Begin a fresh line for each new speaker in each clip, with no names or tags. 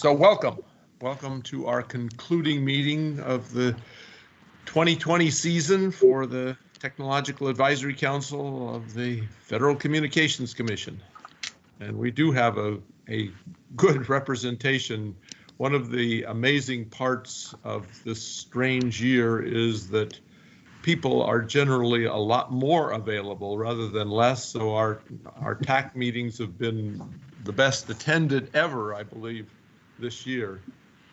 So welcome to our concluding meeting of the 2020 season for the Technological Advisory Council of the Federal Communications Commission. And we do have a good representation. One of the amazing parts of this strange year is that people are generally a lot more available rather than less. So our TAC meetings have been the best attended ever, I believe, this year.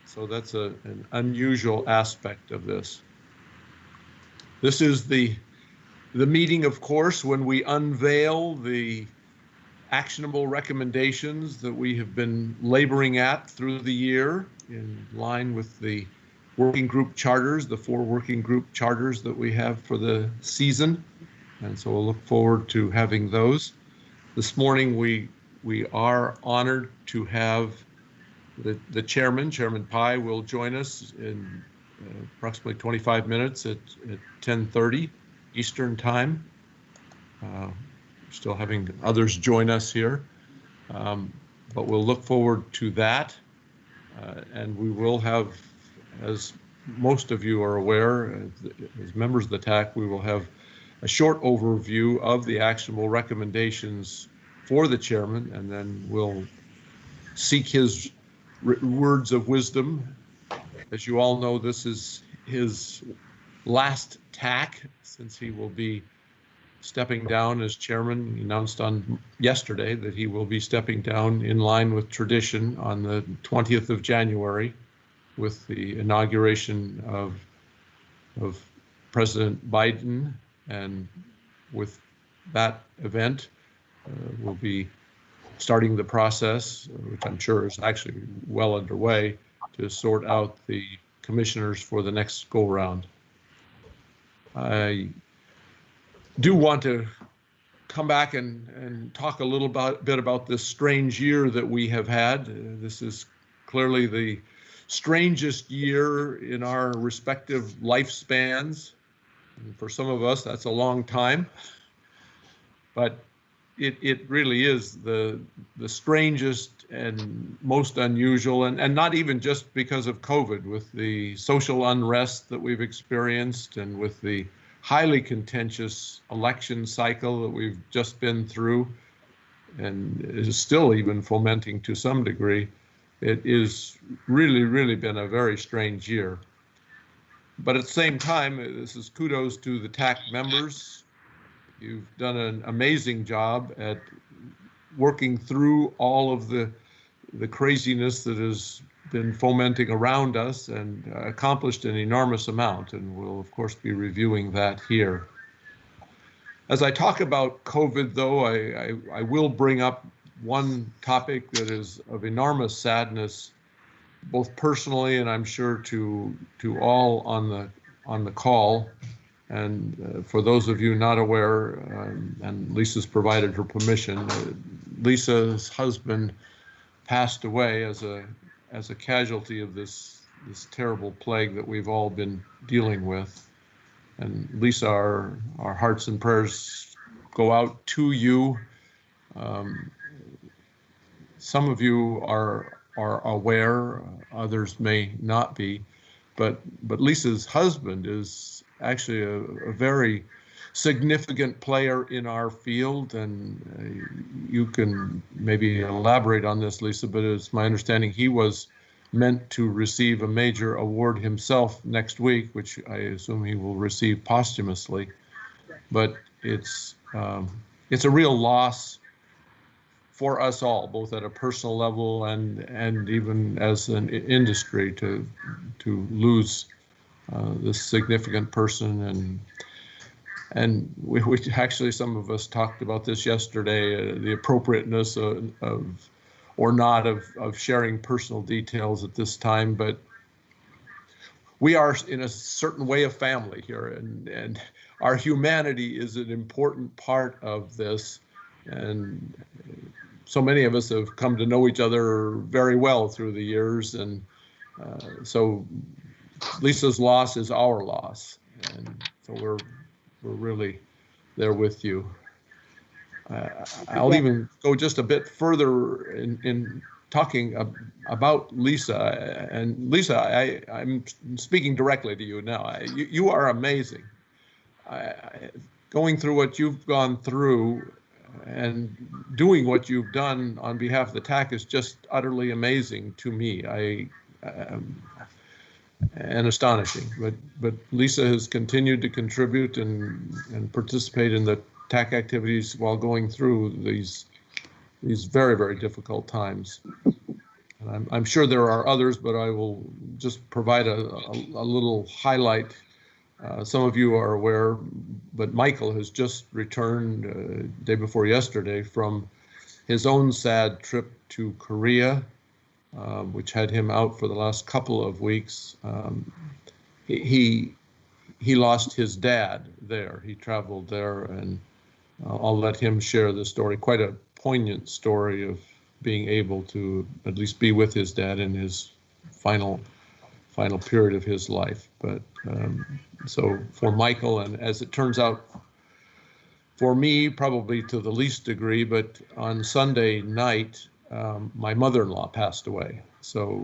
So that's an unusual aspect of this. This is the meeting, of course, when we unveil the actionable recommendations that we have been laboring at through the year in line with the working group charters, the 4 working group charters that we have for the season. And so we'll look forward to having those. This morning, we are honored to have the chairman, Chairman Pai, will join us in approximately 25 minutes at 10:30 Eastern Time. Still having others join us here, but we'll look forward to that. And we will have, as most of you are aware, as members of the TAC, we will have a short overview of the actionable recommendations for the chairman, and then we'll seek his words of wisdom. As you all know, this is his last TAC since he will be stepping down as chairman. He announced on yesterday that he will be stepping down in line with tradition on the 20th of January with the inauguration of President Biden. And with that event, we'll be starting the process, which I'm sure is actually well underway, to sort out the commissioners for the next go-round. I do want to come back and talk a little bit about this strange year that we have had. This is clearly the strangest year in our respective lifespans. And for some of us, that's a long time, but it really is the strangest and most unusual, and not even just because of COVID, with the social unrest that we've experienced and with the highly contentious election cycle that we've just been through and is still even fomenting to some degree. It is really been a very strange year. But at the same time, this is kudos to the TAC members. You've done an amazing job at working through all of the craziness that has been fomenting around us and accomplished an enormous amount. And we'll, of course, be reviewing that here. As I talk about COVID, though, I will bring up one topic that is of enormous sadness, both personally and I'm sure to all on the call. And for those of you not aware, and Lisa's provided her permission, Lisa's husband passed away as a casualty of this terrible plague that we've all been dealing with. And Lisa, our hearts and prayers go out to you. Some of you are aware, others may not be, but Lisa's husband is actually a very significant player in our field, and you can maybe elaborate on this, Lisa, but it's my understanding he was meant to receive a major award himself next week, which I assume he will receive posthumously. But it's a real loss for us all, both at a personal level and even as an industry, to lose this significant person. And we actually, some of us talked about this yesterday, the appropriateness of or not of sharing personal details at this time, but we are in a certain way a family here, and our humanity is an important part of this. And so many of us have come to know each other very well through the years, and so Lisa's loss is our loss, and so we're really there with you. I'll even go just a bit further in talking about Lisa. And Lisa, I'm speaking directly to you now. You are amazing. Going through what you've gone through and doing what you've done on behalf of the TAC is just utterly amazing to me. And astonishing. But Lisa has continued to contribute and participate in the TAC activities while going through these very, very difficult times. And I'm sure there are others, but I will just provide a little highlight. Some of you are aware, but Michael has just returned day before yesterday from his own sad trip to Korea, which had him out for the last couple of weeks. He lost his dad there. He traveled there, and I'll let him share the story. Quite a poignant story of being able to at least be with his dad in his final period of his life. But so for Michael, and as it turns out, for me, probably to the least degree, but on Sunday night, my mother-in-law passed away. So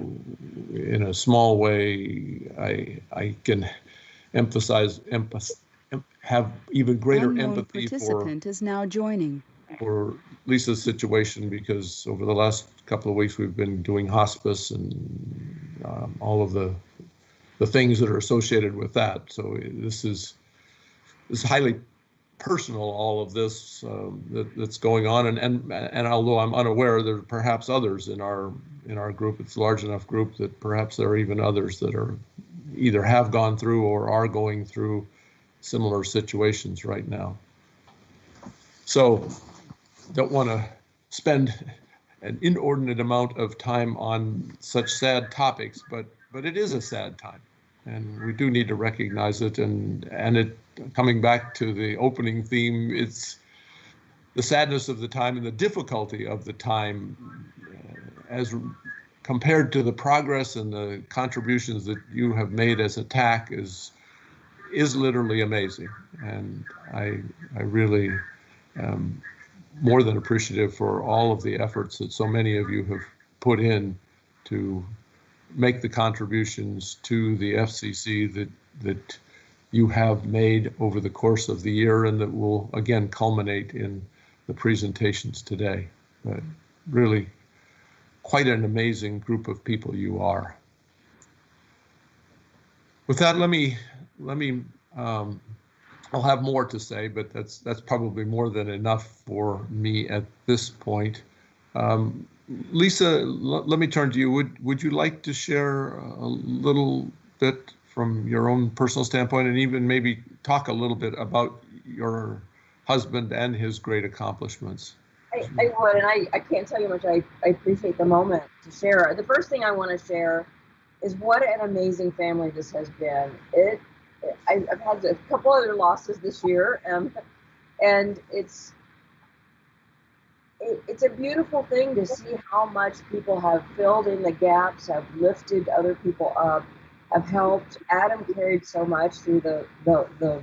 in a small way, I can have even greater empathy
participant is now joining.
For Lisa's situation, because over the last couple of weeks we've been doing hospice and all of the things that are associated with that. So this is highly personal, all of this that's going on, and although I'm unaware, there are perhaps others in our group. It's a large enough group that perhaps there are even others that are either have gone through or are going through similar situations right now. So don't want to spend an inordinate amount of time on such sad topics, but it is a sad time, and we do need to recognize it. And it, coming back to the opening theme, it's the sadness of the time and the difficulty of the time as compared to the progress and the contributions that you have made as a TAC is literally amazing. And I really am more than appreciative for all of the efforts that so many of you have put in to make the contributions to the FCC that you have made over the course of the year, and that will again culminate in the presentations today. But really quite an amazing group of people you are. With that, let me I'll have more to say, but that's probably more than enough for me at this point. Lisa, let me turn to you. Would you like to share a little bit from your own personal standpoint, and even maybe talk a little bit about your husband and his great accomplishments?
I would, and I can't tell you how much I appreciate the moment to share. The first thing I want to share is what an amazing family this has been. I've had a couple other losses this year, and it's a beautiful thing to see how much people have filled in the gaps, have lifted other people up, have helped. Adam carried so much through the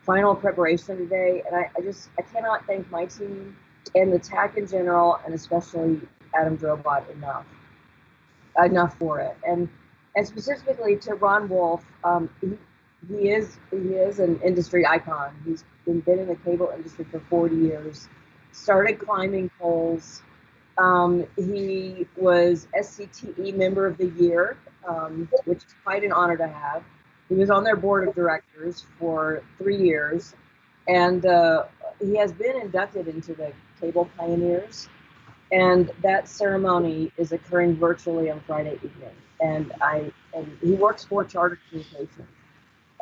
final preparation today, and I cannot thank my team and the TAC in general, and especially Adam Drobot enough for it. And specifically to Ron Wolf, he is an industry icon. He's been in the cable industry for 40 years, started climbing poles. He was SCTE Member of the Year, which is quite an honor to have. He was on their board of directors for 3 years, and he has been inducted into the Cable Pioneers, and that ceremony is occurring virtually on Friday evening. And he works for Charter Communications.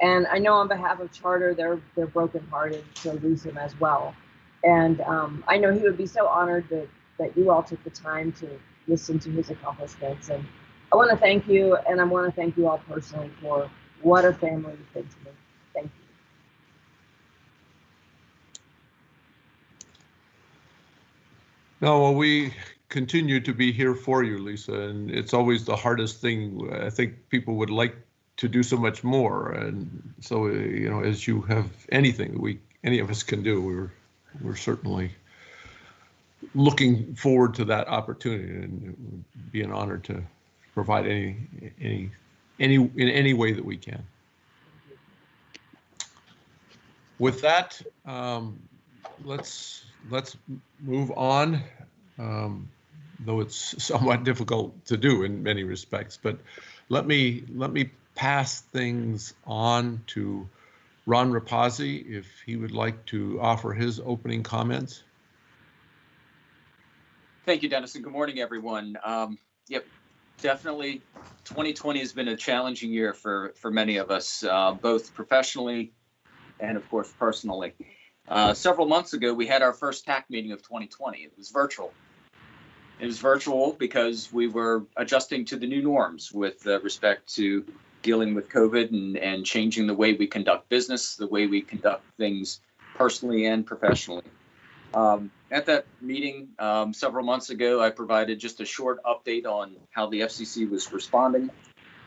And I know on behalf of Charter, they're brokenhearted to lose him as well. And I know he would be so honored that you all took the time to listen to his accomplishments. And I want to thank you, and I want to thank you all personally for what a family you've been to me. Thank you.
No, well, we continue to be here for you, Lisa, and it's always the hardest thing. I think people would like to do so much more, and so as you have anything any of us can do, we're certainly looking forward to that opportunity, and it would be an honor to provide in any way that we can. With that, let's move on, though it's somewhat difficult to do in many respects. But let me pass things on to Ron Rapazzi if he would like to offer his opening comments.
Thank you, Dennis, and good morning, everyone. Yep, definitely 2020 has been a challenging year for many of us, both professionally and, of course, personally. Several months ago, we had our first TAC meeting of 2020. It was virtual. It was virtual because we were adjusting to the new norms with respect to dealing with COVID and changing the way we conduct business, the way we conduct things personally and professionally. At that meeting several months ago, I provided just a short update on how the FCC was responding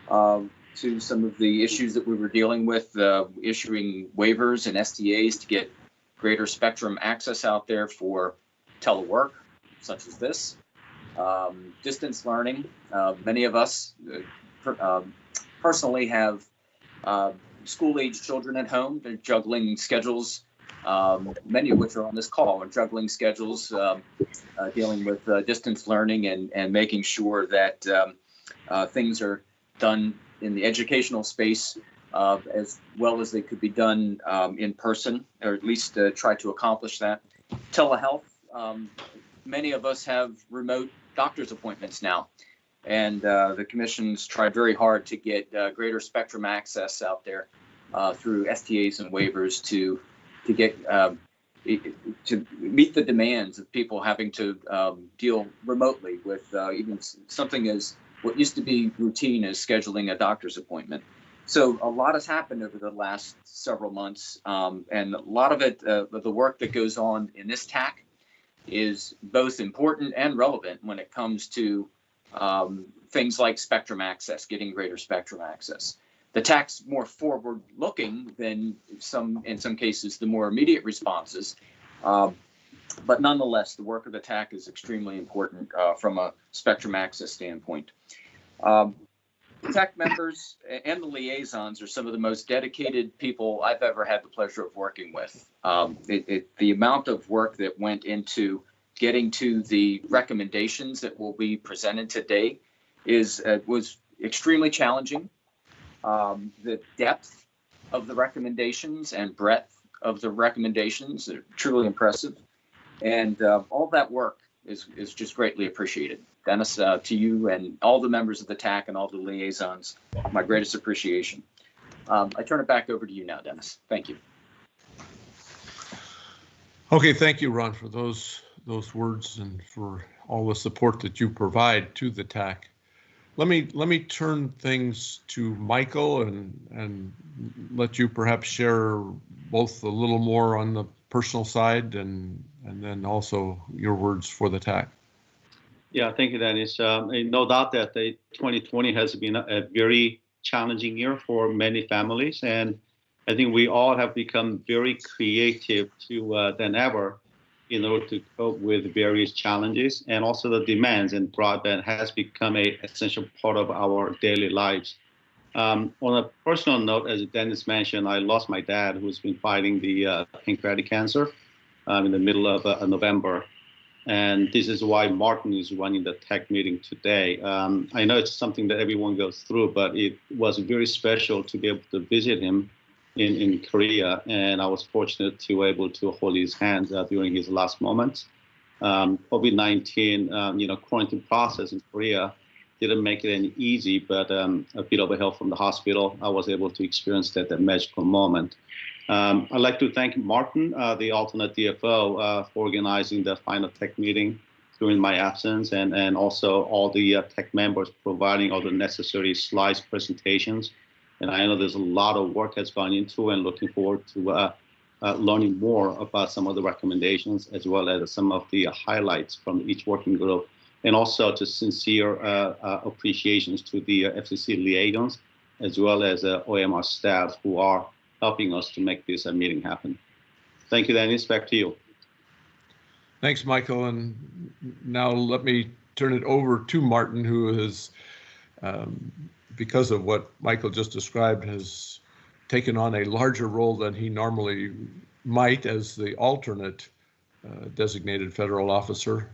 to some of the issues that we were dealing with, issuing waivers and STAs to get greater spectrum access out there for telework, such as this. Distance learning. Many of us personally have school-age children at home. They're juggling schedules. Many of which are on this call, are juggling schedules, dealing with distance learning and making sure that things are done in the educational space as well as they could be done in person, or at least try to accomplish that. Telehealth. Many of us have remote doctor's appointments now, and the commission's tried very hard to get greater spectrum access out there through STAs and waivers to get to meet the demands of people having to deal remotely with even something as what used to be routine as scheduling a doctor's appointment. So a lot has happened over the last several months, and a lot of it, the work that goes on in this TAC is both important and relevant when it comes to things like spectrum access, getting greater spectrum access. The TAC's more forward-looking than in some cases, the more immediate responses. But nonetheless, the work of the TAC is extremely important from a spectrum access standpoint. TAC members and the liaisons are some of the most dedicated people I've ever had the pleasure of working with. The amount of work that went into getting to the recommendations that will be presented today was extremely challenging. The depth of the recommendations and breadth of the recommendations are truly impressive. And all that work is just greatly appreciated. Dennis, to you and all the members of the TAC and all the liaisons, my greatest appreciation. I turn it back over to you now, Dennis. Thank you.
Okay, thank you, Ron, for those words and for all the support that you provide to the TAC. Let me turn things to Michael and let you perhaps share both a little more on the personal side and then also your words for the TAC.
Yeah, thank you, Dennis. No doubt that 2020 has been a very challenging year for many families, and I think we all have become very creative than ever in order to cope with various challenges and also the demands, and broadband has become an essential part of our daily lives. On a personal note, as Dennis mentioned, I lost my dad, who's been fighting the pancreatic cancer in the middle of November. And this is why Martin is running the TAC meeting today. I know it's something that everyone goes through, but it was very special to be able to visit him in Korea, and I was fortunate to be able to hold his hands during his last moments. COVID-19, quarantine process in Korea didn't make it any easy, but a bit of a help from the hospital, I was able to experience that magical moment. I'd like to thank Martin, the alternate DFO, for organizing the final TAC meeting during my absence, and also all the TAC members providing all the necessary slides presentations. And I know there's a lot of work that's gone into, and looking forward to learning more about some of the recommendations as well as some of the highlights from each working group. And also to sincere appreciations to the FCC liaisons as well as OMR staff who are helping us to make this meeting happen. Thank you, Dennis. Back to you.
Thanks, Michael. And now let me turn it over to Martin, who has, because of what Michael just described, has taken on a larger role than he normally might as the alternate designated federal officer.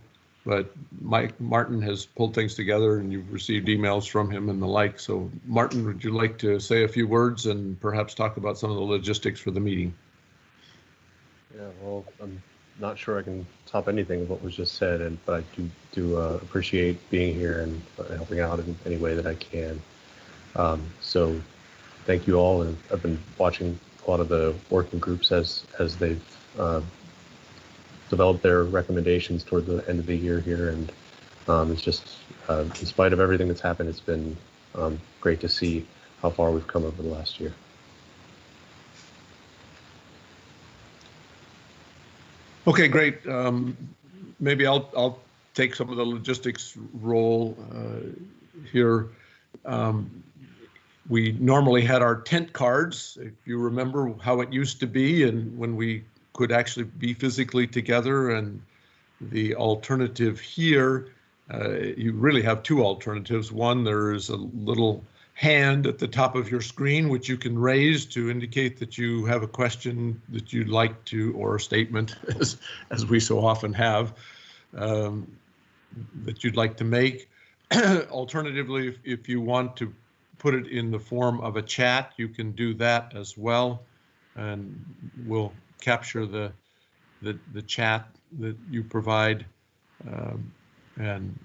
But Martin has pulled things together, and you've received emails from him and the like. So Martin, would you like to say a few words and perhaps talk about some of the logistics for the meeting?
Yeah, well, I'm not sure I can top anything of what was just said, but I do appreciate being here and helping out in any way that I can. So thank you all, and I've been watching a lot of the working groups as they've developed their recommendations toward the end of the year here, and it's just, in spite of everything that's happened, it's been great to see how far we've come over the last year.
Okay, great. Maybe I'll take some of the logistics role here. We normally had our tent cards, if you remember how it used to be, and when we could actually be physically together. And the alternative here, you really have two alternatives. One, there's a little hand at the top of your screen which you can raise to indicate that you have a question that you'd like to, or a statement, as we so often have, that you'd like to make. Alternatively, if you want to put it in the form of a chat, you can do that as well, and we'll capture the chat that you provide, and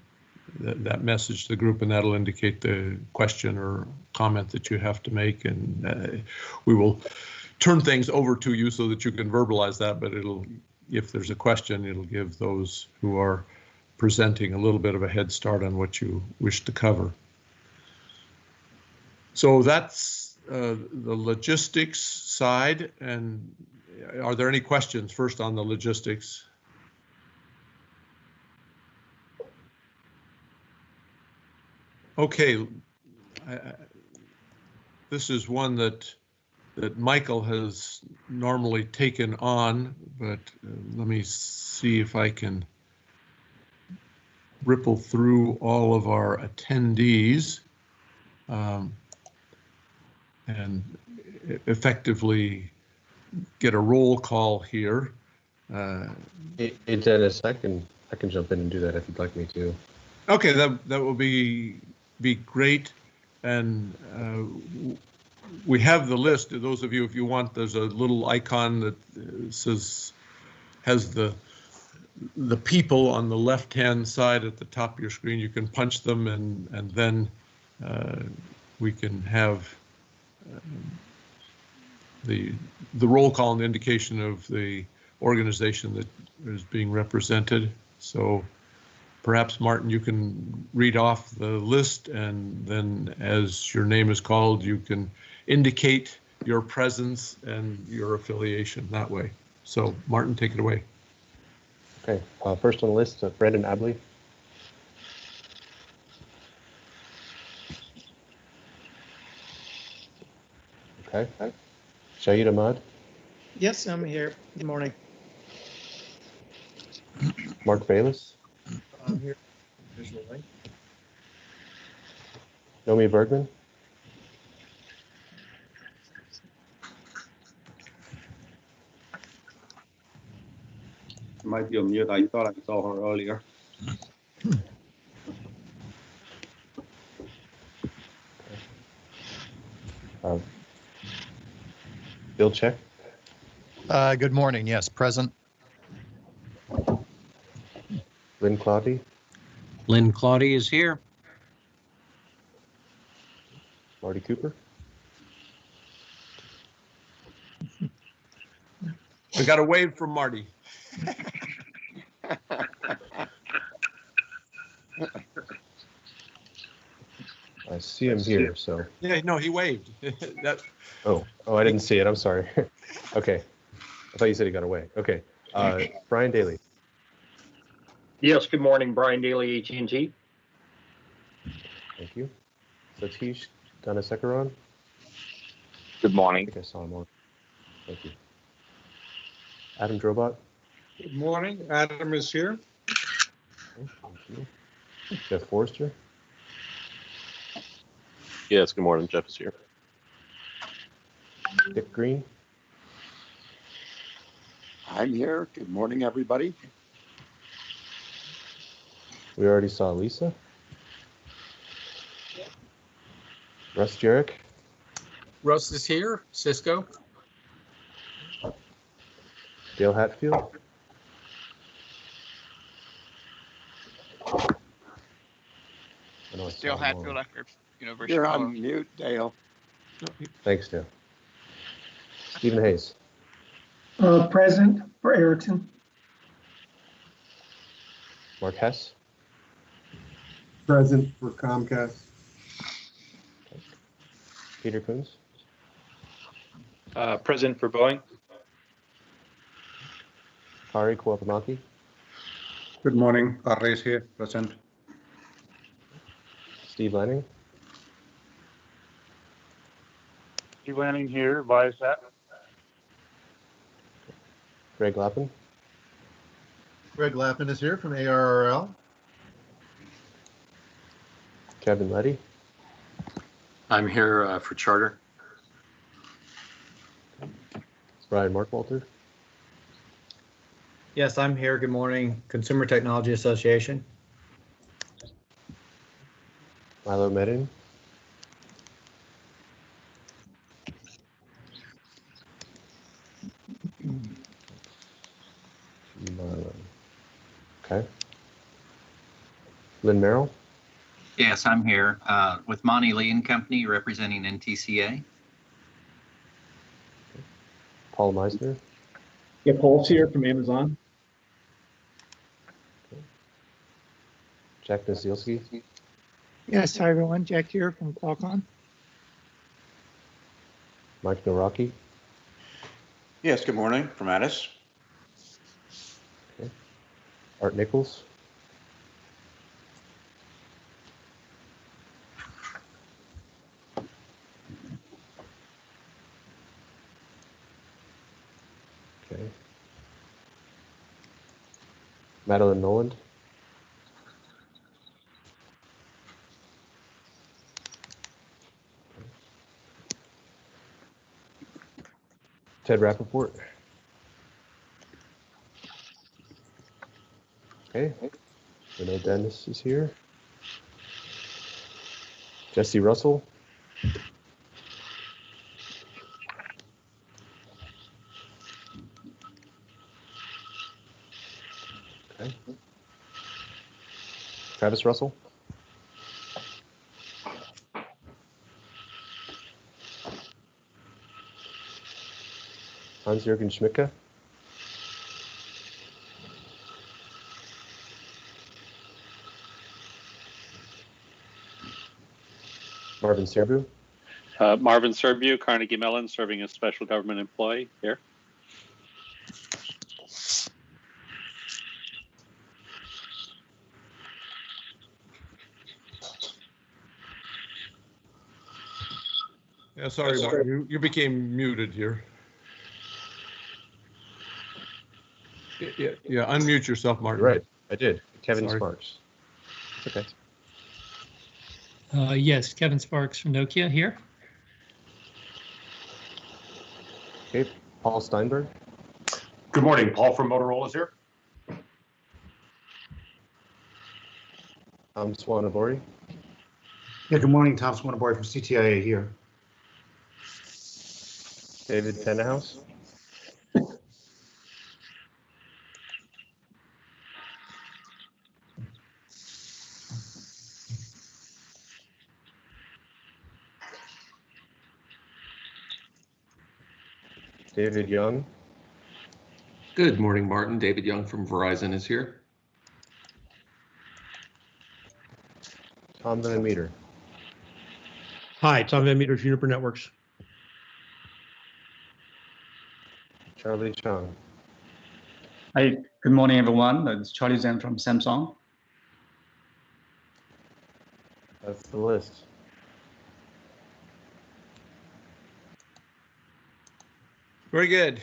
that message to the group, and that'll indicate the question or comment that you have to make, and we will turn things over to you so that you can verbalize that, but if there's a question, it'll give those who are presenting a little bit of a head start on what you wish to cover. So that's the logistics side. And are there any questions first on the logistics? Okay, this is one that Michael has normally taken on, but let me see if I can ripple through all of our attendees and effectively get a roll call here.
Hey, Dennis, I can jump in and do that if you'd like me to.
Okay, that will be great. And we have the list. Those of you, if you want, there's a little icon that has the people on the left-hand side at the top of your screen. You can punch them, and then we can have the roll call and the indication of the organization that is being represented. So perhaps, Martin, you can read off the list, and then as your name is called, you can indicate your presence and your affiliation that way. So Martin, take it away.
Okay, first on the list, Brandon Abley. Okay. Shahid Ahmad.
Yes, I'm here. Good morning.
Mark Bayless.
I'm here visually.
Nomi Bergman.
Might be on mute. I thought I saw her earlier.
Bill Check.
Good morning. Yes, present.
Lynn Claudy.
Lynn Claudy is here.
Marty Cooper.
We got a wave from Marty.
I see him here, so.
Yeah, no, he waved.
Oh, I didn't see it. I'm sorry. Okay. I thought you said he got away. Okay. Brian Daly.
Yes, good morning, Brian Daly, AT&T.
Thank you. Satish Dhanasekaran.
Good
I
morning.
think I saw him on. Thank you. Adam Drobot.
Good morning. Adam is here.
Okay, thank you. Jeff Forrester.
Yes, good morning. Jeff is here.
Dick Green.
I'm here. Good morning, everybody.
We already saw Lisa. Russ Jarek.
Russ is here. Cisco.
Dale Hatfield. I know I saw
Dale
him
Hatfield,
on.
University
You're
of
on
Colorado.
mute, Dale.
Thanks, Dale. Stephen Hayes.
Present for Ayrton.
Mark Hess.
Present for Comcast.
Peter Coons.
Present for Boeing.
Kari Kuapamaki.
Good morning. Kari is here, present.
Steve Lanning.
Steve Lanning here, Viasat.
Greg Lappin.
Greg Lappin is here from ARRL.
Kevin Letty.
I'm here for Charter.
Brian Markwalter.
Yes, I'm here. Good morning. Consumer Technology Association.
Milo Medin. Milo. Okay. Lynn Merrill.
Yes, I'm here with Monty Lee and Company representing NTCA.
Paul Meisner.
Yeah, Paul's here from Amazon.
Jack Nasielski.
Yes, hi everyone. Jack here from Qualcomm.
Mike Noraki.
Yes, good morning from Addis.
Okay. Art Nichols. Okay. Madeline Noland. Ted Rappaport. Okay. Renee Dennis is here. Jesse Russell. Okay. Travis Russell. Hans-Jürgen Schmidtke. Marvin Serbu.
Marvin Serbu, Carnegie Mellon, serving as special government employee here.
Yeah, sorry, Mark. You became muted here. Yeah, unmute yourself, Martin.
Right, I did. Kevin
Sorry.
Sparks. It's okay.
Yes, Kevin Sparks from Nokia here.
Okay, Paul Steinberg.
Good morning, Paul from Motorola is here.
Tom Swanabori.
Yeah, good morning, Tom Swanabori from CTIA here.
David Tennehouse. David Young.
Good morning, Martin. David Young from Verizon is here.
Tom Van Meter.
Hi, Tom Van Meter, Juniper Networks.
Charlie Chung.
Hi, good morning, everyone. It's Charlie Zhang from Samsung.
That's the list.
Very good.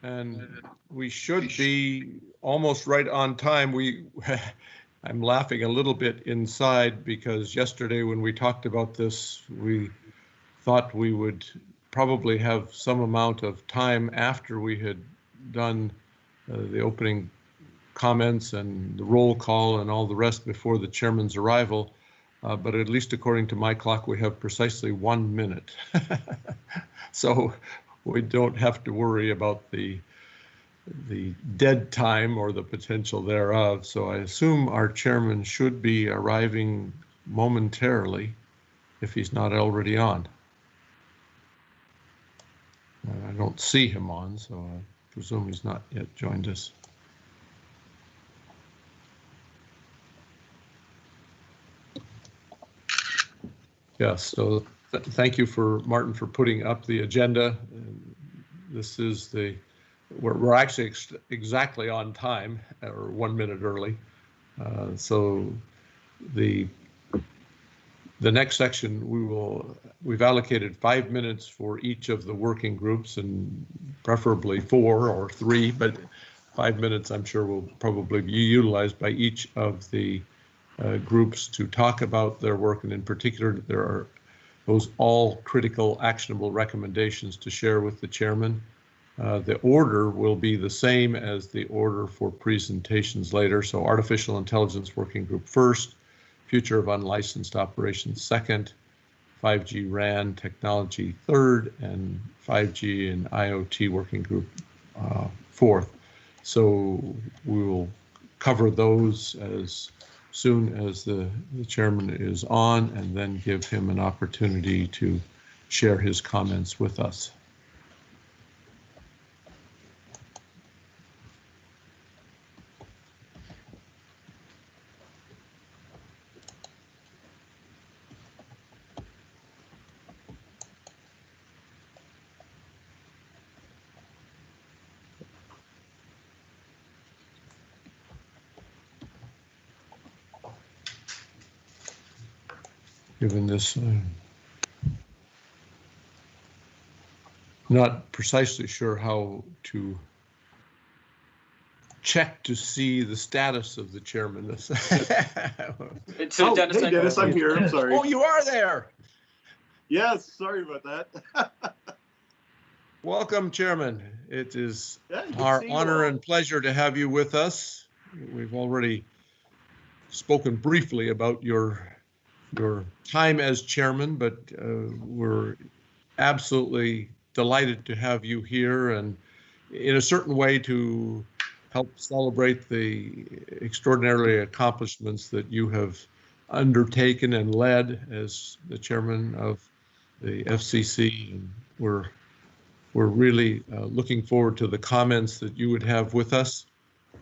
and we should be almost right on time. I'm laughing a little bit inside because yesterday when we talked about this, we thought we would probably have some amount of time after we had done the opening comments and the roll call and all the rest before the chairman's arrival. But at least according to my clock, we have precisely 1 minute. So we don't have to worry about the dead time or the potential thereof. So I assume our chairman should be arriving momentarily if he's not already on. I don't see him on, so I presume he's not yet joined us. Yes, so thank you for Martin for putting up the agenda. This is we're actually exactly on time, or 1 minute early. So the next section we've allocated 5 minutes for each of the working groups, and preferably 4 or 3, but 5 minutes I'm sure will probably be utilized by each of the groups to talk about their work, and in particular there are those all critical actionable recommendations to share with the chairman. The order will be the same as the order for presentations later. So Artificial Intelligence Working Group first, Future of Unlicensed Operations second, 5G RAN Technology third, and 5G and IoT Working Group fourth. So we will cover those as soon as the chairman is on, and then give him an opportunity to share his comments with us. Given this, not precisely sure how to check to see the status of the chairman.
Dennis, hey Dennis, I'm here. I'm sorry.
Oh, you are there.
Yes, sorry about that.
Welcome, Chairman. It is
good
our
to see you
honor
all.
and pleasure to have you with us. We've already spoken briefly about your time as chairman, but we're absolutely delighted to have you here, and in a certain way to help celebrate the extraordinary accomplishments that you have undertaken and led as the chairman of the FCC. And we're really looking forward to the comments that you would have with us.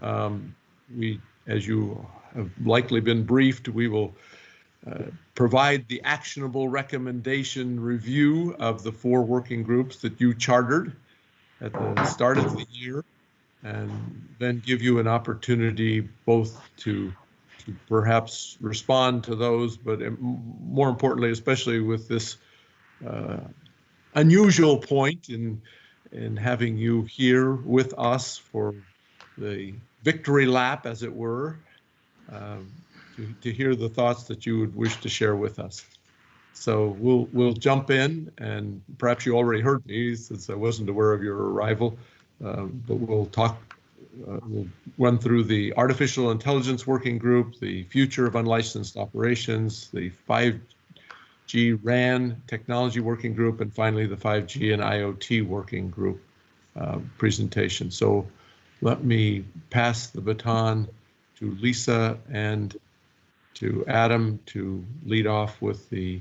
As you have likely been briefed, we will provide the actionable recommendation review of the 4 working groups that you chartered at the start of the year, and then give you an opportunity both to perhaps respond to those, but more importantly, especially with this unusual point in having you here with us for the victory lap, as it were, to hear the thoughts that you would wish to share with us. So we'll jump in, and perhaps you already heard me since I wasn't aware of your arrival, but we'll run through the Artificial Intelligence Working Group, the Future of Unlicensed Operations, the 5G RAN Technology Working Group, and finally the 5G and IoT Working Group presentation. So let me pass the baton to Lisa and to Adam to lead off with the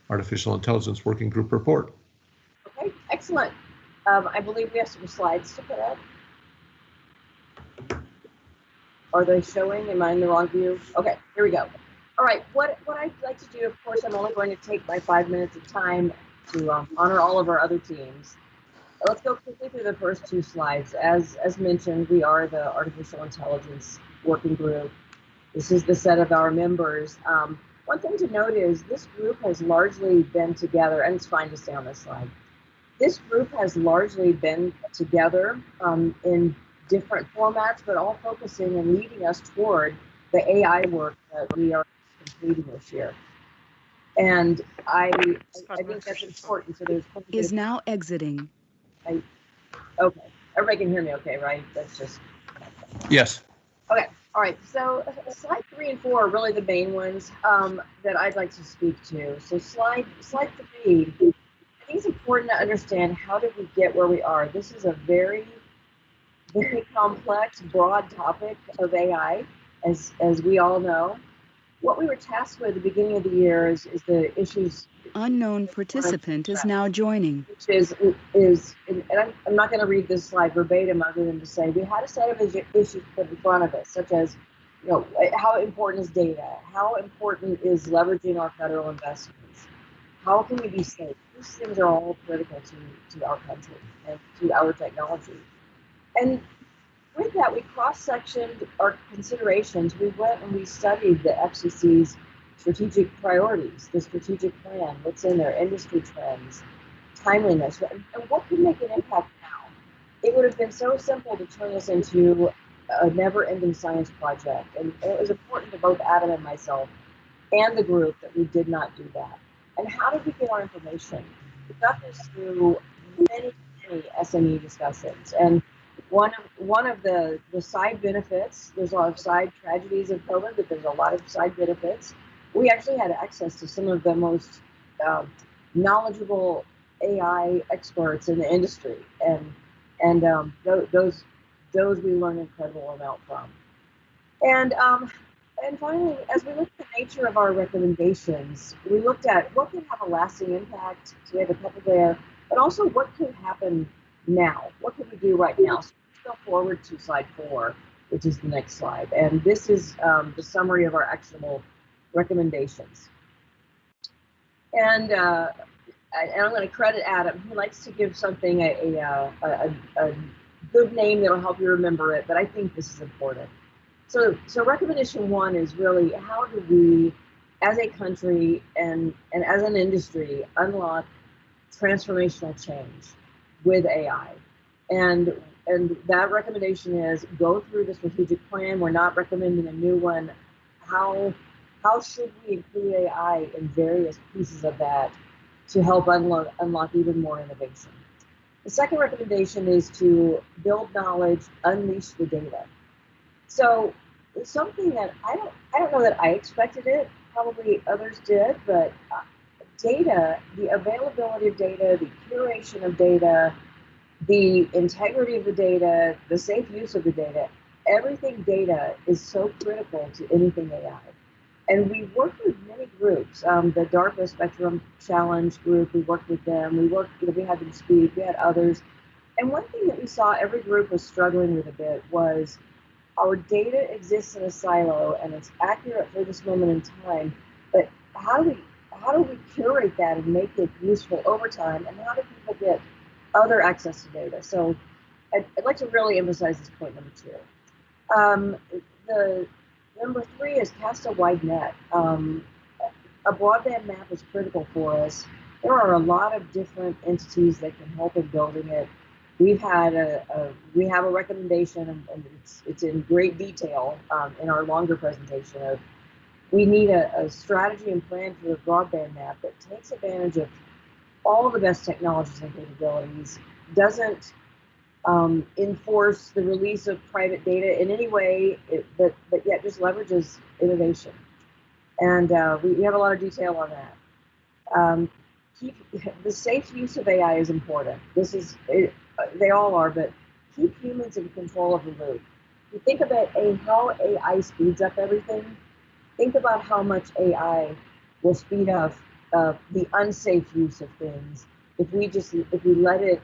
Artificial Intelligence Working Group report.
Okay, excellent. I believe we have some slides to put up. Are they showing? Am I in the wrong view? Okay, here we go. All right, what I'd like to do, of course, I'm only going to take my 5 minutes of time to honor all of our other teams. Let's go quickly through the first 2 slides. As mentioned, we are the Artificial Intelligence Working Group. This is the set of our members. One thing to note is this group has largely been together, and it's fine to stay on this slide. This group has largely been together in different formats, but all focusing and leading us toward the AI work that we are completing this year. And I think that's important. So there's
is now exiting.
Okay, everybody can hear me okay, right? That's just...
Yes.
Okay, all right. So slide 3 and 4 are really the main ones that I'd like to speak to. So slide 3, I think it's important to understand how did we get where we are. This is a very, very complex, broad topic of AI, as we all know. What we were tasked with at the beginning of the year is the issues.
Unknown participant is now joining.
Which and I'm not going to read this slide verbatim other than to say we had a set of issues put in front of us, such as, you know, how important is data? How important is leveraging our federal investments? How can we be safe? These things are all critical to our country and to our technology. And with that, we cross-sectioned our considerations. We went and we studied the FCC's strategic priorities, the strategic plan, what's in there, industry trends, timeliness, and what could make an impact now. It would have been so simple to turn this into a never-ending science project, and it was important to both Adam and myself and the group that we did not do that. And how did we get our information? We got this through many SME discussions, and one of the side benefits, there's a lot of side tragedies of COVID, but there's a lot of side benefits. We actually had access to some of the most knowledgeable AI experts in the industry, and those we learned an incredible amount from. And finally, as we looked at the nature of our recommendations, we looked at what can have a lasting impact. So we have a couple there, but also what could happen now. What can we do right now? So let's go forward to slide 4, which is the next slide. And this is the summary of our actionable recommendations. And I'm going to credit Adam. He likes to give something a good name that'll help you remember it, but I think this is important. So recommendation 1 is really how do we, as a country and as an industry, unlock transformational change with AI. And that recommendation is go through the strategic plan. We're not recommending a new one. How should we include AI in various pieces of that to help unlock even more innovation? The second recommendation is to build knowledge, unleash the data. So something that I don't know that I expected it, probably others did, but data, the availability of data, the curation of data, the integrity of the data, the safe use of the data, everything data is so critical to anything AI. And we worked with many groups, the DARPA Spectrum Challenge group, we worked with them, we had them speak, we had others. And one thing that we saw every group was struggling with a bit was our data exists in a silo and it's accurate for this moment in time, but how do we curate that and make it useful over time, and how do people get other access to data? So I'd like to really emphasize this point number 2. The number 3 is cast a wide net. A broadband map is critical for us. There are a lot of different entities that can help in building it. We have a recommendation, and it's in great detail in our longer presentation of we need a strategy and plan for the broadband map that takes advantage of all the best technologies and capabilities, doesn't enforce the release of private data in any way, but yet just leverages innovation. And we have a lot of detail on that. The safe use of AI is important. They all are, but keep humans in control of the loop. If you think about how AI speeds up everything, think about how much AI will speed up the unsafe use of things if we let it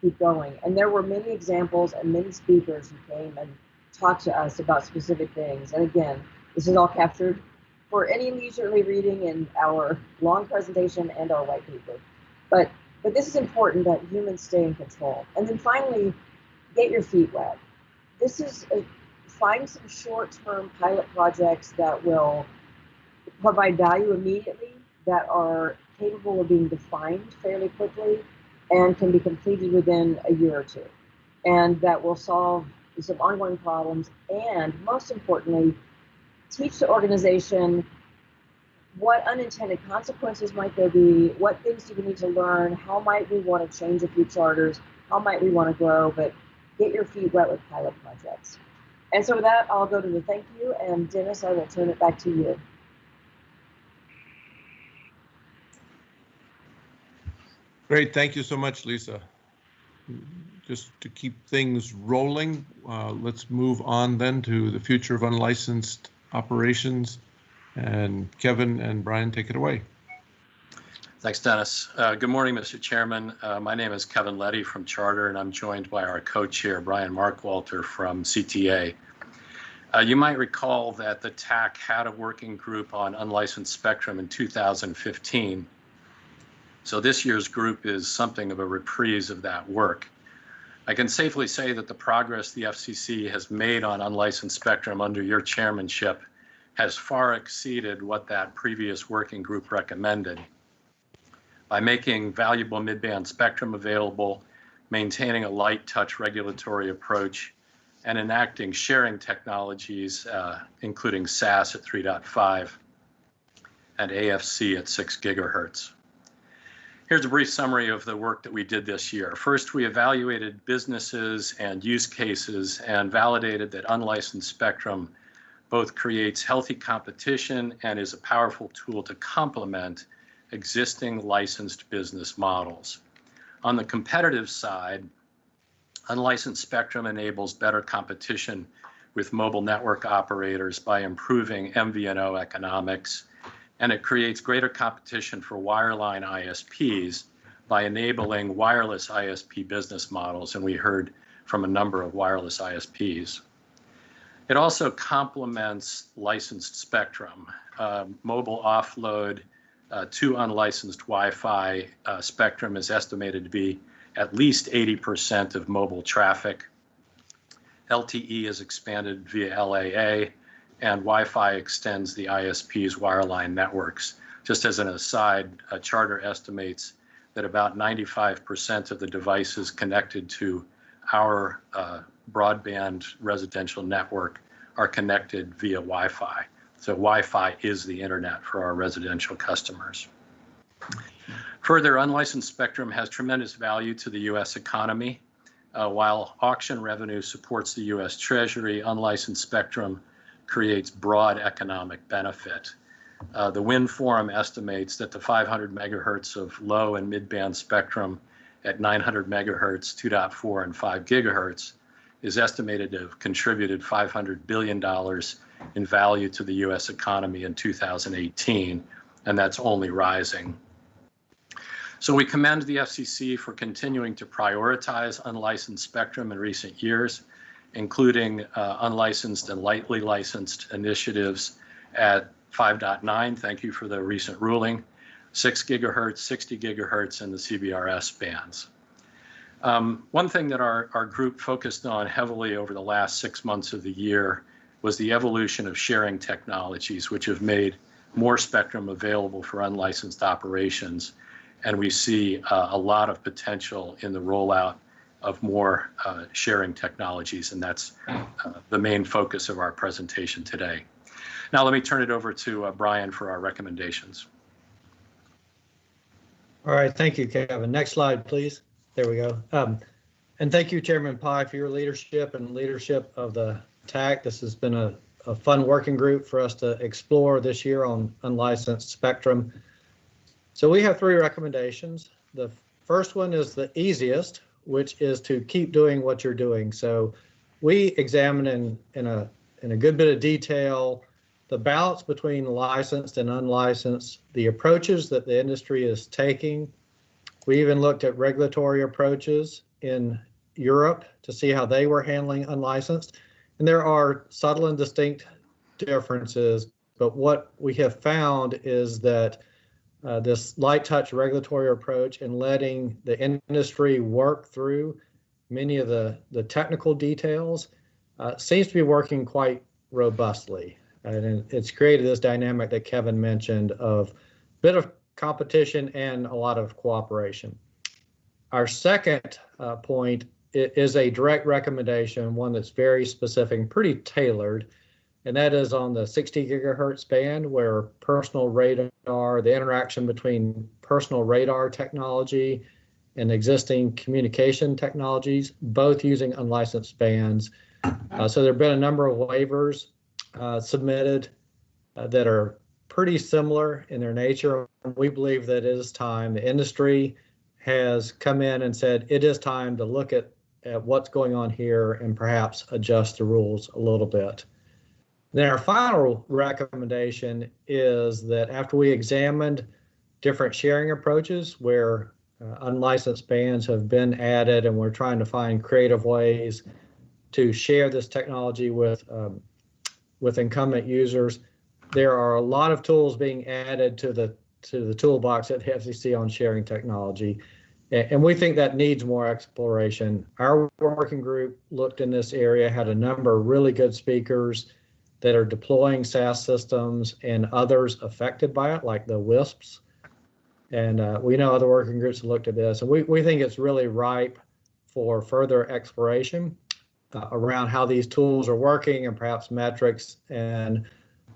keep going. And there were many examples and many speakers who came and talked to us about specific things. And again, this is all captured for any leisurely reading in our long presentation and our white paper. But this is important that humans stay in control. And then finally, get your feet wet. This is find some short-term pilot projects that will provide value immediately, that are capable of being defined fairly quickly, and can be completed within a year or two. And that will solve some ongoing problems and, most importantly, teach the organization what unintended consequences might there be, what things do we need to learn, how might we want to change a few charters, how might we want to grow, but get your feet wet with pilot projects. And so with that, I'll go to the thank you, and Dennis, I will turn it back to you.
Great, thank you so much, Lisa. Just to keep things rolling, let's move on then to the future of unlicensed operations. And Kevin and Brian, take it away.
Thanks, Dennis. Good morning, Mr. Chairman. My name is Kevin Letty from Charter, and I'm joined by our co-chair, Brian Markwalter from CTA. You might recall that the TAC had a working group on unlicensed spectrum in 2015. So this year's group is something of a reprise of that work. I can safely say that the progress the FCC has made on unlicensed spectrum under your chairmanship has far exceeded what that previous working group recommended. By making valuable mid-band spectrum available, maintaining a light touch regulatory approach, and enacting sharing technologies, including SAS at 3.5 and AFC at 6 gigahertz. Here's a brief summary of the work that we did this year. First, we evaluated businesses and use cases and validated that unlicensed spectrum both creates healthy competition and is a powerful tool to complement existing licensed business models. On the competitive side, unlicensed spectrum enables better competition with mobile network operators by improving MVNO economics, and it creates greater competition for wireline ISPs by enabling wireless ISP business models, and we heard from a number of wireless ISPs. It also complements licensed spectrum. Mobile offload to unlicensed Wi-Fi spectrum is estimated to be at least 80% of mobile traffic. LTE is expanded via LAA, and Wi-Fi extends the ISP's wireline networks. Just as an aside, Charter estimates that about 95% of the devices connected to our broadband residential network are connected via Wi-Fi. So Wi-Fi is the internet for our residential customers. Further, unlicensed spectrum has tremendous value to the U.S. economy. While auction revenue supports the U.S. Treasury, unlicensed spectrum creates broad economic benefit. The Wind Forum estimates that the 500 megahertz of low and mid-band spectrum at 900 megahertz, 2.4 and 5 gigahertz is estimated to have contributed $500 billion in value to the U.S. economy in 2018, and that's only rising. So we commend the FCC for continuing to prioritize unlicensed spectrum in recent years, including unlicensed and lightly licensed initiatives at 5.9. Thank you for the recent ruling. 6 gigahertz, 60 gigahertz, and the CBRS bands. One thing that our group focused on heavily over the last 6 months of the year was the evolution of sharing technologies, which have made more spectrum available for unlicensed operations. And we see a lot of potential in the rollout of more sharing technologies, and that's the main focus of our presentation today. Now let me turn it over to Brian for our recommendations.
All right, thank you, Kevin. Next slide, please. There we go. And thank you, Chairman Pai, for your leadership and leadership of the TAC. This has been a fun working group for us to explore this year on unlicensed spectrum. So we have 3 recommendations. The first one is the easiest, which is to keep doing what you're doing. So we examine in a good bit of detail the balance between licensed and unlicensed, the approaches that the industry is taking. We even looked at regulatory approaches in Europe to see how they were handling unlicensed. And there are subtle and distinct differences, but what we have found is that this light touch regulatory approach and letting the industry work through many of the technical details seems to be working quite robustly. And it's created this dynamic that Kevin mentioned of a bit of competition and a lot of cooperation. Our second point is a direct recommendation, one that's very specific and pretty tailored, and that is on the 60 gigahertz band, where personal radar, the interaction between personal radar technology and existing communication technologies, both using unlicensed bands. So there have been a number of waivers submitted that are pretty similar in their nature. We believe that it is time. The industry has come in and said it is time to look at what's going on here and perhaps adjust the rules a little bit. Then our final recommendation is that after we examined different sharing approaches where unlicensed bands have been added, and we're trying to find creative ways to share this technology with incumbent users, there are a lot of tools being added to the toolbox at the FCC on sharing technology, and we think that needs more exploration. Our working group looked in this area, had a number of really good speakers that are deploying SAS systems and others affected by it, like the WISPs. And we know other working groups have looked at this, and we think it's really ripe for further exploration around how these tools are working, and perhaps metrics and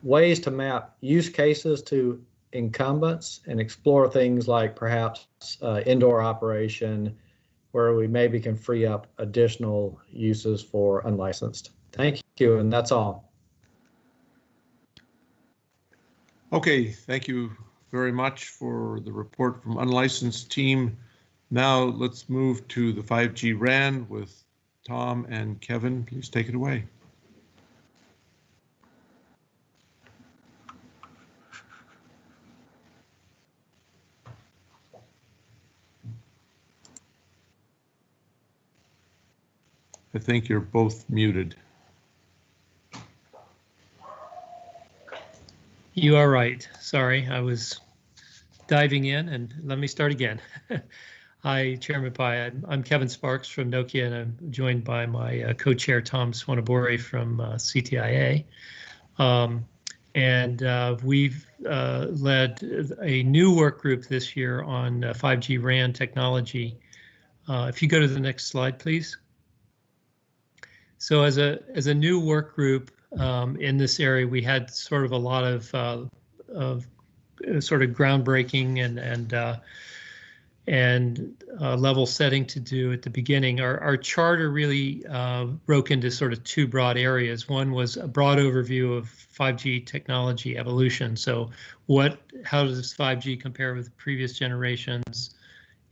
ways to map use cases to incumbents and explore things like perhaps indoor operation, where we maybe can free up additional uses for unlicensed. Thank you, and that's all.
Okay, thank you very much for the report from unlicensed team. Now let's move to the 5G RAN with Tom and Kevin. Please take it away. I think you're both muted.
You are right. Sorry, I was diving in, and let me start again. Hi, Chairman Pai. I'm Kevin Sparks from Nokia, and I'm joined by my co-chair, Tom Swanabori from CTIA. We've led a new work group this year on 5G RAN technology. If you go to the next slide, please. So as a new work group in this area, we had sort of a lot of sort of groundbreaking and level setting to do at the beginning. Our charter really broke into sort of two broad areas. One was a broad overview of 5G technology evolution. So how does 5G compare with previous generations?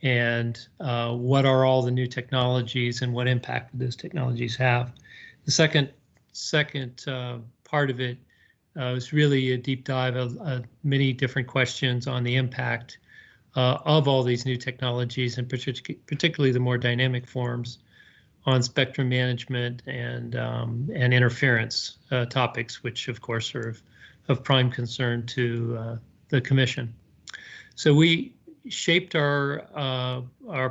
And what are all the new technologies and what impact do those technologies have? The second part of it was really a deep dive of many different questions on the impact of all these new technologies, and particularly the more dynamic forms on spectrum management and interference topics, which of course are of prime concern to the Commission. So we shaped our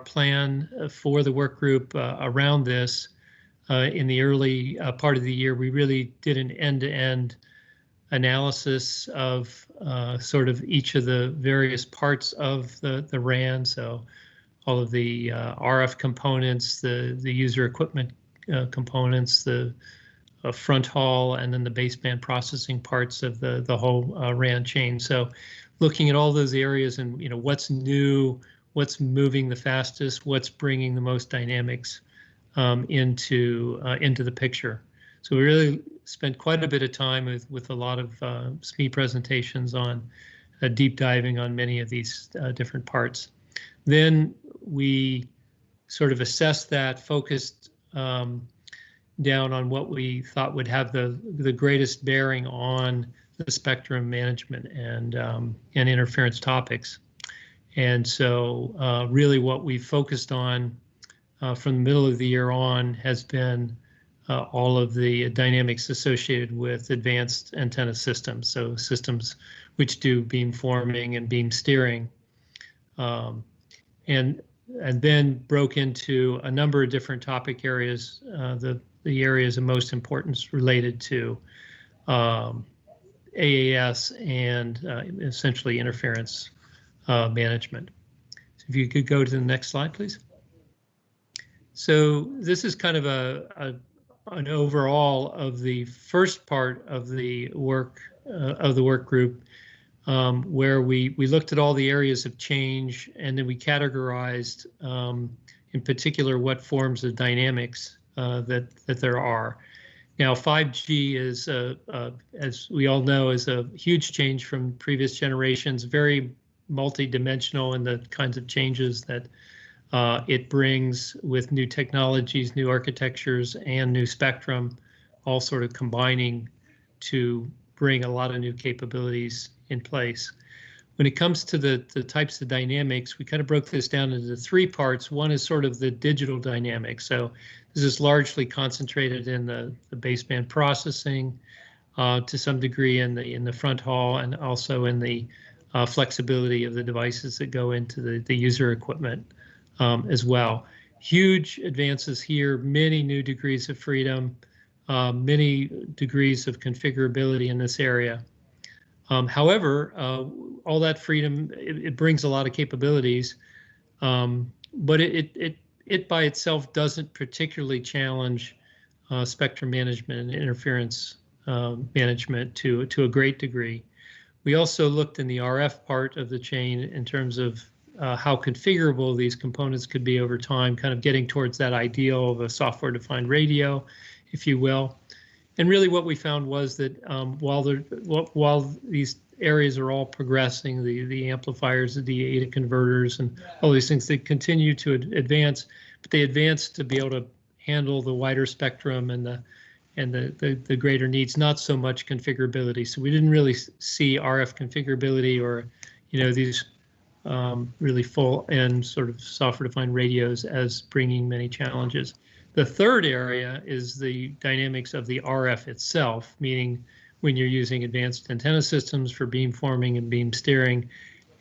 plan for the work group around this. In the early part of the year, we really did an end-to-end analysis of sort of each of the various parts of the RAN. So all of the RF components, the user equipment components, the front haul, and then the baseband processing parts of the whole RAN chain. So looking at all those areas and what's new, what's moving the fastest, what's bringing the most dynamics into the picture. So we really spent quite a bit of time with a lot of SME presentations on deep diving on many of these different parts. Then we sort of assessed that, focused down on what we thought would have the greatest bearing on the spectrum management and interference topics. And so really what we focused on from the middle of the year on has been all of the dynamics associated with advanced antenna systems. So systems which do beam forming and beam steering, and then broke into a number of different topic areas. The areas of most importance related to AAS and essentially interference management. So if you could go to the next slide, please. So this is kind of an overall of the first part of the work group, where we looked at all the areas of change, and then we categorized in particular what forms of dynamics that there are. Now, 5G is, as we all know, is a huge change from previous generations, very multi-dimensional in the kinds of changes that it brings with new technologies, new architectures, and new spectrum, all sort of combining to bring a lot of new capabilities in place. When it comes to the types of dynamics, we kind of broke this down into 3 parts. One is sort of the digital dynamics. So this is largely concentrated in the baseband processing, to some degree in the front haul, and also in the flexibility of the devices that go into the user equipment as well. Huge advances here, many new degrees of freedom, many degrees of configurability in this area. However, all that freedom, it brings a lot of capabilities, but it by itself doesn't particularly challenge spectrum management and interference management to a great degree. We also looked in the RF part of the chain in terms of how configurable these components could be over time, kind of getting towards that ideal of a software-defined radio, if you will. And really what we found was that while these areas are all progressing, the amplifiers, the D-ADA converters, and all these things, they continue to advance, but they advance to be able to handle the wider spectrum and the greater needs, not so much configurability. So we didn't really see RF configurability or, these really full end sort of software-defined radios as bringing many challenges. The third area is the dynamics of the RF itself, meaning when you're using advanced antenna systems for beam forming and beam steering.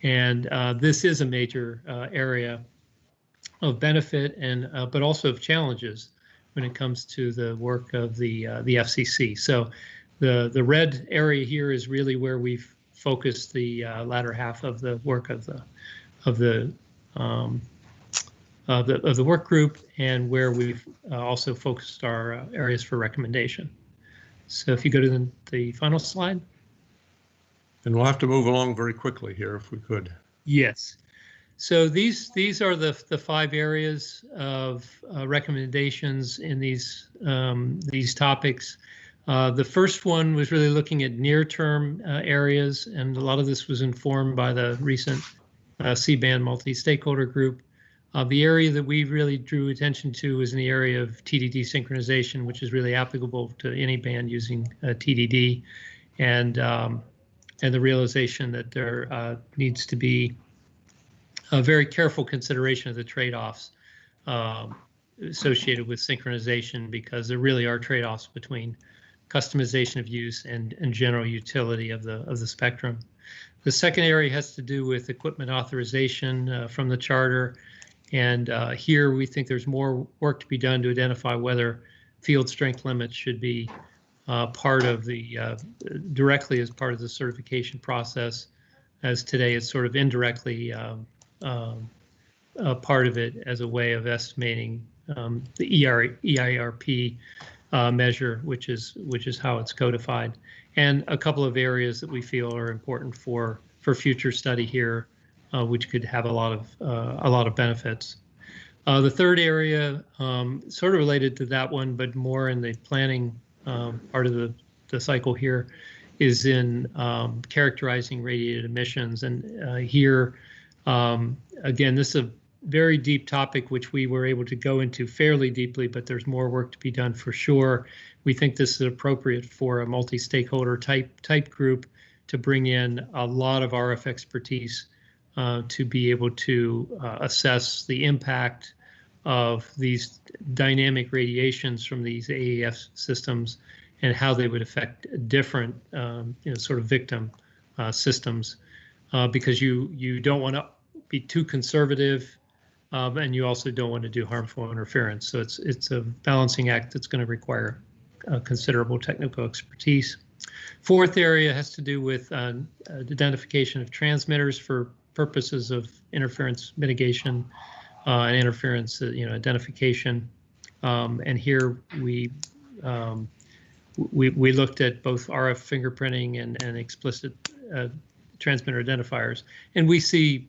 And this is a major area of benefit and but also of challenges when it comes to the work of the FCC. So the red area here is really where we've focused the latter half of the work of the work group, and where we've also focused our areas for recommendation. So if you go to the final slide.
And we'll have to move along very quickly here if we could.
Yes. So these are the 5 areas of recommendations in these topics. The first one was really looking at near-term areas, and a lot of this was informed by the recent C-band multi-stakeholder group. The area that we really drew attention to was in the area of TDD synchronization, which is really applicable to any band using TDD, and the realization that there needs to be a very careful consideration of the trade-offs associated with synchronization, because there really are trade-offs between customization of use and general utility of the spectrum. The second area has to do with equipment authorization from the charter. And here we think there's more work to be done to identify whether field strength limits should be part of the directly as part of the certification process, as today it's sort of indirectly part of it as a way of estimating the EIRP measure, which is how it's codified, and a couple of areas that we feel are important for future study here, which could have a lot of benefits. The third area, sort of related to that one, but more in the planning part of the cycle here, is in characterizing radiated emissions. And here, again, this is a very deep topic, which we were able to go into fairly deeply, but there's more work to be done for sure. We think this is appropriate for a multi-stakeholder type group to bring in a lot of RF expertise to be able to assess the impact of these dynamic radiations from these AEF systems and how they would affect different sort of victim systems, because you don't want to be too conservative, and you also don't want to do harmful interference. So it's a balancing act that's going to require considerable technical expertise. Fourth area has to do with identification of transmitters for purposes of interference mitigation and interference, identification. And here we looked at both RF fingerprinting and explicit transmitter identifiers, and we see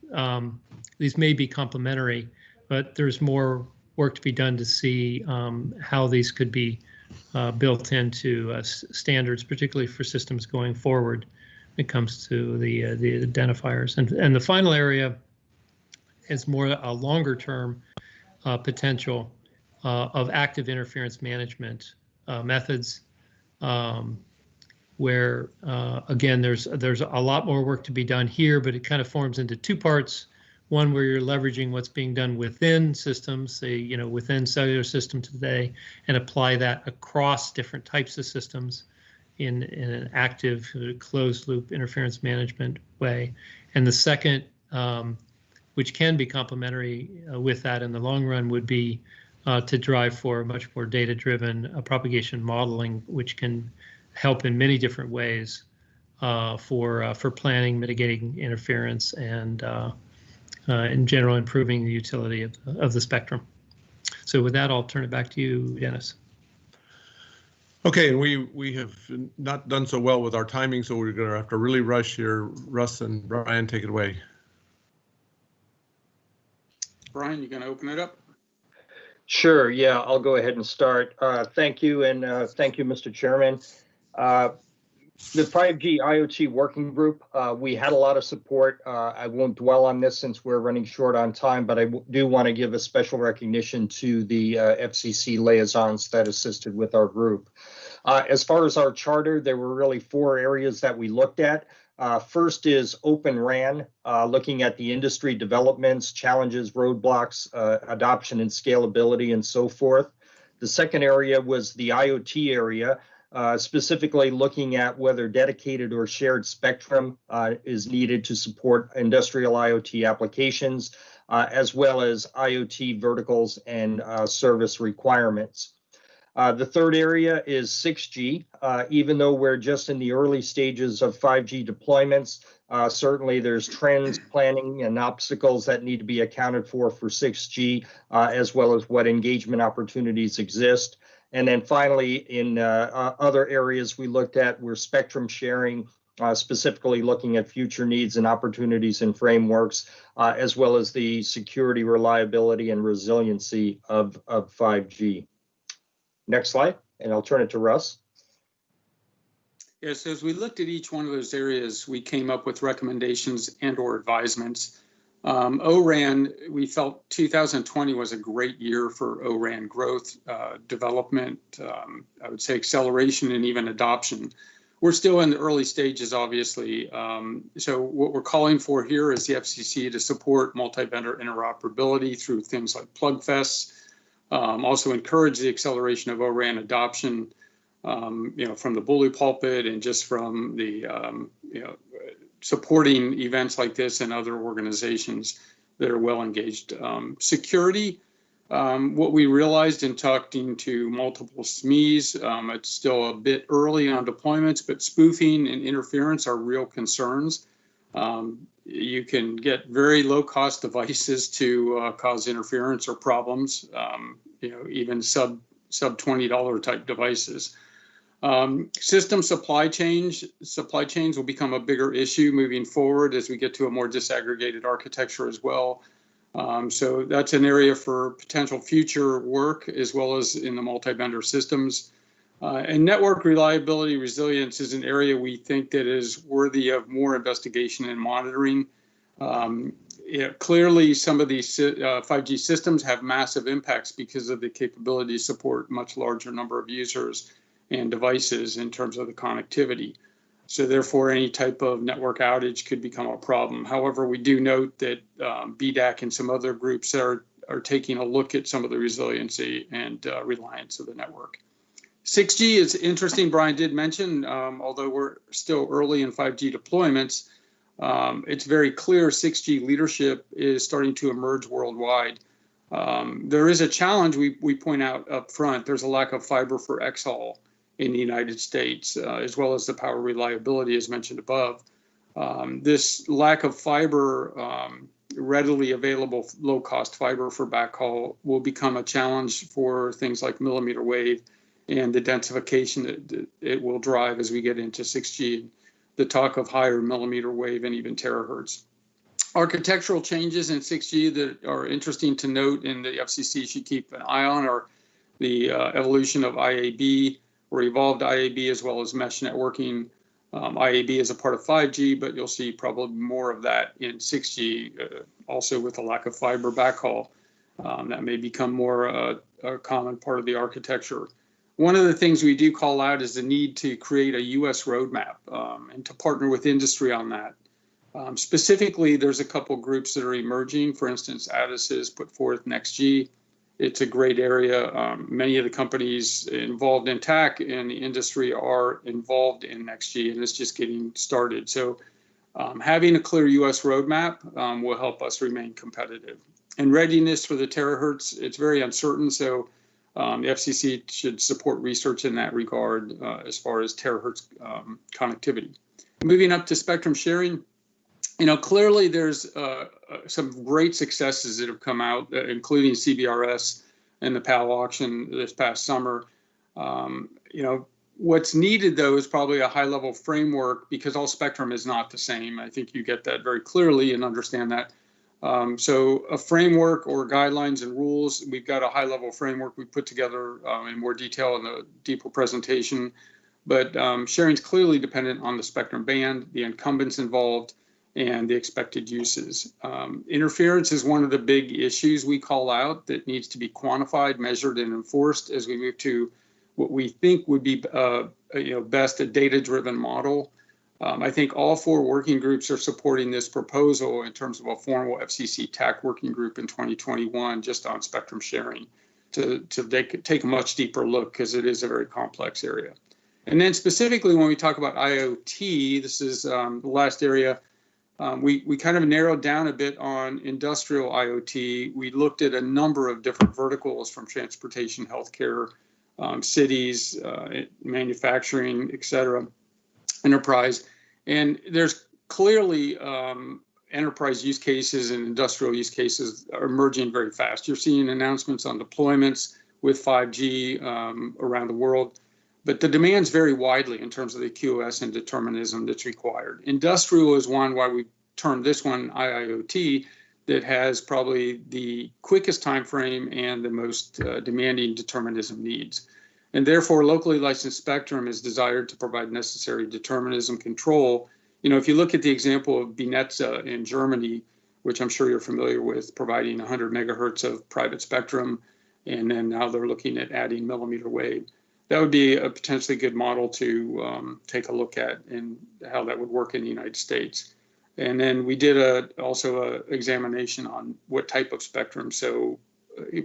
these may be complementary, but there's more work to be done to see how these could be built into standards, particularly for systems going forward when it comes to the identifiers. And the final area is more a longer term potential of active interference management methods, where again there's a lot more work to be done here, but it kind of forms into two parts. One where you're leveraging what's being done within systems, say within cellular systems today, and apply that across different types of systems in an active closed loop interference management way. And the second, which can be complementary with that in the long run, would be to drive for much more data-driven propagation modeling, which can help in many different ways for planning, mitigating interference, and in general improving the utility of the spectrum. So with that, I'll turn it back to you, Dennis.
Okay, and we have not done so well with our timing, so we're going to have to really rush here. Russ and Brian, take it away.
Brian, you going to open it up?
Sure, yeah, I'll go ahead and start. Thank you, and thank you, Mr. Chairman. The 5G IoT working group, we had a lot of support. I won't dwell on this since we're running short on time, but I do want to give a special recognition to the FCC liaisons that assisted with our group. As far as our charter, there were really 4 areas that we looked at. First is Open RAN, looking at the industry developments, challenges, roadblocks, adoption and scalability, and so forth. The second area was the IoT area, specifically looking at whether dedicated or shared spectrum is needed to support industrial IoT applications, as well as IoT verticals and service requirements. The third area is 6G. Even though we're just in the early stages of 5G deployments, certainly there's trends, planning, and obstacles that need to be accounted for 6G, as well as what engagement opportunities exist. And then finally, in other areas we looked at were spectrum sharing, specifically looking at future needs and opportunities and frameworks, as well as the security, reliability, and resiliency of 5G. Next slide, and I'll turn it to Russ.
Yes, as we looked at each one of those areas, we came up with recommendations and/or advisements. O-RAN, we felt 2020 was a great year for O-RAN growth, development, I would say acceleration, and even adoption. We're still in the early stages, obviously. So what we're calling for here is the FCC to support multi-vendor interoperability through things like plugfests, also encourage the acceleration of O-RAN adoption, from the bully pulpit and just from the, supporting events like this and other organizations that are well engaged. Security, what we realized in talking to multiple SMEs, it's still a bit early on deployments, but spoofing and interference are real concerns. You can get very low-cost devices to cause interference or problems, even sub $20 type devices. System supply chains will become a bigger issue moving forward as we get to a more disaggregated architecture as well. So that's an area for potential future work, as well as in the multi-vendor systems. And network reliability resilience is an area we think that is worthy of more investigation and monitoring. Clearly, some of these 5G systems have massive impacts because of the capability to support much larger number of users and devices in terms of the connectivity. So therefore, any type of network outage could become a problem. However, we do note that BDAC and some other groups are taking a look at some of the resiliency and reliance of the network. 6G is interesting, Brian did mention, although we're still early in 5G deployments, it's very clear 6G leadership is starting to emerge worldwide. There is a challenge we point out up front. There's a lack of fiber for xHaul in the United States, as well as the power reliability as mentioned above. This lack of fiber readily available low-cost fiber for backhaul will become a challenge for things like millimeter wave and the densification that it will drive as we get into 6G, the talk of higher millimeter wave and even terahertz. Architectural changes in 6G that are interesting to note and the FCC should keep an eye on are the evolution of IAB or evolved IAB, as well as mesh networking. IAB is a part of 5G, but you'll see probably more of that in 6G, also with the lack of fiber backhaul. That may become more a common part of the architecture. One of the things we do call out is the need to create a US roadmap and to partner with industry on that. Specifically, there's a couple groups that are emerging. For instance, Addis has put forth NextG. It's a great area. Many of the companies involved in TAC and the industry are involved in NextG, and it's just getting started. So having a clear US roadmap will help us remain competitive. And readiness for the terahertz, it's very uncertain. So the FCC should support research in that regard as far as terahertz connectivity. Moving up to spectrum sharing, clearly there's some great successes that have come out, including CBRS and the PAL auction this past summer. What's needed, though, is probably a high-level framework because all spectrum is not the same. I think you get that very clearly and understand that. So a framework or guidelines and rules, we've got a high-level framework we put together in more detail in the deeper presentation. But sharing is clearly dependent on the spectrum band, the incumbents involved, and the expected uses. Interference is one of the big issues we call out that needs to be quantified, measured, and enforced as we move to what we think would be best a data-driven model. I think all four working groups are supporting this proposal in terms of a formal FCC TAC working group in 2021 just on spectrum sharing to take a much deeper look because it is a very complex area. And then specifically when we talk about IoT, this is the last area. We kind of narrowed down a bit on industrial IoT. We looked at a number of different verticals from transportation, healthcare, cities, manufacturing, et cetera, enterprise. And there's clearly enterprise use cases and industrial use cases are emerging very fast. You're seeing announcements on deployments with 5G around the world. But the demands vary widely in terms of the QoS and determinism that's required. Industrial is one why we termed this one IIoT that has probably the quickest time frame and the most demanding determinism needs. And therefore, locally licensed spectrum is desired to provide necessary determinism control. If you look at the example of BNetza in Germany, which I'm sure you're familiar with, providing 100 megahertz of private spectrum, and then now they're looking at adding millimeter wave. That would be a potentially good model to take a look at and how that would work in the United States. And then we did also an examination on what type of spectrum. So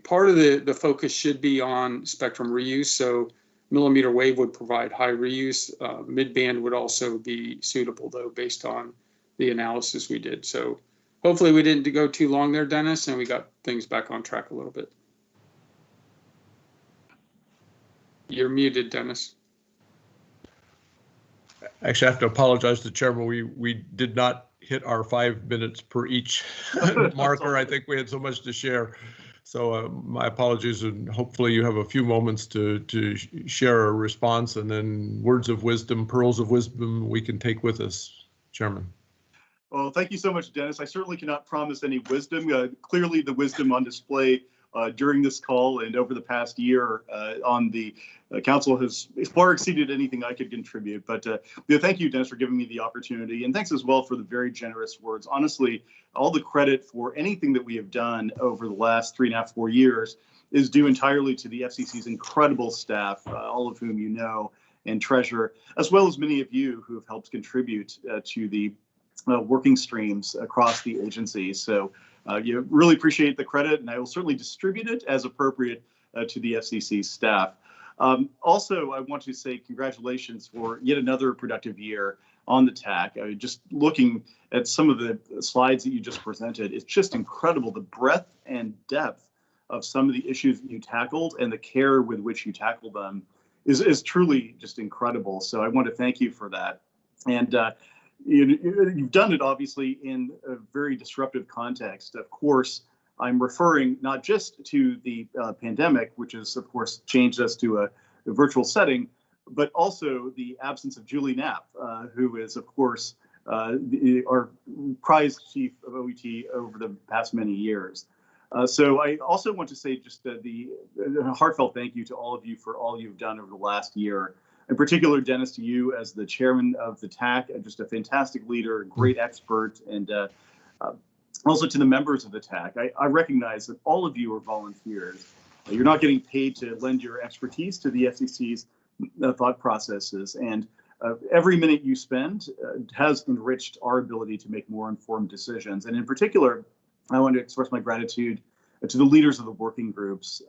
part of the focus should be on spectrum reuse. So millimeter wave would provide high reuse. Mid-band would also be suitable, though, based on the analysis we did. So hopefully we didn't go too long there, Dennis, and we got things back on track a little bit. You're muted, Dennis.
Actually, I have to apologize to the chairman. We did not hit our 5 minutes per each marker. I think we had so much to share. So my apologies, and hopefully you have a few moments to share a response and then words of wisdom, pearls of wisdom we can take with us, Chairman.
Well, thank you so much, Dennis. I certainly cannot promise any wisdom. Clearly, the wisdom on display during this call and over the past year on the council has far exceeded anything I could contribute. But thank you, Dennis, for giving me the opportunity. And thanks as well for the very generous words. Honestly, all the credit for anything that we have done over the last 3.5, 4 years is due entirely to the FCC's incredible staff, all of whom you know and treasure, as well as many of you who have helped contribute to the working streams across the agency. So you really appreciate the credit, and I will certainly distribute it as appropriate to the FCC staff. Also, I want to say congratulations for yet another productive year on the TAC. Just looking at some of the slides that you just presented, it's just incredible the breadth and depth of some of the issues that you tackled and the care with which you tackled them is truly just incredible. So I want to thank you for that. And you've done it obviously in a very disruptive context. Of course, I'm referring not just to the pandemic, which has of course changed us to a virtual setting, but also the absence of Julie Knapp, who is of course our prize chief of OET over the past many years. So I also want to say just a heartfelt thank you to all of you for all you've done over the last year. In particular, Dennis, to you as the chairman of the TAC, just a fantastic leader, great expert, and also to the members of the TAC. I recognize that all of you are volunteers. You're not getting paid to lend your expertise to the FCC's thought processes, and every minute you spend has enriched our ability to make more informed decisions. And in particular, I want to express my gratitude to the leaders of the working groups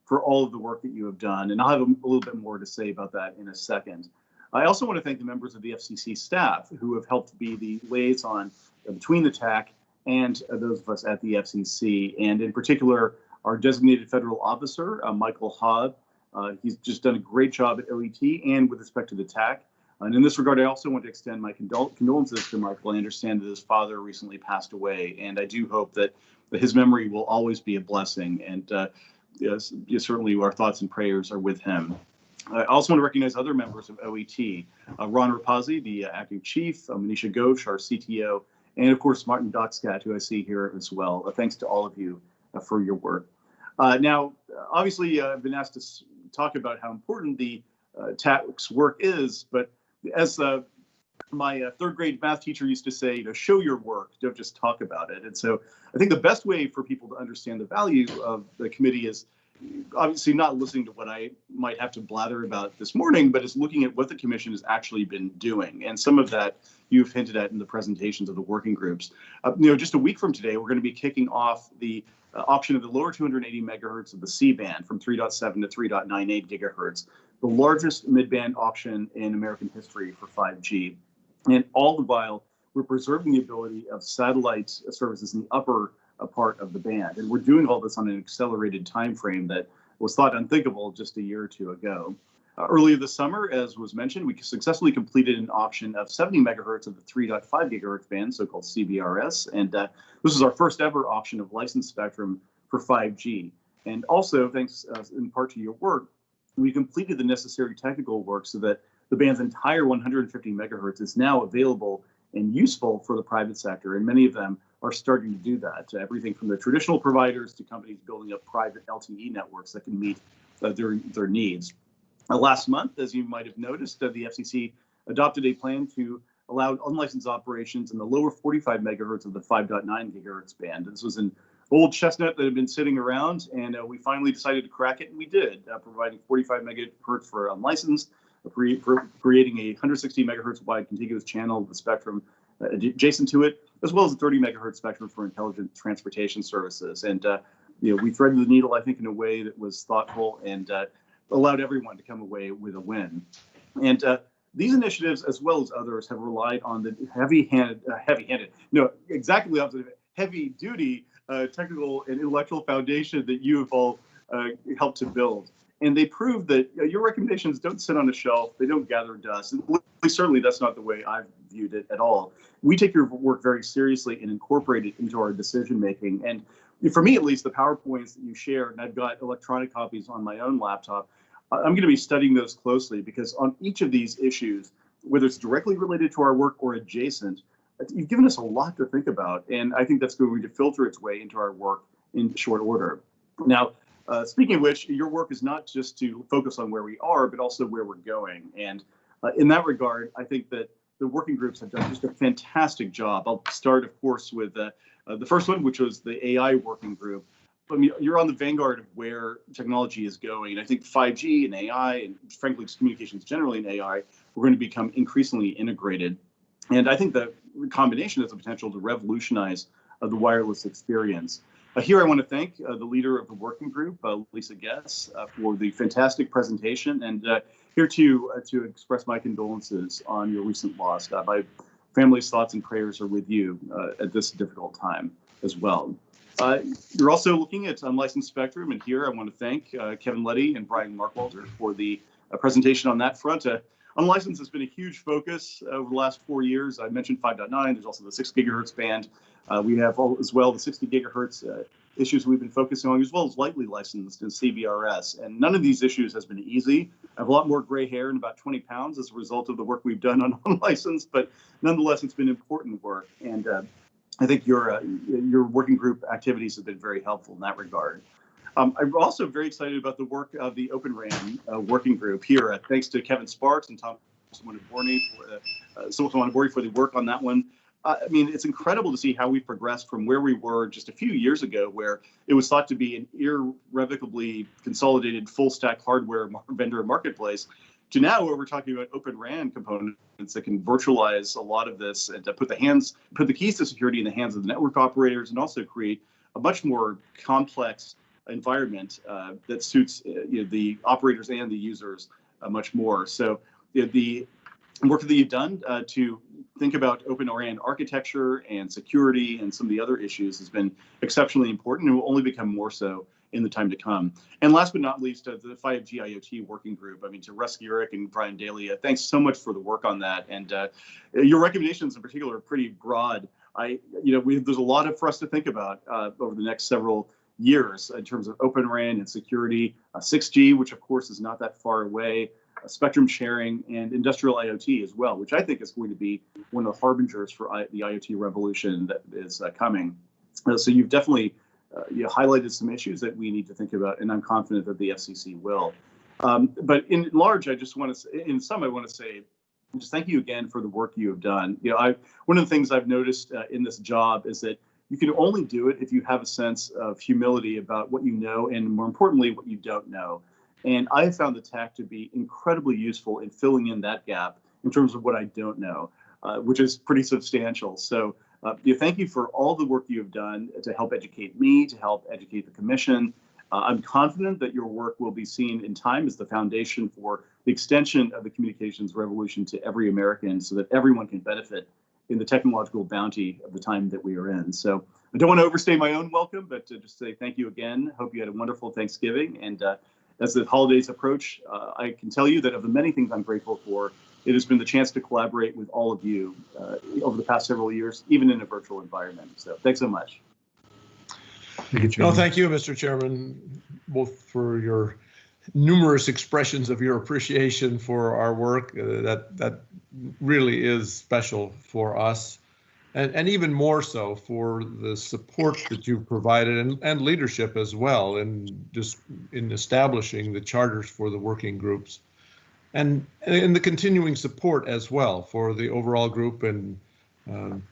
for all of the work that you have done. And I'll have a little bit more to say about that in a second. I also want to thank the members of the FCC staff who have helped be the liaison between the TAC and those of us at the FCC, and in particular, our designated federal officer, Michael Hobb. He's just done a great job at OET and with respect to the TAC. And in this regard, I also want to extend my condolences to Michael. I understand that his father recently passed away, and I do hope that his memory will always be a blessing. And yes, certainly our thoughts and prayers are with him. I also want to recognize other members of OET, Ron Rapazzi, the acting chief, Manisha Ghosh, our CTO, and of course, Martin Doxcat, who I see here as well. Thanks to all of you for your work. Now, obviously, I've been asked to talk about how important the TAC's work is, but as my third grade math teacher used to say, show your work, don't just talk about it. And so I think the best way for people to understand the value of the committee is obviously not listening to what I might have to blather about this morning, but is looking at what the commission has actually been doing. And some of that you've hinted at in the presentations of the working groups. Just a week from today, we're going to be kicking off the auction of the lower 280 megahertz of the C-band from 3.7 to 3.98 gigahertz, the largest mid-band auction in American history for 5G. And all the while, we're preserving the ability of satellite services in the upper part of the band. And we're doing all this on an accelerated time frame that was thought unthinkable just a year or two ago. Earlier this summer, as was mentioned, we successfully completed an auction of 70 megahertz of the 3.5 gigahertz band, so-called CBRS. And this was our first ever auction of licensed spectrum for 5G. And also, thanks in part to your work, we completed the necessary technical work so that the band's entire 150 megahertz is now available and useful for the private sector. And many of them are starting to do that. Everything from the traditional providers to companies building up private LTE networks that can meet their needs. Last month, as you might have noticed, the FCC adopted a plan to allow unlicensed operations in the lower 45 megahertz of the 5.9 gigahertz band. This was an old chestnut that had been sitting around, and we finally decided to crack it, and we did, providing 45 megahertz for unlicensed, for creating a 160 megahertz wide contiguous channel of the spectrum adjacent to it, as well as a 30 megahertz spectrum for intelligent transportation services. And we threaded the needle, I think, in a way that was thoughtful and allowed everyone to come away with a win. And these initiatives, as well as others, have relied on the heavy-duty technical and intellectual foundation that you have all helped to build. And they prove that your recommendations don't sit on a shelf, they don't gather dust. And certainly that's not the way I've viewed it at all. We take your work very seriously and incorporate it into our decision making. And for me, at least, the PowerPoints that you share, and I've got electronic copies on my own laptop, I'm going to be studying those closely because on each of these issues, whether it's directly related to our work or adjacent, you've given us a lot to think about. And I think that's going to filter its way into our work in short order. Now, speaking of which, your work is not just to focus on where we are, but also where we're going. And in that regard, I think that the working groups have done just a fantastic job. I'll start, of course, with the first one, which was the AI working group. I mean, you're on the vanguard of where technology is going. And I think 5G and AI, and frankly, communications generally in AI, we're going to become increasingly integrated. And I think the combination has the potential to revolutionize the wireless experience. Here I want to thank the leader of the working group, Lisa Guess, for the fantastic presentation, and here to express my condolences on your recent loss. My family's thoughts and prayers are with you at this difficult time as well. You're also looking at unlicensed spectrum, and here I want to thank Kevin Leddy and Brian Markwalter for the presentation on that front. Unlicensed has been a huge focus over the last 4 years. I mentioned 5.9. There's also the 6 gigahertz band. We have as well the 60 gigahertz issues we've been focusing on, as well as lightly licensed and CBRS. And none of these issues has been easy. I have a lot more gray hair and about 20 pounds as a result of the work we've done on unlicensed, but nonetheless, it's been important work. And I think your working group activities have been very helpful in that regard. I'm also very excited about the work of the Open RAN working group here. Thanks to Kevin Sparks and Tom Wanabori for the work on that one. I mean, it's incredible to see how we've progressed from where we were just a few years ago, where it was thought to be an irrevocably consolidated full stack hardware vendor marketplace, to now where we're talking about Open RAN components that can virtualize a lot of this and put the keys to security in the hands of the network operators, and also create a much more complex environment that suits the operators and the users much more. So the work that you've done to think about Open RAN architecture and security and some of the other issues has been exceptionally important, and will only become more so in the time to come. And last but not least, the 5G IoT working group. I mean, to Russ Gurick and Brian Daly, thanks so much for the work on that. And your recommendations in particular are pretty broad. There's a lot for us to think about over the next several years in terms of Open RAN and security, 6G, which of course is not that far away, spectrum sharing, and industrial IoT as well, which I think is going to be one of the harbingers for the IoT revolution that is coming. So you've definitely highlighted some issues that we need to think about, and I'm confident that the FCC will. But in large, I want to say, just thank you again for the work you have done. One of the things I've noticed in this job is that you can only do it if you have a sense of humility about what you know, and more importantly, what you don't know. And I have found the TAC to be incredibly useful in filling in that gap in terms of what I don't know, which is pretty substantial. So thank you for all the work you have done to help educate me, to help educate the Commission. I'm confident that your work will be seen in time as the foundation for the extension of the communications revolution to every American, so that everyone can benefit in the technological bounty of the time that we are in. So I don't want to overstay my own welcome, but to just say thank you again. Hope you had a wonderful Thanksgiving. And as the holidays approach, I can tell you that of the many things I'm grateful for, it has been the chance to collaborate with all of you over the past several years, even in a virtual environment. So thanks so much.
Thank you, Mr. Chairman, both for your numerous expressions of your appreciation for our work. That really is special for us, and even more so for the support that you've provided, and leadership as well, in establishing the charters for the working groups, and the continuing support as well for the overall group. And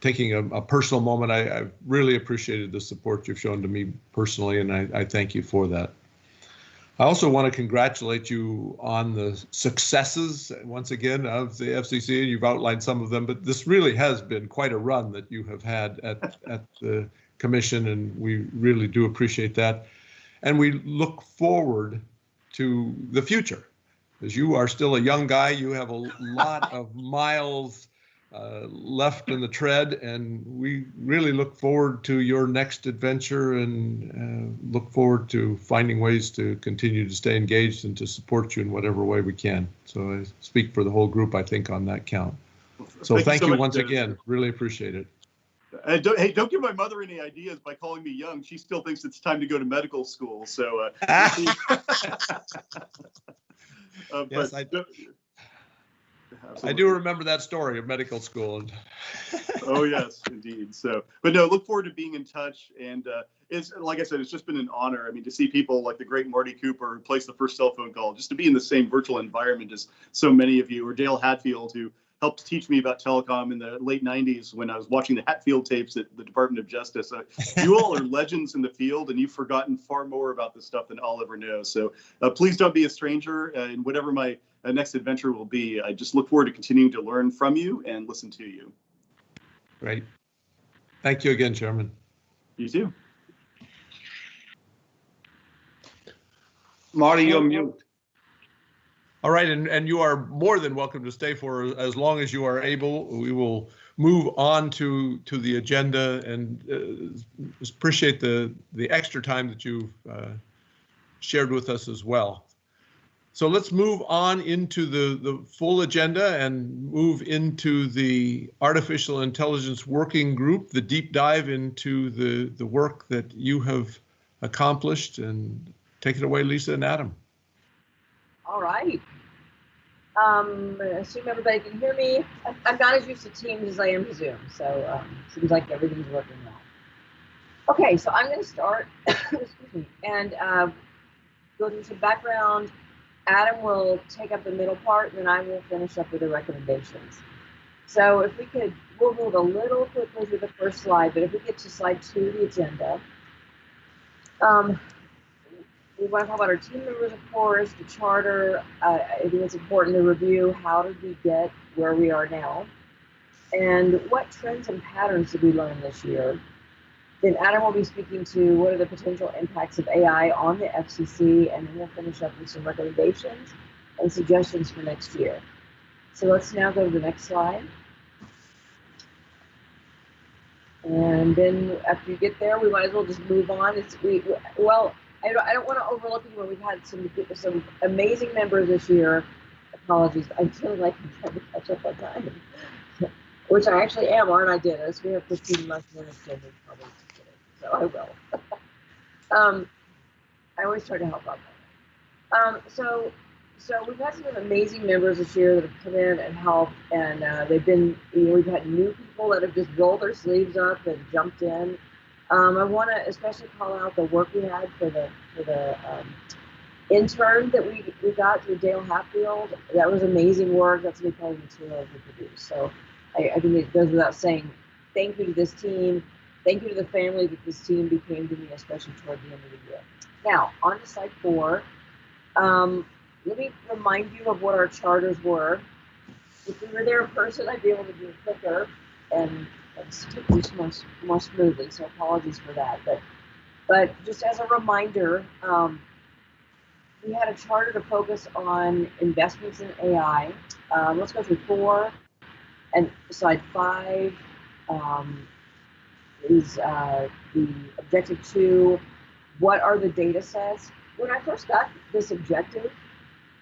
taking a personal moment, I really appreciated the support you've shown to me personally, and I thank you for that. I also want to congratulate you on the successes, once again, of the FCC. You've outlined some of them, but this really has been quite a run that you have had at the Commission, and we really do appreciate that. And we look forward to the future. As you are still a young guy, you have a lot of miles left in the tread, and we really look forward to your next adventure, and look forward to finding ways to continue to stay engaged and to support you in whatever way we can. So I speak for the whole group, I think, on that count. So thank you once again. Really appreciate it.
Don't give my mother any ideas by calling me young. She still thinks it's time to go to medical school. So
yes, I do remember that story of medical school.
Oh yes, indeed. So, but no, look forward to being in touch. And it's, like I said, it's just been an honor. I mean, to see people like the great Marty Cooper, who placed the first cell phone call, just to be in the same virtual environment as so many of you, or Dale Hatfield, who helped teach me about telecom in the late 90s when I was watching the Hatfield tapes at the Department of Justice. You all are legends in the field, and you've forgotten far more about this stuff than I'll ever know. So please don't be a stranger in whatever my next adventure will be. I just look forward to continuing to learn from you and listen to you.
Great. Thank you again, Chairman.
You too.
Marty, you're mute.
All right, and you are more than welcome to stay for as long as you are able. We will move on to the agenda, and appreciate the extra time that you've shared with us as well. So let's move on into the full agenda and move into the Artificial Intelligence Working Group, the deep dive into the work that you have accomplished. And take it away, Lisa and Adam.
All right. I assume everybody can hear me. I'm not as used to Teams as I am to Zoom, so seems like everything's working well. Okay, so I'm going to start, excuse me, and go through some background. Adam will take up the middle part, and then I will finish up with the recommendations. So if we could, we'll move a little quickly through the first slide, but if we get to slide 2, the agenda. We want to talk about our team members, of course, the charter. I think it's important to review how did we get where we are now, and what trends and patterns did we learn this year. Then Adam will be speaking to what are the potential impacts of AI on the FCC, and then we'll finish up with some recommendations and suggestions for next year. So let's now go to the next slide. And then after you get there, we might as well just move on. I don't want to overlook it when we've had some amazing members this year. Apologies, I feel like I'm trying to catch up on time, which I actually am, aren't I, Dennis? We have 15 less minutes than we probably today, so I will. I always try to help out. So we've had some amazing members this year that have come in and helped, and they've been, we've had new people that have just rolled their sleeves up and jumped in. I want to especially call out the work we had for the intern that we got through Dale Hatfield. That was amazing work. That's going to be part of the material we produced. So I think it goes without saying, thank you to this team. Thank you to the family that this team became to me, especially toward the end of the year. Now, on to slide 4. Let me remind you of what our charters were. If we were there in person, I'd be able to do it quicker and take this more smoothly, so apologies for that. But just as a reminder, we had a charter to focus on investments in AI. Let's go through 4, and slide 5 is the objective 2. What are the data sets? When I first got this objective,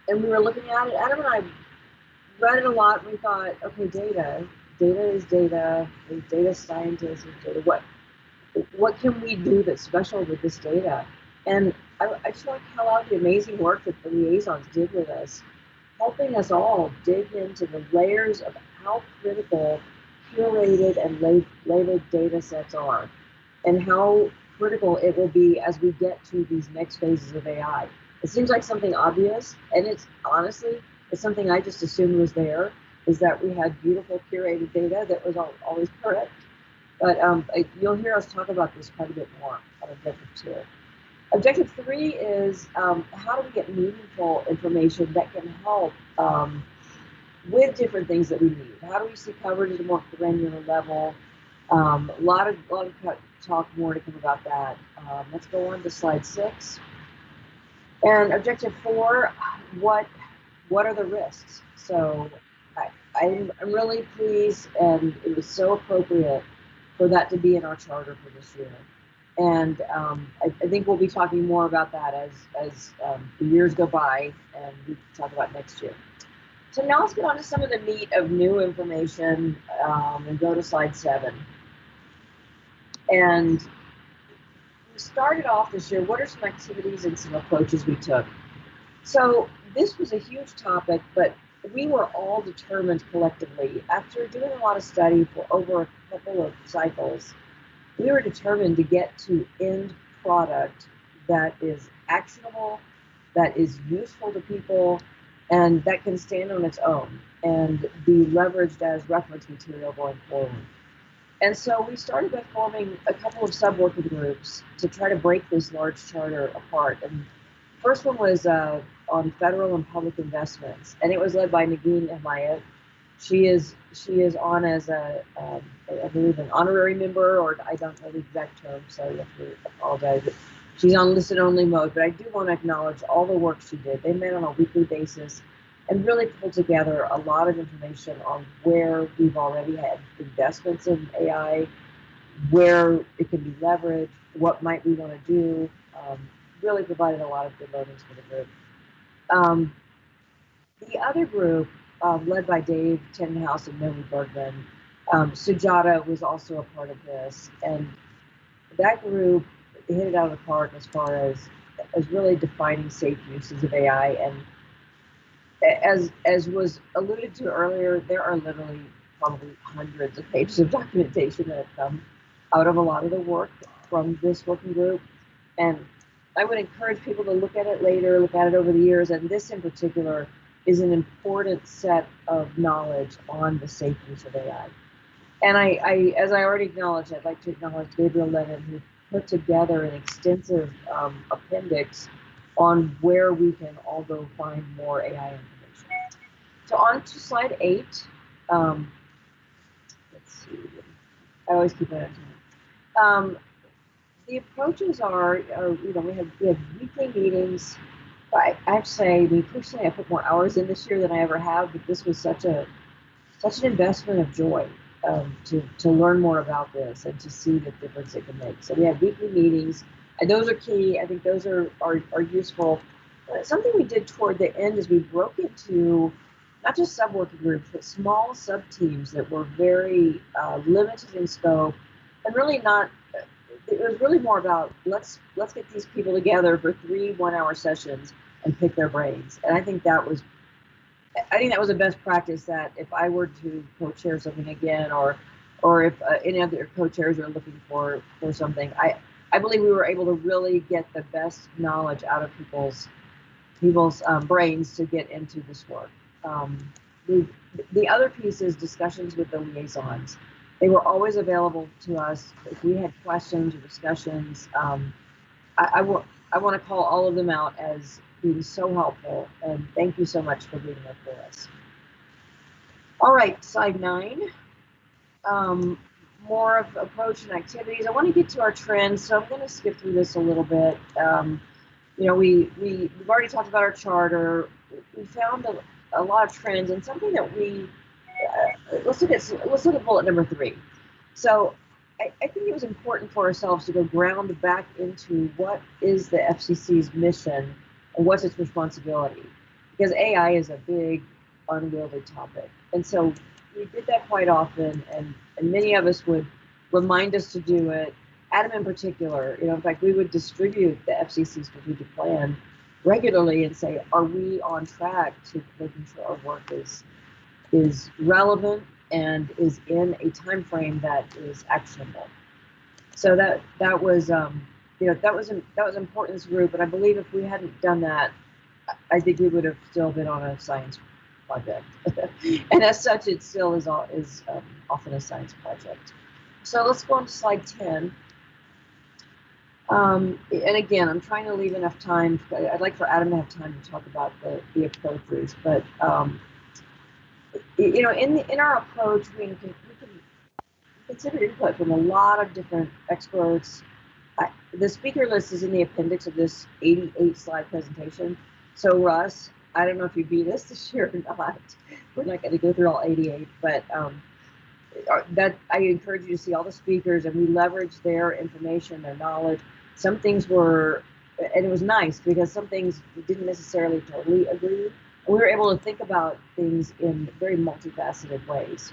and we were looking at it, Adam and I read it a lot, and we thought, okay, data is data, there's data scientists, there's data. What can we do that's special with this data? And I just want to call out the amazing work that the liaisons did with us, helping us all dig into the layers of how critical curated and labeled data sets are, and how critical it will be as we get to these next phases of AI. It seems like something obvious, and it's honestly, it's something I just assumed was there, is that we had beautiful curated data that was always correct. But you'll hear us talk about this quite a bit more on Objective 2. Objective 3 is how do we get meaningful information that can help with different things that we need? How do we see coverage at a more granular level? A lot of talk more to come about that. Let's go on to slide 6. And Objective 4, what are the risks? So I'm really pleased, and it was so appropriate for that to be in our charter for this year. And I think we'll be talking more about that as the years go by, and we can talk about next year. So now let's get on to some of the meat of new information, and go to slide 7. And we started off this year, what are some activities and some approaches we took? So this was a huge topic, but we were all determined collectively, after doing a lot of study for over a couple of cycles, we were determined to get to end product that is actionable, that is useful to people, and that can stand on its own and be leveraged as reference material going forward. And so we started by forming a couple of sub-working groups to try to break this large charter apart. And the first one was on federal and public investments, and it was led by Nagin Ahmayat. She is on as I believe an honorary member, or I don't know the exact term, so you have to apologize. But she's on listen-only mode, but I do want to acknowledge all the work she did. They met on a weekly basis and really pulled together a lot of information on where we've already had investments in AI, where it can be leveraged, what might we want to do. Really provided a lot of good learnings for the group. The other group, led by Dave Tenenhouse and Millie Bergman, Sujata was also a part of this, and that group hit it out of the park as far as really defining safe uses of AI. And as was alluded to earlier, there are literally probably hundreds of pages of documentation that have come out of a lot of the work from this working group. And I would encourage people to look at it later, look at it over the years, and this in particular is an important set of knowledge on the safe use of AI. And as I already acknowledged, I'd like to acknowledge Gabriel Lennon, who put together an extensive appendix on where we can all go find more AI information. So on to slide 8. Let's see. I always keep it on time. The approaches are, you know, we have weekly meetings. I have to say, me personally, I put more hours in this year than I ever have, but this was such an investment of joy to learn more about this and to see the difference it can make. So we have weekly meetings, and those are key. I think those are useful. Something we did toward the end is we broke into not just sub-working groups, but small sub-teams that were very limited in scope, and really not. It was really more about let's get these people together for 3 one-hour sessions and pick their brains. And I think that was a best practice, that if I were to co-chair something again, or if any other co-chairs are looking for something, I believe we were able to really get the best knowledge out of people's brains to get into this work. The other piece is discussions with the liaisons. They were always available to us if we had questions or discussions. I want to call all of them out as being so helpful, and thank you so much for being there for us. All right, slide 9. More of approach and activities. I want to get to our trends, so I'm going to skip through this a little bit. You know, we've already talked about our charter. We found a lot of trends, and something that let's look at bullet number 3. So I think it was important for ourselves to go ground back into what is the FCC's mission and what's its responsibility, because AI is a big, unwieldy topic. And so we did that quite often, and many of us would remind us to do it. Adam in particular, you know, in fact, we would distribute the FCC strategic plan regularly and say, are we on track to making sure our work is relevant and is in a time frame that is actionable. So that was you know, that was important in this group, but I believe if we hadn't done that, I think we would have still been on a science project. And as such, it still is often a science project. So let's go on to slide 10. And again, I'm trying to leave enough time. I'd like for Adam to have time to talk about the approaches, but you know, in our approach, we can consider input from a lot of different experts. The speaker list is in the appendix of this 88-slide presentation. So Russ, I don't know if you beat us this year or not. We're not going to go through all 88, but that I encourage you to see all the speakers, and we leverage their information, their knowledge. Some things were, and it was nice because some things we didn't necessarily totally agree. And we were able to think about things in very multifaceted ways.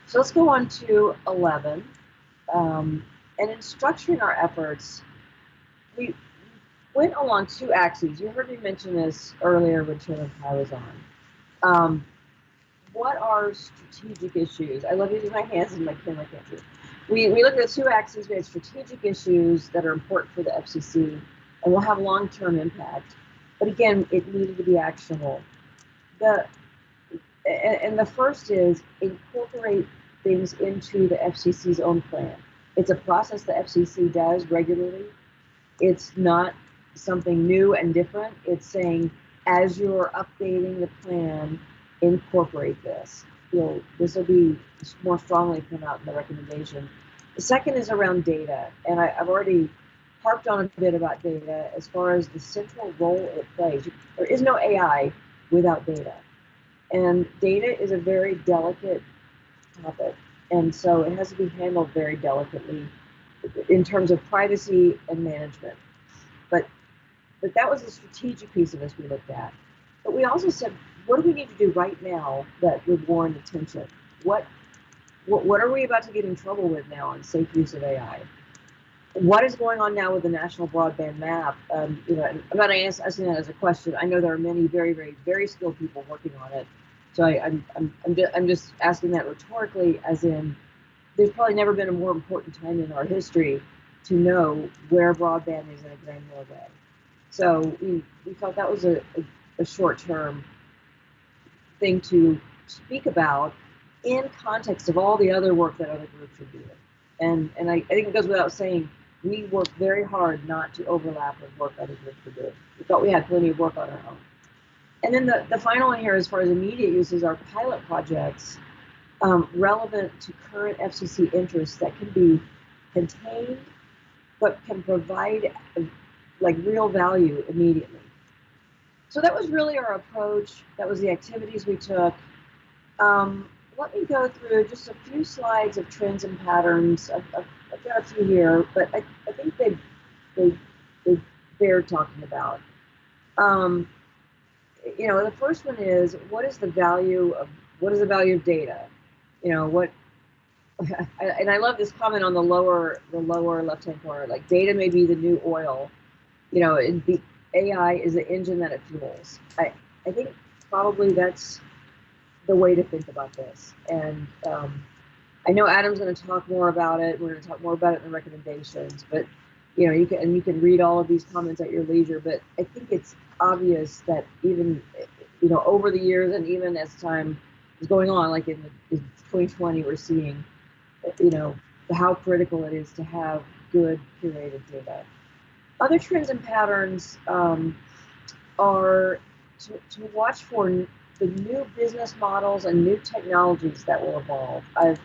So let's go on to 11. And in structuring our efforts, we went along 2 axes. You heard me mention this earlier when Chairman Pai was on. What are strategic issues? I love using my hands and my camera can't see. We looked at 2 axes. We had strategic issues that are important for the FCC and will have long-term impact. But again, it needed to be actionable. And the first is incorporate things into the FCC's own plan. It's a process the FCC does regularly. It's not something new and different. It's saying, as you're updating the plan, incorporate this. This will be more strongly come out in the recommendation. The second is around data, and I've already harped on a bit about data as far as the central role it plays. There is no AI without data, and data is a very delicate topic, and so it has to be handled very delicately in terms of privacy and management. But but that was the strategic piece of this we looked at. But we also said, what do we need to do right now that would warrant attention? What are we about to get in trouble with now on safe use of AI? What is going on now with the national broadband map? You know, I'm not asking that as a question. I know there are many very, very, very skilled people working on it. So I'm just asking that rhetorically, as in, there's probably never been a more important time in our history to know where broadband is in a granular way. So we felt that was a short-term thing to speak about in context of all the other work that other groups are doing. And I think it goes without saying, we work very hard not to overlap with work other groups are doing. We thought we had plenty of work on our own. And then the final one here, as far as immediate uses, are pilot projects relevant to current FCC interests that can be contained, but can provide like real value immediately. So that was really our approach. That was the activities we took. Let me go through just a few slides of trends and patterns. I've got a few here, but I think they bear talking about. You know, the first one is, what is the value of data? You know, and I love this comment on the lower left-hand corner, like data may be the new oil. You know, the AI is the engine that it fuels. I think probably that's the way to think about this. And I know Adam's going to talk more about it. We're going to talk more about it in the recommendations. But you know, you can read all of these comments at your leisure. But I think it's obvious that even, you know, over the years and even as time is going on, like in 2020, we're seeing, you know, how critical it is to have good curated data. Other trends and patterns are to watch for the new business models and new technologies that will evolve. I've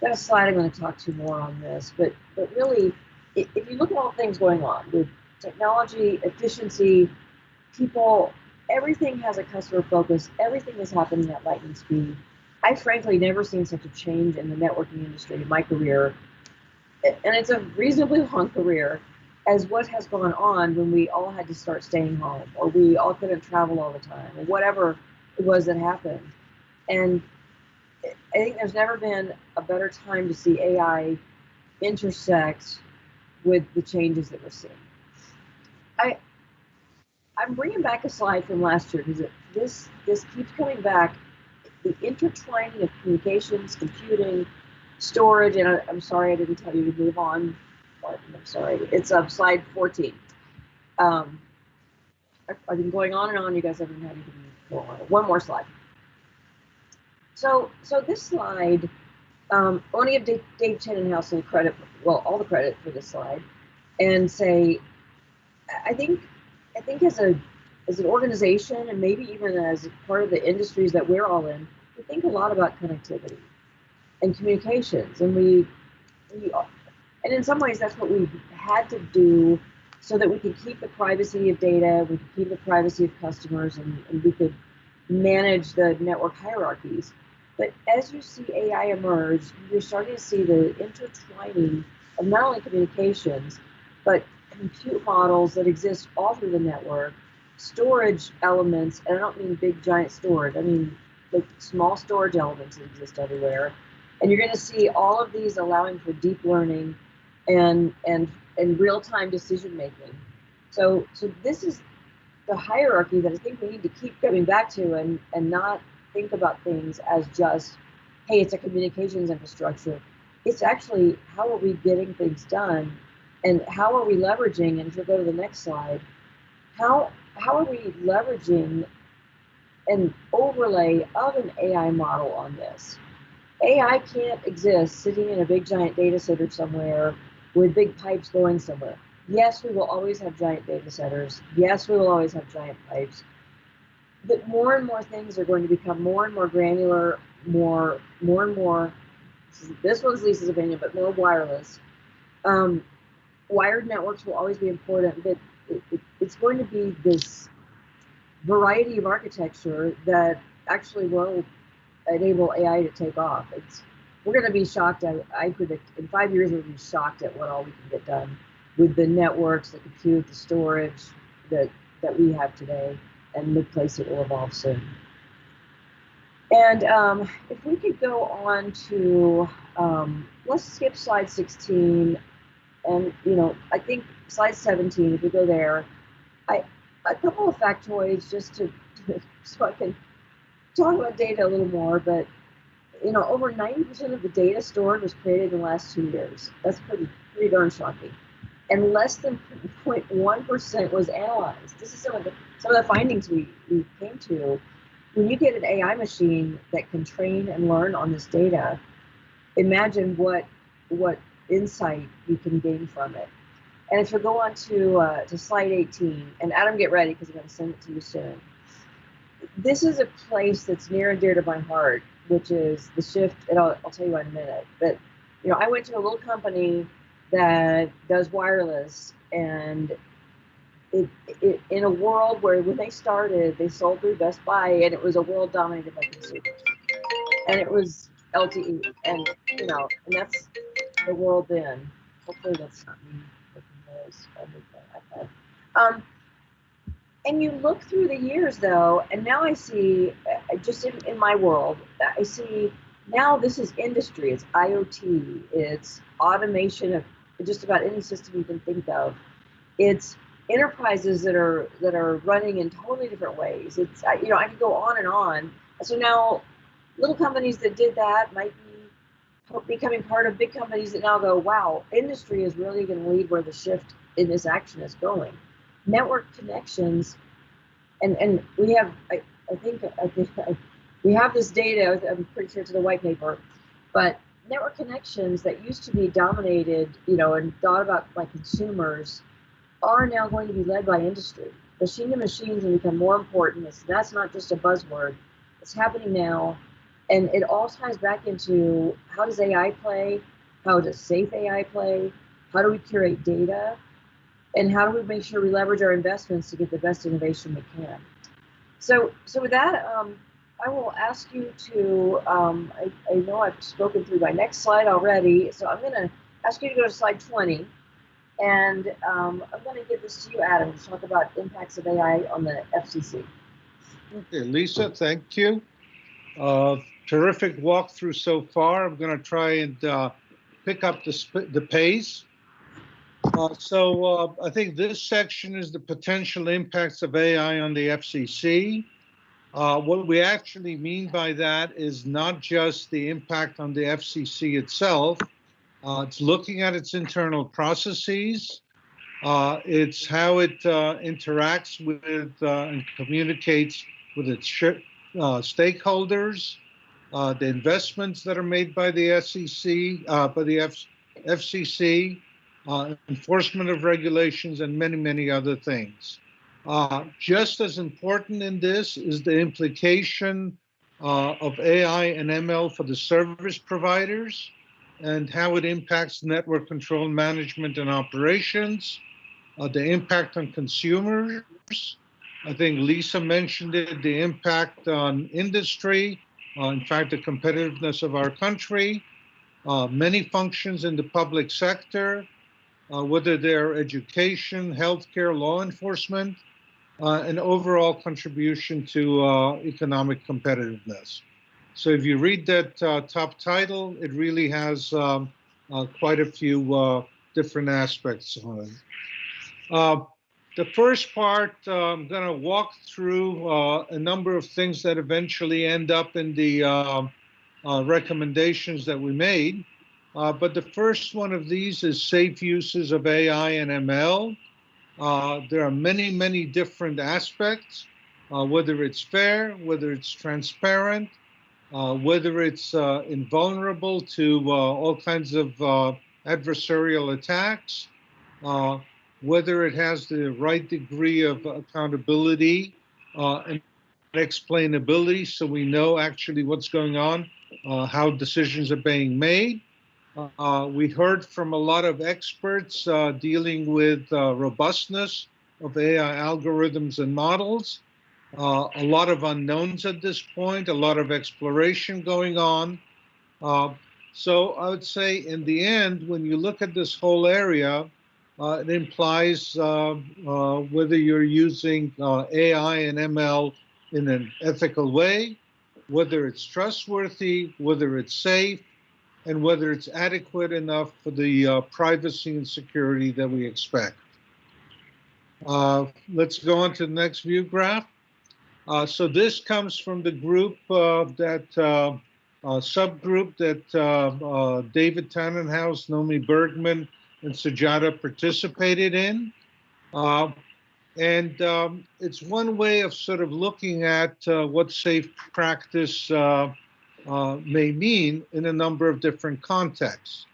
got a slide I'm going to talk to more on this, but really, if you look at all things going on with technology, efficiency, people, everything has a customer focus. Everything is happening at lightning speed. I've frankly never seen such a change in the networking industry in my career, and it's a reasonably long career, as what has gone on when we all had to start staying home, or we all couldn't travel all the time, or whatever it was that happened. And I think there's never been a better time to see AI intersect with the changes that we're seeing. I'm bringing back a slide from last year because this keeps coming back. The intertwining of communications, computing, storage, and I'm sorry I didn't tell you to move on. I'm sorry. It's slide 14. I've been going on and on. You guys haven't had anything to go on. One more slide. So this slide, I want to give Dave Chenenhouse some credit, well, all the credit for this slide, and say, I think as an organization, and maybe even as part of the industries that we're all in, we think a lot about connectivity and communications, and and in some ways that's what we've had to do so that we could keep the privacy of data, we could keep the privacy of customers, and we could manage the network hierarchies. But as you see AI emerge, you're starting to see the intertwining of not only communications, but compute models that exist all through the network, storage elements, and I don't mean big giant storage, I mean like small storage elements that exist everywhere. And you're going to see all of these allowing for deep learning and real-time decision making. So this is the hierarchy that I think we need to keep coming back to, and not think about things as just, hey, it's a communications infrastructure. It's actually, how are we getting things done, and how are we leveraging, and if you go to the next slide, how are we leveraging an overlay of an AI model on this? AI can't exist sitting in a big giant data center somewhere with big pipes going somewhere. Yes, we will always have giant data centers. Yes, we will always have giant pipes. But more and more things are going to become more and more granular, more and more, this one's Lisa's opinion, but more wireless. Wired networks will always be important, but it's going to be this variety of architecture that actually will enable AI to take off. We're going to be shocked at, I predict, in 5 years we'll be shocked at what all we can get done with the networks, the compute, the storage, that we have today and the place it will evolve soon. And if we could go on to, let's skip slide 16, and I think slide 17, if we go there, a couple of factoids just to so I can talk about data a little more, but over 90% of the data stored was created in the last 2 years. That's pretty darn shocking. And less than 0.1% was analyzed. This is some of the findings we came to. When you get an AI machine that can train and learn on this data, imagine what insight you can gain from it. And if you go on to slide 18, and Adam, get ready because I'm going to send it to you soon. This is a place that's near and dear to my heart, which is the shift, and I'll tell you in a minute. But I went to a little company that does wireless, and it in a world where when they started, they sold through Best Buy, and it was a world dominated by consumers, and it was LTE, and and that's the world then. Hopefully that's not me looking those iPad. And you look through the years though, and now I see, just in my world, I see now this is industry, it's IoT, it's automation of just about any system you can think of. It's enterprises that are running in totally different ways. It's I could go on and on. So now little companies that did that might be becoming part of big companies that now go, wow, industry is really going to lead where the shift in this action is going. Network connections, and we have, I think we have this data, I'm pretty sure it's in the white paper, but network connections that used to be dominated, and thought about by consumers are now going to be led by industry. Machine to machines will become more important. That's not just a buzzword. It's happening now, and it all ties back into how does AI play? How does safe AI play? How do we curate data? And how do we make sure we leverage our investments to get the best innovation we can? So with that, I will ask you to, I know I've spoken through my next slide already, so I'm going to ask you to go to slide 20. And I'm going to give this to you, Adam, to talk about impacts of AI on the FCC.
Okay, Lisa, thank you. Terrific walkthrough so far. I'm going to try and pick up the pace. I think this section is the potential impacts of AI on the FCC. What we actually mean by that is not just the impact on the FCC itself. It's looking at its internal processes. It's how it interacts with and communicates with its stakeholders, the investments that are made by the SEC, by the FCC, enforcement of regulations, and many, many other things. Just as important in this is the implication of AI and ML for the service providers and how it impacts network control management and operations, the impact on consumers. I think Lisa mentioned it, the impact on industry, in fact, the competitiveness of our country, many functions in the public sector, whether they're education, healthcare, law enforcement, and overall contribution to economic competitiveness. So if you read that top title, it really has quite a few different aspects on it. The first part, I'm going to walk through a number of things that eventually end up in the recommendations that we made. But the first one of these is safe uses of AI and ML. There are many, many different aspects, whether it's fair, whether it's transparent, whether it's invulnerable to all kinds of adversarial attacks, whether it has the right degree of accountability and explainability so we know actually what's going on, how decisions are being made. We heard from a lot of experts dealing with robustness of AI algorithms and models. A lot of unknowns at this point, a lot of exploration going on. So I would say in the end, when you look at this whole area, it implies whether you're using AI and ML in an ethical way, whether it's trustworthy, whether it's safe, and whether it's adequate enough for the privacy and security that we expect. Let's go on to the next view graph. So this comes from the group subgroup that David Tannenhaus, Nomi Bergman, and Sujata participated in. It's one way of sort of looking at what safe practice may mean in a number of different contexts.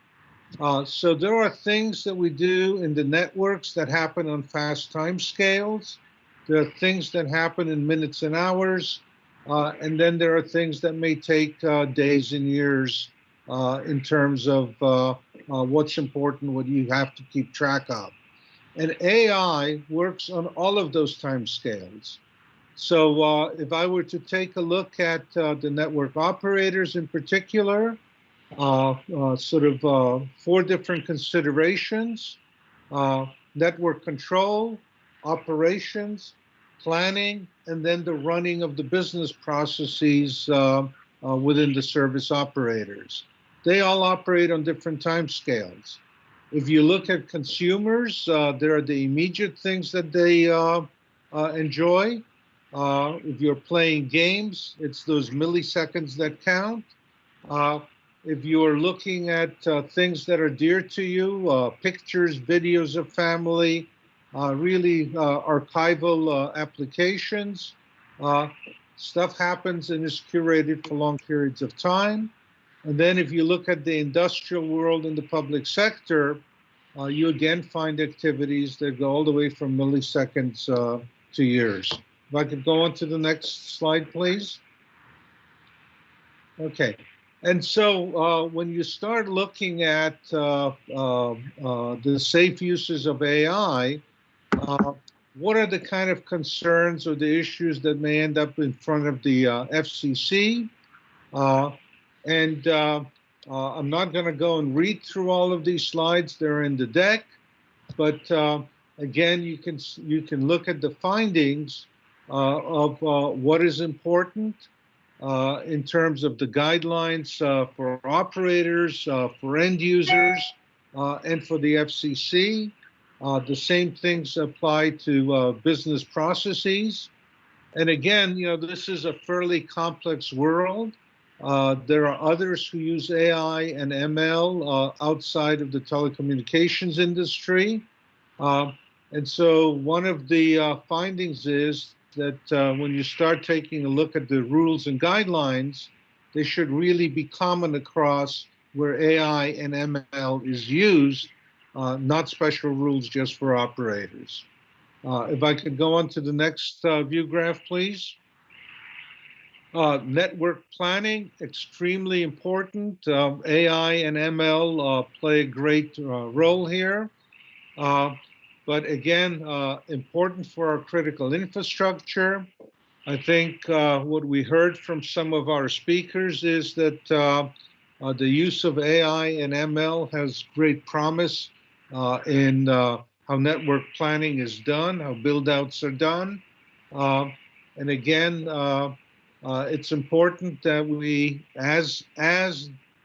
So there are things that we do in the networks that happen on fast time scales. There are things that happen in minutes and hours. And then there are things that may take days and years in terms of what's important, what you have to keep track of. And AI works on all of those time scales. So if I were to take a look at the network operators in particular, sort of 4 different considerations: network control, operations, planning, and then the running of the business processes within the service operators. They all operate on different time scales. If you look at consumers, there are the immediate things that they enjoy. If you're playing games, it's those milliseconds that count. If you're looking at things that are dear to you, pictures, videos of family, really archival applications, stuff happens and is curated for long periods of time. And then if you look at the industrial world and the public sector, you again find activities that go all the way from milliseconds to years. If I could go on to the next slide, please. Okay. And so when you start looking at the safe uses of AI, what are the kind of concerns or the issues that may end up in front of the FCC? I'm not going to go and read through all of these slides. They're in the deck. But again, you can look at the findings of what is important in terms of the guidelines for operators, for end users, and for the FCC. The same things apply to business processes. And again, this is a fairly complex world. There are others who use AI and ML outside of the telecommunications industry. And so one of the findings is that when you start taking a look at the rules and guidelines, they should really be common across where AI and ML is used, not special rules just for operators. If I could go on to the next view graph, please. Network planning, extremely important. AI and ML play a great role here. But again, important for our critical infrastructure. I think what we heard from some of our speakers is that the use of AI and ML has great promise in how network planning is done, how build-outs are done. And again, it's important that we, as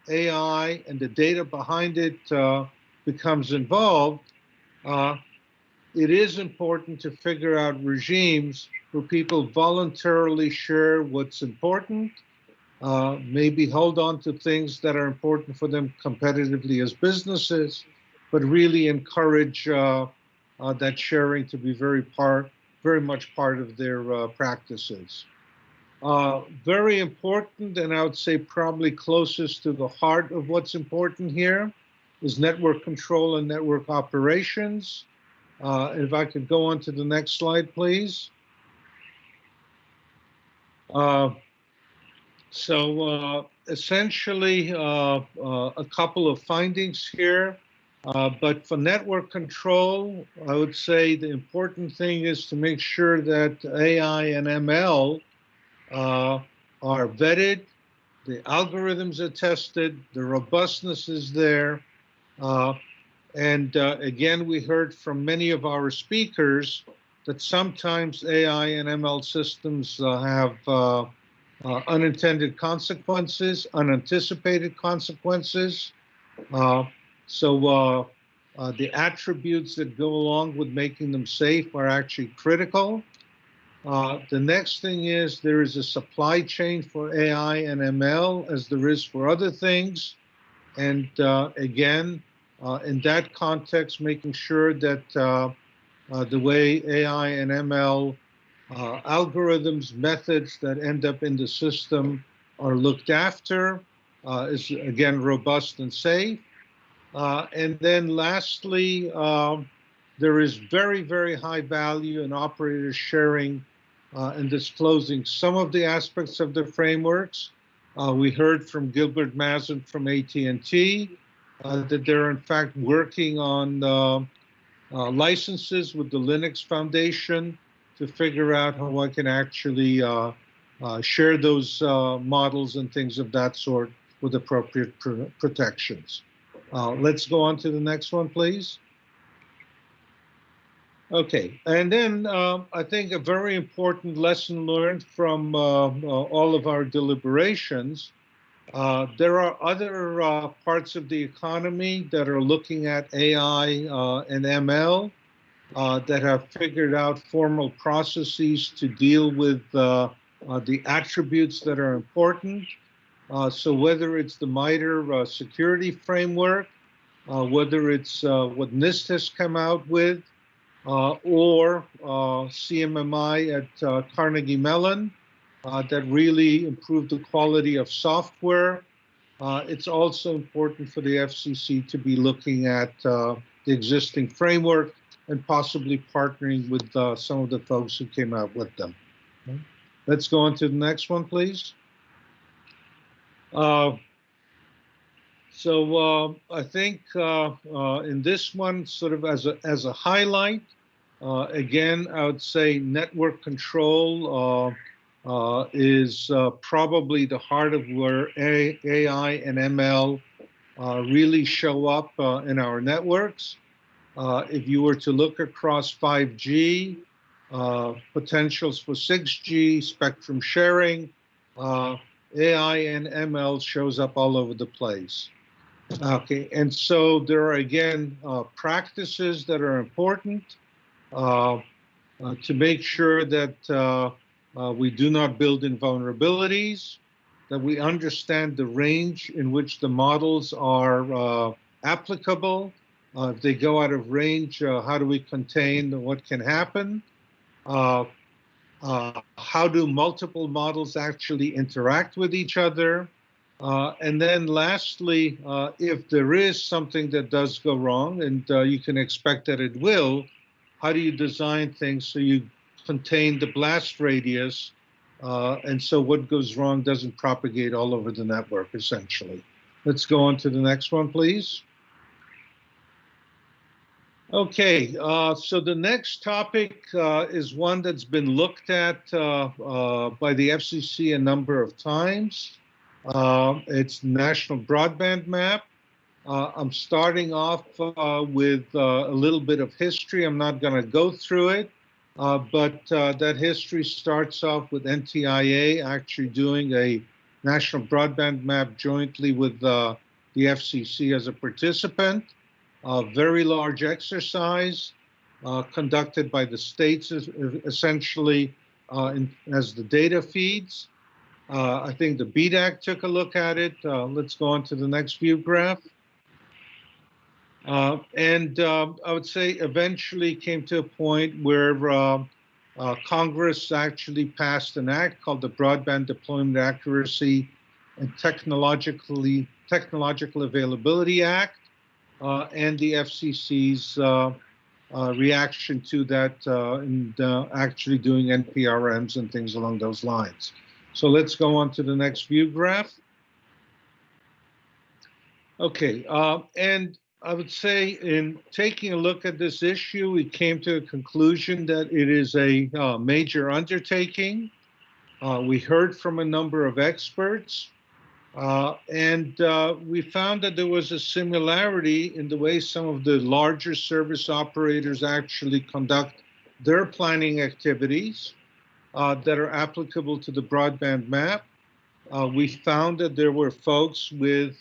AI and the data behind it becomes involved, it is important to figure out regimes where people voluntarily share what's important, maybe hold on to things that are important for them competitively as businesses, but really encourage that sharing to be very much part of their practices. Very important, and I would say probably closest to the heart of what's important here, is network control and network operations. If I could go on to the next slide, please. Essentially, a couple of findings here. But for network control, I would say the important thing is to make sure that AI and ML are vetted, the algorithms are tested, the robustness is there, And again, we heard from many of our speakers that sometimes AI and ML systems have unintended consequences, unanticipated consequences. So the attributes that go along with making them safe are actually critical. The next thing is there is a supply chain for AI and ML as there is for other things. And again, in that context, making sure that the way AI and ML algorithms, methods that end up in the system are looked after is, again, robust and safe. And then lastly, there is very, very high value in operators sharing and disclosing some of the aspects of the frameworks. We heard from Gilbert Mazin from AT&T that they're in fact working on licenses with the Linux Foundation to figure out how I can actually share those models and things of that sort with appropriate protections. Let's go on to the next one, please. Okay, and then I think a very important lesson learned from all of our deliberations, there are other parts of the economy that are looking at AI and ML that have figured out formal processes to deal with the attributes that are important. So whether it's the MITRE security framework, whether it's what NIST has come out with, or CMMI at Carnegie Mellon that really improved the quality of software. It's also important for the FCC to be looking at the existing framework and possibly partnering with some of the folks who came out with them. Okay. Let's go on to the next one, please. So I think in this one, sort of as a highlight, again, I would say network control is probably the heart of where AI and ML really show up in our networks. If you were to look across 5G, potentials for 6G, spectrum sharing, AI and ML shows up all over the place. Okay, and so there are, again, practices that are important to make sure that we do not build in vulnerabilities, that we understand the range in which the models are applicable. If they go out of range, how do we contain what can happen? How do multiple models actually interact with each other? And then lastly, if there is something that does go wrong, and you can expect that it will, how do you design things so you contain the blast radius, and so what goes wrong doesn't propagate all over the network, essentially. Let's go on to the next one, please. Okay, so the next topic is one that's been looked at by the FCC a number of times. It's National Broadband Map. I'm starting off with a little bit of history. I'm not going to go through it, but that history starts off with NTIA actually doing a National Broadband Map jointly with the FCC as a participant. A very large exercise conducted by the states essentially as the data feeds. I think the BDAC took a look at it. Let's go on to the next view graph. And I would say eventually came to a point where Congress actually passed an act called the Broadband Deployment Accuracy and Technological Availability Act. And the FCC's reaction to that and actually doing NPRMs and things along those lines. So let's go on to the next view graph. Okay, and I would say in taking a look at this issue, we came to a conclusion that it is a major undertaking. We heard from a number of experts. And we found that there was a similarity in the way some of the larger service operators actually conduct their planning activities that are applicable to the broadband map. We found that there were folks with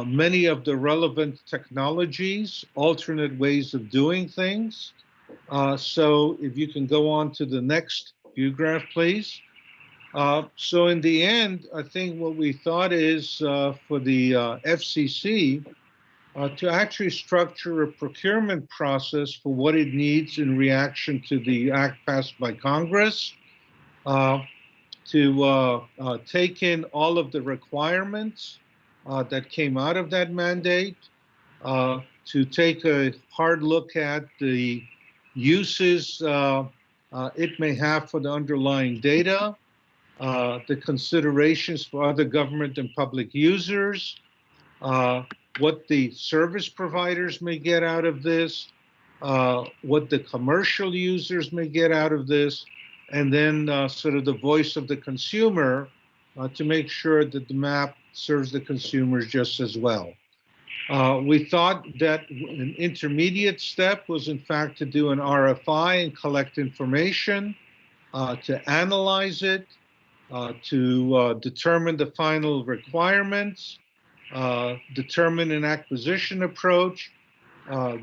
many of the relevant technologies, alternate ways of doing things. So if you can go on to the next view graph, please. So in the end, I think what we thought is for the FCC to actually structure a procurement process for what it needs in reaction to the act passed by Congress, to take in all of the requirements that came out of that mandate, to take a hard look at the uses it may have for the underlying data, the considerations for other government and public users, what the service providers may get out of this, what the commercial users may get out of this, and then sort of the voice of the consumer to make sure that the map serves the consumers just as well. We thought that an intermediate step was in fact to do an RFI and collect information, to analyze it, to determine the final requirements, determine an acquisition approach,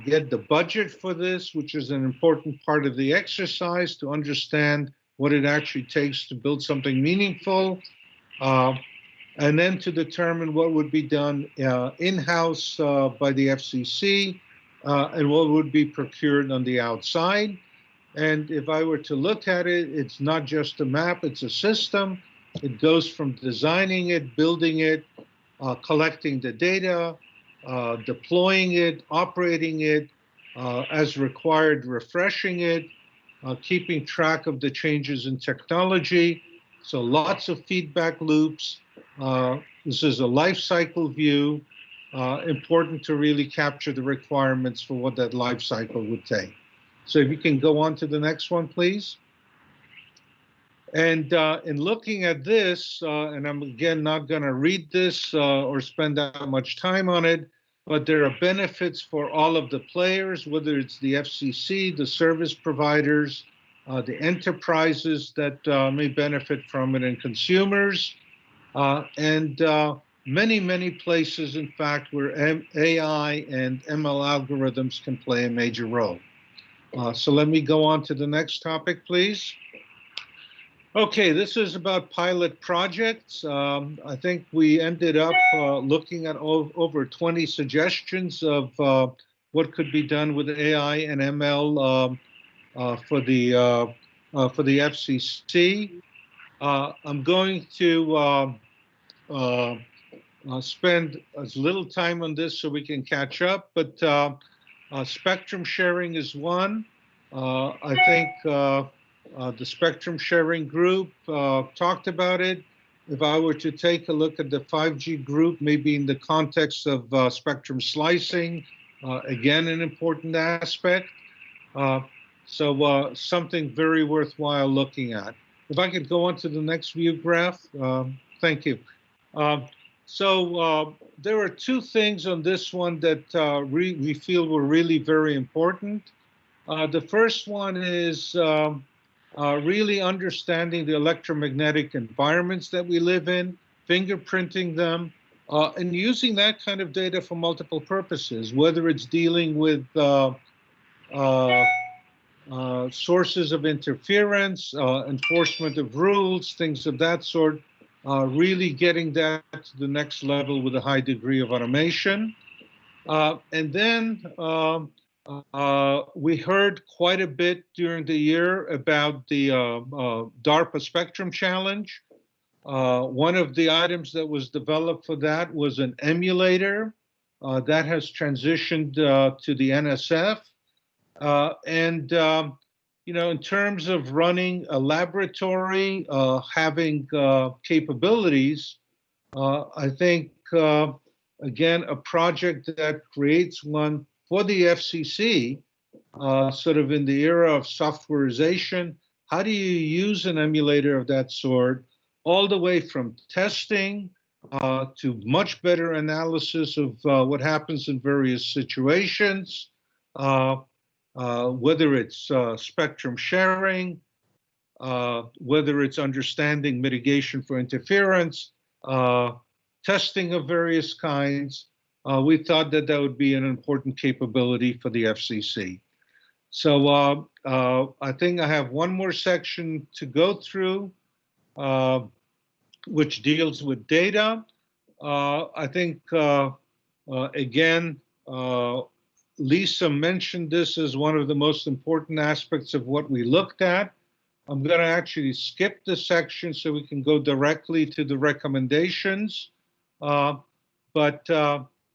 get the budget for this, which is an important part of the exercise to understand what it actually takes to build something meaningful, and then to determine what would be done in-house by the FCC and what would be procured on the outside. And if I were to look at it, it's not just a map, it's a system. It goes from designing it, building it, collecting the data, deploying it, operating it, as required, refreshing it, keeping track of the changes in technology. So lots of feedback loops. This is a life cycle view, important to really capture the requirements for what that life cycle would take. So if you can go on to the next one, please. And in looking at this, and I'm again not going to read this or spend that much time on it, but there are benefits for all of the players, whether it's the FCC, the service providers, the enterprises that may benefit from it, and consumers, and many, many places, in fact, where AI and ML algorithms can play a major role. So let me go on to the next topic, please. Okay, this is about pilot projects. I think we ended up looking at over 20 suggestions of what could be done with AI and ML for the FCC. I'm going to spend as little time on this so we can catch up, but spectrum sharing is one. I think the spectrum sharing group talked about it. If I were to take a look at the 5G group, maybe in the context of spectrum slicing, again, an important aspect. So something very worthwhile looking at. If I could go on to the next view graph, thank you. So there are two things on this one that we feel were really very important. The first one is really understanding the electromagnetic environments that we live in, fingerprinting them, and using that kind of data for multiple purposes, whether it's dealing with sources of interference, enforcement of rules, things of that sort, really getting that to the next level with a high degree of automation. And then we heard quite a bit during the year about the DARPA Spectrum Challenge. One of the items that was developed for that was an emulator that has transitioned to the NSF. And in terms of running a laboratory, having capabilities, I think, again, a project that creates one for the FCC, sort of in the era of softwareization. How do you use an emulator of that sort all the way from testing to much better analysis of what happens in various situations, whether it's spectrum sharing, whether it's understanding mitigation for interference, testing of various kinds. We thought that that would be an important capability for the FCC. So I think I have one more section to go through, which deals with data. I think, again, Lisa mentioned this as one of the most important aspects of what we looked at. I'm going to actually skip this section so we can go directly to the recommendations. But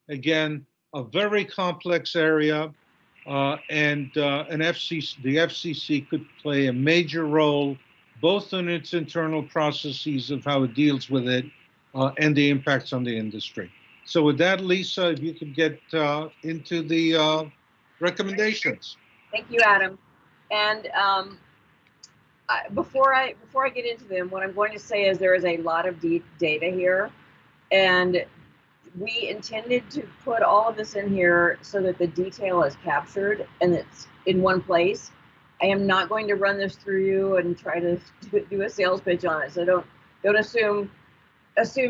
again, a very complex area, and the FCC could play a major role both in its internal processes of how it deals with it and the impacts on the industry. So with that, Lisa, if you could get into the recommendations.
Thank you, Adam. And before I get into them, what I'm going to say is there is a lot of deep data here, and we intended to put all of this in here so that the detail is captured and it's in one place. I am not going to run this through you and try to do a sales pitch on it. So don't assume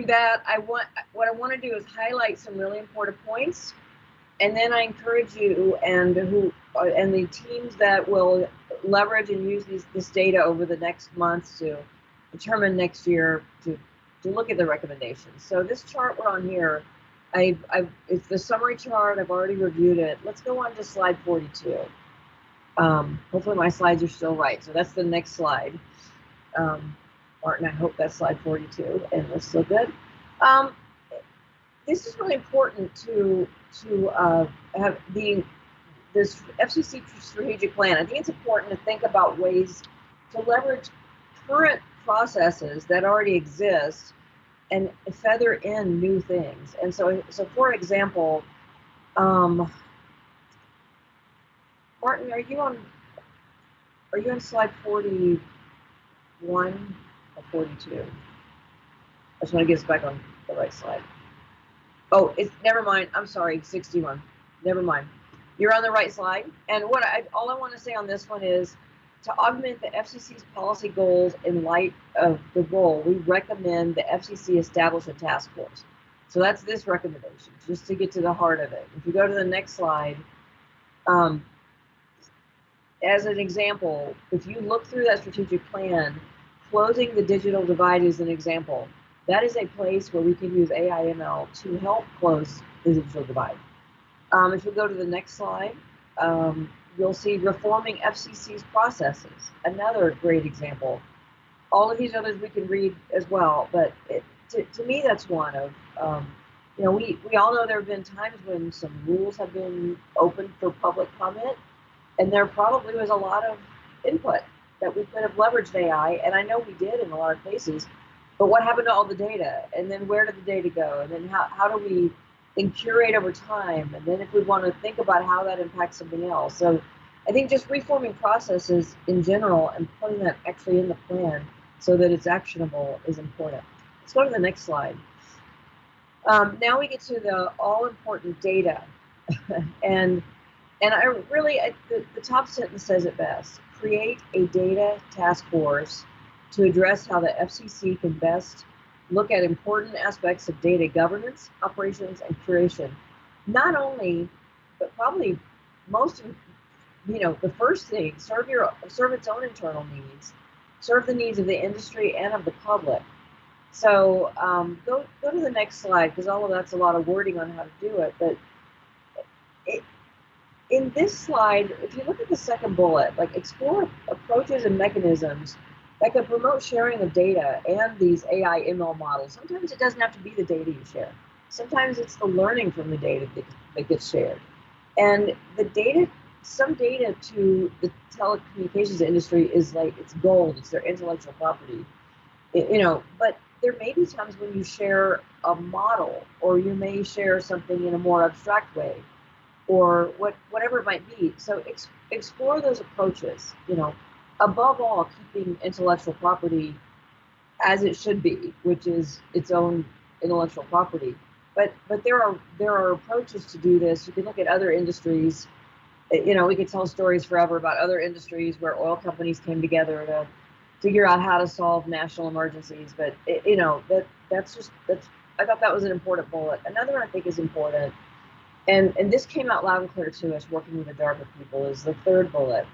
that. What I want to do is highlight some really important points, and then I encourage you and the teams that will leverage and use this data over the next months to determine next year to look at the recommendations. So this chart we're on here, it's the summary chart. I've already reviewed it. Let's go on to slide 42. Hopefully my slides are still right. So that's the next slide. Martin, I hope that's slide 42 and we're still good. This is really important to have this FCC strategic plan. I think it's important to think about ways to leverage current processes that already exist and feather in new things. And so for example, Martin, are you on slide 41 or 42? I just want to get us back on the right slide. Oh, never mind. I'm sorry, 61. Never mind. You're on the right slide. And all I want to say on this one is to augment the FCC's policy goals in light of the role, we recommend the FCC establish a task force. So that's this recommendation, just to get to the heart of it. If you go to the next slide, as an example, if you look through that strategic plan, closing the digital divide is an example. That is a place where we can use AI/ML to help close the digital divide. If you go to the next slide, you'll see reforming FCC's processes, another great example. All of these others we can read as well, but to me that's one of, we all know there have been times when some rules have been open for public comment, and there probably was a lot of input that we could have leveraged AI, and I know we did in a lot of cases, but what happened to all the data? And then where did the data go? And then how do we then curate over time? And then if we want to think about how that impacts something else. So I think just reforming processes in general and putting that actually in the plan so that it's actionable is important. Let's go to the next slide. Now we get to the all-important data. and the top sentence says it best. Create a data task force to address how the FCC can best look at important aspects of data governance, operations, and curation. Not only, but probably most of, the first thing, serve its own internal needs, serve the needs of the industry and of the public. So go to the next slide, because all of that's a lot of wording on how to do it. But in this slide, if you look at the second bullet, like explore approaches and mechanisms that could promote sharing of data and these AI/ML models. Sometimes it doesn't have to be the data you share. Sometimes it's the learning from the data that gets shared. And some data to the telecommunications industry is like, it's gold, it's their intellectual property. But there may be times when you share a model, or you may share something in a more abstract way, or whatever it might be. So explore those approaches, above all, keeping intellectual property as it should be, which is its own intellectual property. But there are approaches to do this. You can look at other industries. You know, we could tell stories forever about other industries where oil companies came together to figure out how to solve national emergencies. But you know, that's I thought that was an important bullet. Another one I think is important, and this came out loud and clear to us working with the DARPA people, is the third bullet.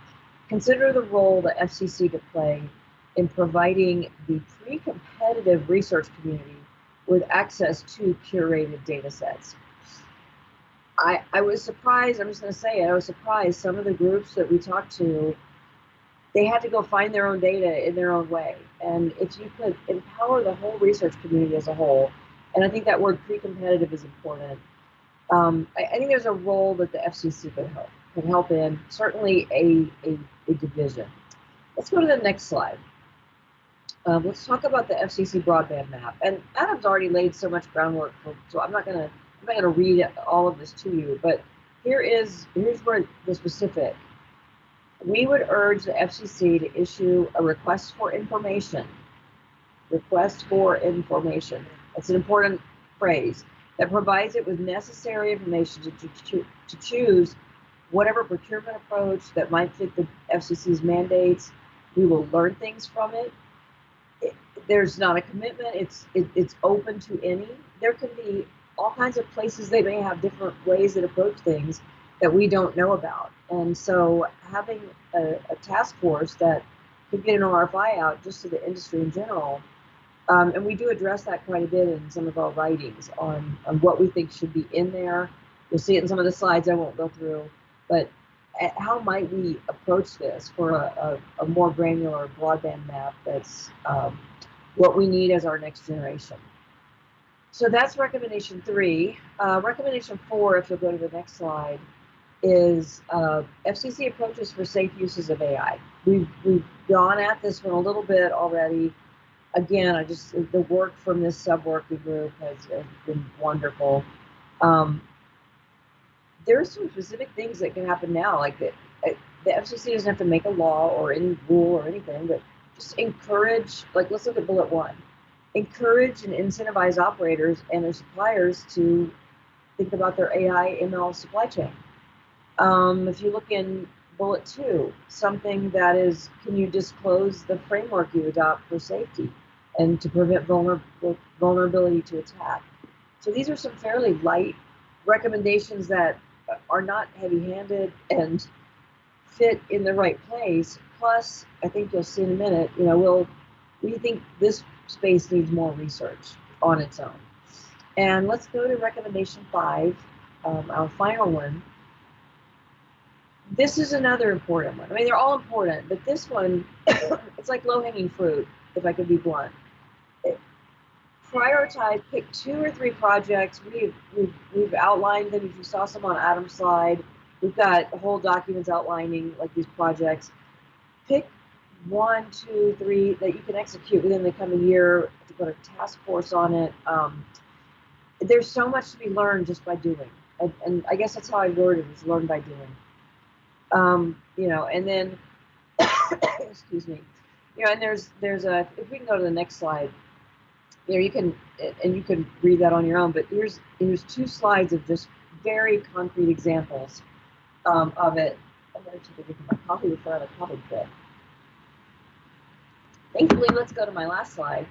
Consider the role the FCC could play in providing the pre-competitive research community with access to curated data sets. I was surprised, I'm just going to say it, I was surprised some of the groups that we talked to, they had to go find their own data in their own way. And if you could empower the whole research community as a whole, and I think that word pre-competitive is important, I think there's a role that the FCC can help in, certainly a division. Let's go to the next slide. Let's talk about the FCC broadband map. And Adam's already laid so much groundwork, so I'm not gonna read all of this to you. But here's where the specific. We would urge the FCC to issue a request for information. Request for information. That's an important phrase that provides it with necessary information to choose whatever procurement approach that might fit the FCC's mandates. We will learn things from it. There's not a commitment. It's open to any. There can be all kinds of places they may have different ways that approach things that we don't know about. And so having a task force that could get an RFI out just to the industry in general, and we do address that quite a bit in some of our writings on what we think should be in there. You'll see it in some of the slides I won't go through, but how might we approach this for a more granular broadband map that's what we need as our next generation. So that's recommendation 3. Recommendation 4, if you'll go to the next slide, is FCC approaches for safe uses of AI. We've gone at this one a little bit already. Again, the work from this sub-working group has been wonderful. There are some specific things that can happen now, like the FCC doesn't have to make a law or any rule or anything, but just encourage, like let's look at bullet 1. Encourage and incentivize operators and their suppliers to think about their AI ML supply chain. If you look in bullet 2, something that is, can you disclose the framework you adopt for safety and to prevent vulnerability to attack? So these are some fairly light recommendations that are not heavy-handed and fit in the right place. Plus, I think you'll see in a minute, you know, we think this space needs more research on its own. And let's go to recommendation 5, our final one. This is another important one. I mean, they're all important, but this one, it's like low-hanging fruit, if I could be blunt. Prioritize, pick 2 or 3 projects. We've outlined them. If you saw some on Adam's slide, we've got whole documents outlining like these projects. Pick 1, 2, 3 that you can execute within the coming year to put a task force on it. There's so much to be learned just by doing, and I guess that's how I worded it, is learn by doing. You know, and then excuse me. You know, and there's a, if we can go to the next slide. You know, you can read that on your own, but here's 2 slides of just very concrete examples of it. I'm going to give my coffee before I have a coffee fit. Thankfully, let's go to my last slide.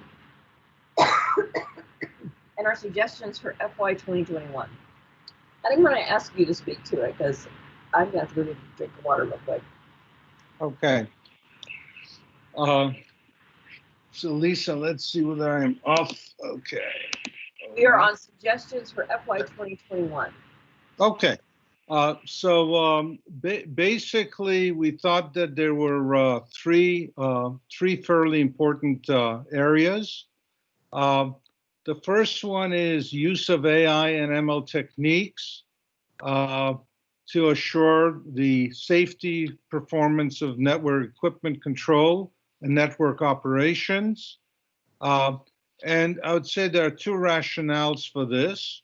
And our suggestions for FY 2021. I think I'm going to ask you to speak to it because I'm going to have to go get a drink of water real quick.
Okay. So Lisa, let's see whether I'm off. Okay.
We are on suggestions for FY 2021.
Okay. Basically, we thought that there were three fairly important areas. The first one is use of AI and ML techniques to assure the safety performance of network equipment control and network operations. And I would say there are 2 rationales for this.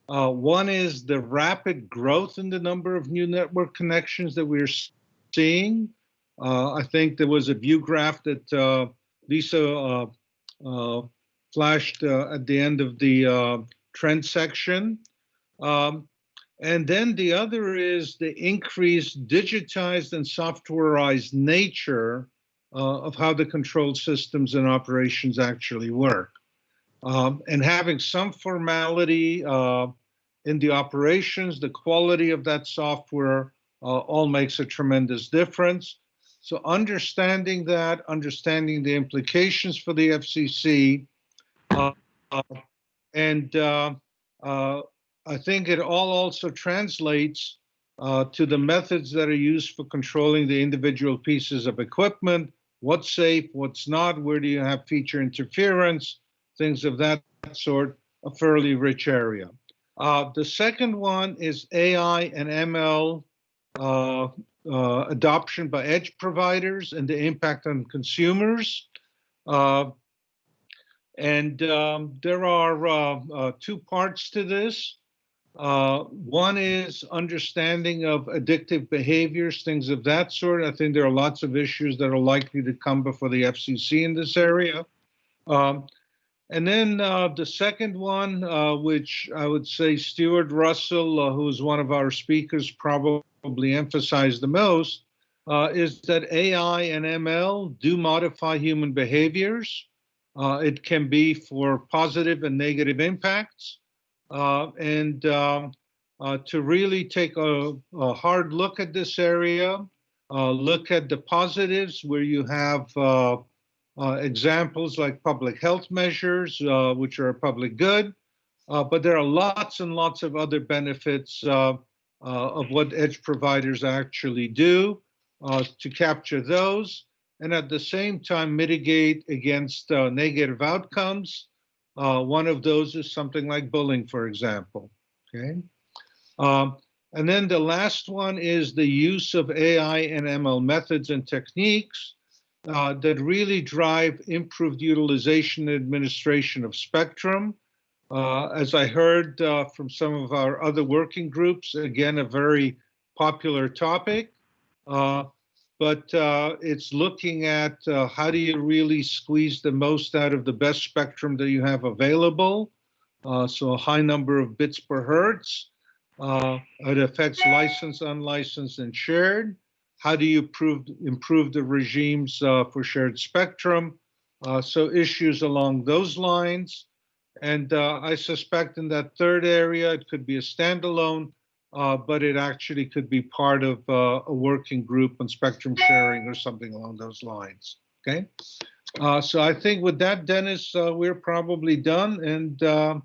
One is the rapid growth in the number of new network connections that we're seeing. I think there was a view graph that Lisa flashed at the end of the trend section. And then the other is the increased digitized and softwareized nature of how the control systems and operations actually work. And having some formality in the operations, the quality of that software all makes a tremendous difference. So understanding that, understanding the implications for the FCC, and I think it all also translates to the methods that are used for controlling the individual pieces of equipment, what's safe, what's not, where do you have feature interference, things of that sort, a fairly rich area. The second one is AI and ML adoption by edge providers and the impact on consumers. There are two parts to this. One is understanding of addictive behaviors, things of that sort. I think there are lots of issues that are likely to come before the FCC in this area. And then the second one, which I would say Stuart Russell, who is one of our speakers, probably emphasized the most, is that AI and ML do modify human behaviors. It can be for positive and negative impacts. And to really take a hard look at this area, look at the positives where you have examples like public health measures, which are a public good, but there are lots and lots of other benefits of what edge providers actually do to capture those, and at the same time mitigate against negative outcomes. One of those is something like bullying, for example. Okay, and then the last one is the use of AI and ML methods and techniques that really drive improved utilization and administration of spectrum. As I heard from some of our other working groups, again, a very popular topic, but it's looking at how do you really squeeze the most out of the best spectrum that you have available. So a high number of bits per hertz. It affects licensed, unlicensed, and shared. How do you improve the regimes for shared spectrum? So issues along those lines. And I suspect in that third area, it could be a standalone, but it actually could be part of a working group on spectrum sharing or something along those lines. Okay. So I think with that, Dennis, we're probably done. And I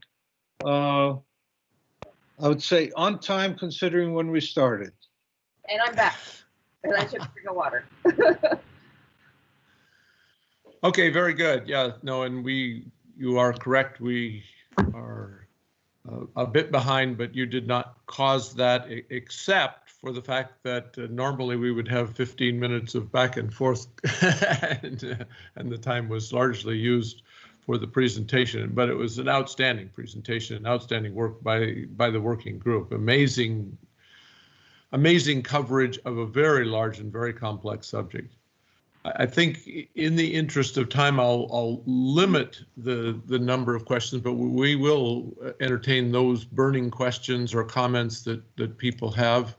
would say on time considering when we started.
And I'm back. And I took a drink of water.
Okay, very good. Yeah, no, and you are correct. We are a bit behind, but you did not cause that, except for the fact that normally we would have 15 minutes of back and forth, and the time was largely used for the presentation. But it was an outstanding presentation, outstanding work by the working group. Amazing coverage of a very large and very complex subject. I think in the interest of time, I'll limit the number of questions, but we will entertain those burning questions or comments that people have.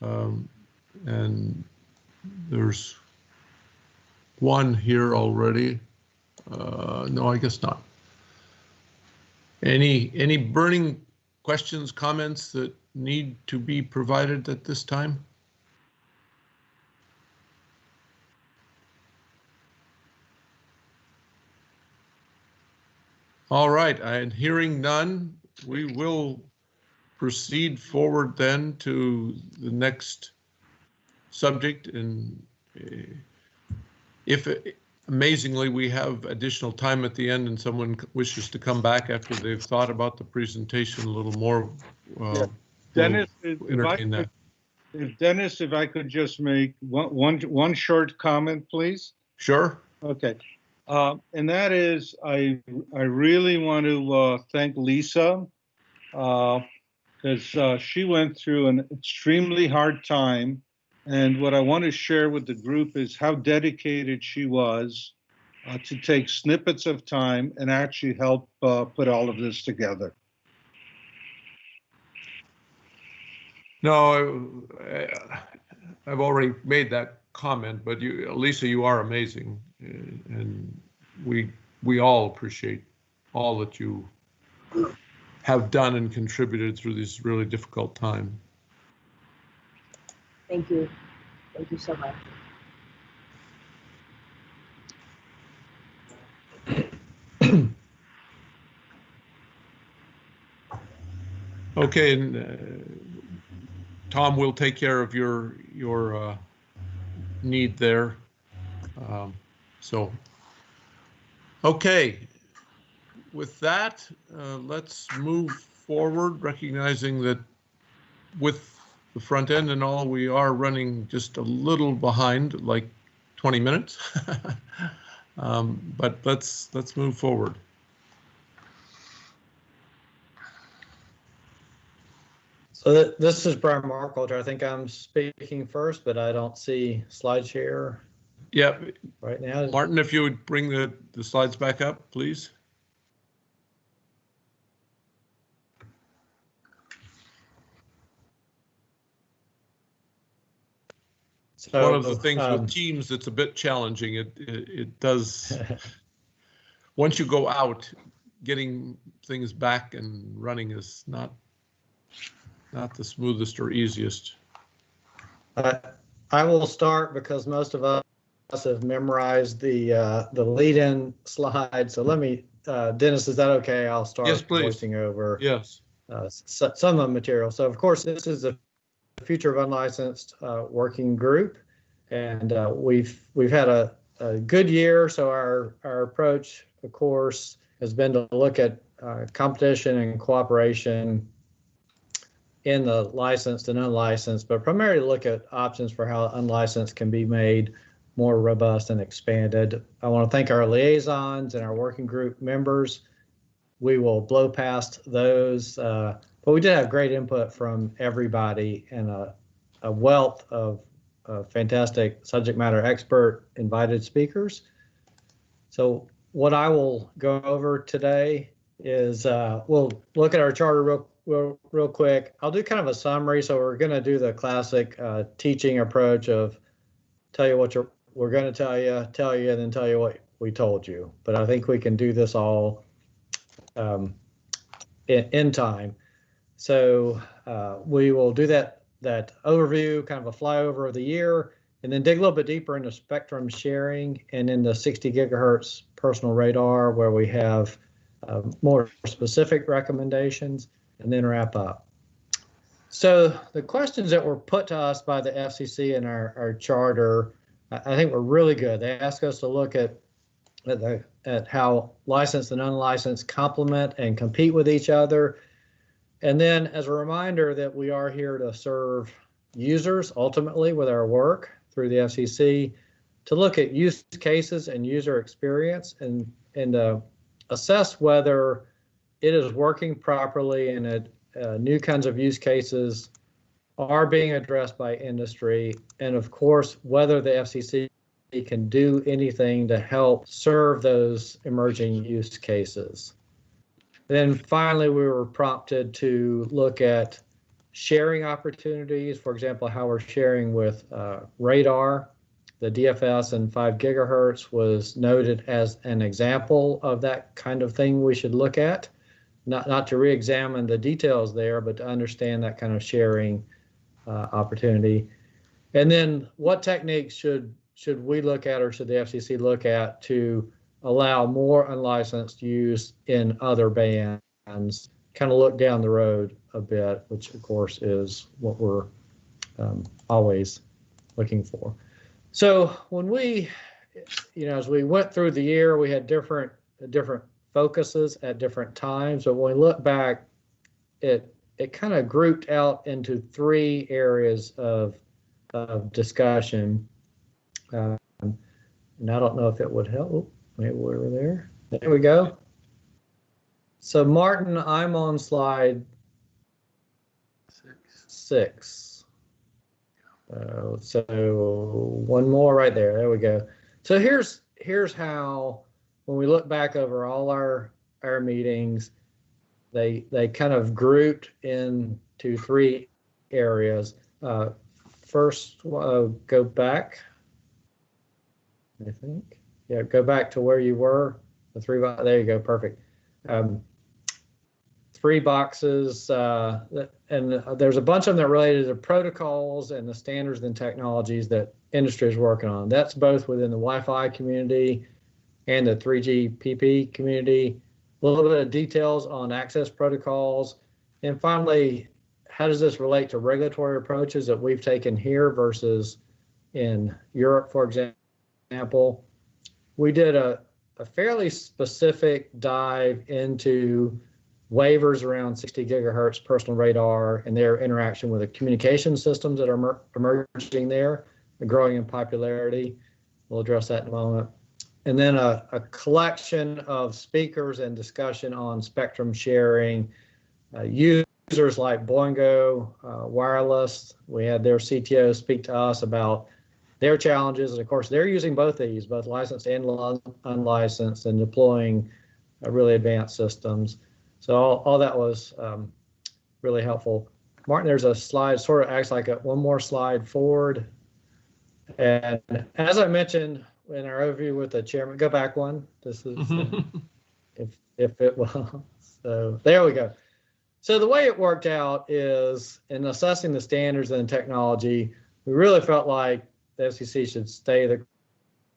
And there's one here already. No, I guess not. Any burning questions, comments that need to be provided at this time? All right, and hearing none, we will proceed forward then to the next subject. And if amazingly we have additional time at the end and someone wishes to come back after they've thought about the presentation a little more,
Dennis,
we'll entertain that.
Dennis, if I could just make one short comment, please.
Sure.
Okay. And that is, I really want to thank Lisa, because she went through an extremely hard time. And what I want to share with the group is how dedicated she was to take snippets of time and actually help put all of this together.
No, I've already made that comment, but you, Lisa, you are amazing, and we all appreciate all that you have done and contributed through this really difficult time.
Thank you. Thank you so much.
Okay, and Tom will take care of your need there. So, okay. With that, let's move forward, recognizing that with the front end and all, we are running just a little behind, like 20 minutes. But let's move forward.
So this is Brian Markwalter. I think I'm speaking first, but I don't see slide share.
Yeah.
Right now.
Martin, if you would bring the slides back up, please.
So,
one of the things with Teams that's a bit challenging. It does, once you go out, getting things back and running is not the smoothest or easiest.
I will start because most of us have memorized the lead-in slide. So let me, Dennis, is that okay? I'll start voicing over some of the material. So of course, this is the Future of Unlicensed working group, and we've had a good year. So our approach, of course, has been to look at competition and cooperation in the licensed and unlicensed, but primarily look at options for how unlicensed can be made more robust and expanded. I want to thank our liaisons and our working group members. We will blow past those, but we did have great input from everybody and a wealth of fantastic subject matter expert invited speakers. So what I will go over today is we'll look at our charter real quick. I'll do kind of a summary. So we're going to do the classic teaching approach of tell you what we're going to tell you, and then tell you what we told you. But I think we can do this all in time. So we will do that overview, kind of a flyover of the year, and then dig a little bit deeper into spectrum sharing and in the 60 gigahertz personal radar, where we have more specific recommendations, and then wrap up. So the questions that were put to us by the FCC in our charter, I think were really good. They asked us to look at how licensed and unlicensed complement and compete with each other. And then as a reminder that we are here to serve users ultimately with our work through the FCC, to look at use cases and user experience and assess whether it is working properly and that new kinds of use cases are being addressed by industry, and of course, whether the FCC can do anything to help serve those emerging use cases. Then finally, we were prompted to look at sharing opportunities, for example, how we're sharing with radar. The DFS and 5 gigahertz was noted as an example of that kind of thing we should look at, not to re-examine the details there, but to understand that kind of sharing opportunity. And then what techniques should we look at, or should the FCC look at, to allow more unlicensed use in other bands, kind of look down the road a bit, which of course is what we're always looking for. So when we, as we went through the year, we had different focuses at different times. But when we look back, it kind of grouped out into 3 areas of discussion. And I don't know if it would help. Maybe we were there. There we go. So Martin, I'm on slide 6. So one more right there. There we go. So here's here's how, when we look back over all our meetings, they kind of grouped into 3 areas. First, go back, I think. Yeah, go back to where you were. The 3, there you go, perfect. 3 boxes, and there's a bunch of them that are related to protocols and the standards and technologies that industry is working on. That's both within the Wi-Fi community and the 3GPP community. A little bit of details on access protocols. And finally, how does this relate to regulatory approaches that we've taken here versus in Europe, for example? We did a fairly specific dive into waivers around 60 gigahertz personal radar and their interaction with the communication systems that are emerging there, growing in popularity. We'll address that in a moment. And then a collection of speakers and discussion on spectrum sharing. Users like Boingo Wireless, we had their CTO speak to us about their challenges. And of course, they're using both these, both licensed and unlicensed, and deploying really advanced systems. So all that was really helpful. Martin, there's a slide, sort of acts like one more slide forward. And as I mentioned in our overview with the chairman, go back one. This is, if it will. So there we go. So the way it worked out is, in assessing the standards and the technology, we really felt like the FCC should stay the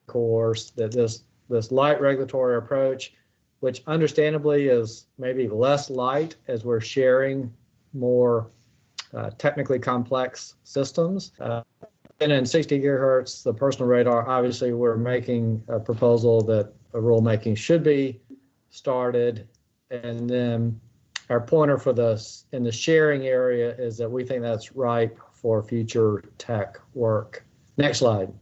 course, that this light regulatory approach, which understandably is maybe less light as we're sharing more technically complex systems. And in 60 gigahertz, the personal radar, obviously we're making a proposal that a rulemaking should be started. And then our pointer for this in the sharing area is that we think that's ripe for future tech work. Next slide.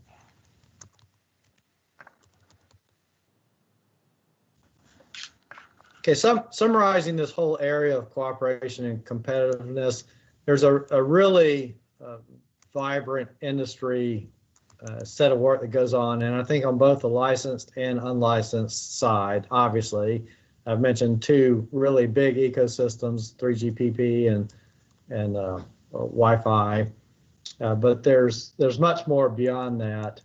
Okay, summarizing this whole area of cooperation and competitiveness, there's a really vibrant industry set of work that goes on, and I think on both the licensed and unlicensed side, obviously. I've mentioned 2 really big ecosystems, 3GPP and Wi-Fi, but there's much more beyond that.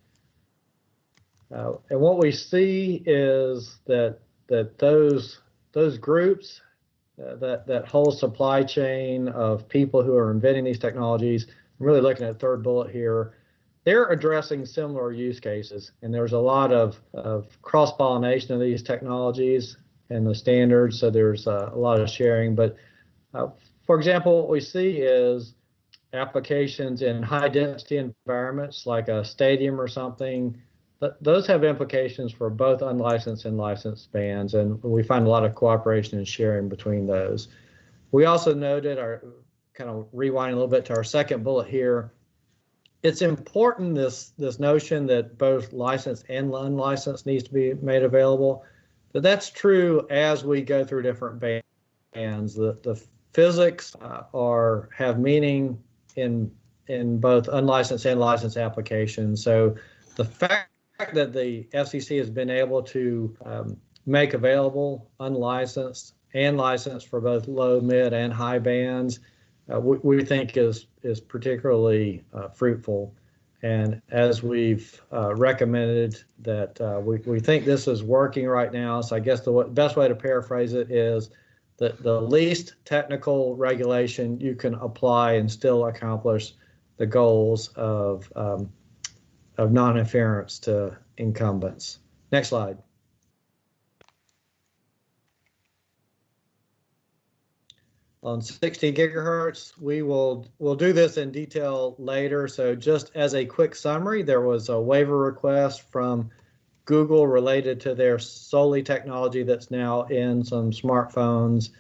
And what we see is that those groups, that whole supply chain of people who are inventing these technologies, I'm really looking at the 3rd bullet here, they're addressing similar use cases. And there's a lot of cross-pollination of these technologies and the standards, so there's a lot of sharing. But for example, what we see is applications in high-density environments like a stadium or something. Those have implications for both unlicensed and licensed bands, and we find a lot of cooperation and sharing between those. We also noted, kind of rewinding a little bit to our 2nd bullet here, it's important, this notion that both licensed and unlicensed needs to be made available. But that's true as we go through different bands. The physics have meaning in both unlicensed and licensed applications. So the fact that the FCC has been able to make available unlicensed and licensed for both low, mid, and high bands, we think is particularly fruitful. And as we've recommended, that we think this is working right now. So I guess the best way to paraphrase it is that the least technical regulation you can apply and still accomplish the goals of non-interference to incumbents. Next slide. On 60 gigahertz, we'll do this in detail later. So just as a quick summary, there was a waiver request from Google related to their solely technology that's now in some smartphones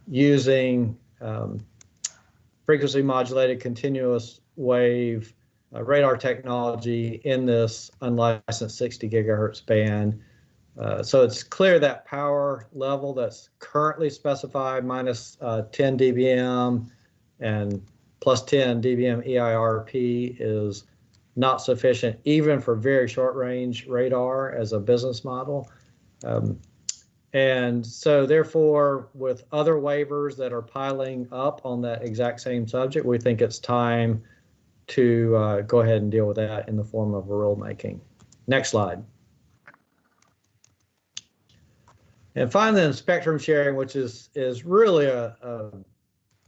using frequency modulated continuous wave radar technology in this unlicensed 60 gigahertz band. So it's clear that power level that's currently specified, minus 10 dBm and plus 10 dBm EIRP, is not sufficient even for very short range radar as a business model. And so therefore, with other waivers that are piling up on that exact same subject, we think it's time to go ahead and deal with that in the form of a rulemaking. Next slide. And finally, the spectrum sharing, which is really a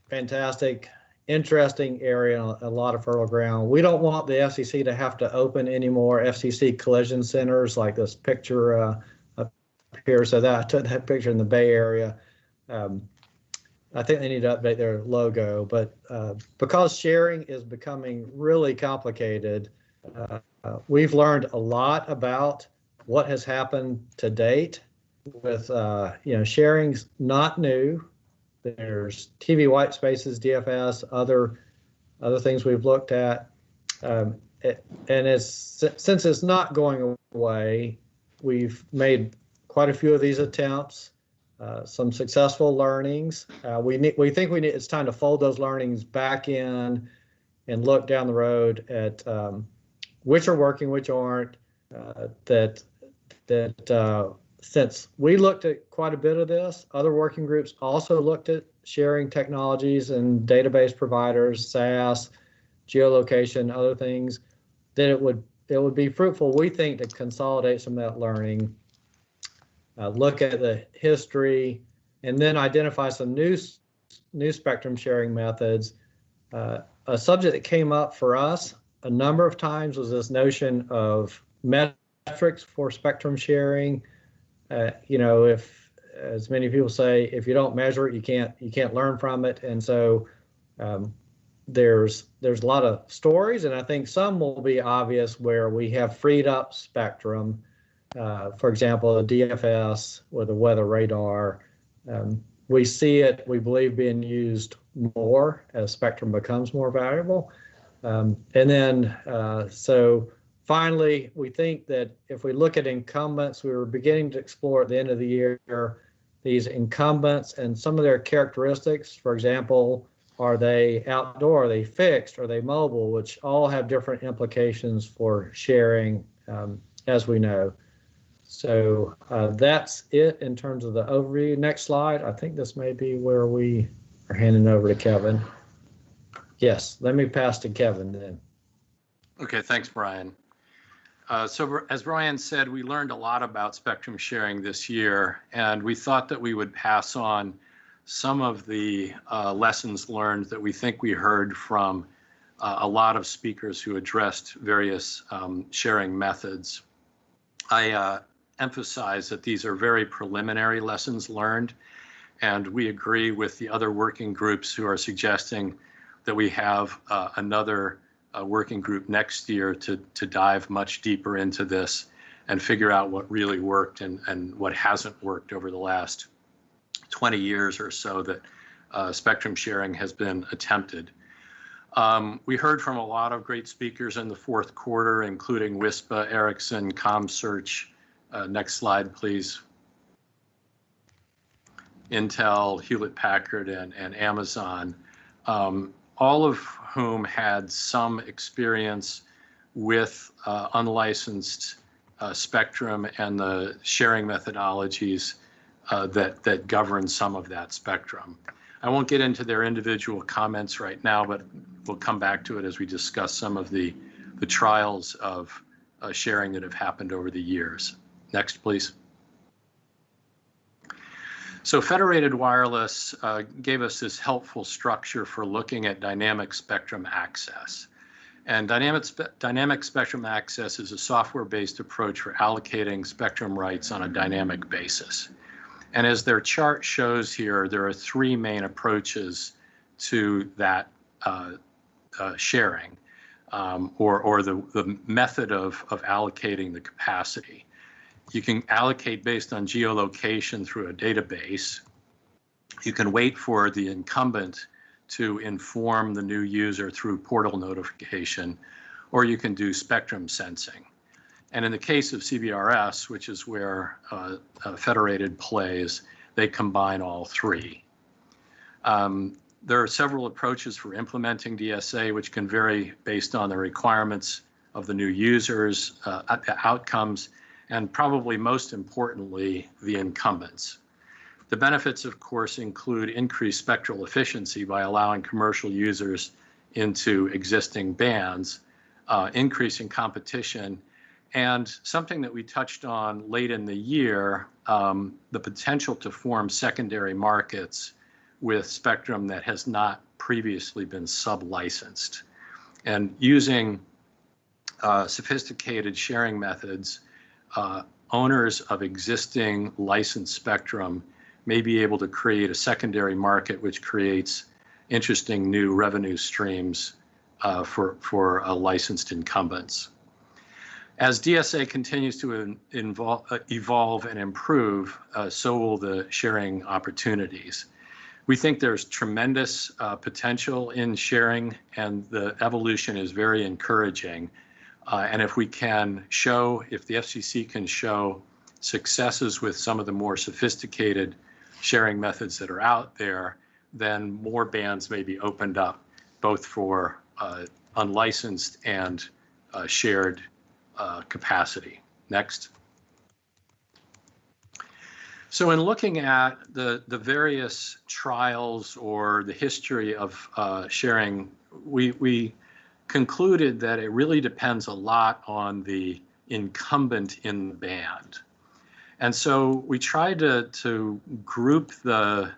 fantastic, interesting area, a lot of fertile ground. We don't want the FCC to have to open any more FCC collision centers like this picture up here. So that I took that picture in the Bay Area. I think they need to update their logo, but because sharing is becoming really complicated, we've learned a lot about what has happened to date with, sharing's not new. There's TV white spaces, DFS, other things we've looked at. And since it's not going away, we've made quite a few of these attempts, some successful learnings. We think it's time to fold those learnings back in and look down the road at which are working, which aren't. Since we looked at quite a bit of this, other working groups also looked at sharing technologies and database providers, SAS, geolocation, other things, that it would be fruitful, we think, to consolidate some of that learning, look at the history, and then identify some new spectrum sharing methods. A subject that came up for us a number of times was this notion of metrics for spectrum sharing. If, as many people say, if you don't measure it, you can't learn from it. And so there's a lot of stories, and I think some will be obvious where we have freed up spectrum. For example, a DFS with a weather radar. We see it, we believe, being used more as spectrum becomes more valuable. So finally, we think that if we look at incumbents, we were beginning to explore at the end of the year these incumbents and some of their characteristics. For example, are they outdoor, are they fixed, are they mobile, which all have different implications for sharing, as we know. So that's it in terms of the overview. Next slide. I think this may be where we are handing over to Kevin. Yes, let me pass to Kevin then.
Okay, thanks, Brian. So as Brian said, we learned a lot about spectrum sharing this year, and we thought that we would pass on some of the lessons learned that we think we heard from a lot of speakers who addressed various sharing methods. I emphasize that these are very preliminary lessons learned, and we agree with the other working groups who are suggesting that we have another working group next year to dive much deeper into this and figure out what really worked and what hasn't worked over the last 20 years or so that spectrum sharing has been attempted. We heard from a lot of great speakers in the fourth quarter, including WISPA, Ericsson, ComSearch. Next slide, please. Intel, Hewlett-Packard, and Amazon. All of whom had some experience with unlicensed spectrum and the sharing methodologies that govern some of that spectrum. I won't get into their individual comments right now, but we'll come back to it as we discuss some of the trials of sharing that have happened over the years. Next, please. So Federated Wireless gave us this helpful structure for looking at dynamic spectrum access. And dynamic spectrum access is a software-based approach for allocating spectrum rights on a dynamic basis. And as their chart shows here, there are three main approaches to that sharing, or the method of allocating the capacity. You can allocate based on geolocation through a database. You can wait for the incumbent to inform the new user through portal notification, or you can do spectrum sensing. And in the case of CBRS, which is where Federated plays, they combine all three. There are several approaches for implementing DSA, which can vary based on the requirements of the new users, outcomes, and probably most importantly, the incumbents. The benefits, of course, include increased spectral efficiency by allowing commercial users into existing bands, increasing competition, and something that we touched on late in the year, the potential to form secondary markets with spectrum that has not previously been sub-licensed. And using sophisticated sharing methods, owners of existing licensed spectrum may be able to create a secondary market which creates interesting new revenue streams for licensed incumbents. As DSA continues to evolve and improve, so will the sharing opportunities. We think there's tremendous potential in sharing, and the evolution is very encouraging. And if we can show, if the FCC can show successes with some of the more sophisticated sharing methods that are out there, then more bands may be opened up, both for unlicensed and shared capacity. Next. So in looking at the various trials or the history of sharing, we concluded that it really depends a lot on the incumbent in the band. And so we tried to group the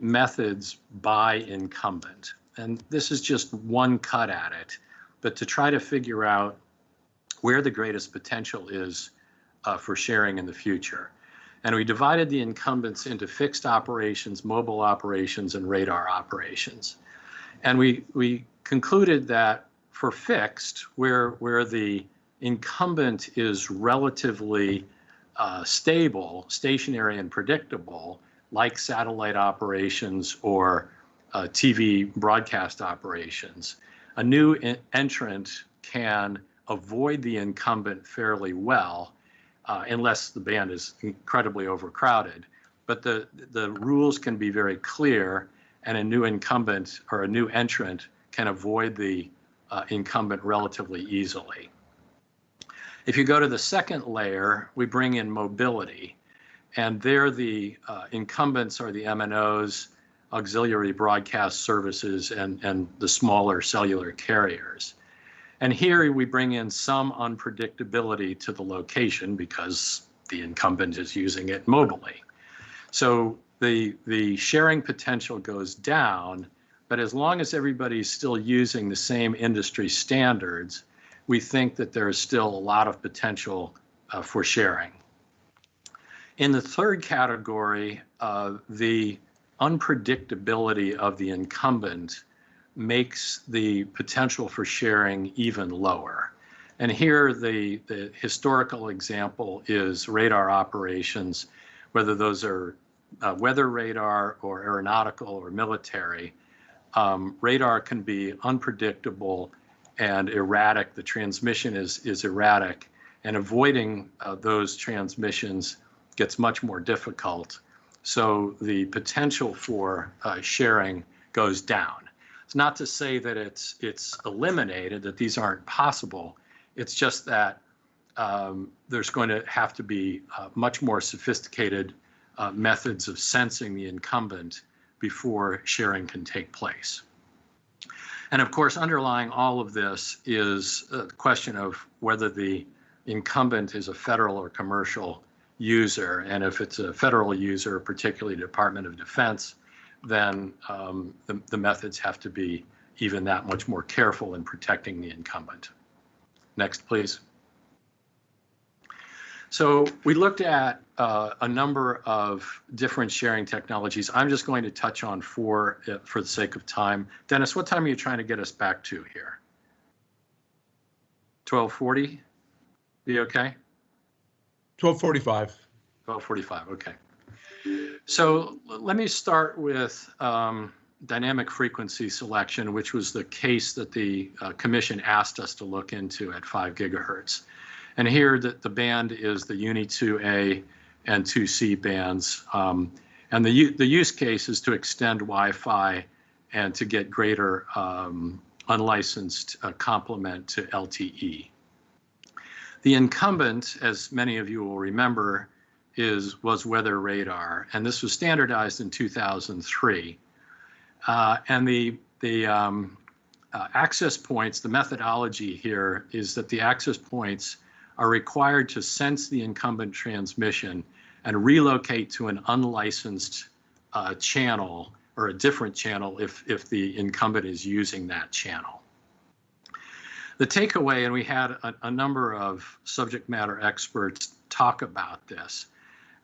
methods by incumbent. And this is just one cut at it, but to try to figure out where the greatest potential is for sharing in the future. And we divided the incumbents into fixed operations, mobile operations, and radar operations. And we concluded that for fixed, where the incumbent is relatively stable, stationary, and predictable, like satellite operations or TV broadcast operations, a new entrant can avoid the incumbent fairly well, unless the band is incredibly overcrowded. But the rules can be very clear, and a new incumbent or a new entrant can avoid the incumbent relatively easily. If you go to the second layer, we bring in mobility, and there the incumbents are the MNOs, auxiliary broadcast services, and the smaller cellular carriers. And here we bring in some unpredictability to the location because the incumbent is using it mobily. So the sharing potential goes down, but as long as everybody's still using the same industry standards, we think that there is still a lot of potential for sharing. In the third category, the unpredictability of the incumbent makes the potential for sharing even lower. And here the historical example is radar operations, whether those are weather radar or aeronautical or military. Radar can be unpredictable and erratic. The transmission is erratic, and avoiding those transmissions gets much more difficult. So the potential for sharing goes down. It's not to say that it's eliminated, that these aren't possible. It's just that there's going to have to be much more sophisticated methods of sensing the incumbent before sharing can take place. And of course, underlying all of this is the question of whether the incumbent is a federal or commercial user. And if it's a federal user, particularly Department of Defense, then the methods have to be even that much more careful in protecting the incumbent. Next, please. So we looked at a number of different sharing technologies. I'm just going to touch on four for the sake of time. Dennis, what time are you trying to get us back to here? 12:40? Be okay?
12:45.
12:45, okay. So let me start with dynamic frequency selection, which was the case that the commission asked us to look into at 5 gigahertz. And here the band is the Uni 2A and 2C bands. And the use case is to extend Wi-Fi and to get greater unlicensed complement to LTE. The incumbent, as many of you will remember, was weather radar, and this was standardized in 2003. And the access points, the methodology here is that the access points are required to sense the incumbent transmission and relocate to an unlicensed channel or a different channel if the incumbent is using that channel. The takeaway, and we had a number of subject matter experts talk about this,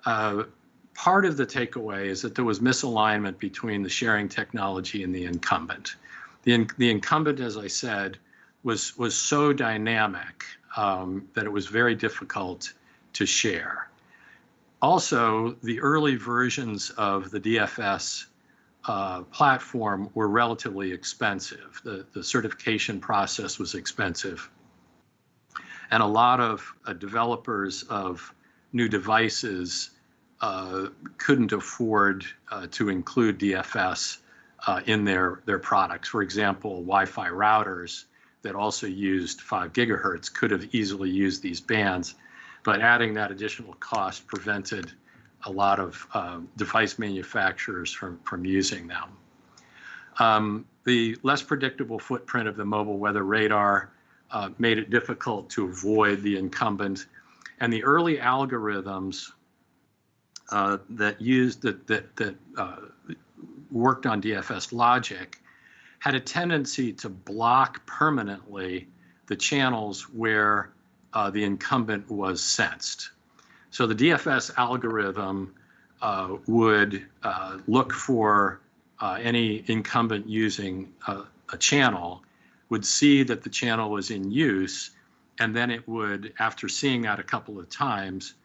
part of the takeaway is that there was misalignment between the sharing technology and the incumbent. The incumbent, as I said, was so dynamic that it was very difficult to share. Also, the early versions of the DFS platform were relatively expensive. The certification process was expensive. And a lot of developers of new devices couldn't afford to include DFS in their products. For example, Wi-Fi routers that also used 5 gigahertz could have easily used these bands, but adding that additional cost prevented a lot of device manufacturers from using them. The less predictable footprint of the mobile weather radar made it difficult to avoid the incumbent, and the early algorithms that worked on DFS logic had a tendency to block permanently the channels where the incumbent was sensed. So the DFS algorithm would look for any incumbent using a channel, would see that the channel was in use, and then it would, after seeing that a couple of times,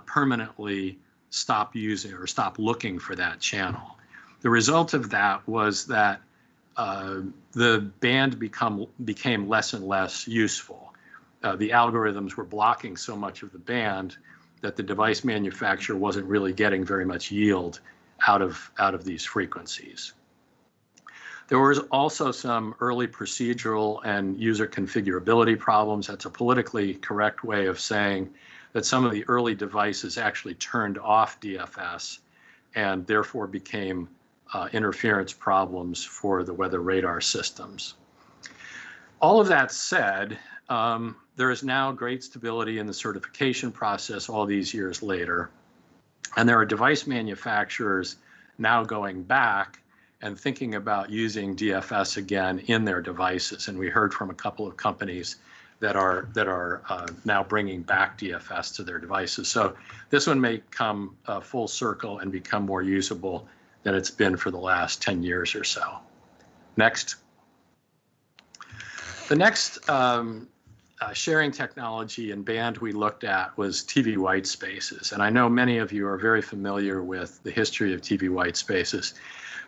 permanently stop using or stop looking for that channel. The result of that was that the band became less and less useful. The algorithms were blocking so much of the band that the device manufacturer wasn't really getting very much yield out of these frequencies. There was also some early procedural and user configurability problems. That's a politically correct way of saying that some of the early devices actually turned off DFS and therefore became interference problems for the weather radar systems. All of that said, there is now great stability in the certification process all these years later, and there are device manufacturers now going back and thinking about using DFS again in their devices. And we heard from a couple of companies that are now bringing back DFS to their devices. So this one may come full circle and become more usable than it's been for the last 10 years or so. Next. The next sharing technology and band we looked at was TV white spaces. And I know many of you are very familiar with the history of TV white spaces.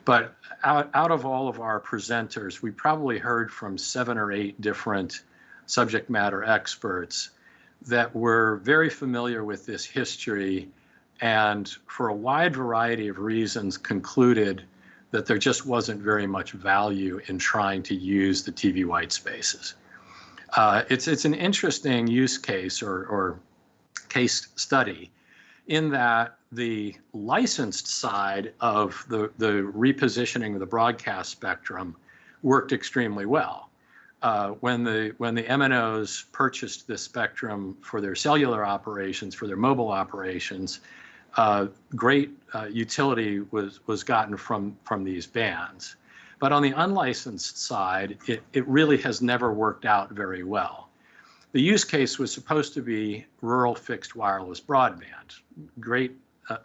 But out of all of our presenters, we probably heard from 7 or 8 different subject matter experts that were very familiar with this history and for a wide variety of reasons concluded that there just wasn't very much value in trying to use the TV white spaces. It's an interesting use case or case study in that the licensed side of the repositioning of the broadcast spectrum worked extremely well. When the MNOs purchased this spectrum for their cellular operations, for their mobile operations, great utility was gotten from these bands. But on the unlicensed side, it really has never worked out very well. The use case was supposed to be rural fixed wireless broadband. Great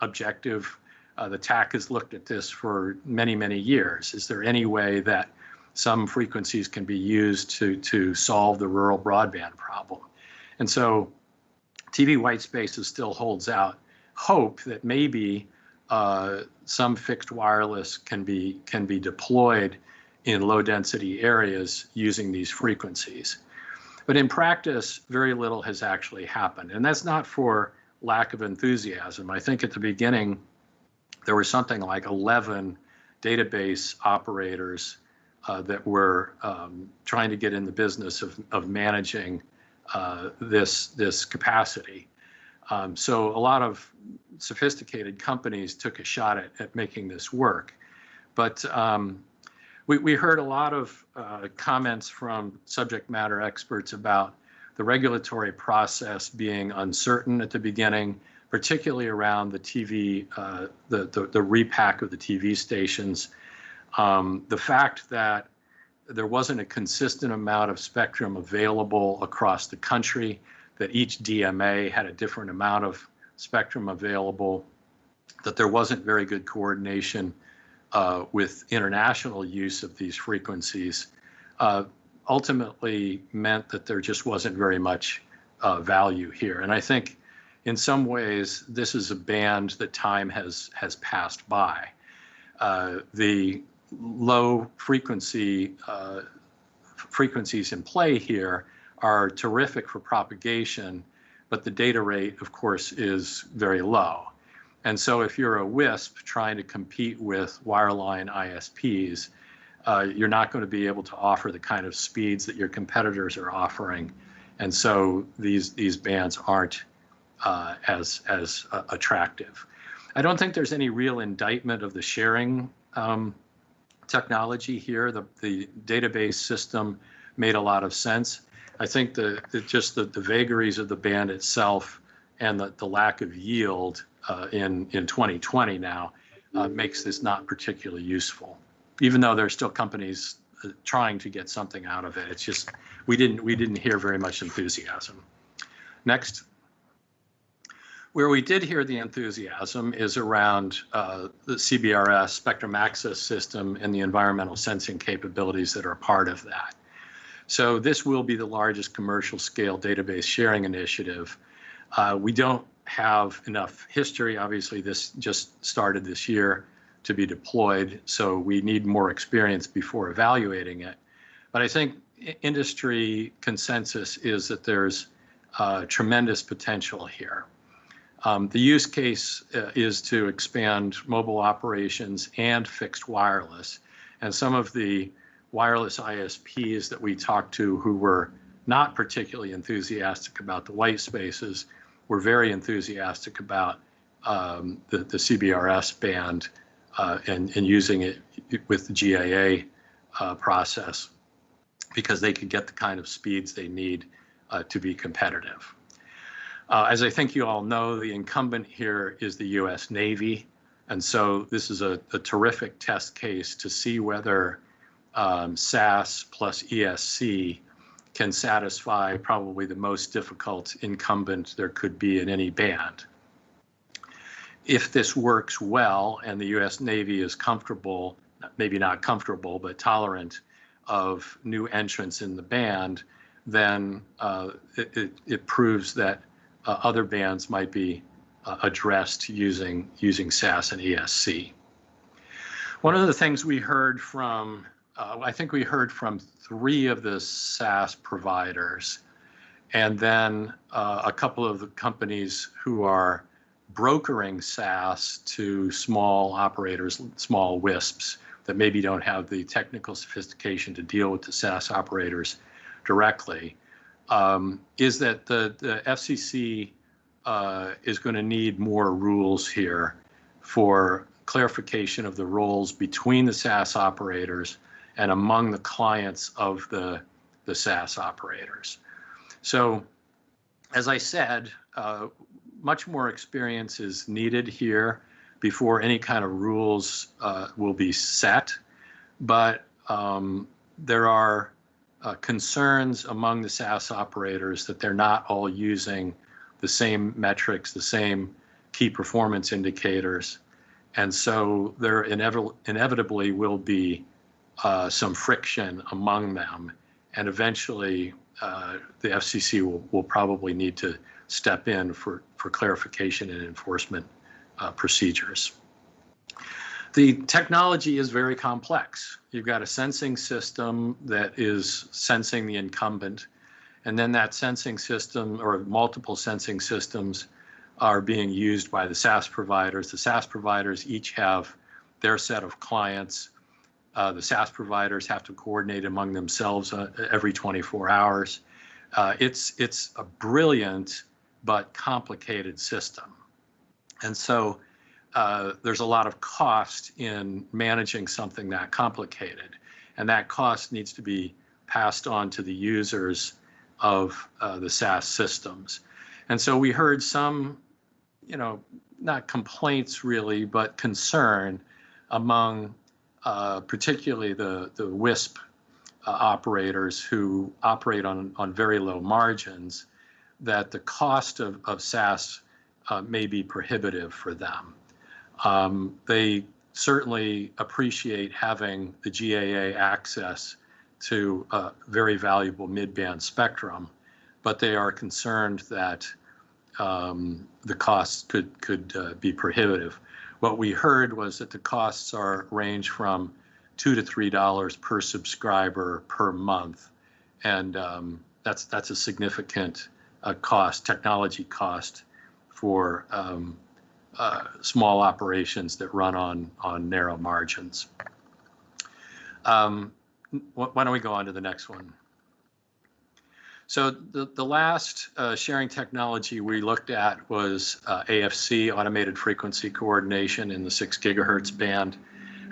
objective. The TAC has looked at this for many, many years. Is there any way that some frequencies can be used to solve the rural broadband problem? And so TV white spaces still holds out hope that maybe some fixed wireless can be deployed in low density areas using these frequencies. But in practice, very little has actually happened. And that's not for lack of enthusiasm. I think at the beginning, there were something like 11 database operators that were trying to get in the business of managing this capacity. So a lot of sophisticated companies took a shot at making this work. But we heard a lot of comments from subject matter experts about the regulatory process being uncertain at the beginning, particularly around the TV, the repack of the TV stations. The fact that there wasn't a consistent amount of spectrum available across the country, that each DMA had a different amount of spectrum available, that there wasn't very good coordination with international use of these frequencies, ultimately meant that there just wasn't very much value here. And I think in some ways, this is a band that time has passed by. The low frequencies in play here are terrific for propagation, but the data rate, of course, is very low. And so if you're a WISP trying to compete with wireline ISPs, you're not going to be able to offer the kind of speeds that your competitors are offering. And so these bands aren't as attractive. I don't think there's any real indictment of the sharing technology here. The database system made a lot of sense. I think just the vagaries of the band itself and the lack of yield in 2020 now makes this not particularly useful, even though there's still companies trying to get something out of it. It's just we didn't hear very much enthusiasm. Next. Where we did hear the enthusiasm is around the CBRS spectrum access system and the environmental sensing capabilities that are a part of that. So this will be the largest commercial scale database sharing initiative. We don't have enough history. Obviously, this just started this year to be deployed, so we need more experience before evaluating it. But I think industry consensus is that there's tremendous potential here. The use case is to expand mobile operations and fixed wireless. And some of the wireless ISPs that we talked to who were not particularly enthusiastic about the white spaces were very enthusiastic about the CBRS band and using it with the GAA process because they could get the kind of speeds they need to be competitive. As I think you all know, the incumbent here is the US Navy. And so this is a terrific test case to see whether SAS plus ESC can satisfy probably the most difficult incumbent there could be in any band. If this works well and the US Navy is comfortable, maybe not comfortable, but tolerant of new entrants in the band, then it proves that other bands might be addressed using SAS and ESC. One of the things we heard from, I think we heard from 3 of the SAS providers, and then a couple of the companies who are brokering SAS to small operators, small WISPs that maybe don't have the technical sophistication to deal with the SAS operators directly. Is that the FCC is going to need more rules here for clarification of the roles between the SAS operators and among the clients of the SAS operators. So, as I said, much more experience is needed here before any kind of rules will be set, but there are concerns among the SAS operators that they're not all using the same metrics, the same key performance indicators. And so there inevitably will be some friction among them. And eventually the FCC will probably need to step in for clarification and enforcement procedures. The technology is very complex. You've got a sensing system that is sensing the incumbent, and then that sensing system or multiple sensing systems are being used by the SAS providers. The SAS providers each have their set of clients. The SAS providers have to coordinate among themselves every 24 hours. It's a brilliant but complicated system. And so there's a lot of cost in managing something that complicated. And that cost needs to be passed on to the users of the SAS systems. And so we heard some, not complaints really, but concern among particularly the WISP operators who operate on very low margins, that the cost of SAS may be prohibitive for them. They certainly appreciate having the GAA access to very valuable mid-band spectrum, but they are concerned that the costs could be prohibitive. What we heard was that the costs range from $2 to $3 per subscriber per month, and that's a significant technology cost for small operations that run on narrow margins. Why don't we go on to the next one? So the last sharing technology we looked at was AFC, Automated Frequency Coordination in the 6 gigahertz band.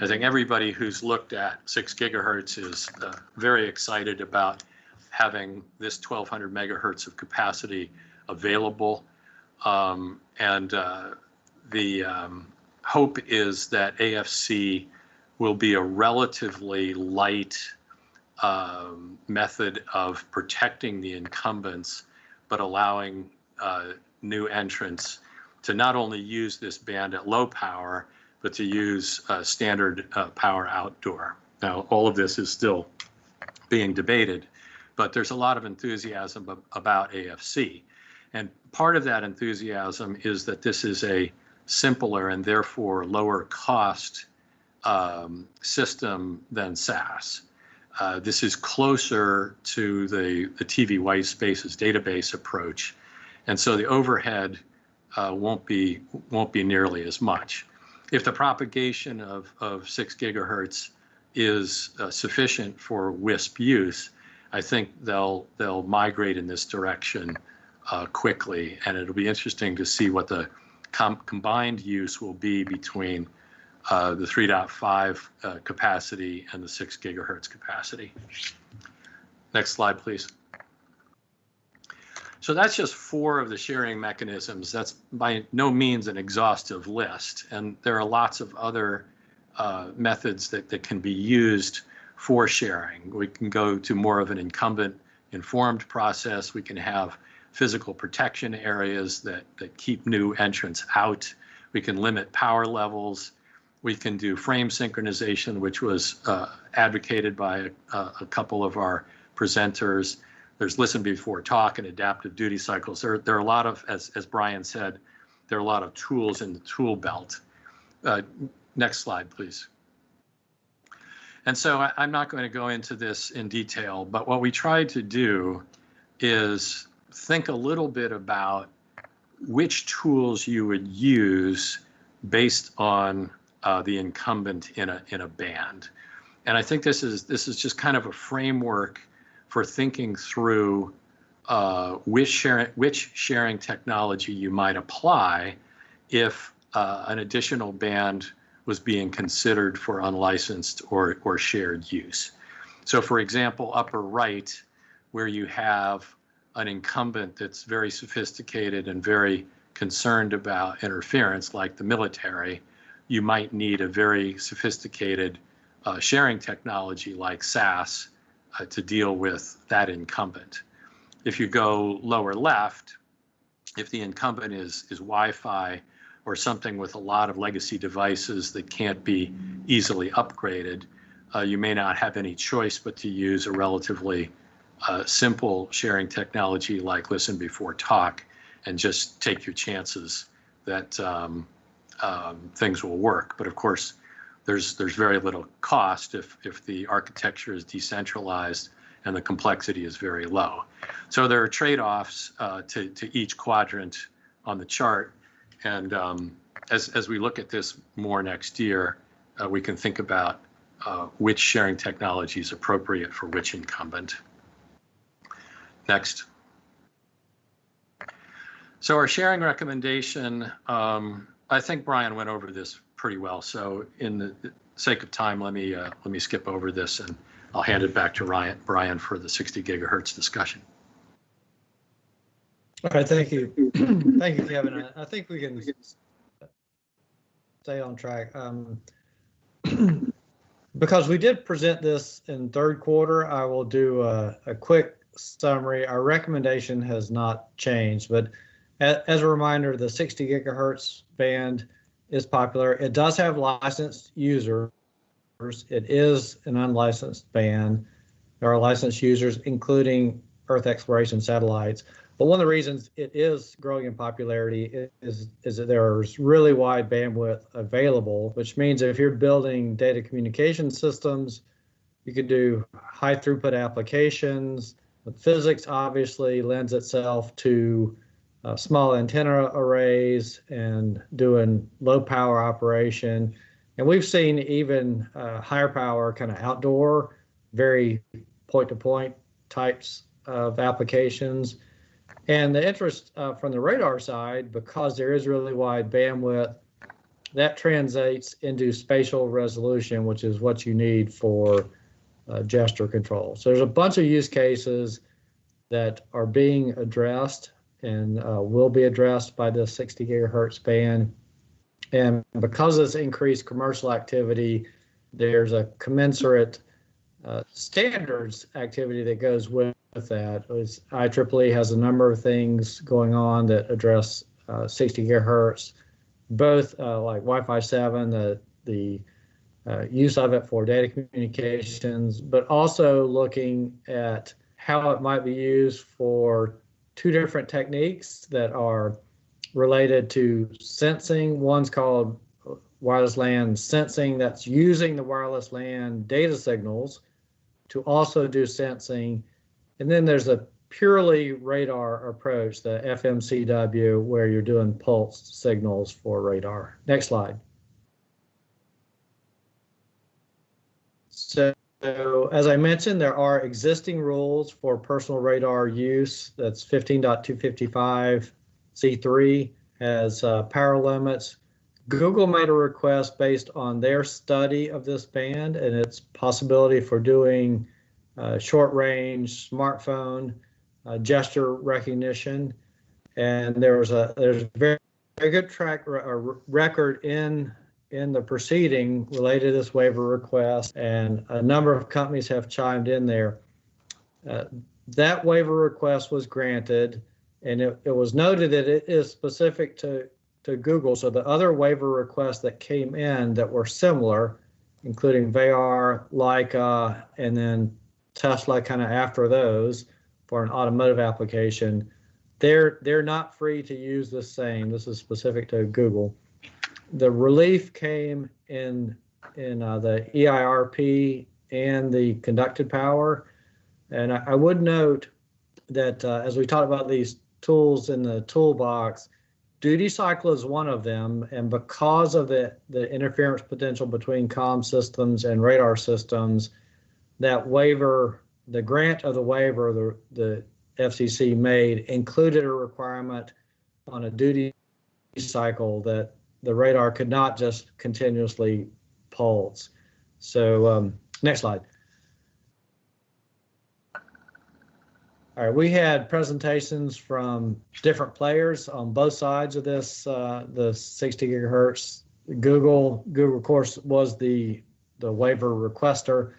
I think everybody who's looked at 6 gigahertz is very excited about having this 1200 megahertz of capacity available. And the hope is that AFC will be a relatively light method of protecting the incumbents, but allowing new entrants to not only use this band at low power, but to use standard power outdoor. Now, all of this is still being debated, but there's a lot of enthusiasm about AFC. And part of that enthusiasm is that this is a simpler and therefore lower cost system than SAS. This is closer to the TV white spaces database approach, and so the overhead won't be nearly as much. If the propagation of 6 gigahertz is sufficient for WISP use, I think they'll migrate in this direction quickly, and it'll be interesting to see what the combined use will be between the 3.5 capacity and the 6 gigahertz capacity. Next slide, please. So that's just 4 of the sharing mechanisms. That's by no means an exhaustive list, and there are lots of other methods that can be used for sharing. We can go to more of an incumbent informed process. We can have physical protection areas that keep new entrants out. We can limit power levels. We can do frame synchronization, which was advocated by a couple of our presenters. There's listen before talk and adaptive duty cycles. There are a lot of, as Brian said, there are a lot of tools in the tool belt. Next slide, please. And so I'm not going to go into this in detail, but what we tried to do is think a little bit about which tools you would use based on the incumbent in a band. And I think this is just kind of a framework for thinking through which sharing technology you might apply if an additional band was being considered for unlicensed or shared use. So for example, upper right, where you have an incumbent that's very sophisticated and very concerned about interference, like the military, you might need a very sophisticated sharing technology like SAS to deal with that incumbent. If you go lower left, if the incumbent is Wi-Fi or something with a lot of legacy devices that can't be easily upgraded, you may not have any choice but to use a relatively simple sharing technology like listen before talk and just take your chances that things will work. But of course, there's very little cost if the architecture is decentralized and the complexity is very low. So there are trade-offs to each quadrant on the chart. And as we look at this more next year, we can think about which sharing technology is appropriate for which incumbent. Next. So our sharing recommendation, I think Brian went over this pretty well. So in the sake of time, let me skip over this and I'll hand it back to Brian for the 60 gigahertz discussion.
All right, thank you. Thank you, Kevin. I think we can stay on track. Because we did present this in third quarter, I will do a quick summary. Our recommendation has not changed, but as a reminder, the 60 gigahertz band is popular. It does have licensed users. It is an unlicensed band. There are licensed users, including Earth exploration satellites. But one of the reasons it is growing in popularity is that there's really wide bandwidth available, which means if you're building data communication systems, you can do high throughput applications. The physics obviously lends itself to small antenna arrays and doing low power operation. And we've seen even higher power kind of outdoor, very point-to-point types of applications. And the interest from the radar side, because there is really wide bandwidth, that translates into spatial resolution, which is what you need for gesture control. So there's a bunch of use cases that are being addressed and will be addressed by the 60 gigahertz band. And because of this increased commercial activity, there's a commensurate standards activity that goes with that. IEEE has a number of things going on that address 60 gigahertz, both like Wi-Fi 7, the use of it for data communications, but also looking at how it might be used for two different techniques that are related to sensing. One's called wireless LAN sensing, that's using the wireless LAN data signals to also do sensing. And then there's a purely radar approach, the FMCW, where you're doing pulsed signals for radar. Next slide. So as I mentioned, there are existing rules for personal radar use. That's 15.255 C3 has power limits. Google made a request based on their study of this band and its possibility for doing short range smartphone gesture recognition. And there's a very good record in the proceeding related to this waiver request, and a number of companies have chimed in there. That waiver request was granted, and it was noted that it is specific to Google. So the other waiver requests that came in that were similar, including VAR, Leica, and then Tesla kind of after those for an automotive application, they're not free to use the same. This is specific to Google. The relief came in the EIRP and the conducted power. And I would note that as we talk about these tools in the toolbox, duty cycle is one of them. And because of the interference potential between comm systems and radar systems, that waiver, the grant of the waiver the FCC made included a requirement on a duty cycle that the radar could not just continuously pulse. So next slide. All right, we had presentations from different players on both sides of this, the 60 gigahertz. Google, of course, was the waiver requester.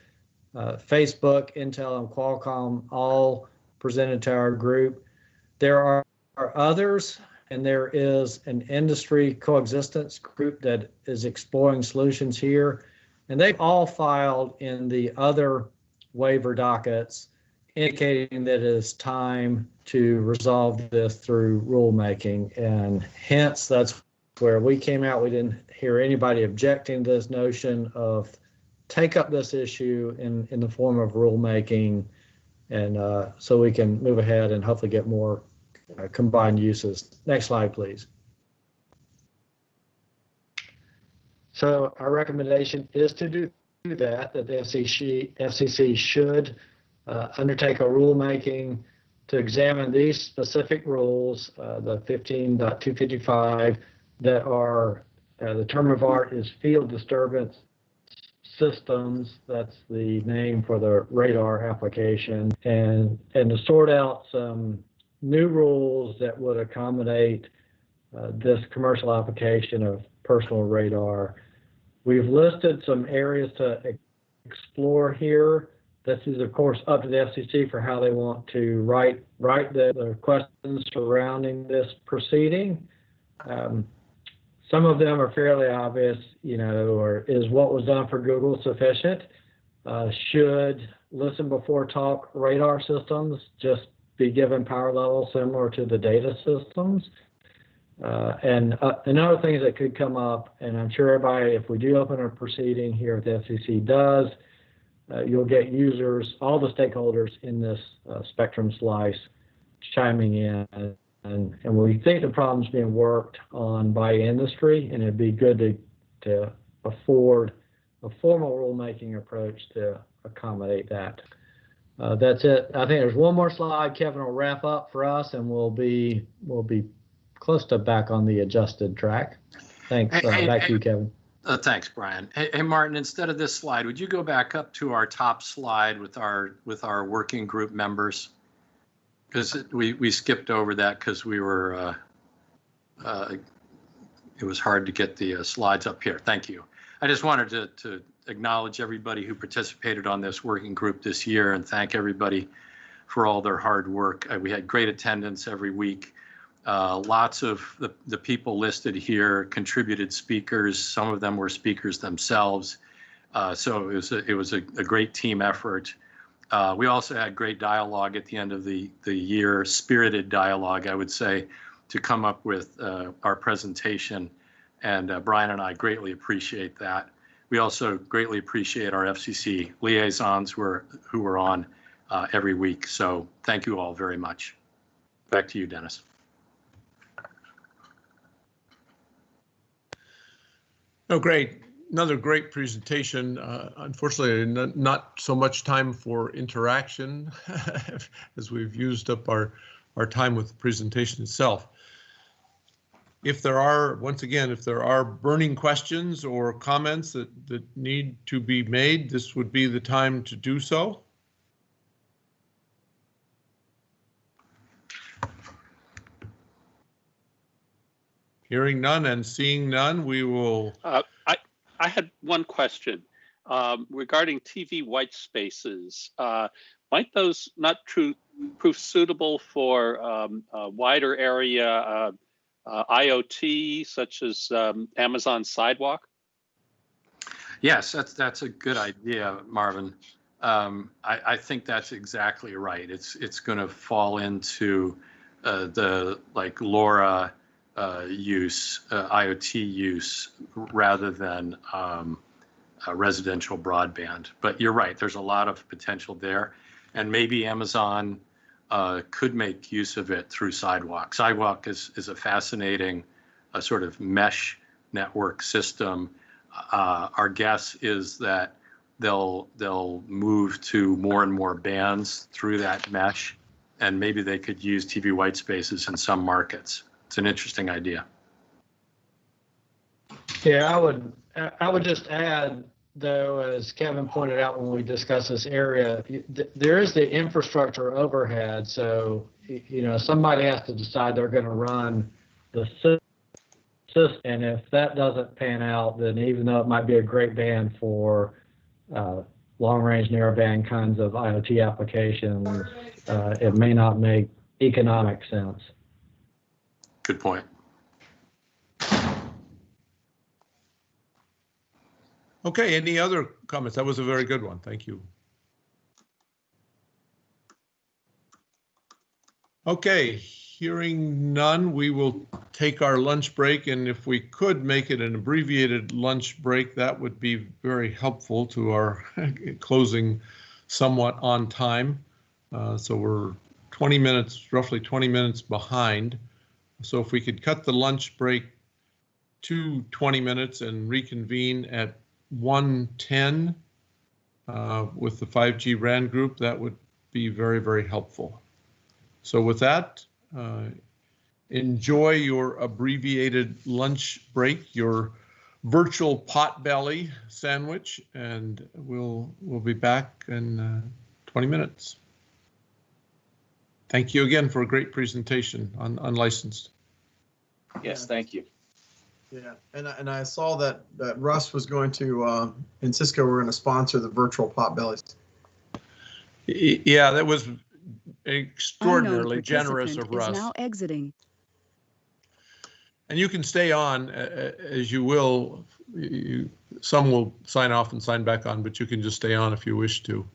Facebook, Intel, and Qualcomm all presented to our group. There are others, and there is an industry coexistence group that is exploring solutions here. And they've all filed in the other waiver dockets, indicating that it is time to resolve this through rulemaking. And hence, that's where we came out. We didn't hear anybody objecting to this notion of take up this issue in the form of rulemaking, and so we can move ahead and hopefully get more combined uses. Next slide, please. So our recommendation is to do that the FCC should undertake a rulemaking to examine these specific rules, the 15.255, that are, the term of art is field disturbance systems. That's the name for the radar application, and to sort out some new rules that would accommodate this commercial application of personal radar. We've listed some areas to explore here. This is, of course, up to the FCC for how they want to write the questions surrounding this proceeding. Some of them are fairly obvious, you know, or is what was done for Google sufficient? Should listen before talk radar systems just be given power levels similar to the data systems? And other things that could come up, and I'm sure everybody, if we do open a proceeding here at the FCC does, you'll get users, all the stakeholders in this spectrum slice chiming in. And we think the problem's being worked on by industry, and it'd be good to afford a formal rulemaking approach to accommodate that. That's it. I think there's one more slide. Kevin will wrap up for us, and we'll be close to back on the adjusted track. Thanks. Back to you, Kevin.
Thanks, Brian. Hey, Martin, instead of this slide, would you go back up to our top slide with our working group members? Because we skipped over that because we were, it was hard to get the slides up here. Thank you. I just wanted to acknowledge everybody who participated on this working group this year and thank everybody for all their hard work. We had great attendance every week. Lots of the people listed here contributed speakers. Some of them were speakers themselves. So it was a great team effort. We also had great dialogue at the end of the year, spirited dialogue, I would say, to come up with our presentation. And Brian and I greatly appreciate that. We also greatly appreciate our FCC liaisons who were on every week. So thank you all very much. Back to you, Dennis.
Oh, great. Another great presentation. Unfortunately, not so much time for interaction as we've used up our time with the presentation itself. If there are, once again, if there are burning questions or comments that need to be made, this would be the time to do so. Hearing none and seeing none, we will.
I had one question regarding TV white spaces. Might those not prove suitable for wider area IoT, such as Amazon Sidewalk?
Yes, that's a good idea, Marvin. I think that's exactly right. It's going to fall into the like LoRa use, IoT use, rather than residential broadband. But you're right, there's a lot of potential there. And maybe Amazon could make use of it through Sidewalk. Sidewalk is a fascinating sort of mesh network system. Our guess is that they'll move to more and more bands through that mesh, and maybe they could use TV white spaces in some markets. It's an interesting idea.
Yeah, I would just add, though, as Kevin pointed out when we discussed this area, there is the infrastructure overhead. So, you know, somebody has to decide they're going to run the system. And if that doesn't pan out, then even though it might be a great band for long-range narrowband kinds of IoT applications, it may not make economic sense.
Good point.
Okay, any other comments? That was a very good one. Thank you. Okay, hearing none, we will take our lunch break, and if we could make it an abbreviated lunch break, that would be very helpful to our closing somewhat on time. So we're 20 minutes, roughly 20 minutes behind. So if we could cut the lunch break to 20 minutes and reconvene at 1:10 with the 5G RAN group, that would be very, very helpful. So with that, enjoy your abbreviated lunch break, your virtual potbelly sandwich, and we'll be back in 20 minutes. Thank you again for a great presentation on unlicensed.
Yes, thank you.
Yeah, and I saw that Russ was going to, and Cisco were going to sponsor the virtual potbellies.
Yeah, that was extraordinarily generous of Russ.
Is now exiting.
And you can stay on as you will. Some will sign off and sign back on, but you can just stay on if you wish to.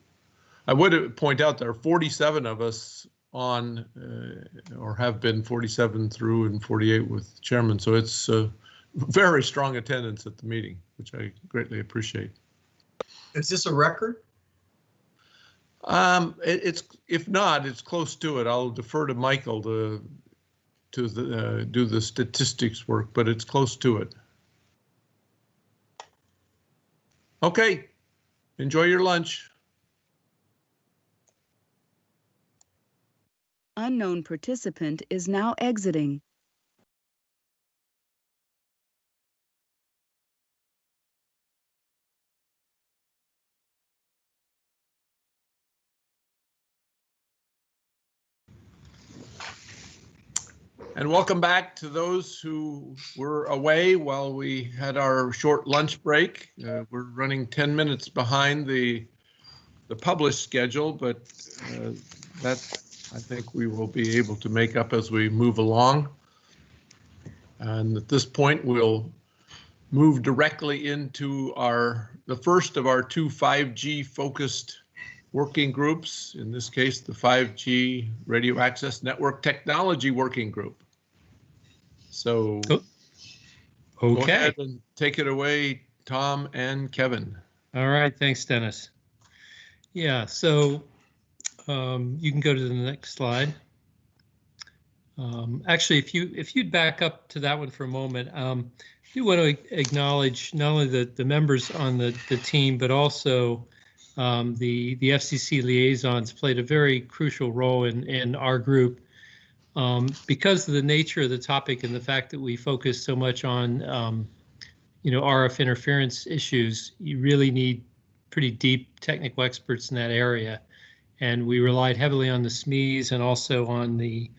I would point out there are 47 of us on, or have been 47 through and 48 with chairman. So it's very strong attendance at the meeting, which I greatly appreciate.
Is this a record?
It's, if not, it's close to it. I'll defer to Michael to do the statistics work, but it's close to it. Okay, enjoy your lunch.
Unknown participant is now exiting.
And welcome back to those who were away while we had our short lunch break. We're running 10 minutes behind the published schedule, but that I think we will be able to make up as we move along. And at this point, we'll move directly into the first of our two 5G focused working groups, in this case, the 5G Radio Access Network Technology Working Group. So,
okay,
go ahead and take it away, Tom and Kevin.
All right, thanks, Dennis. Yeah, so you can go to the next slide. Actually, if you'd back up to that one for a moment, I do want to acknowledge not only the members on the team, but also the FCC liaisons played a very crucial role in our group. Because of the nature of the topic and the fact that we focus so much on, RF interference issues, you really need pretty deep technical experts in that area. And we relied heavily on the SMEs and also on the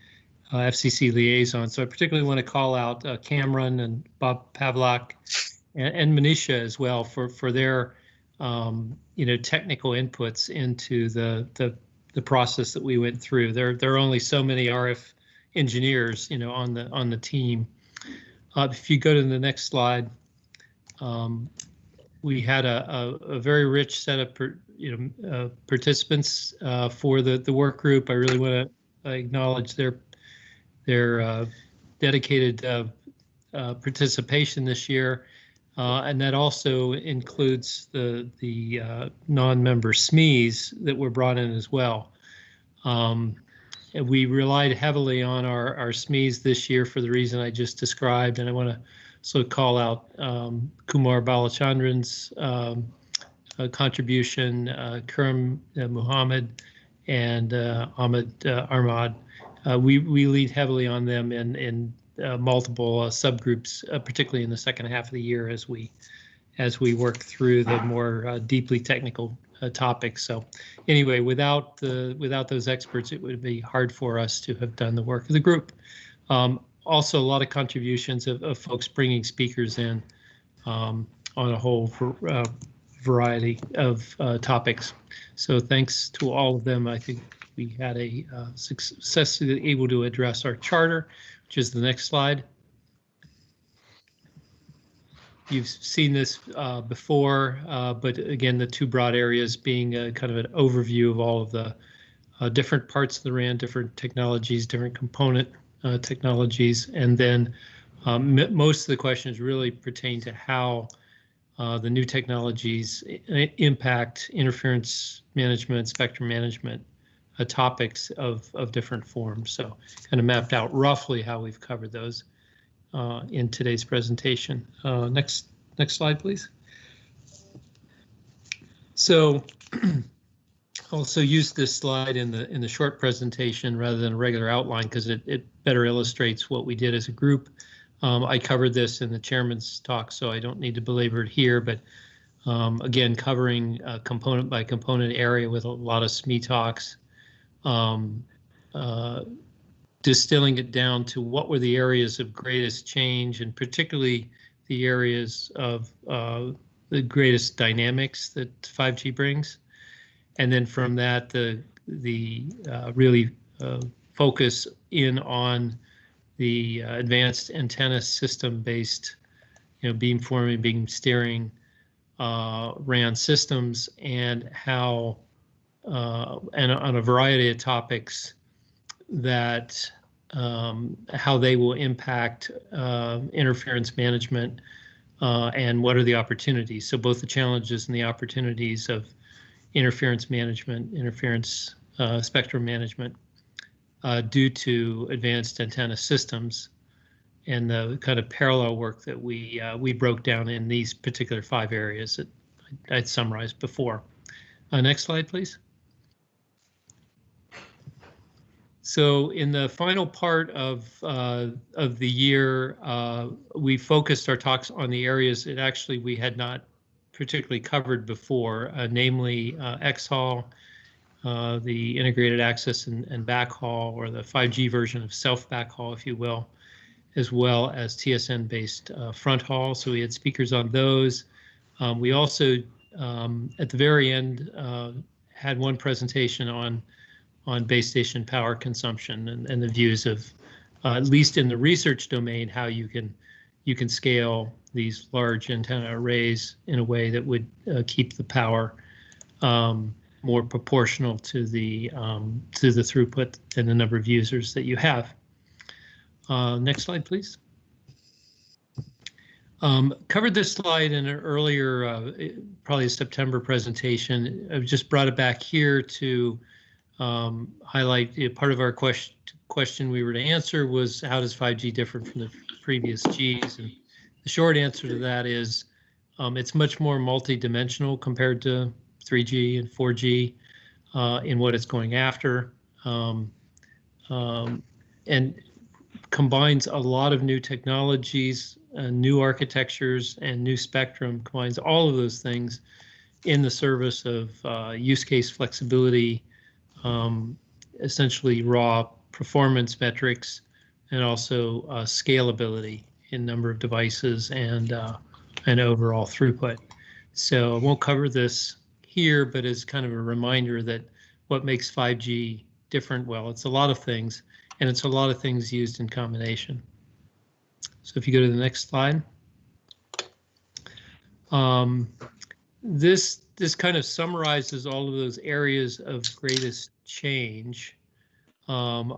FCC liaison. So I particularly want to call out Cameron and Bob Pavlak and Manisha as well for their, technical inputs into the process that we went through. There are only so many RF engineers, on the team. If you go to the next slide, we had a very rich set of participants for the work group. I really want to acknowledge their dedicated participation this year, and that also includes the non-member SMEs that were brought in as well. We relied heavily on our SMEs this year for the reason I just described, and I want to also call out Kumar Balachandran's contribution, Karim Muhammad, and Ahmed Ahmad. We lead heavily on them in multiple subgroups, particularly in the second half of the year as we work through the more deeply technical topics. So anyway, without those experts, it would be hard for us to have done the work of the group. Also, a lot of contributions of folks bringing speakers in on a whole variety of topics. So thanks to all of them. I think we had a successfully able to address our charter, which is the next slide. You've seen this before, but again, the two broad areas being kind of an overview of all of the different parts of the RAN, different technologies, different component technologies, and then most of the questions really pertain to how the new technologies impact interference management, spectrum management topics of different forms. So kind of mapped out roughly how we've covered those in today's presentation. Next slide, please. So also use this slide in the short presentation rather than a regular outline because it better illustrates what we did as a group. I covered this in the chairman's talk, so I don't need to belabor it here, but again, covering component by component area with a lot of SME talks, distilling it down to what were the areas of greatest change, and particularly the areas of the greatest dynamics that 5G brings. And then from that, the really focus in on the advanced antenna system-based, beamforming, beam steering, RAN systems, and how, and on a variety of topics that how they will impact interference management and what are the opportunities. So both the challenges and the opportunities of interference management, spectrum management due to advanced antenna systems, and the kind of parallel work that we broke down in these particular 5 areas that I'd summarized before. Next slide, please. So in the final part of the year, we focused our talks on the areas that actually we had not particularly covered before, namely XHAul, the integrated access and backhaul, or the 5G version of self backhaul, if you will, as well as TSN-based front haul. So we had speakers on those. We also, at the very end, had one presentation on base station power consumption and the views of, at least in the research domain, how you can scale these large antenna arrays in a way that would keep the power more proportional to the throughput and the number of users that you have. Next slide, please. Covered this slide in an earlier, probably a September presentation. I've just brought it back here to highlight part of our question we were to answer was, how does 5G differ from the previous Gs? And the short answer to that is it's much more multi-dimensional compared to 3G and 4G in what it's going after, and combines a lot of new technologies, new architectures, and new spectrum, combines all of those things in the service of use case flexibility, essentially raw performance metrics, and also scalability in number of devices and overall throughput. So I won't cover this here, but as kind of a reminder that what makes 5G different, well, it's a lot of things, and it's a lot of things used in combination. So if you go to the next slide. This kind of summarizes all of those areas of greatest change. And,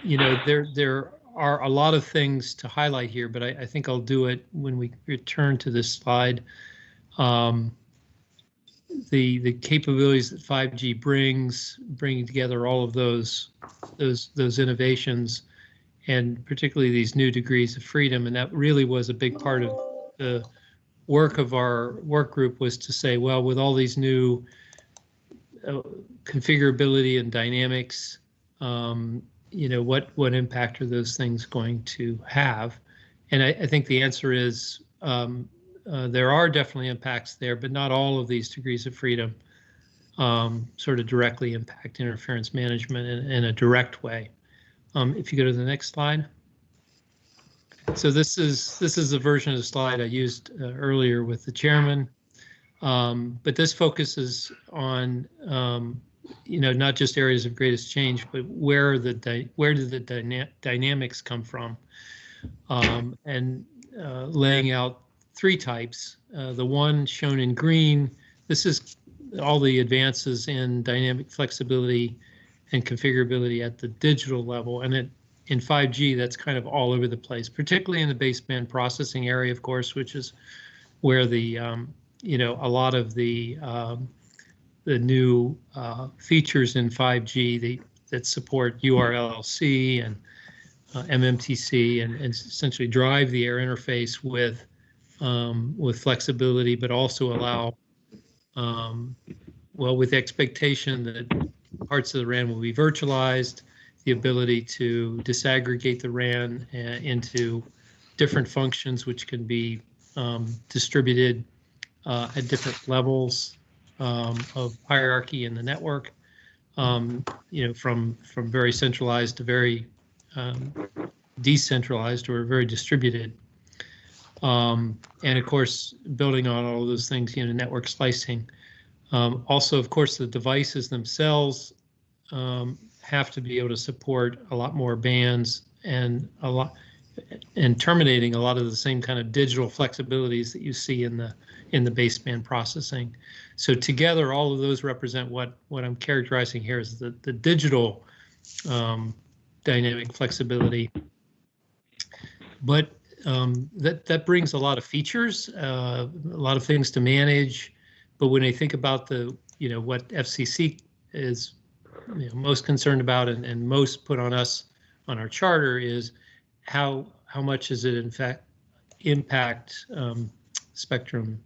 there are a lot of things to highlight here, but I think I'll do it when we return to this slide. The capabilities that 5G brings, bringing together all of those innovations, and particularly these new degrees of freedom. And that really was a big part of the work of our work group, was to say, well, with all these new configurability and dynamics, what impact are those things going to have? And I think the answer is there are definitely impacts there, but not all of these degrees of freedom sort of directly impact interference management in a direct way. If you go to the next slide. So this is a version of the slide I used earlier with the chairman, but this focuses on not just areas of greatest change, but where do the dynamics come from, and laying out 3 types. The one shown in green, this is all the advances in dynamic flexibility and configurability at the digital level, and in 5G, that's kind of all over the place, particularly in the baseband processing area, of course, which is where the a lot of the new features in 5G that support URLLC and MMTC and essentially drive the air interface with with flexibility, but also allow, well, with the expectation that parts of the RAN will be virtualized, the ability to disaggregate the RAN into different functions which can be distributed at different levels of hierarchy in the network, from very centralized to very decentralized or very distributed. And of course, building on all of those things, network slicing. Also, of course, the devices themselves have to be able to support a lot more bands and terminating a lot of the same kind of digital flexibilities that you see in the baseband processing. So together, all of those represent what I'm characterizing here as the digital dynamic flexibility. But that brings a lot of features, a lot of things to manage. But when I think about what FCC is most concerned about and most put on us on our charter is how much does it in fact impact spectrum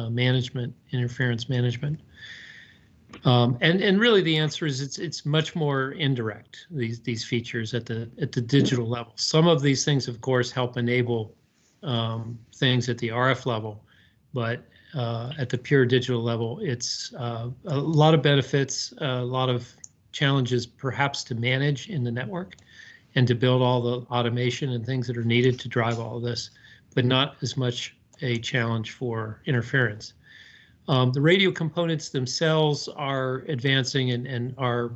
management, interference management. And really the answer is it's much more indirect, these features at the digital level. Some of these things, of course, help enable things at the RF level, but at the pure digital level, it's a lot of benefits, a lot of challenges perhaps to manage in the network and to build all the automation and things that are needed to drive all of this, but not as much a challenge for interference. The radio components themselves are advancing and are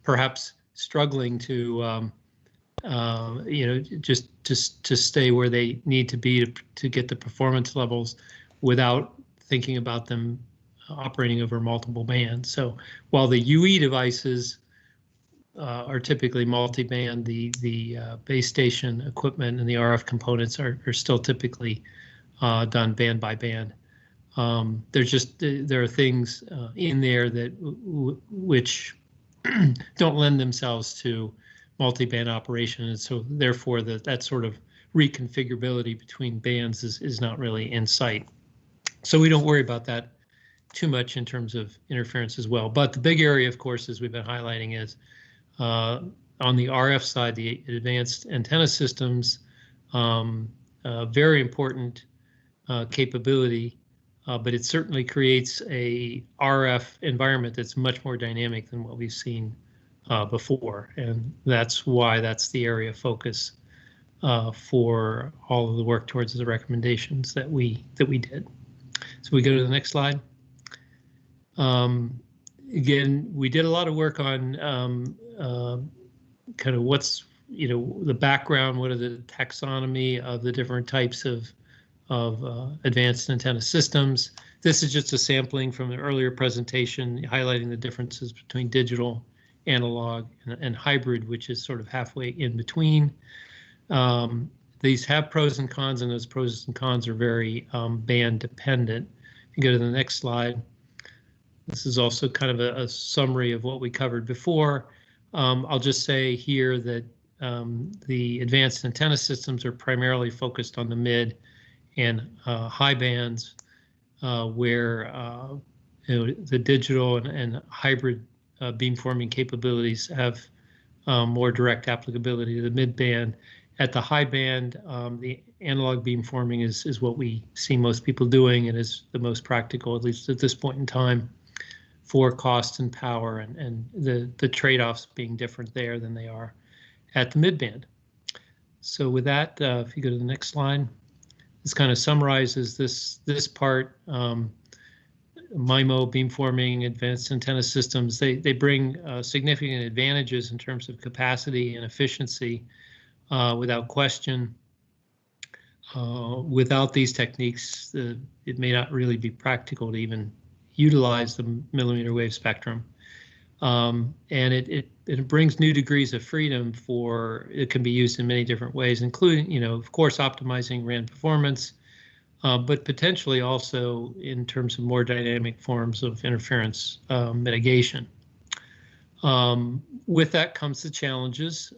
perhaps struggling to, just to stay where they need to be to get the performance levels without thinking about them operating over multiple bands. So while the UE devices are typically multi-band, the base station equipment and the RF components are still typically done band by band. There are things in there that which don't lend themselves to multi-band operation, and so therefore that sort of reconfigurability between bands is not really in sight. So we don't worry about that too much in terms of interference as well. But the big area, of course, as we've been highlighting, is on the RF side, the advanced antenna systems, very important capability, but it certainly creates a RF environment that's much more dynamic than what we've seen before, and that's why that's the area of focus for all of the work towards the recommendations that we did. So we go to the next slide. Again, we did a lot of work on kind of what's the background, what are the taxonomy of the different types of advanced antenna systems. This is just a sampling from an earlier presentation highlighting the differences between digital, analog, and hybrid, which is sort of halfway in between. These have pros and cons, and those pros and cons are very band dependent. You go to the next slide. This is also kind of a summary of what we covered before. I'll just say here that the advanced antenna systems are primarily focused on the mid and high bands, where the digital and hybrid beamforming capabilities have more direct applicability to the mid band. At the high band, the analog beamforming is what we see most people doing and is the most practical, at least at this point in time, for cost and power, and the trade-offs being different there than they are at the mid band. So with that, if you go to the next slide, this kind of summarizes this part. MIMO, beamforming, advanced antenna systems, they bring significant advantages in terms of capacity and efficiency, without question. Without these techniques, it may not really be practical to even utilize the millimeter wave spectrum. And it brings new degrees of freedom for, it can be used in many different ways, including, of course, optimizing RAN performance, but potentially also in terms of more dynamic forms of interference mitigation. With that comes the challenges,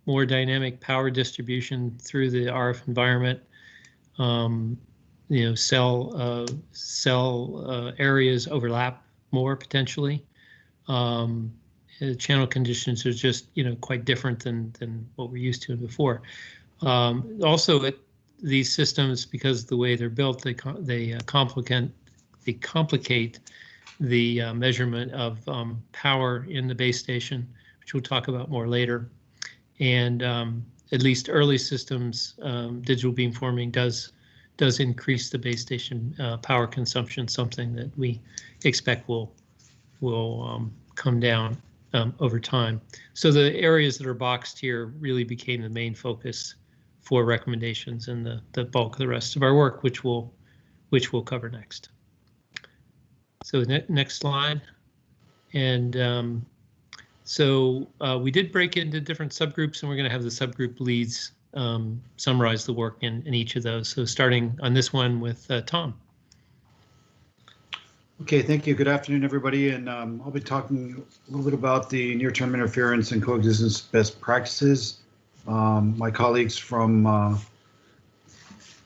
more dynamic power distribution through the RF environment, cell areas overlap more potentially. Channel conditions are just quite different than what we're used to before. Also, these systems, because of the way they're built, they complicate the measurement of power in the base station, which we'll talk about more later. And at least early systems, digital beamforming does increase the base station power consumption, something that we expect will come down over time. So the areas that are boxed here really became the main focus for recommendations and the bulk of the rest of our work, which we'll cover next. So next slide. And so we did break into different subgroups, and we're going to have the subgroup leads summarize the work in each of those. So starting on this one with Tom.
Okay, thank you. Good afternoon, everybody. And I'll be talking a little bit about the near-term interference and coexistence best practices. My colleagues from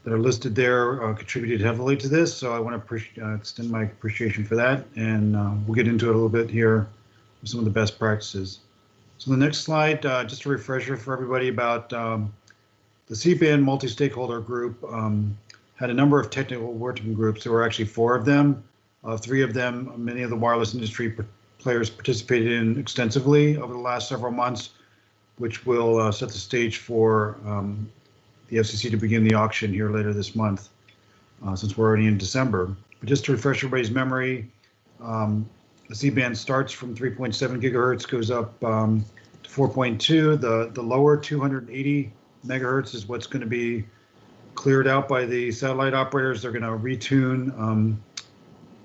that are listed there contributed heavily to this, so I want to extend my appreciation for that. And we'll get into it a little bit here with some of the best practices. So the next slide, just a refresher for everybody about the C-band multi-stakeholder group had a number of technical working groups. There were actually 4 of them. 3 of them, many of the wireless industry players participated in extensively over the last several months, which will set the stage for the FCC to begin the auction here later this month, since we're already in December. But just to refresh everybody's memory, the C-band starts from 3.7 gigahertz, goes up to 4.2. The lower 280 megahertz is what's going to be cleared out by the satellite operators. They're going to retune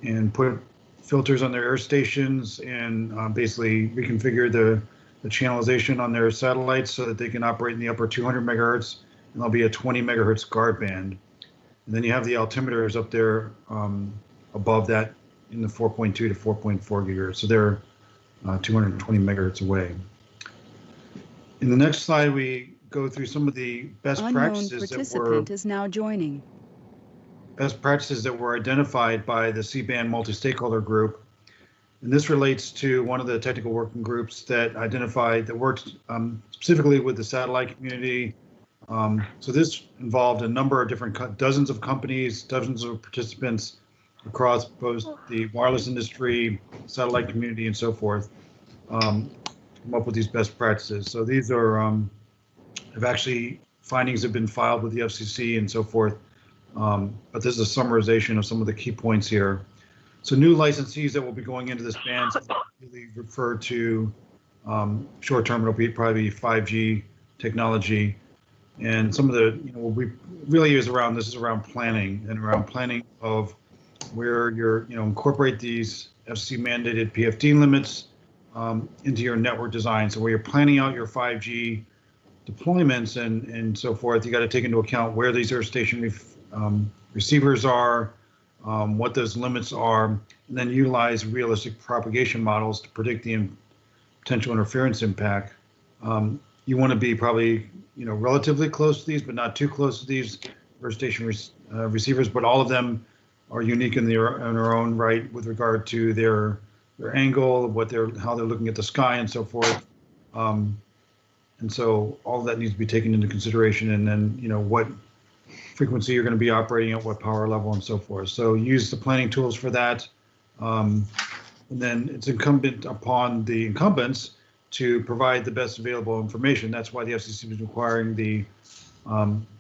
and put filters on their air stations and basically reconfigure the channelization on their satellites so that they can operate in the upper 200 megahertz, and there'll be a 20 megahertz guard band. And then you have the altimeters up there above that in the 4.2 to 4.4 gigahertz. So they're 220 megahertz away. In the next slide, we go through some of the best practices
participant is now joining.
Best practices that were identified by the C-band multi-stakeholder group. And this relates to one of the technical working groups that identified that worked specifically with the satellite community. So this involved a number of different, dozens of companies, dozens of participants across both the wireless industry, satellite community, and so forth, come up with these best practices. So these are, findings have been filed with the FCC and so forth. But this is a summarization of some of the key points here. So new licensees that will be going into this band really refer to short-term, it'll be probably 5G technology. And some of the, what we really is around, this is around planning and around planning of where you're, incorporate these FCC mandated PFD limits into your network design. So where you're planning out your 5G deployments and so forth, you got to take into account where these earth station receivers are, what those limits are, and then utilize realistic propagation models to predict the potential interference impact. You want to be probably, relatively close to these, but not too close to these earth station receivers. But all of them are unique in their own right with regard to their angle, how they're looking at the sky, and so forth. And so all of that needs to be taken into consideration, and then what frequency you're going to be operating at, what power level, and so forth. So use the planning tools for that. And then it's incumbent upon the incumbents to provide the best available information. That's why the FCC is requiring the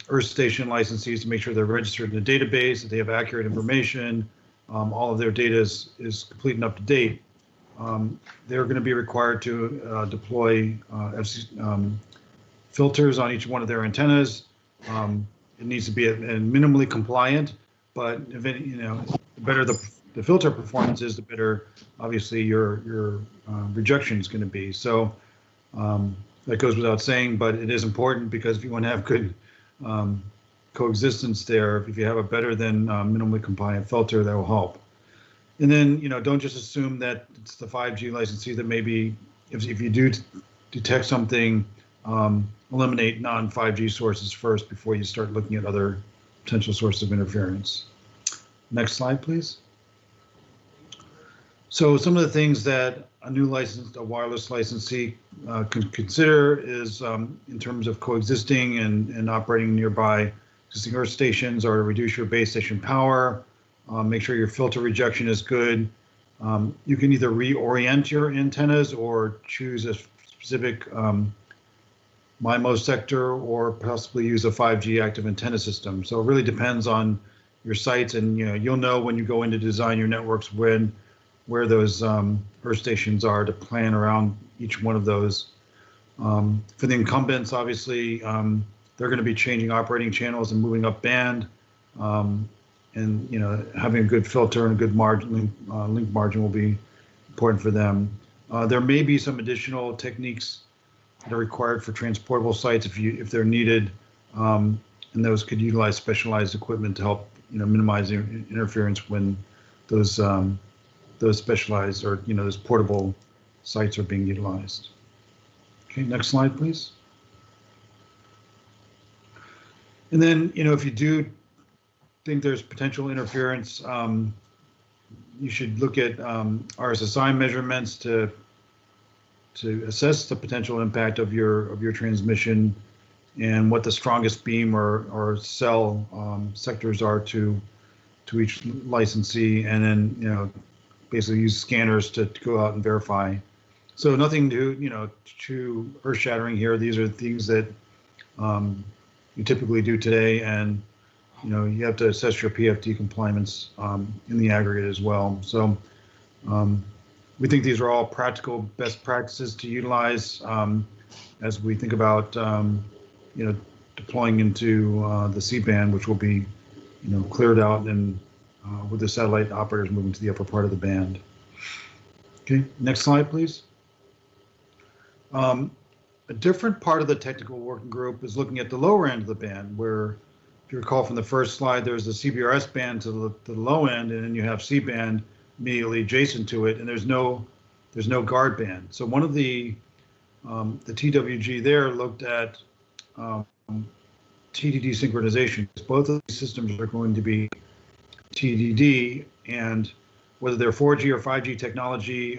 earth station licensees to make sure they're registered in the database, that they have accurate information, all of their data is complete and up to date. They're going to be required to deploy filters on each one of their antennas. It needs to be minimally compliant, but if it, the better the filter performance is, the better obviously your rejection is going to be. So that goes without saying, but it is important because if you want to have good coexistence there, if you have a better than minimally compliant filter, that will help. And then don't just assume that it's the 5G licensee that maybe if you do detect something, eliminate non-5G sources first before you start looking at other potential source of interference. Next slide, please. So some of the things that a new licensed, a wireless licensee can consider is in terms of coexisting and operating nearby existing earth stations, or to reduce your base station power, make sure your filter rejection is good. You can either reorient your antennas or choose a specific MIMO sector, or possibly use a 5G active antenna system. So it really depends on your sites, and you'll know when you go in to design your networks where those earth stations are to plan around each one of those. For the incumbents, obviously, they're going to be changing operating channels and moving up band, and having a good filter and a good margin, link margin will be important for them. There may be some additional techniques that are required for transportable sites if they're needed, and those could utilize specialized equipment to help minimize the interference when those specialized, or those portable sites are being utilized. Okay, next slide, please. And then if you do think there's potential interference, you should look at RSSI measurements to assess the potential impact of your transmission and what the strongest beam or cell sectors are to each licensee, and then basically use scanners to go out and verify. So nothing too earth-shattering here. These are things that you typically do today, and you have to assess your PFD compliance in the aggregate as well. So we think these are all practical best practices to utilize as we think about deploying into the C-band, which will be cleared out, and with the satellite operators moving to the upper part of the band. Okay, next slide, please. A different part of the technical working group is looking at the lower end of the band, where, if you recall from the first slide, there's the CBRS band to the low end, and then you have C-band immediately adjacent to it, and there's no guard band. So one of the TWG there looked at TDD synchronization. Both of these systems are going to be TDD, and whether they're 4G or 5G technology,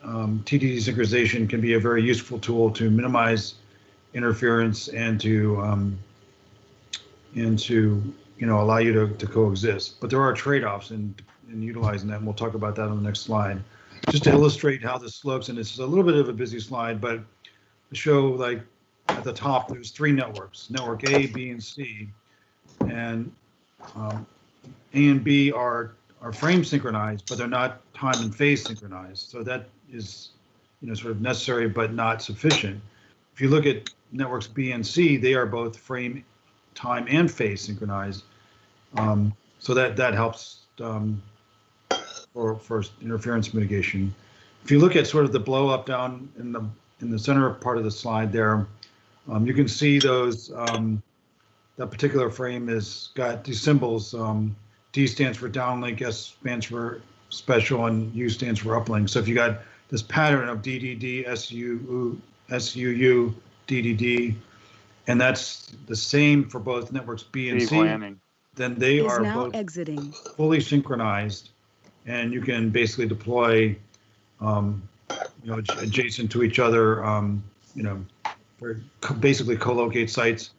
TDD synchronization can be a very useful tool to minimize interference and to allow you to coexist. But there are trade-offs in utilizing that, and we'll talk about that on the next slide. Just to illustrate how this looks, and it's a little bit of a busy slide, but to show, like, at the top, there's 3 networks: network A, B, and C, and A and B are frame synchronized, but they're not time and phase synchronized. So that is, sort of necessary, but not sufficient. If you look at networks B and C, they are both frame, time, and phase synchronized. So that helps for interference mitigation. If you look at sort of the blow up down in the center part of the slide there, you can see those that particular frame has got these symbols. D stands for downlink, S stands for special, and U stands for uplink. So if you got this pattern of DDD, SUU, DDD, and that's the same for both networks B and C, then they are both fully synchronized, and you can basically deploy, adjacent to each other, basically co-locate sites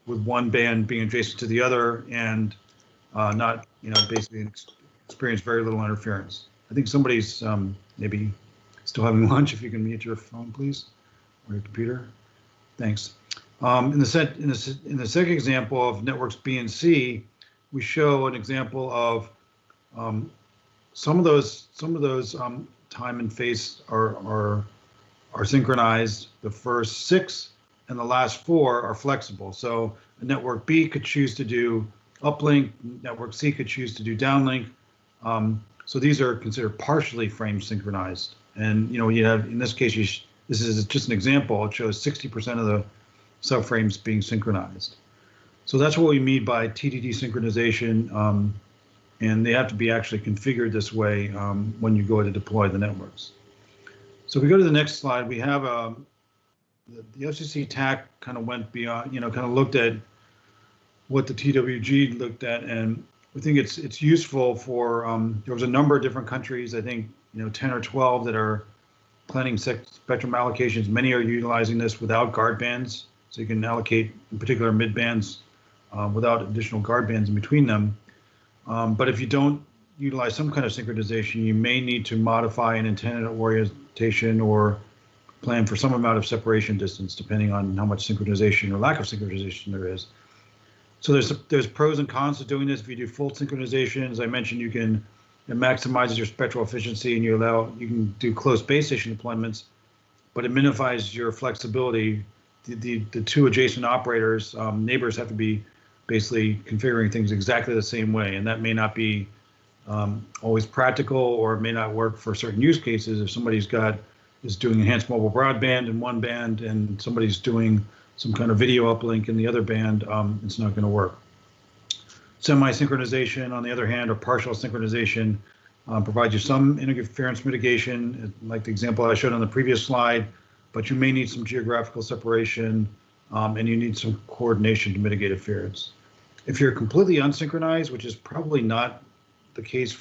with one band being adjacent to the other, and not, basically experience very little interference. I think somebody's maybe still having lunch. If you can mute your phone, please, or your computer. Thanks. In the second example of networks B and C, we show an example of some of those time and phase are synchronized. The first 6 and the last 4 are flexible. So a network B could choose to do uplink, network C could choose to do downlink. So these are considered partially frame synchronized. And you have, in this case, this is just an example. It shows 60% of the subframes being synchronized. So that's what we mean by TDD synchronization, and they have to be actually configured this way when you go to deploy the networks. So if we go to the next slide, we have the FCC TAC kind of went beyond, kind of looked at what the TWG looked at, and I think it's useful for, there was a number of different countries, I think, 10 or 12 that are planning spectrum allocations. Many are utilizing this without guard bands, so you can allocate, in particular, mid bands without additional guard bands in between them. But if you don't utilize some kind of synchronization, you may need to modify an antenna orientation or plan for some amount of separation distance, depending on how much synchronization or lack of synchronization there is. So there's pros and cons to doing this. If you do full synchronization, as I mentioned, it maximizes your spectral efficiency, and you can do close base station deployments, but it minimizes your flexibility. The two adjacent operators, neighbors, have to be basically configuring things exactly the same way, and that may not be always practical, or it may not work for certain use cases. If somebody's is doing enhanced mobile broadband in one band and somebody's doing some kind of video uplink in the other band, it's not going to work. Semi-synchronization, on the other hand, or partial synchronization, provides you some interference mitigation, like the example I showed on the previous slide, but you may need some geographical separation, and you need some coordination to mitigate interference. If you're completely unsynchronized, which is probably not the case,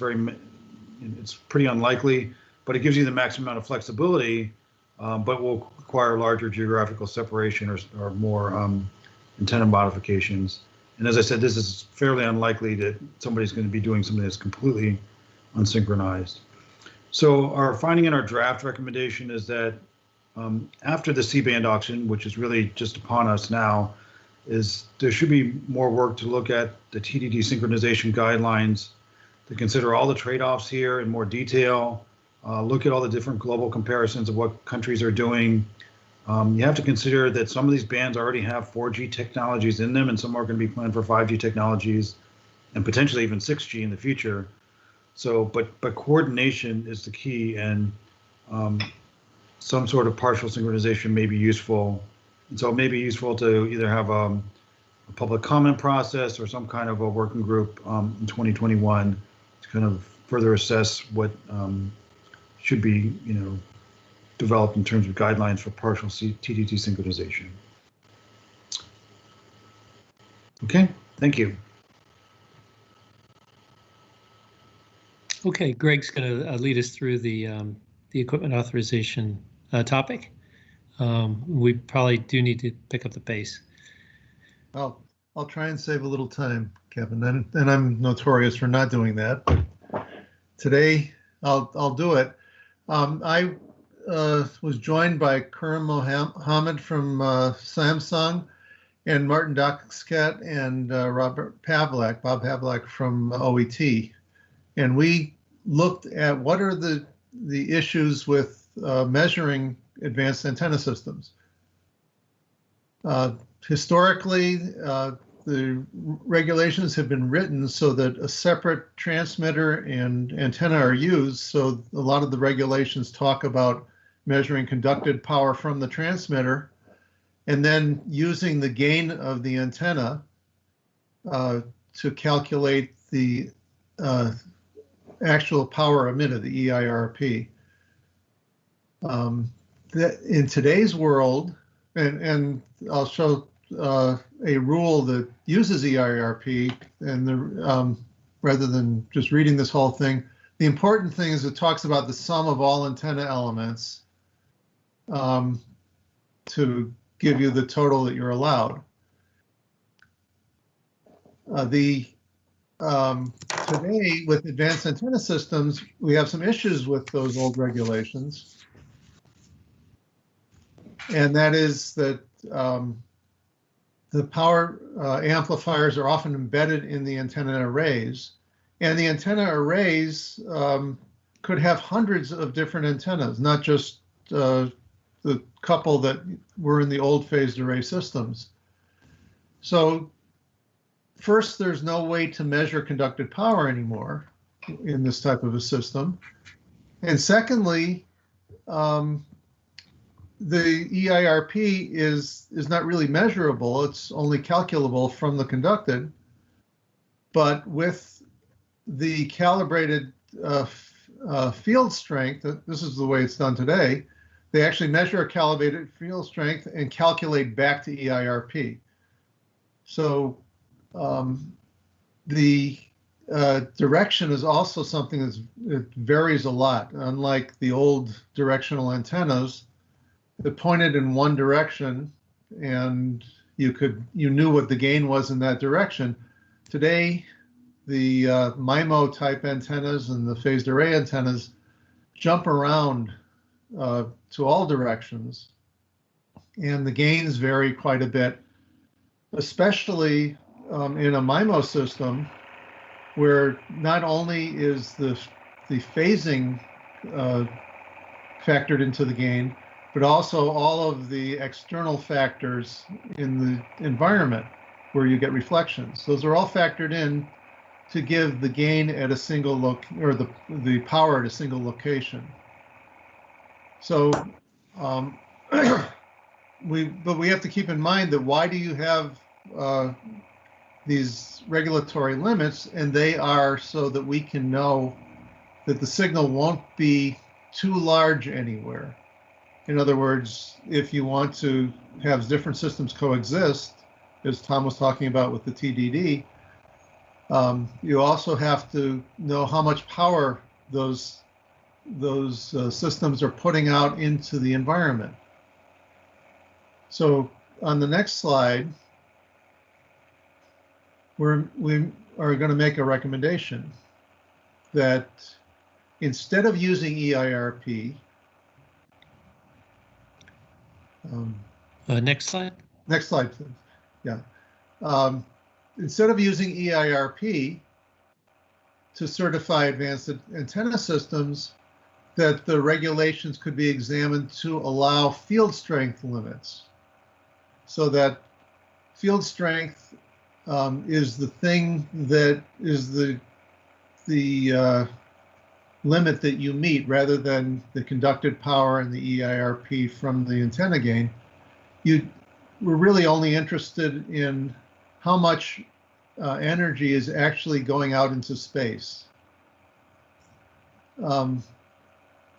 it's pretty unlikely, but it gives you the maximum amount of flexibility, but will require larger geographical separation or more antenna modifications. And as I said, this is fairly unlikely that somebody's going to be doing something that's completely unsynchronized. So our finding in our draft recommendation is that after the C-band auction, which is really just upon us now, there should be more work to look at the TDD synchronization guidelines, to consider all the trade-offs here in more detail, look at all the different global comparisons of what countries are doing. You have to consider that some of these bands already have 4G technologies in them, and some are going to be planned for 5G technologies, and potentially even 6G in the future. So, but coordination is the key, and some sort of partial synchronization may be useful. And so it may be useful to either have a public comment process or some kind of a working group in 2021 to kind of further assess what should be, developed in terms of guidelines for partial TDD synchronization. Okay, thank you.
Okay, Greg's going to lead us through the equipment authorization topic. We probably do need to pick up the pace.
I'll try and save a little time, Kevin, and I'm notorious for not doing that, but today I'll do it. I was joined by Karim Mohammed from Samsung, and Martin Doxcat and Bob Pavlak from OET. And we looked at what are the issues with measuring advanced antenna systems. Historically, the regulations have been written so that a separate transmitter and antenna are used. So a lot of the regulations talk about measuring conducted power from the transmitter and then using the gain of the antenna to calculate the actual power emitted, the EIRP. In today's world, and I'll show a rule that uses EIRP, and rather than just reading this whole thing, the important thing is it talks about the sum of all antenna elements to give you the total that you're allowed. Today, with advanced antenna systems, we have some issues with those old regulations. And that is that the power amplifiers are often embedded in the antenna arrays. And the antenna arrays could have hundreds of different antennas, not just the couple that were in the old phased array systems. So first, there's no way to measure conducted power anymore in this type of a system. And secondly, the EIRP is not really measurable. It's only calculable from the conducted. But with the calibrated field strength, this is the way it's done today, they actually measure a calibrated field strength and calculate back to EIRP. So The direction is also something that varies a lot. Unlike the old directional antennas that pointed in one direction and you knew what the gain was in that direction. Today, the MIMO type antennas and the phased array antennas jump around to all directions, and the gains vary quite a bit, especially in a MIMO system where not only is the phasing factored into the gain, but also all of the external factors in the environment where you get reflections. Those are all factored in to give the gain at a single or the power at a single location. So but we have to keep in mind that why do you have these regulatory limits? And they are so that we can know that the signal won't be too large anywhere. In other words, if you want to have different systems coexist, as Tom was talking about with the TDD, you also have to know how much power those systems are putting out into the environment. So on the next slide, we are going to make a recommendation that instead of using EIRP,
next slide.
Next slide, please. Yeah. Instead of using EIRP to certify advanced antenna systems, that the regulations could be examined to allow field strength limits, so that field strength is the thing that is the limit that you meet, rather than the conducted power and the EIRP from the antenna gain. We're really only interested in how much energy is actually going out into space.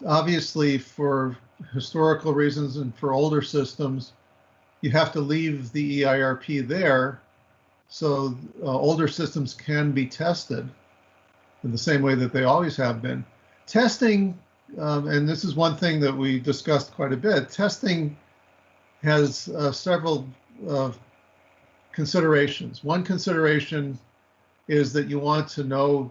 Obviously, for historical reasons and for older systems, you have to leave the EIRP there so older systems can be tested in the same way that they always have been. Testing, and this is one thing that we discussed quite a bit, testing has several considerations. One consideration is that you want to know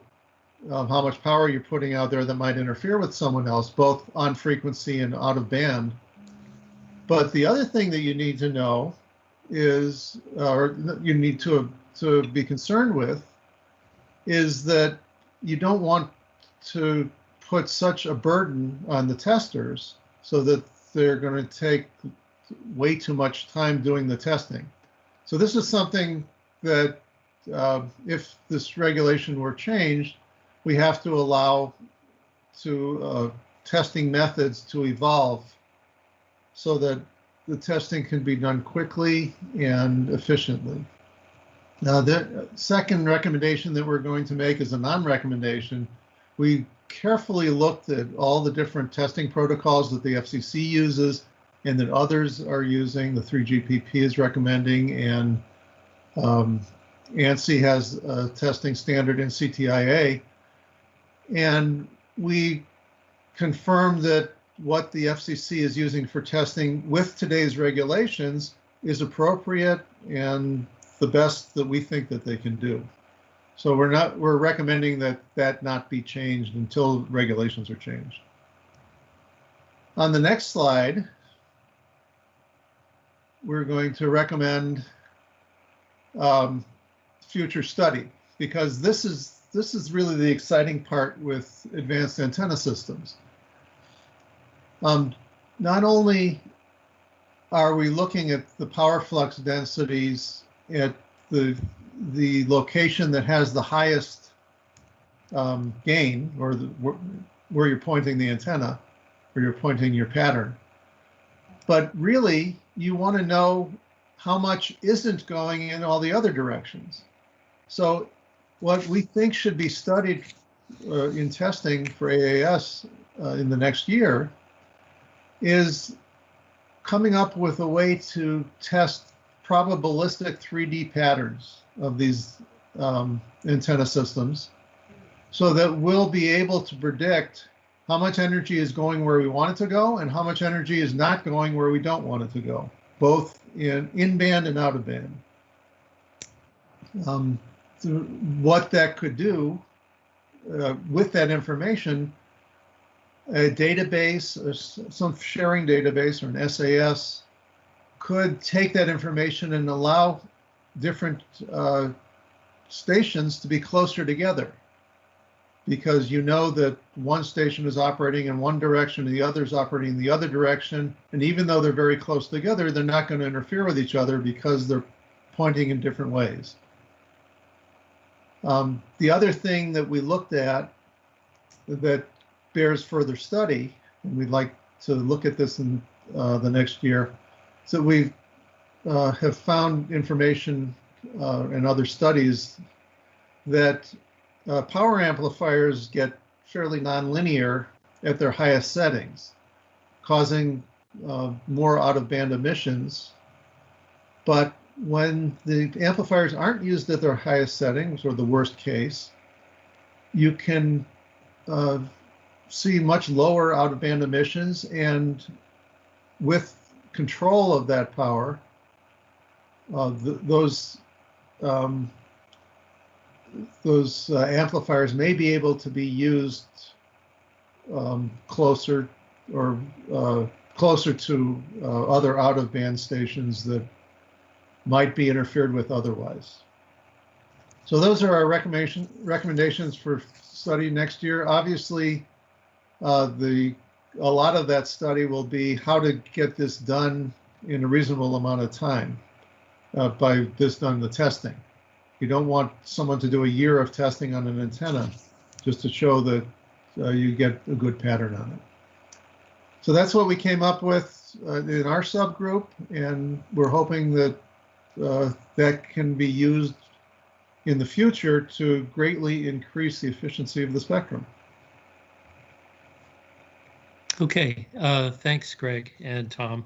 how much power you're putting out there that might interfere with someone else, both on frequency and out of band. But the other thing that you need to know is, or you need to be concerned with, is that you don't want to put such a burden on the testers so that they're going to take way too much time doing the testing. So this is something that if this regulation were changed, we have to allow testing methods to evolve so that the testing can be done quickly and efficiently. Now, the second recommendation that we're going to make is a non-recommendation. We carefully looked at all the different testing protocols that the FCC uses and that others are using. The 3GPP is recommending, and ANSI has a testing standard in CTIA. And we confirmed that what the FCC is using for testing with today's regulations is appropriate and the best that we think that they can do. So we're recommending that not be changed until regulations are changed. On the next slide, we're going to recommend future study, because this is really the exciting part with advanced antenna systems. Not only are we looking at the power flux densities at the location that has the highest gain, or where you're pointing the antenna, where you're pointing your pattern, but really you want to know how much isn't going in all the other directions. So what we think should be studied in testing for AAS in the next year is coming up with a way to test probabilistic 3D patterns of these antenna systems, so that we'll be able to predict how much energy is going where we want it to go and how much energy is not going where we don't want it to go, both in band and out of band. What that could do with that information, a database, some sharing database or an SAS could take that information and allow different stations to be closer together, because you know that one station is operating in one direction and the other is operating in the other direction. And even though they're very close together, they're not going to interfere with each other because they're pointing in different ways. The other thing that we looked at that bears further study, and we'd like to look at this in the next year, so we have found information in other studies that power amplifiers get fairly nonlinear at their highest settings, causing more out-of-band emissions. But when the amplifiers aren't used at their highest settings, or the worst case, you can see much lower out-of-band emissions, and with control of that power, those amplifiers may be able to be used closer to other out-of-band stations that might be interfered with otherwise. So those are our recommendations for study next year. Obviously, a lot of that study will be how to get this done in a reasonable amount of time by the testing. You don't want someone to do a year of testing on an antenna just to show that you get a good pattern on it. So that's what we came up with in our subgroup, and we're hoping that that can be used in the future to greatly increase the efficiency of the spectrum.
Okay, thanks, Greg and Tom.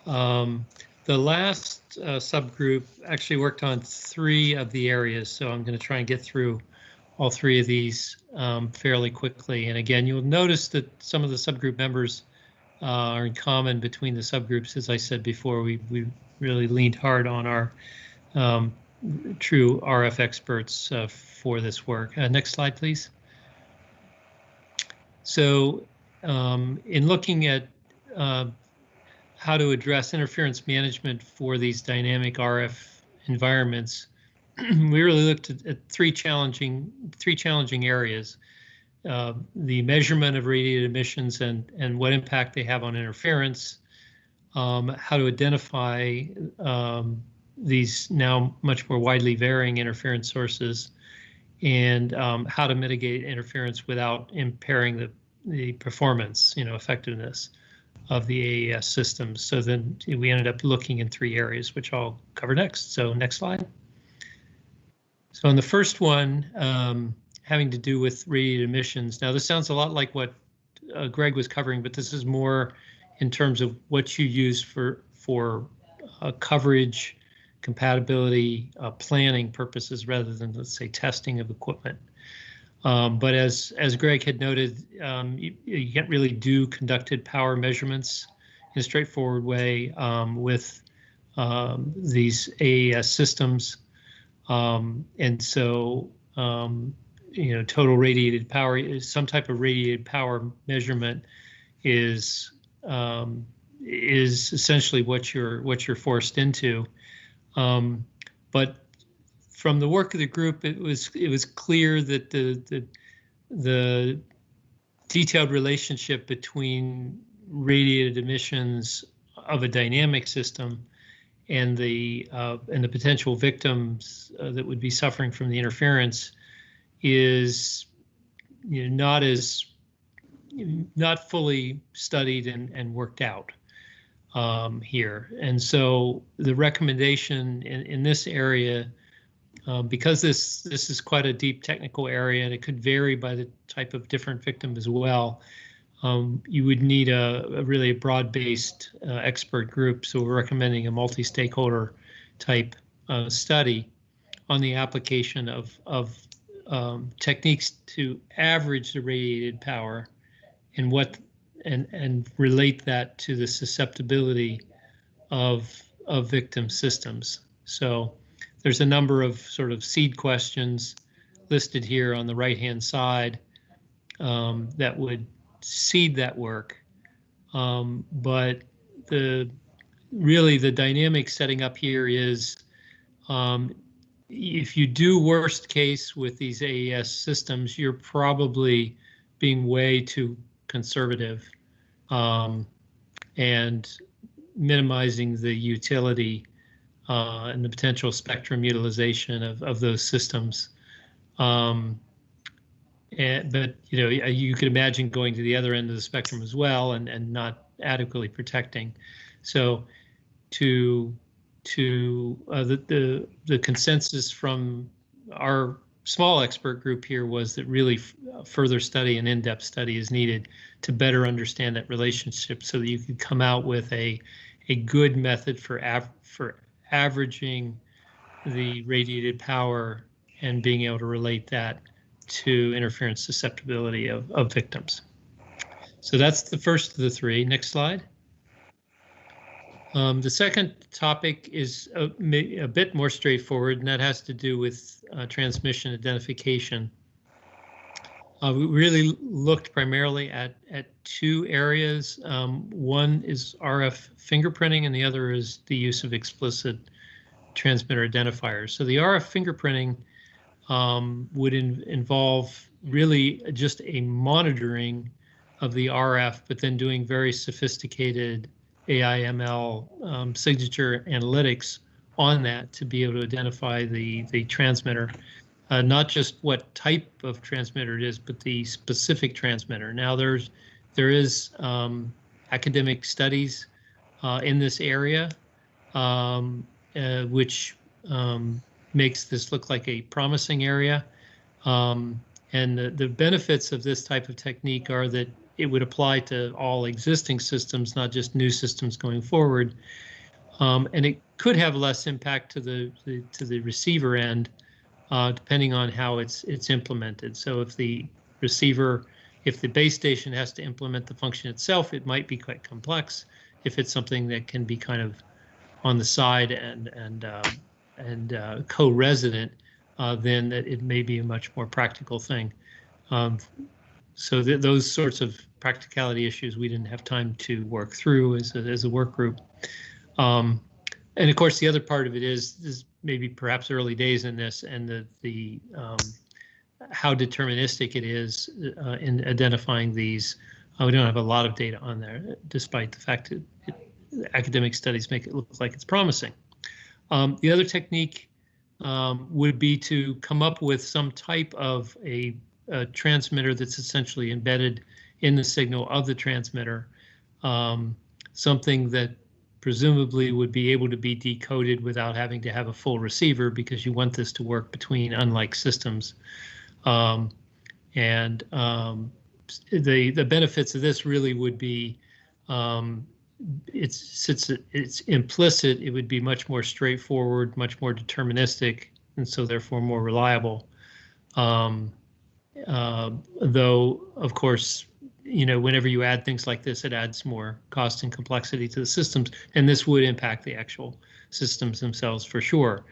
The last subgroup actually worked on 3 of the areas, so I'm going to try and get through all 3 of these fairly quickly. And again, you'll notice that some of the subgroup members are in common between the subgroups. As I said before, we really leaned hard on our true RF experts for this work. Next slide, please. So in looking at how to address interference management for these dynamic RF environments, we really looked at three challenging areas: the measurement of radiated emissions and what impact they have on interference, how to identify these now much more widely varying interference sources, and how to mitigate interference without impairing the performance, effectiveness of the AES systems. So then we ended up looking in 3 areas, which I'll cover next. So next slide. So in the first one, having to do with radiated emissions. Now this sounds a lot like what Greg was covering, but this is more in terms of what you use for coverage, compatibility, planning purposes, rather than, let's say, testing of equipment. But as Greg had noted, you can't really do conducted power measurements in a straightforward way with these AES systems. And so, total radiated power, some type of radiated power measurement is essentially what you're forced into. But from the work of the group, it was clear that the detailed relationship between radiated emissions of a dynamic system and the potential victims that would be suffering from the interference is not fully studied and worked out here. And so the recommendation in this area, because this is quite a deep technical area and it could vary by the type of different victim as well, you would need a really broad-based expert group. So we're recommending a multi-stakeholder type study on the application of techniques to average the radiated power and relate that to the susceptibility of victim systems. So there's a number of sort of seed questions listed here on the right-hand side that would seed that work. But really the dynamic setting up here is if you do worst case with these AES systems, you're probably being way too conservative and minimizing the utility and the potential spectrum utilization of those systems. But you could imagine going to the other end of the spectrum as well and not adequately protecting. So the consensus from our small expert group here was that really further study and in-depth study is needed to better understand that relationship so that you could come out with a good method for averaging the radiated power and being able to relate that to interference susceptibility of victims. So that's the first of the three. Next slide. The second topic is a bit more straightforward, and that has to do with transmission identification. We really looked primarily at two areas. One is RF fingerprinting, and the other is the use of explicit transmitter identifiers. So the RF fingerprinting would involve really just a monitoring of the RF, but then doing very sophisticated AI/ML signature analytics on that to be able to identify the transmitter, not just what type of transmitter it is, but the specific transmitter. Now there is academic studies in this area, which makes this look like a promising area. And the benefits of this type of technique are that it would apply to all existing systems, not just new systems going forward. And it could have less impact to the receiver end, depending on how it's implemented. So if the base station has to implement the function itself, it might be quite complex. If it's something that can be kind of on the side and co-resident, then it may be a much more practical thing. So those sorts of practicality issues we didn't have time to work through as a work group. And of course, the other part of it is maybe perhaps early days in this, and the how deterministic it is in identifying these. We don't have a lot of data on there, despite the fact that academic studies make it look like it's promising. The other technique would be to come up with some type of a transmitter that's essentially embedded in the signal of the transmitter, something that presumably would be able to be decoded without having to have a full receiver, because you want this to work between unlike systems. The benefits of this really would be, since it's implicit, it would be much more straightforward, much more deterministic, and so therefore more reliable. Though, of course, whenever you add things like this, it adds more cost and complexity to the systems, and this would impact the actual systems themselves for sure.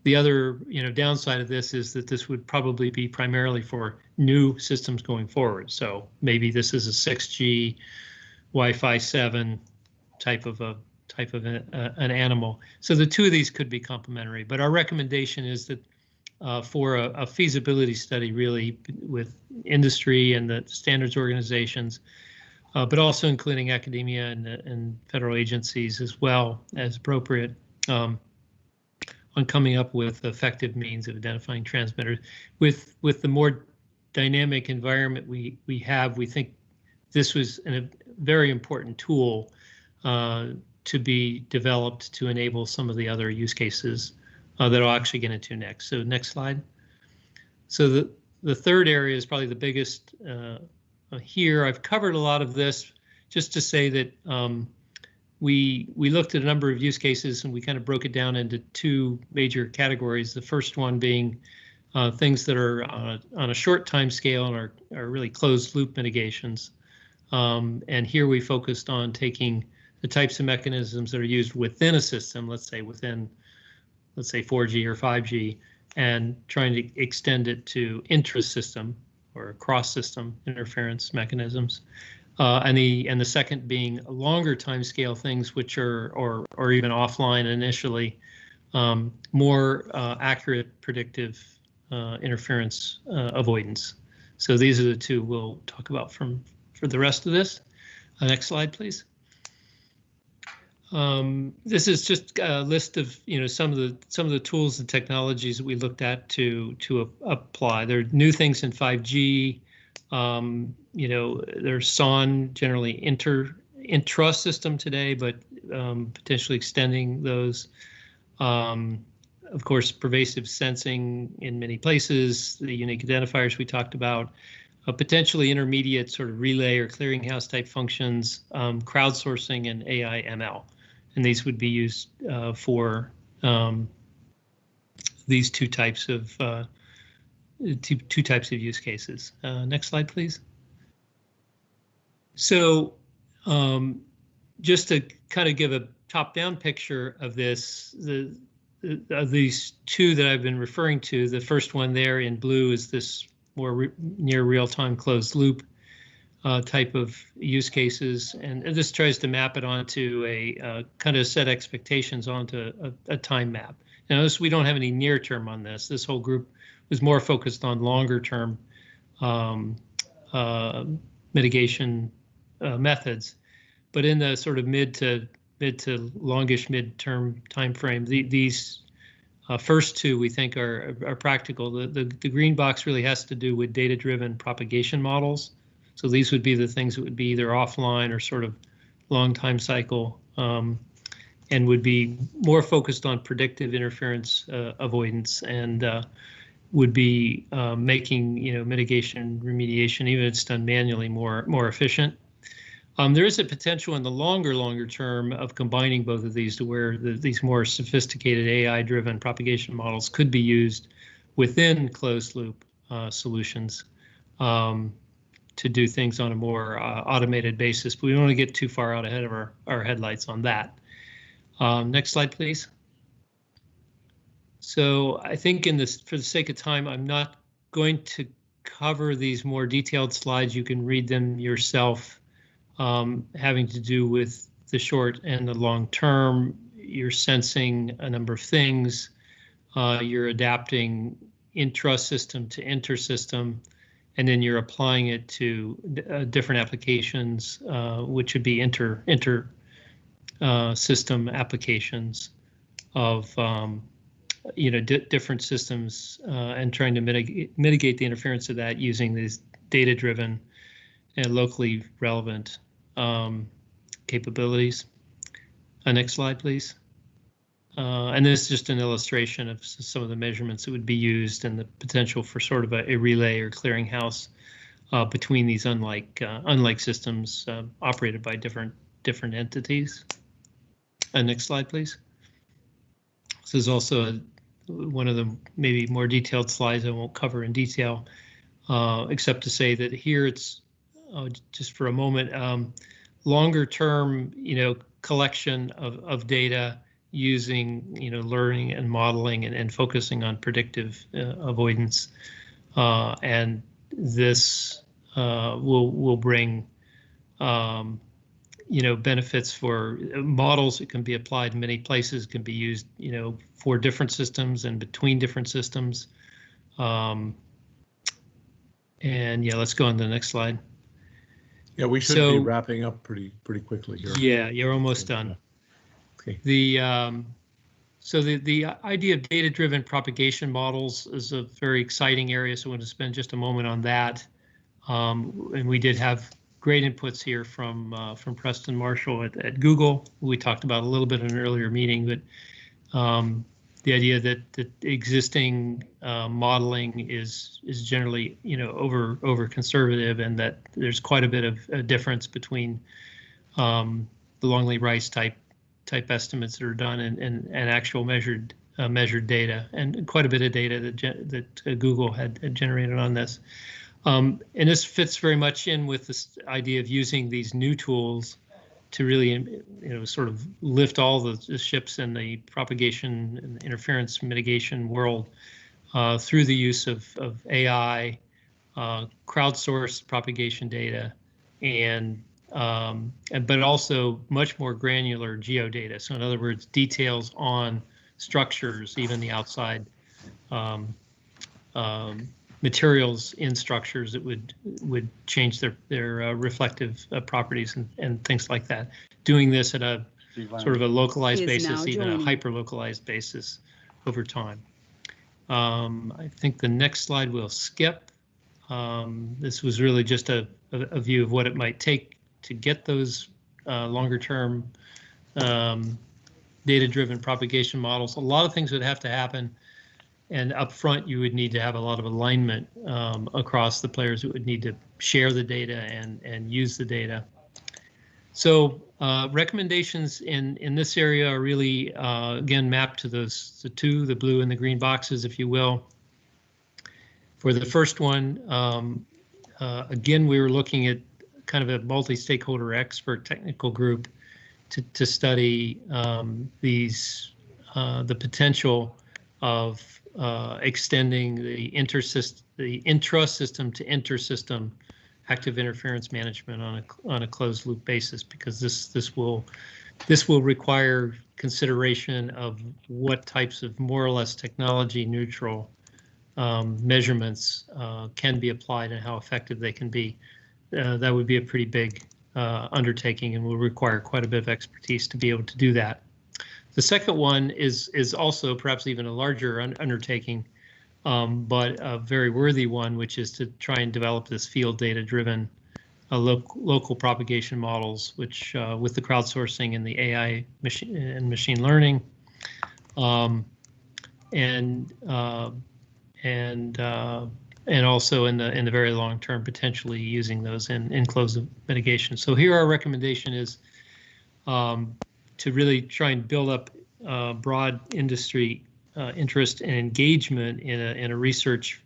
The other, downside of this is that this would probably be primarily for new systems going forward. So maybe this is a 6G, Wi-Fi 7 type of an animal. So the two of these could be complementary, but our recommendation is that for a feasibility study, really with industry and the standards organizations, but also including academia and federal agencies as well as appropriate, on coming up with effective means of identifying transmitters. With the more dynamic environment we think this was a very important tool to be developed to enable some of the other use cases that I'll actually get into next. So next slide. So the third area is probably the biggest here. I've covered a lot of this just to say that we looked at a number of use cases and we kind of broke it down into two major categories. The first one being things that are on a short time scale and are really closed loop mitigations. And here we focused on taking the types of mechanisms that are used within a system, let's say 4G or 5G, and trying to extend it to intra-system or cross-system interference mechanisms. And the second being longer time scale things which are or even offline initially, more accurate predictive interference avoidance. So these are the two we'll talk about for the rest of this. Next slide, please. This is just a list of some of the tools and technologies that we looked at to apply. There are new things in 5G. There's SON, generally intra-system today, but potentially extending those. Of course, pervasive sensing in many places, the unique identifiers we talked about, potentially intermediate sort of relay or clearinghouse type functions, crowdsourcing, and AI ML. And these would be used for these two types of use cases. Next slide, please. So just to kind of give a top-down picture of this, of these two that I've been referring to, the first one there in blue is this more near real-time closed loop type of use cases, and this tries to map it onto a kind of set expectations onto a time map. Now, notice we don't have any near term on this. This whole group was more focused on longer term mitigation methods, but in the sort of mid to longish midterm time frame, these first two we think are practical. The green box really has to do with data-driven propagation models. So these would be the things that would be either offline or sort of long time cycle, and would be more focused on predictive interference avoidance, and would be making mitigation remediation, even if it's done manually, more efficient. There is a potential in the longer term of combining both of these to where these more sophisticated AI-driven propagation models could be used within closed loop solutions to do things on a more automated basis. But we don't want to get too far out ahead of our headlights on that. Next slide, please. So I think for the sake of time, I'm not going to cover these more detailed slides. You can read them yourself, having to do with the short and the long term. You're sensing a number of things. You're adapting intra-system to inter-system, and then you're applying it to different applications, which would be inter-system applications of different systems, and trying to mitigate the interference of that using these data-driven and locally relevant capabilities. Next slide, please. And this is just an illustration of some of the measurements that would be used and the potential for sort of a relay or clearinghouse between these unlike systems operated by different entities. Next slide, please. This is also one of the maybe more detailed slides I won't cover in detail, except to say that here it's just for a moment, longer term, collection of data using, learning and modeling and focusing on predictive avoidance. And this will bring, benefits for models that can be applied in many places, can be used, for different systems and between different systems. And yeah, let's go on to the next slide.
Yeah, we should be wrapping up pretty quickly here.
Yeah, you're almost done.
Okay.
So the idea of data-driven propagation models is a very exciting area, so I want to spend just a moment on that. And we did have great inputs here from Preston Marshall at Google. We talked about a little bit in an earlier meeting, but the idea that existing modeling is generally over conservative, and that there's quite a bit of a difference between the Longley Rice type estimates that are done and actual measured data, and quite a bit of data that Google had generated on this. And this fits very much in with this idea of using these new tools to really, sort of lift all the ships in the propagation and interference mitigation world through the use of AI, crowdsourced propagation data, but also much more granular geodata. So in other words, details on structures, even the outside materials in structures that would change their reflective properties and things like that. Doing this at a sort of a localized basis, even a hyper-localized basis over time. I think the next slide we'll skip. This was really just a view of what it might take to get those longer-term data-driven propagation models. A lot of things would have to happen. And up front, you would need to have a lot of alignment across the players that would need to share the data and use the data. So recommendations in this area are really, again, mapped to the blue and the green boxes, if you will. For the first one, again, we were looking at kind of a multi-stakeholder expert technical group to study the potential of extending the intra-system to inter-system active interference management on a closed loop basis, because this will require consideration of what types of more or less technology neutral measurements can be applied and how effective they can be. That would be a pretty big undertaking and will require quite a bit of expertise to be able to do that. The second one is also perhaps even a larger undertaking, but a very worthy one, which is to try and develop this field data-driven local propagation models, which with the crowdsourcing and the AI machine learning, and also in the very long term, potentially using those in closed loop mitigation. So here our recommendation is to really try and build up broad industry interest and engagement in a research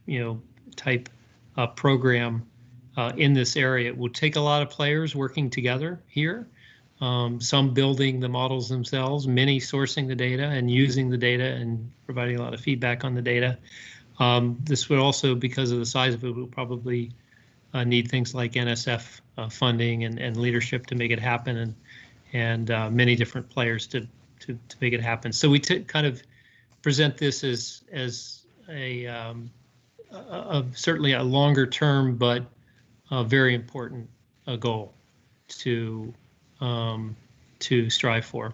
type program in this area. It will take a lot of players working together here, some building the models themselves, many sourcing the data and using the data and providing a lot of feedback on the data. This would also, because of the size of it, will probably need things like NSF funding and leadership to make it happen, and many different players to make it happen. So we kind of present this as a certainly a longer term, but a very important goal to strive for.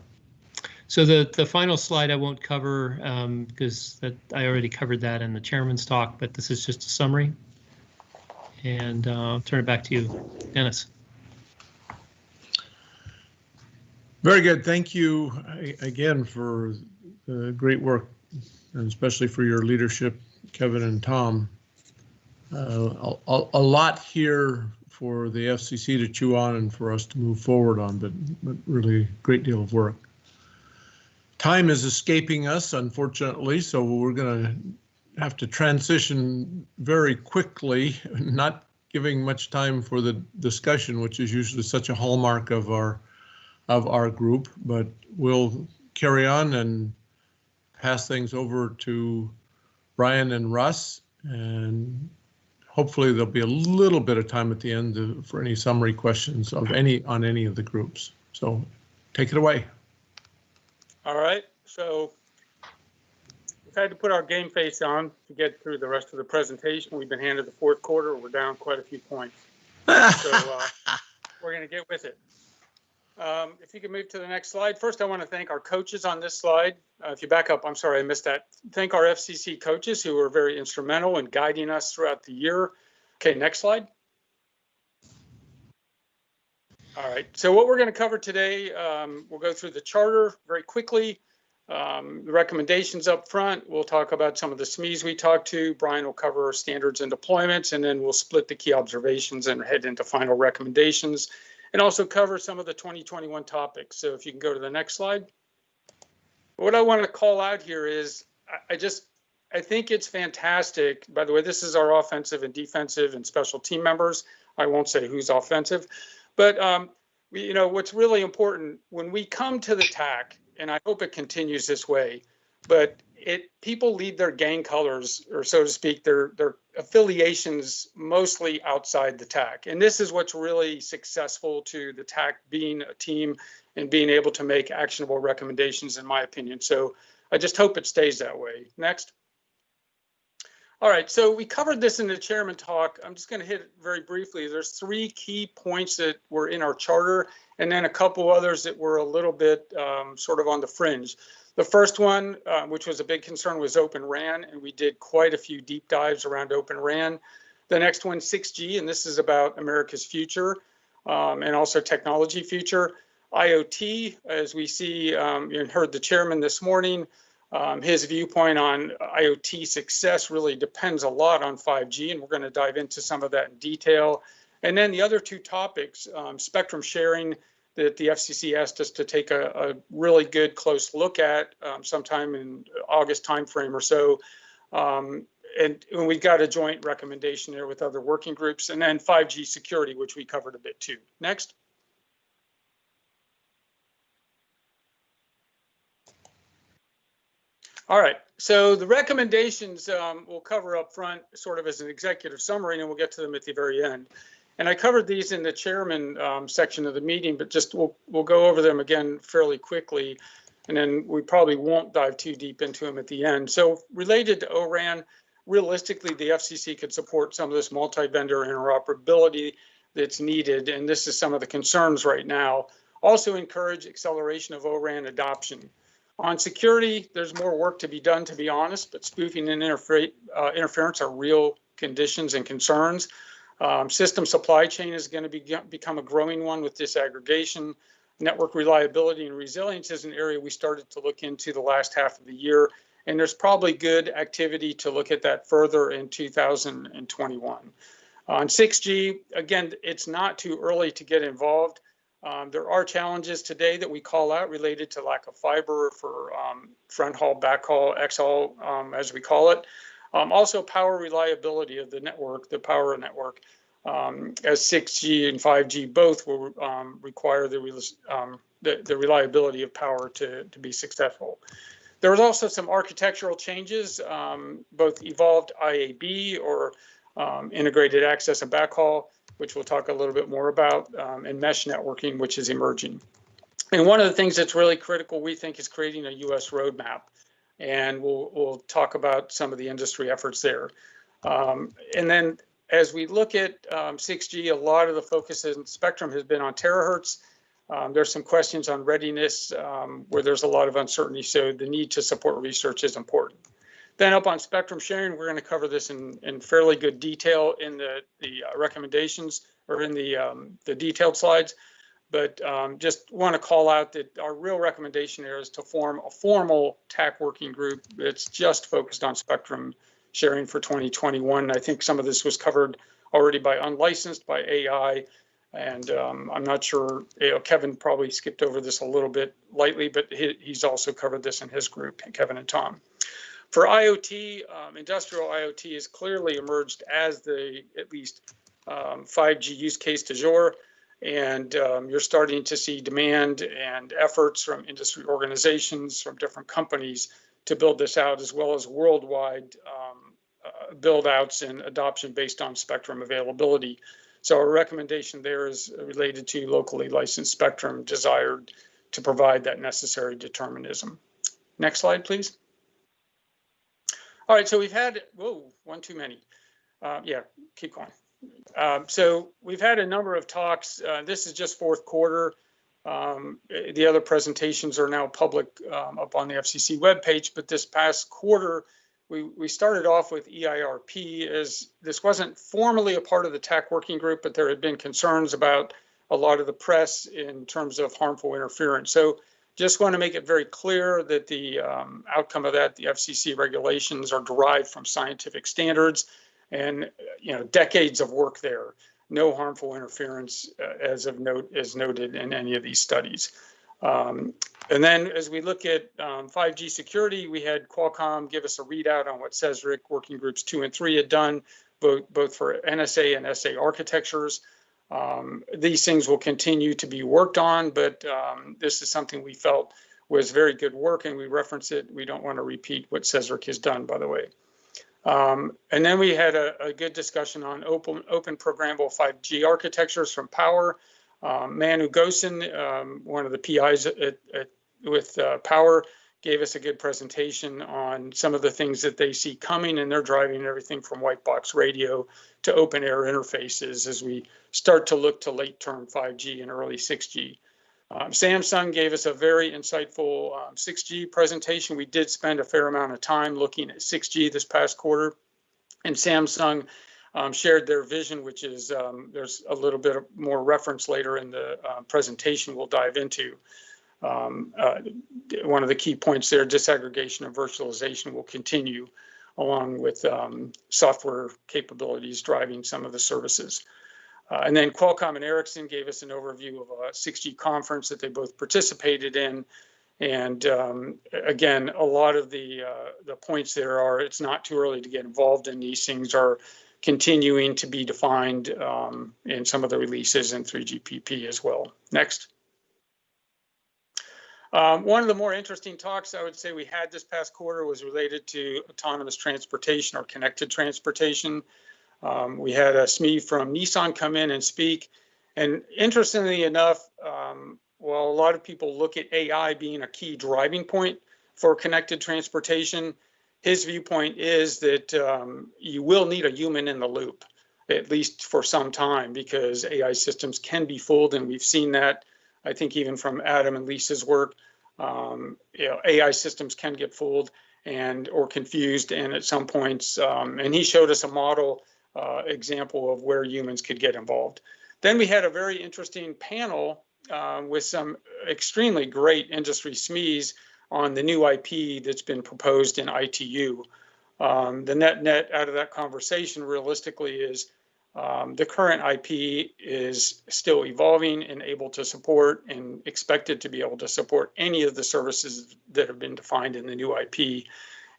So the final slide I won't cover because I already covered that in the chairman's talk, but this is just a summary. And I'll turn it back to you, Dennis.
Very good. Thank you again for the great work, and especially for your leadership, Kevin and Tom. A lot here for the FCC to chew on and for us to move forward on, but really a great deal of work. Time is escaping us, unfortunately, so we're going to have to transition very quickly, not giving much time for the discussion, which is usually such a hallmark of our group, but we'll carry on and pass things over to Brian and Russ, and hopefully there'll be a little bit of time at the end for any summary questions on any of the groups. So take it away.
All right, so we've had to put our game face on to get through the rest of the presentation. We've been handed the fourth quarter. We're down quite a few points. So we're going to get with it. If you can move to the next slide. First, I want to thank our coaches on this slide. If you back up, I'm sorry, I missed that. Thank our FCC coaches who were very instrumental in guiding us throughout the year. Okay, next slide. All right, so what we're going to cover today, we'll go through the charter very quickly. The recommendations up front. We'll talk about some of the SMEs we talked to. Brian will cover our standards and deployments, and then we'll split the key observations and head into final recommendations. and also cover some of the 2021 topics. So if you can go to the next slide. What I want to call out here is I think it's fantastic. By the way, this is our offensive and defensive and special team members. I won't say who's offensive, but what's really important when we come to the TAC, and I hope it continues this way, but people lead their gang colors, or so to speak, their affiliations mostly outside the TAC. And this is what's really successful to the TAC being a team and being able to make actionable recommendations, in my opinion. So I just hope it stays that way. Next. All right, so we covered this in the chairman talk. I'm just going to hit it very briefly. There's 3 key points that were in our charter, and then a couple others that were a little bit sort of on the fringe. The first one, which was a big concern, was Open RAN, and we did quite a few deep dives around Open RAN. The next one, 6G, and this is about America's future and also technology future. IoT, as we see and heard the chairman this morning, his viewpoint on IoT success really depends a lot on 5G, and we're going to dive into some of that in detail. And then the other 2 topics, spectrum sharing, that the FCC asked us to take a really good close look at sometime in August timeframe or so. And we've got a joint recommendation there with other working groups. And then 5G security, which we covered a bit too. Next. All right, so the recommendations we'll cover up front sort of as an executive summary, and we'll get to them at the very end. And I covered these in the chairman section of the meeting, but just we'll go over them again fairly quickly, and then we probably won't dive too deep into them at the end. So related to O-RAN, realistically, the FCC could support some of this multi-vendor interoperability that's needed, and this is some of the concerns right now. Also encourage acceleration of O-RAN adoption. On security, there's more work to be done, to be honest, but spoofing and interference are real conditions and concerns. System supply chain is going to become a growing one with disaggregation. Network reliability and resilience is an area we started to look into the last half of the year, and there's probably good activity to look at that further in 2021. On 6G, again, it's not too early to get involved. There are challenges today that we call out related to lack of fiber for front haul, back haul, X haul, as we call it. Also power reliability of the network, the power network, as 6G and 5G both will require the reliability of power to be successful. There was also some architectural changes, both evolved IAB or integrated access and backhaul, which we'll talk a little bit more about, and mesh networking, which is emerging. And one of the things that's really critical, we think, is creating a US roadmap. And we'll talk about some of the industry efforts there. And then as we look at 6G, a lot of the focus in spectrum has been on terahertz. There's some questions on readiness where there's a lot of uncertainty, so the need to support research is important. Then up on spectrum sharing, we're going to cover this in fairly good detail in the recommendations or in the detailed slides. But just want to call out that our real recommendation here is to form a formal TAC working group that's just focused on spectrum sharing for 2021. I think some of this was covered already by unlicensed, by AI, and I'm not sure, Kevin probably skipped over this a little bit lightly, but he's also covered this in his group, Kevin and Tom. For IoT, industrial IoT has clearly emerged as the, at least 5G use case du jour. And you're starting to see demand and efforts from industry organizations, from different companies to build this out, as well as worldwide build outs and adoption based on spectrum availability. So our recommendation there is related to locally licensed spectrum desired to provide that necessary determinism. Next slide, please. All right, so we've had, whoa, one too many. Yeah, keep going. So we've had a number of talks. This is just fourth quarter. The other presentations are now public up on the FCC webpage, but this past quarter, we started off with EIRP, as this wasn't formally a part of the TAC working group, but there had been concerns about a lot of the press in terms of harmful interference. So just want to make it very clear that the outcome of that, the FCC regulations, are derived from scientific standards and decades of work there. no harmful interference as noted in any of these studies. And then as we look at 5G security, we had Qualcomm give us a readout on what CSRIC working groups 2 and 3 had done, both for NSA and SA architectures. These things will continue to be worked on, but this is something we felt was very good work, and we reference it. We don't want to repeat what CSRIC has done, by the way. And then we had a good discussion on open programmable 5G architectures from Power. Manu Gosen, one of the PIs with Power, gave us a good presentation on some of the things that they see coming, and they're driving everything from white box radio to open air interfaces as we start to look to late term 5G and early 6G. Samsung gave us a very insightful 6G presentation. We did spend a fair amount of time looking at 6G this past quarter, and Samsung shared their vision, which is there's a little bit more reference later in the presentation we'll dive into. One of the key points there, disaggregation and virtualization will continue along with software capabilities driving some of the services. And then Qualcomm and Ericsson gave us an overview of a 6G conference that they both participated in. And again, a lot of the points there are, it's not too early to get involved in these things are continuing to be defined in some of the releases in 3GPP as well. Next. One of the more interesting talks I would say we had this past quarter was related to autonomous transportation or connected transportation. We had a SME from Nissan come in and speak. And interestingly enough, while a lot of people look at AI being a key driving point for connected transportation, his viewpoint is that you will need a human in the loop, at least for some time, because AI systems can be fooled, and we've seen that, I think, even from Adam and Lisa's work. AI systems can get fooled or confused, and at some points, and he showed us a model example of where humans could get involved. Then we had a very interesting panel with some extremely great industry SMEs on the new IP that's been proposed in ITU. The net out of that conversation realistically is the current IP is still evolving and able to support and expected to be able to support any of the services that have been defined in the new IP.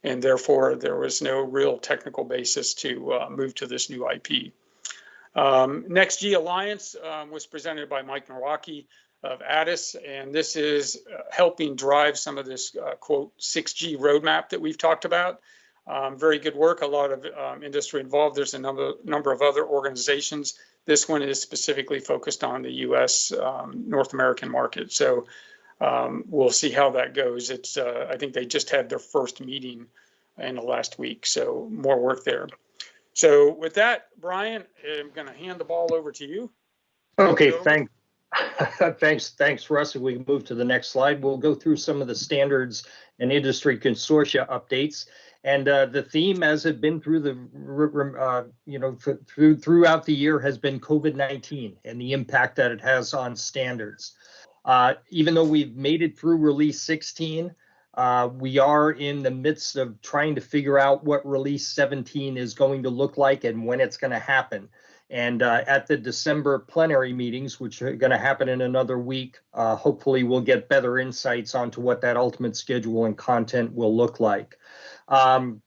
And therefore, there was no real technical basis to move to this new IP. NextG Alliance was presented by Mike Nowacki of Addis, and this is helping drive some of this, quote, 6G roadmap that we've talked about. Very good work, a lot of industry involved. There's a number of other organizations. This one is specifically focused on the US, North American market. So we'll see how that goes. It's I think they just had their first meeting in the last week, so more work there. So with that, Brian, I'm going to hand the ball over to you.
Okay, thanks, Russ. If we move to the next slide, we'll go through some of the standards and industry consortia updates. And the theme, as has been through the throughout the year, has been COVID-19 and the impact that it has on standards. Even though we've made it through release 16, we are in the midst of trying to figure out what release 17 is going to look like and when it's going to happen. And at the December plenary meetings, which are going to happen in another week, hopefully we'll get better insights onto what that ultimate schedule and content will look like.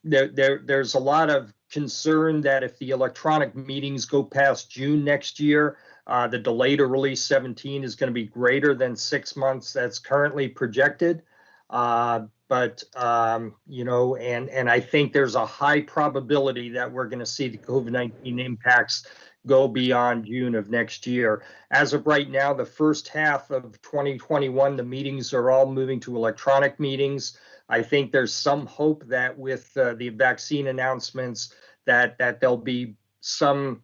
There's a lot of concern that if the electronic meetings go past June next year, the delay to release 17 is going to be greater than 6 months that's currently projected. And I think there's a high probability that we're going to see the COVID-19 impacts go beyond June of next year. As of right now, the first half of 2021, the meetings are all moving to electronic meetings. I think there's some hope that with the vaccine announcements that there'll be some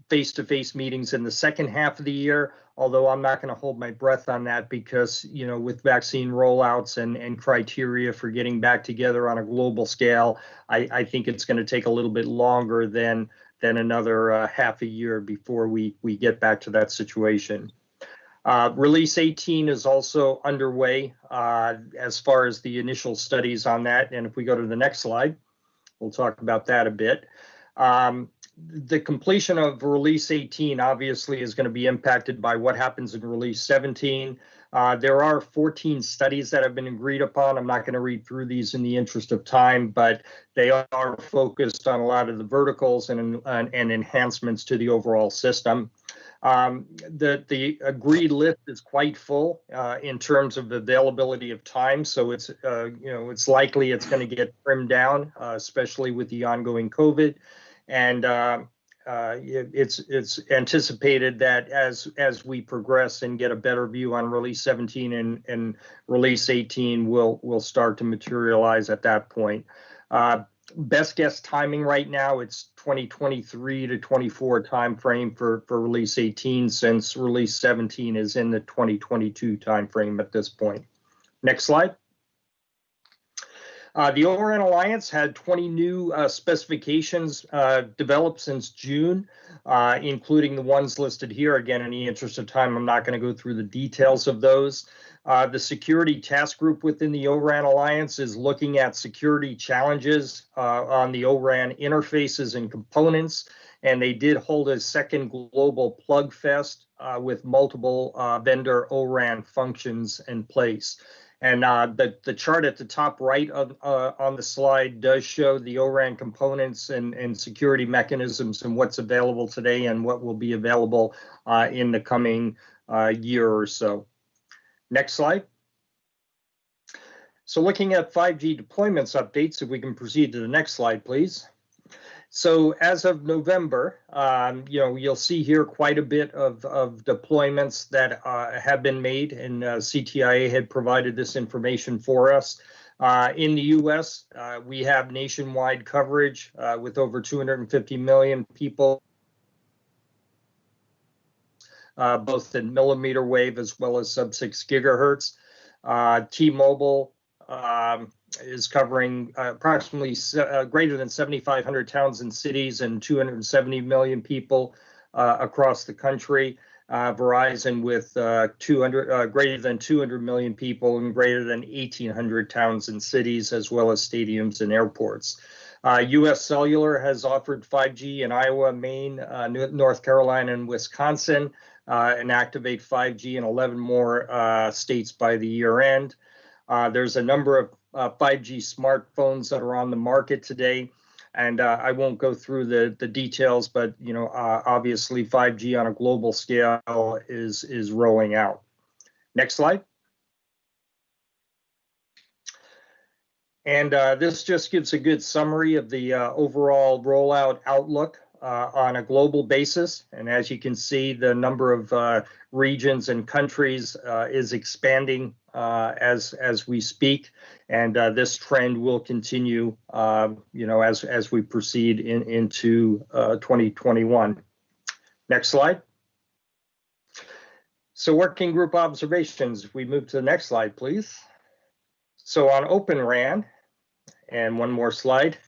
face-to-face meetings in the second half of the year, although I'm not going to hold my breath on that because, with vaccine rollouts and criteria for getting back together on a global scale, I think it's going to take a little bit longer than another half a year before we get back to that situation. Release 18 is also underway as far as the initial studies on that. And if we go to the next slide, we'll talk about that a bit. the completion of release 18 obviously is going to be impacted by what happens in release 17. There are 14 studies that have been agreed upon. I'm not going to read through these in the interest of time, but they are focused on a lot of the verticals and enhancements to the overall system. The agreed list is quite full in terms of availability of time, so it's it's likely it's going to get trimmed down, especially with the ongoing COVID, and it's anticipated that as we progress and get a better view on release 17 and release 18 will start to materialize at that point. Best guess timing right now, it's 2023 to 24 timeframe for release 18, since release 17 is in the 2022 timeframe at this point. Next slide. The O-RAN Alliance had 20 new specifications developed since June, including the ones listed here. Again, in the interest of time, I'm not going to go through the details of those. The security task group within the O-RAN Alliance is looking at security challenges on the O-RAN interfaces and components, and they did hold a second global plug fest with multiple vendor O-RAN functions in place. And the chart at the top right on the slide does show the O-RAN components and security mechanisms and what's available today and what will be available in the coming year or so. Next slide. So looking at 5G deployments updates, if we can proceed to the next slide, please. So as of November, you'll see here quite a bit of deployments that have been made, and CTIA had provided this information for us. In the US, we have nationwide coverage with over 250 million people, both in millimeter wave as well as sub-6 gigahertz. T-Mobile is covering approximately greater than 7,500 towns and cities and 270 million people across the country. Verizon with greater than 200 million people and greater than 1,800 towns and cities, as well as stadiums and airports. U.S. Cellular has offered 5G in Iowa, Maine, North Carolina, and Wisconsin, and activate 5G in 11 more states by the year end. There's a number of 5G smartphones that are on the market today, and I won't go through the details, but obviously 5G on a global scale is rolling out. Next slide. And this just gives a good summary of the overall rollout outlook on a global basis. And as you can see, the number of regions and countries is expanding as we speak, and this trend will continue, as we proceed into 2021. Next slide. So working group observations. We move to the next slide, please. So on Open RAN, and one more slide.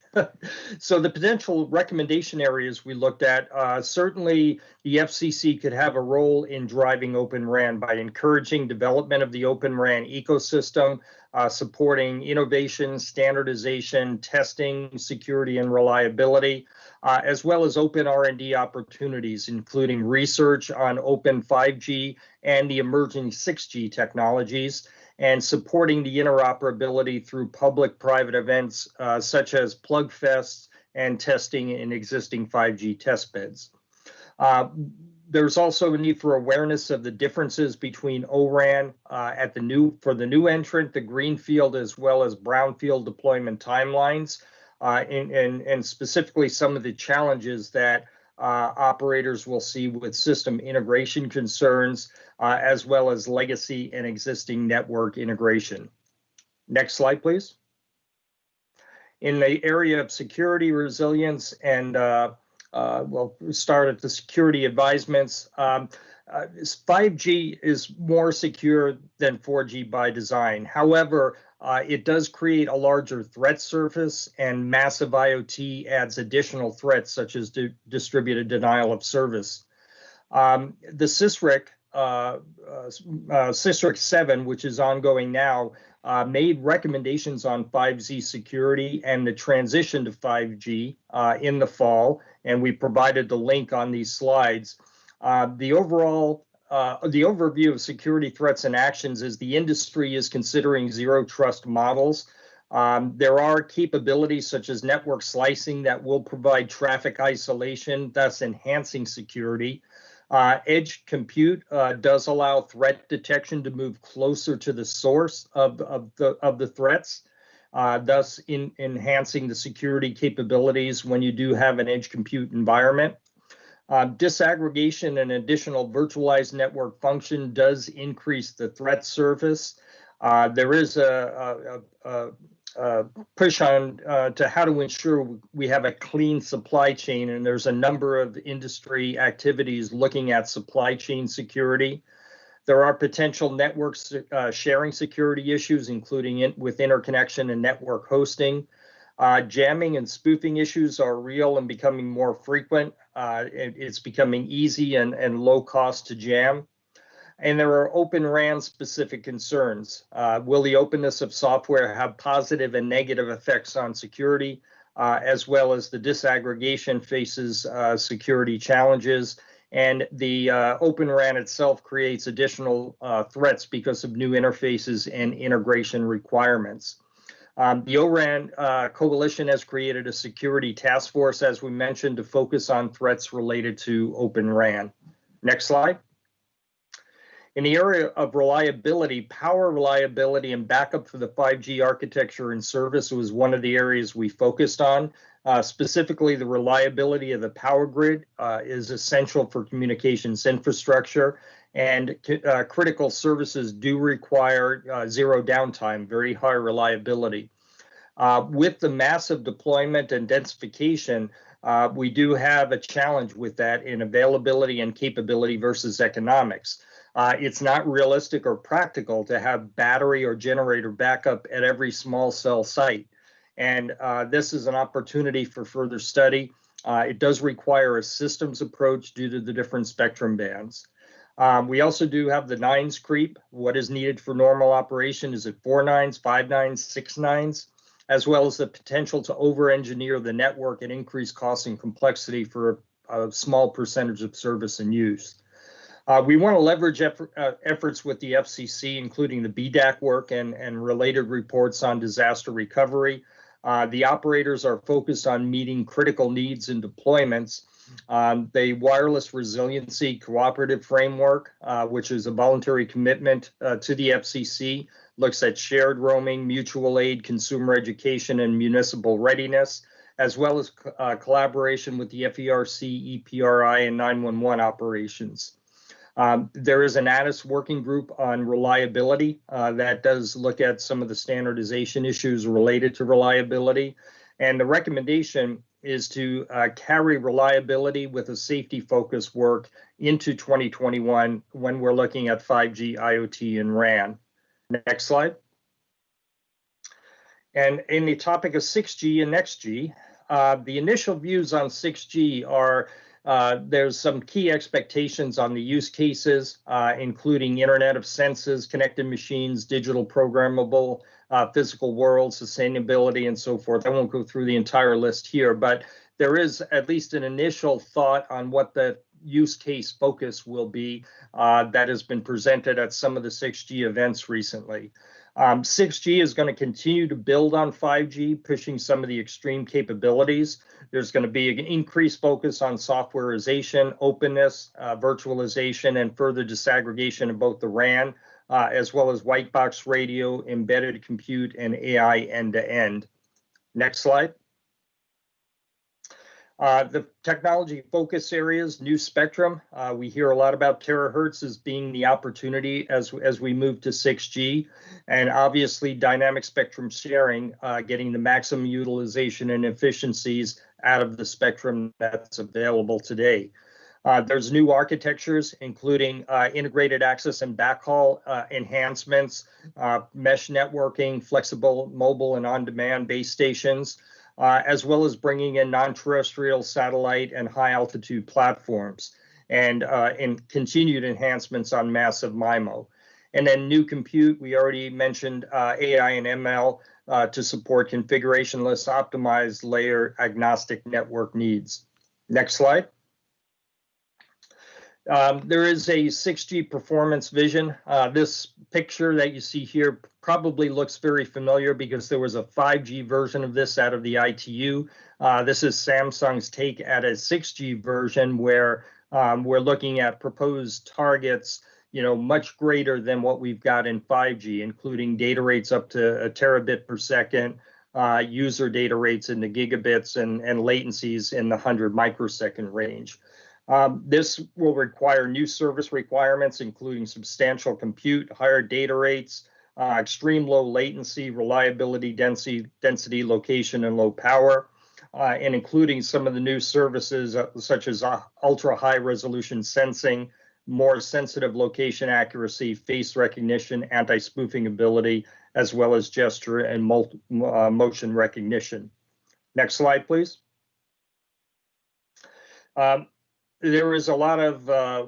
So the potential recommendation areas we looked at, certainly the FCC could have a role in driving Open RAN by encouraging development of the Open RAN ecosystem, supporting innovation, standardization, testing, security, and reliability, as well as open R&D opportunities, including research on open 5G and the emerging 6G technologies, and supporting the interoperability through public-private events such as plug fests and testing in existing 5G test beds. There's also a need for awareness of the differences between O-RAN for the new entrant, the greenfield, as well as brownfield deployment timelines, and specifically some of the challenges that operators will see with system integration concerns, as well as legacy and existing network integration. Next slide, please. In the area of security, resilience, and we'll start at the security advisements. 5G is more secure than 4G by design. However, it does create a larger threat surface, and massive IoT adds additional threats such as distributed denial of service. The CSRIC Cistrix 7, which is ongoing now, made recommendations on 5G security and the transition to 5G in the fall, and we provided the link on these slides. The overview of security threats and actions is the industry is considering zero trust models. There are capabilities such as network slicing that will provide traffic isolation, thus enhancing security. Edge compute does allow threat detection to move closer to the source of the threats, thus enhancing the security capabilities when you do have an edge compute environment. Disaggregation and additional virtualized network function does increase the threat surface. There is a push on to how to ensure we have a clean supply chain, and there's a number of industry activities looking at supply chain security. There are potential network sharing security issues, including with interconnection and network hosting. Jamming and spoofing issues are real and becoming more frequent. It's becoming easy and low cost to jam. And there are Open RAN specific concerns. Will the openness of software have positive and negative effects on security, as well as the disaggregation faces security challenges? And the Open RAN itself creates additional threats because of new interfaces and integration requirements. The ORAN coalition has created a security task force, as we mentioned, to focus on threats related to Open RAN. Next slide. In the area of reliability, power reliability and backup for the 5G architecture and service was one of the areas we focused on. Specifically, the reliability of the power grid is essential for communications infrastructure, and critical services do require zero downtime, very high reliability. With the massive deployment and densification, we do have a challenge with that in availability and capability versus economics. It's not realistic or practical to have battery or generator backup at every small cell site. And this is an opportunity for further study. It does require a systems approach due to the different spectrum bands. We also do have the nines creep. What is needed for normal operation? Is it 4 nines, 5 nines, 6 nines? As well as the potential to over-engineer the network and increase cost and complexity for a small percentage of service and use. We want to leverage efforts with the FCC, including the BDAC work and related reports on disaster recovery. The operators are focused on meeting critical needs and deployments. The Wireless Resiliency Cooperative Framework, which is a voluntary commitment to the FCC, looks at shared roaming, mutual aid, consumer education, and municipal readiness, as well as collaboration with the FERC, EPRI, and 911 operations. There is an ANIS working group on reliability that does look at some of the standardization issues related to reliability. And the recommendation is to carry reliability with a safety focus work into 2021 when we're looking at 5G, IoT, and RAN. Next slide. And in the topic of 6G and NextG, the initial views on 6G are there's some key expectations on the use cases, including Internet of Senses, connected machines, digital programmable, physical world, sustainability, and so forth. I won't go through the entire list here, but there is at least an initial thought on what the use case focus will be that has been presented at some of the 6G events recently. 6G is going to continue to build on 5G, pushing some of the extreme capabilities. There's going to be an increased focus on softwareization, openness, virtualization, and further disaggregation of both the RAN, as well as white box radio, embedded compute, and AI end-to-end. Next slide. The technology focus areas, new spectrum. We hear a lot about terahertz as being the opportunity as we move to 6G, and obviously dynamic spectrum sharing, getting the maximum utilization and efficiencies out of the spectrum that's available today. There's new architectures, including integrated access and backhaul enhancements, mesh networking, flexible mobile and on-demand base stations, as well as bringing in non-terrestrial satellite and high-altitude platforms. and continued enhancements on massive MIMO. And then new compute, we already mentioned AI and ML to support configuration-less optimized layer agnostic network needs. Next slide. There is a 6G performance vision. This picture that you see here probably looks very familiar because there was a 5G version of this out of the ITU. This is Samsung's take at a 6G version where we're looking at proposed targets, much greater than what we've got in 5G, including data rates up to a terabit per second, user data rates in the gigabits, and latencies in the 100 microsecond range. This will require new service requirements, including substantial compute, higher data rates, extreme low latency, reliability, density, location, and low power, and including some of the new services such as ultra high resolution sensing, more sensitive location accuracy, face recognition, anti-spoofing ability, as well as gesture and motion recognition. Next slide, please. There is a lot of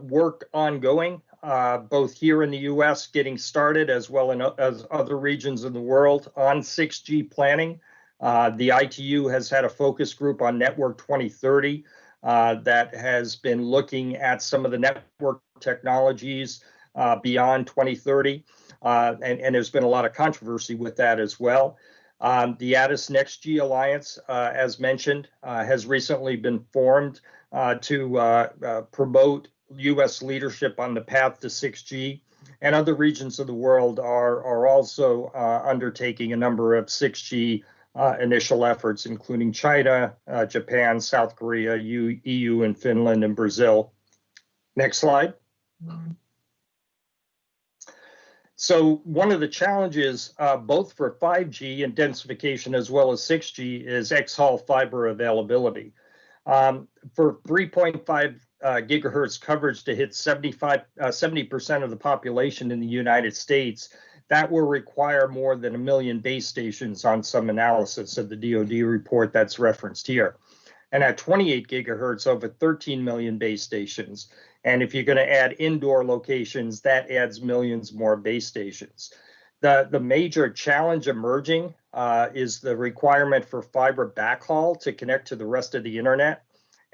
work ongoing, both here in the US getting started as well as other regions of the world on 6G planning. The ITU has had a focus group on Network 2030 that has been looking at some of the network technologies beyond 2030, and there's been a lot of controversy with that as well. The ATIS NextG Alliance, as mentioned, has recently been formed to promote U.S. leadership on the path to 6G, and other regions of the world are also undertaking a number of 6G initial efforts, including China, Japan, South Korea, EU, and Finland, and Brazil. Next slide. So one of the challenges, both for 5G and densification as well as 6G, is xHaul fiber availability. For 3.5 gigahertz coverage to hit 70% of the population in the United States, that will require more than 1 million base stations on some analysis of the DoD report that's referenced here. And at 28 gigahertz, over 13 million base stations. And if you're going to add indoor locations, that adds millions more base stations. The major challenge emerging is the requirement for fiber backhaul to connect to the rest of the internet.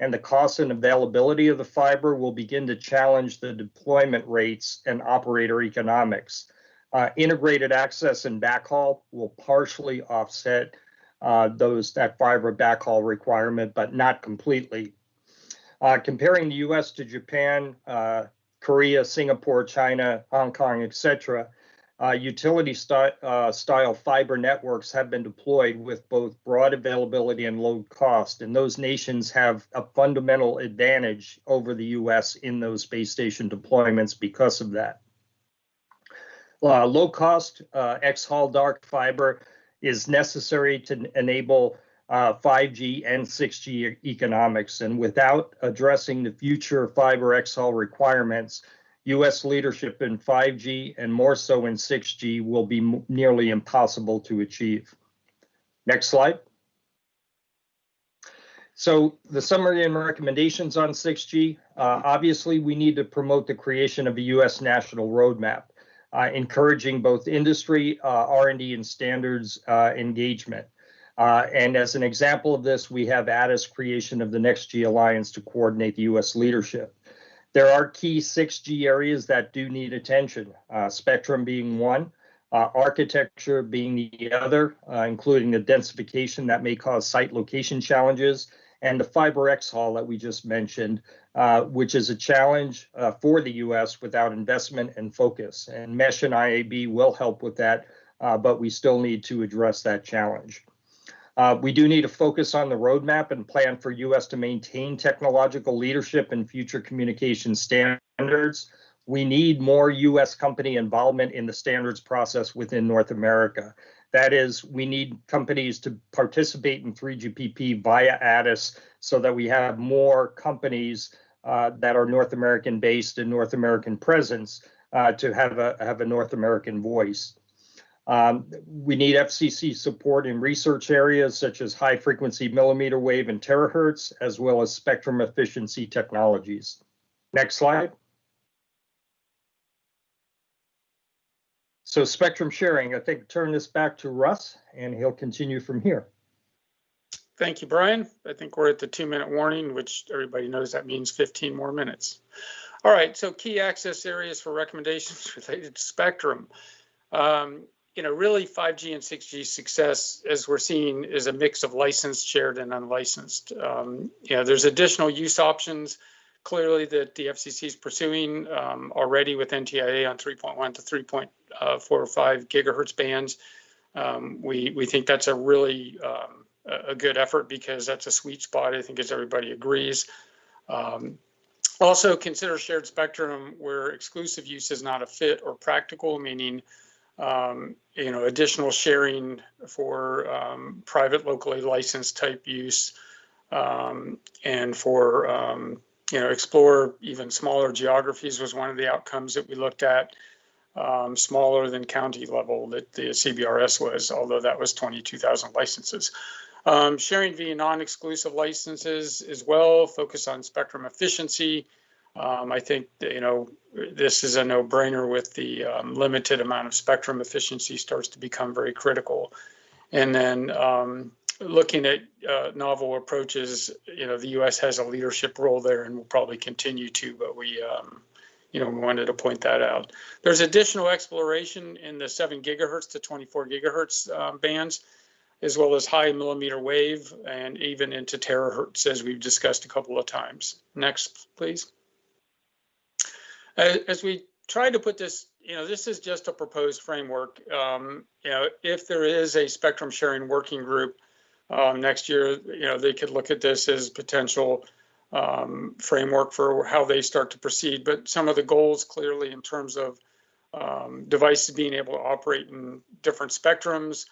And the cost and availability of the fiber will begin to challenge the deployment rates and operator economics. Integrated access and backhaul will partially offset that fiber backhaul requirement, but not completely. Comparing the US to Japan, Korea, Singapore, China, Hong Kong, etc., utility style fiber networks have been deployed with both broad availability and low cost, and those nations have a fundamental advantage over the US in those base station deployments because of that. Low cost xHaul dark fiber is necessary to enable 5G and 6G economics, and without addressing the future fiber xHaul requirements, U.S. leadership in 5G and more so in 6G will be nearly impossible to achieve. Next slide. So the summary and recommendations on 6G, obviously we need to promote the creation of a U.S. national roadmap, encouraging both industry, R&D, and standards engagement. And as an example of this, we have ATIS creation of the NextG Alliance to coordinate the U.S. leadership. There are key 6G areas that do need attention, spectrum being one, architecture being the other, including the densification that may cause site location challenges, and the fiber xHaul that we just mentioned, which is a challenge for the U.S. without investment and focus. And Mesh and IAB will help with that, but we still need to address that challenge. We do need to focus on the roadmap and plan for U.S. to maintain technological leadership in future communication standards. We need more U.S. company involvement in the standards process within North America. That is, we need companies to participate in 3GPP via ATIS so that we have more companies that are North American based and North American presence to have a North American voice. We need FCC support in research areas such as high frequency millimeter wave and terahertz, as well as spectrum efficiency technologies. Next slide. So spectrum sharing, I think turn this back to Russ and he'll continue from here.
Thank you, Brian. I think we're at the 2-minute warning, which everybody knows that means 15 more minutes. All right, so key access areas for recommendations related to spectrum. Really 5G and 6G success, as we're seeing, is a mix of licensed, shared, and unlicensed. There's additional use options, clearly, that the FCC is pursuing already with NTIA on 3.1 to 3.45 gigahertz bands. We think that's a really a good effort because that's a sweet spot, I think, as everybody agrees. Also consider shared spectrum where exclusive use is not a fit or practical, meaning additional sharing for private locally licensed type use, and for explore even smaller geographies was one of the outcomes that we looked at, smaller than county level that the CBRS was, although that was 22,000 licenses. Sharing via non-exclusive licenses as well, focus on spectrum efficiency. I think this is a no-brainer with the limited amount of spectrum efficiency starts to become very critical. And then looking at novel approaches, the U.S. has a leadership role there and will probably continue to, but we wanted to point that out. There's additional exploration in the 7 gigahertz to 24 gigahertz bands, as well as high millimeter wave and even into terahertz, as we've discussed a couple of times. Next, please. As we try to put this, this is just a proposed framework. If there is a spectrum sharing working group next year, they could look at this as potential framework for how they start to proceed. But some of the goals clearly in terms of devices being able to operate in different spectrums,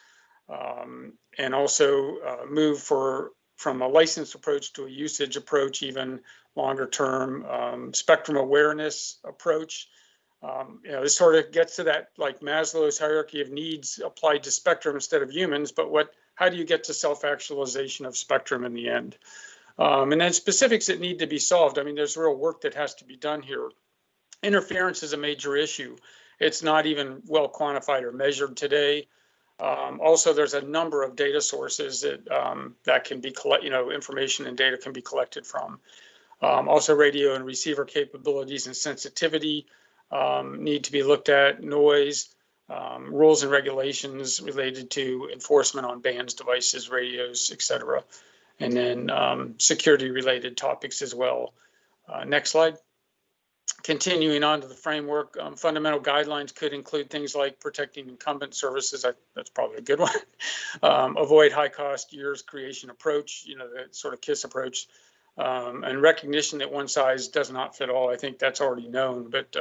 and also move from a licensed approach to a usage approach, even longer term spectrum awareness approach. This sort of gets to that like Maslow's hierarchy of needs applied to spectrum instead of humans, but how do you get to self-actualization of spectrum in the end? And then specifics that need to be solved. I mean, there's real work that has to be done here. Interference is a major issue. It's not even well quantified or measured today. Also, there's a number of data sources that can be information and data can be collected from. Also, radio and receiver capabilities and sensitivity need to be looked at. Noise, rules and regulations related to enforcement on bands, devices, radios, etc. And then security-related topics as well. Next slide. Continuing on to the framework, fundamental guidelines could include things like protecting incumbent services. That's probably a good one. Avoid high-cost years creation approach, the sort of KISS approach, and recognition that one size does not fit all. I think that's already known, but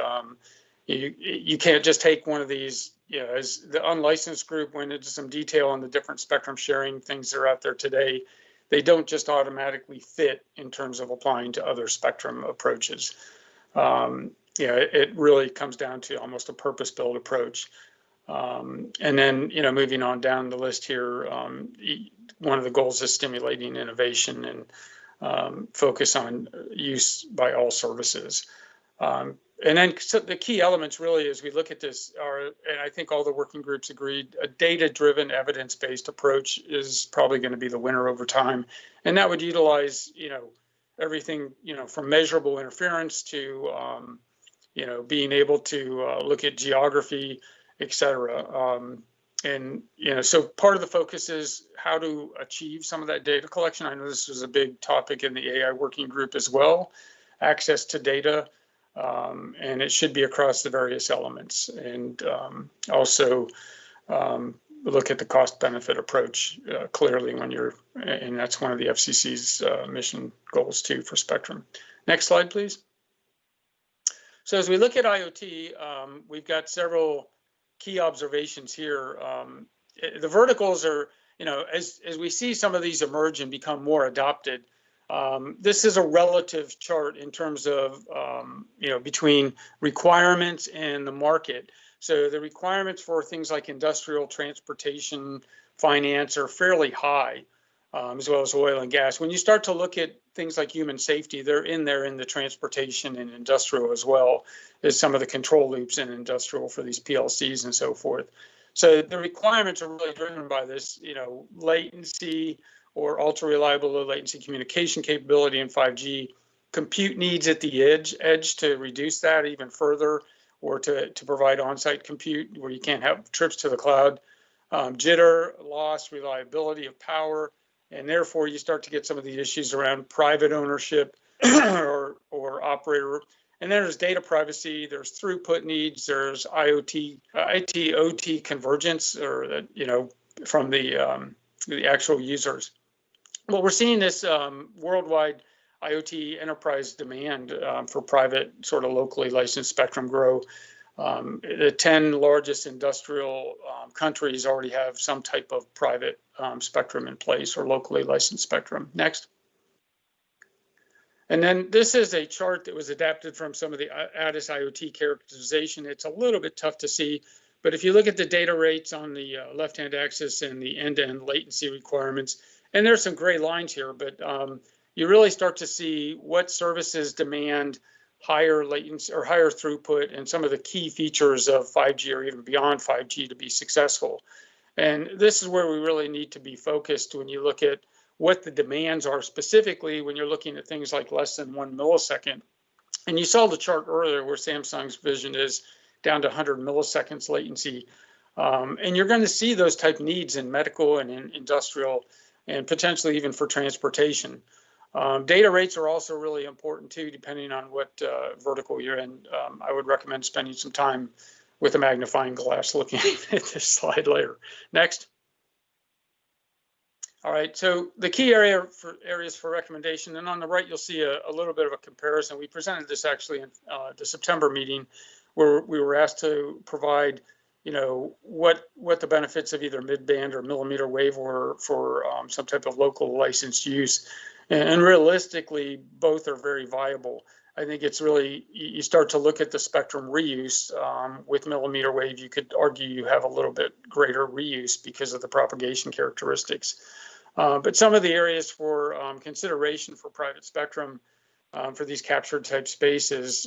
you can't just take one of these. As the unlicensed group went into some detail on the different spectrum sharing things that are out there today, they don't just automatically fit in terms of applying to other spectrum approaches. It really comes down to almost a purpose-built approach. And then, moving on down the list here, one of the goals is stimulating innovation and focus on use by all services. And then so the key elements really, as we look at this, are, and I think all the working groups agreed, a data-driven, evidence-based approach is probably going to be the winner over time. And that would utilize, everything, from measurable interference to, being able to look at geography, et cetera. And, so part of the focus is how to achieve some of that data collection. I know this was a big topic in the AI working group as well, access to data, and it should be across the various elements. And also look at the cost benefit approach clearly when and that's one of the FCC's mission goals too for spectrum. Next slide, please. So as we look at IoT, we've got several key observations here. The verticals are, as we see some of these emerge and become more adopted, this is a relative chart in terms of, between requirements and the market. So the requirements for things like industrial, transportation, finance are fairly high. as well as oil and gas. When you start to look at things like human safety, they're in there in the transportation and industrial as well as some of the control loops in industrial for these PLCs and so forth. So the requirements are really driven by this, latency or ultra reliable low latency communication capability in 5G, compute needs at the edge to reduce that even further, or to provide on-site compute where you can't have trips to the cloud, jitter, loss, reliability of power, and therefore you start to get some of the issues around private ownership or operator. And then there's data privacy, there's throughput needs, there's IoT, IT, OT convergence, or from the actual users. Well, we're seeing this worldwide IoT enterprise demand for private, sort of locally licensed spectrum grow. The 10 largest industrial countries already have some type of private spectrum in place, or locally licensed spectrum. Next. And then this is a chart that was adapted from some of the ADIS IoT characterization. It's a little bit tough to see, but if you look at the data rates on the left-hand axis and the end-to-end latency requirements, and there's some gray lines here, but you really start to see what services demand higher latency or higher throughput and some of the key features of 5G or even beyond 5G to be successful. And this is where we really need to be focused when you look at what the demands are specifically when you're looking at things like less than 1 millisecond. And you saw the chart earlier where Samsung's vision is down to 100 milliseconds latency. And you're going to see those type needs in medical and in industrial and potentially even for transportation. Data rates are also really important too, depending on what vertical you're in. I would recommend spending some time with a magnifying glass looking at this slide later. Next. All right, so the key areas for recommendation, and on the right, you'll see a little bit of a comparison. We presented this actually in the September meeting, where we were asked to provide, what the benefits of either mid-band or millimeter wave were for some type of local licensed use. And realistically, both are very viable. I think it's really, you start to look at the spectrum reuse with millimeter wave, you could argue you have a little bit greater reuse because of the propagation characteristics. But some of the areas for consideration for private spectrum for these captured type spaces,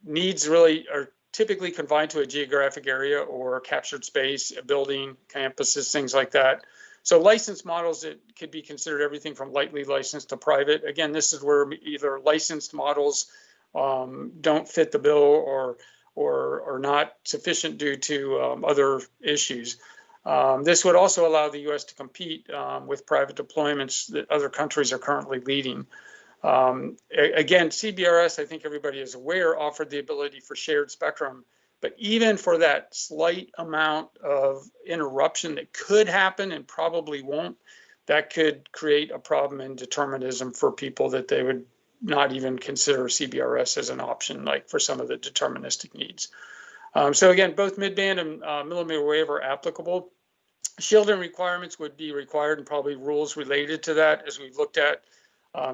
needs really are typically confined to a geographic area or a captured space, a building, campuses, things like that. So licensed models, it could be considered everything from lightly licensed to private. Again, this is where either licensed models don't fit the bill or not sufficient due to other issues. This would also allow the U.S. to compete with private deployments that other countries are currently leading. Again, CBRS, I think everybody is aware, offered the ability for shared spectrum, but even for that slight amount of interruption that could happen and probably won't, that could create a problem in determinism for people that they would not even consider CBRS as an option, like for some of the deterministic needs. So again, both midband and millimeter wave are applicable. Shielding requirements would be required, and probably rules related to that, as we've looked at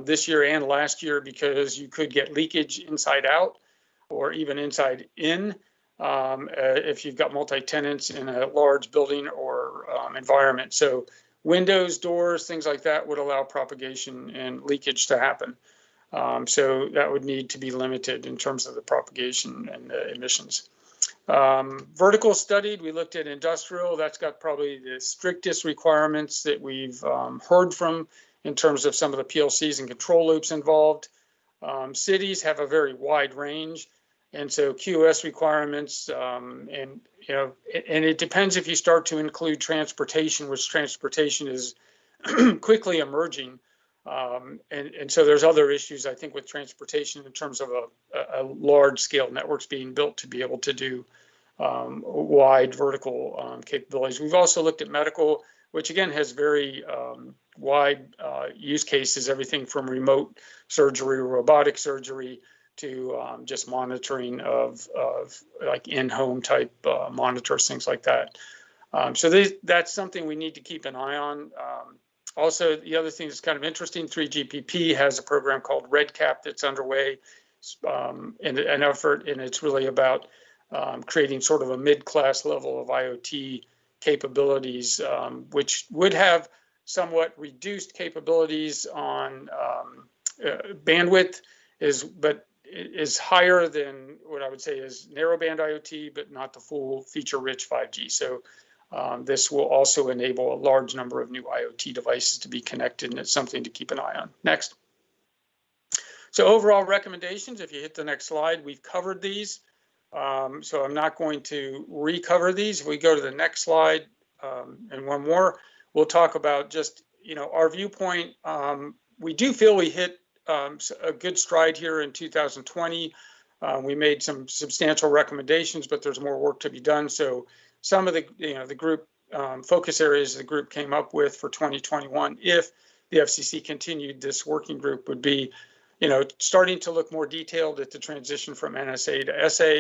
this year and last year, because you could get leakage inside out or even inside in if you've got multi-tenants in a large building or environment. So windows, doors, things like that would allow propagation and leakage to happen. So that would need to be limited in terms of the propagation and the emissions. Vertical studied, we looked at industrial. That's got probably the strictest requirements that we've heard from in terms of some of the PLCs and control loops involved. Cities have a very wide range, and so QoS requirements, and it depends if you start to include transportation, which transportation is quickly emerging. And so there's other issues, I think, with transportation in terms of a large scale networks being built to be able to do wide vertical capabilities. We've also looked at medical, which again has very wide use cases, everything from remote surgery, robotic surgery, to just monitoring of like in-home type monitors, things like that. So that's something we need to keep an eye on. Also, the other thing that's kind of interesting, 3GPP has a program called RedCap that's underway in an effort, and it's really about creating sort of a mid-class level of IoT capabilities, which would have somewhat reduced capabilities on bandwidth, but is higher than what I would say is narrowband IoT, but not the full feature-rich 5G. So this will also enable a large number of new IoT devices to be connected, and it's something to keep an eye on. Next. So overall recommendations, if you hit the next slide, we've covered these. So I'm not going to recover these. If we go to the next slide and one more, we'll talk about just, our viewpoint. We do feel we hit a good stride here in 2020. We made some substantial recommendations, but there's more work to be done. So some of the, the group focus areas the group came up with for 2021, if the FCC continued this working group, would be, starting to look more detailed at the transition from NSA to SA.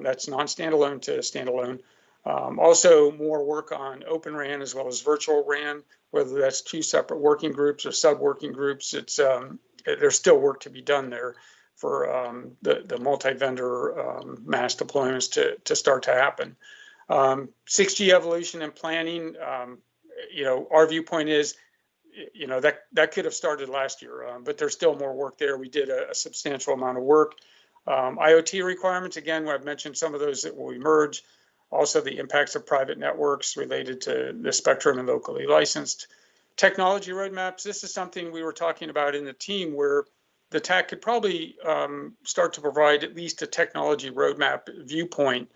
That's non-standalone to standalone. Also more work on Open RAN as well as virtual RAN, whether that's two separate working groups or sub-working groups. It's there's still work to be done there for the multi-vendor mass deployments to start to happen. 6G evolution and planning, our viewpoint is, that could have started last year, but there's still more work there. We did a substantial amount of work. IoT requirements, again, I've mentioned some of those that will emerge. Also the impacts of private networks related to the spectrum and locally licensed. Technology roadmaps, this is something we were talking about in the team where the TAC could probably start to provide at least a technology roadmap viewpoint.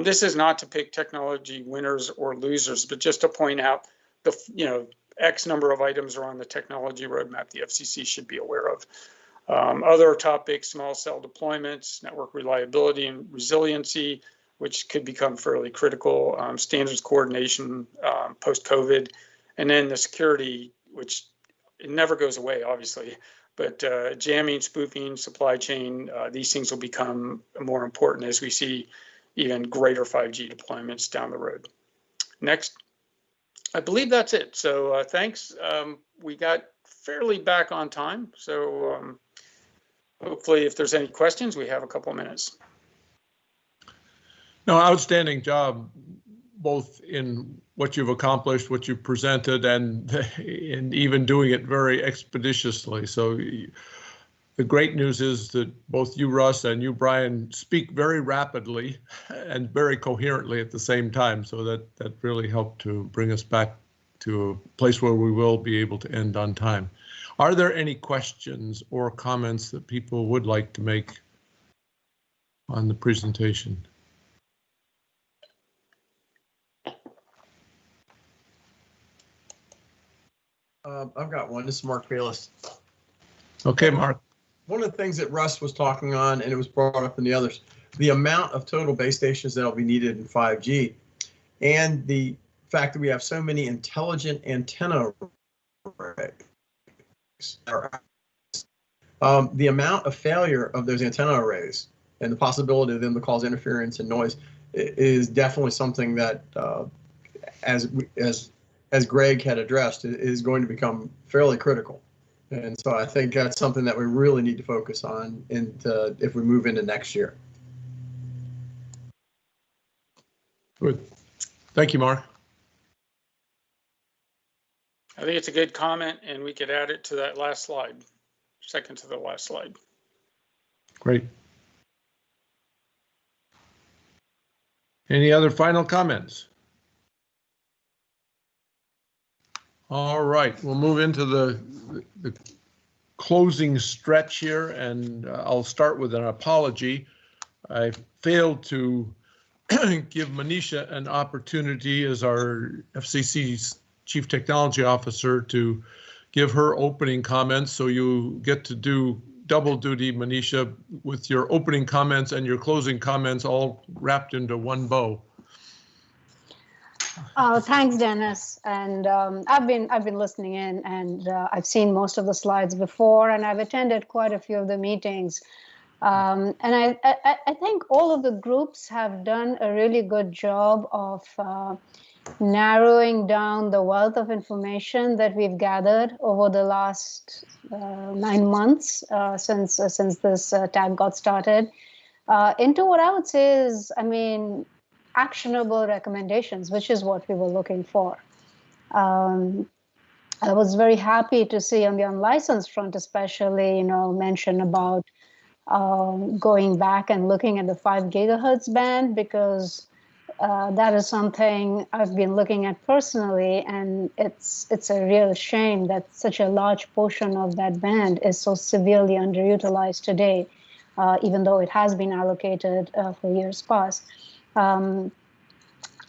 This is not to pick technology winners or losers, but just to point out the, X number of items are on the technology roadmap the FCC should be aware of. Other topics, small cell deployments, network reliability and resiliency, which could become fairly critical, standards coordination post-COVID, and then the security, which it never goes away, obviously, but jamming, spoofing, supply chain, these things will become more important as we see even greater 5G deployments down the road. Next. I believe that's it. So thanks. We got fairly back on time. So hopefully if there's any questions, we have a couple of minutes.
No, outstanding job, both in what you've accomplished, what you've presented, and even doing it very expeditiously. So the great news is that both you, Russ, and you, Brian, speak very rapidly and very coherently at the same time. So that really helped to bring us back to a place where we will be able to end on time. Are there any questions or comments that people would like to make on the presentation?
I've got one. This is Mark Bayless.
Okay, Mark.
One of the things that Russ was talking on, and it was brought up in the others, the amount of total base stations that will be needed in 5G, and the fact that we have so many intelligent antenna arrays. The amount of failure of those antenna arrays and the possibility of them to cause interference and noise is definitely something that, as Greg had addressed, is going to become fairly critical. And so I think that's something that we really need to focus on if we move into next year.
Good. Thank you, Mark.
I think it's a good comment, and we could add it to that last slide, second to the last slide.
Great. Any other final comments? All right, we'll move into the closing stretch here, and I'll start with an apology. I failed to give Manisha an opportunity as our FCC's Chief Technology Officer to give her opening comments, so you get to do double duty, Manisha, with your opening comments and your closing comments all wrapped into one bow.
Thanks, Dennis. And I've been listening in, and I've seen most of the slides before, and I've attended quite a few of the meetings. And I think all of the groups have done a really good job of narrowing down the wealth of information that we've gathered over the last 9 months since this tag got started into what I would say is, I mean, actionable recommendations, which is what we were looking for. I was very happy to see on the unlicensed front, especially, mention about going back and looking at the 5 gigahertz band, because that is something I've been looking at personally, and it's a real shame that such a large portion of that band is so severely underutilized today, even though it has been allocated for years past. I'm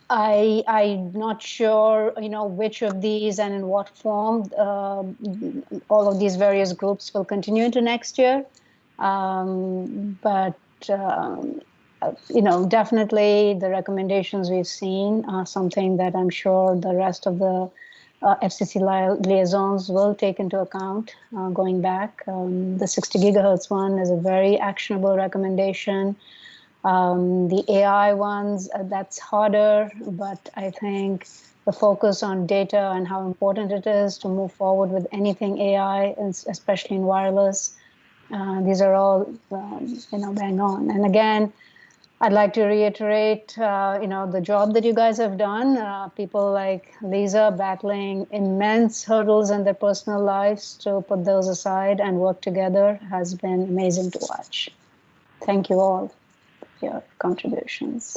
not sure, which of these and in what form all of these various groups will continue into next year. But definitely the recommendations we've seen are something that I'm sure the rest of the FCC liaisons will take into account going back. The 60 gigahertz one is a very actionable recommendation. The AI ones, that's harder, but I think the focus on data and how important it is to move forward with anything AI, especially in wireless, these are all, bang on. And again, I'd like to reiterate, the job that you guys have done. People like Lisa battling immense hurdles in their personal lives to put those aside and work together has been amazing to watch. Thank you all for your contributions.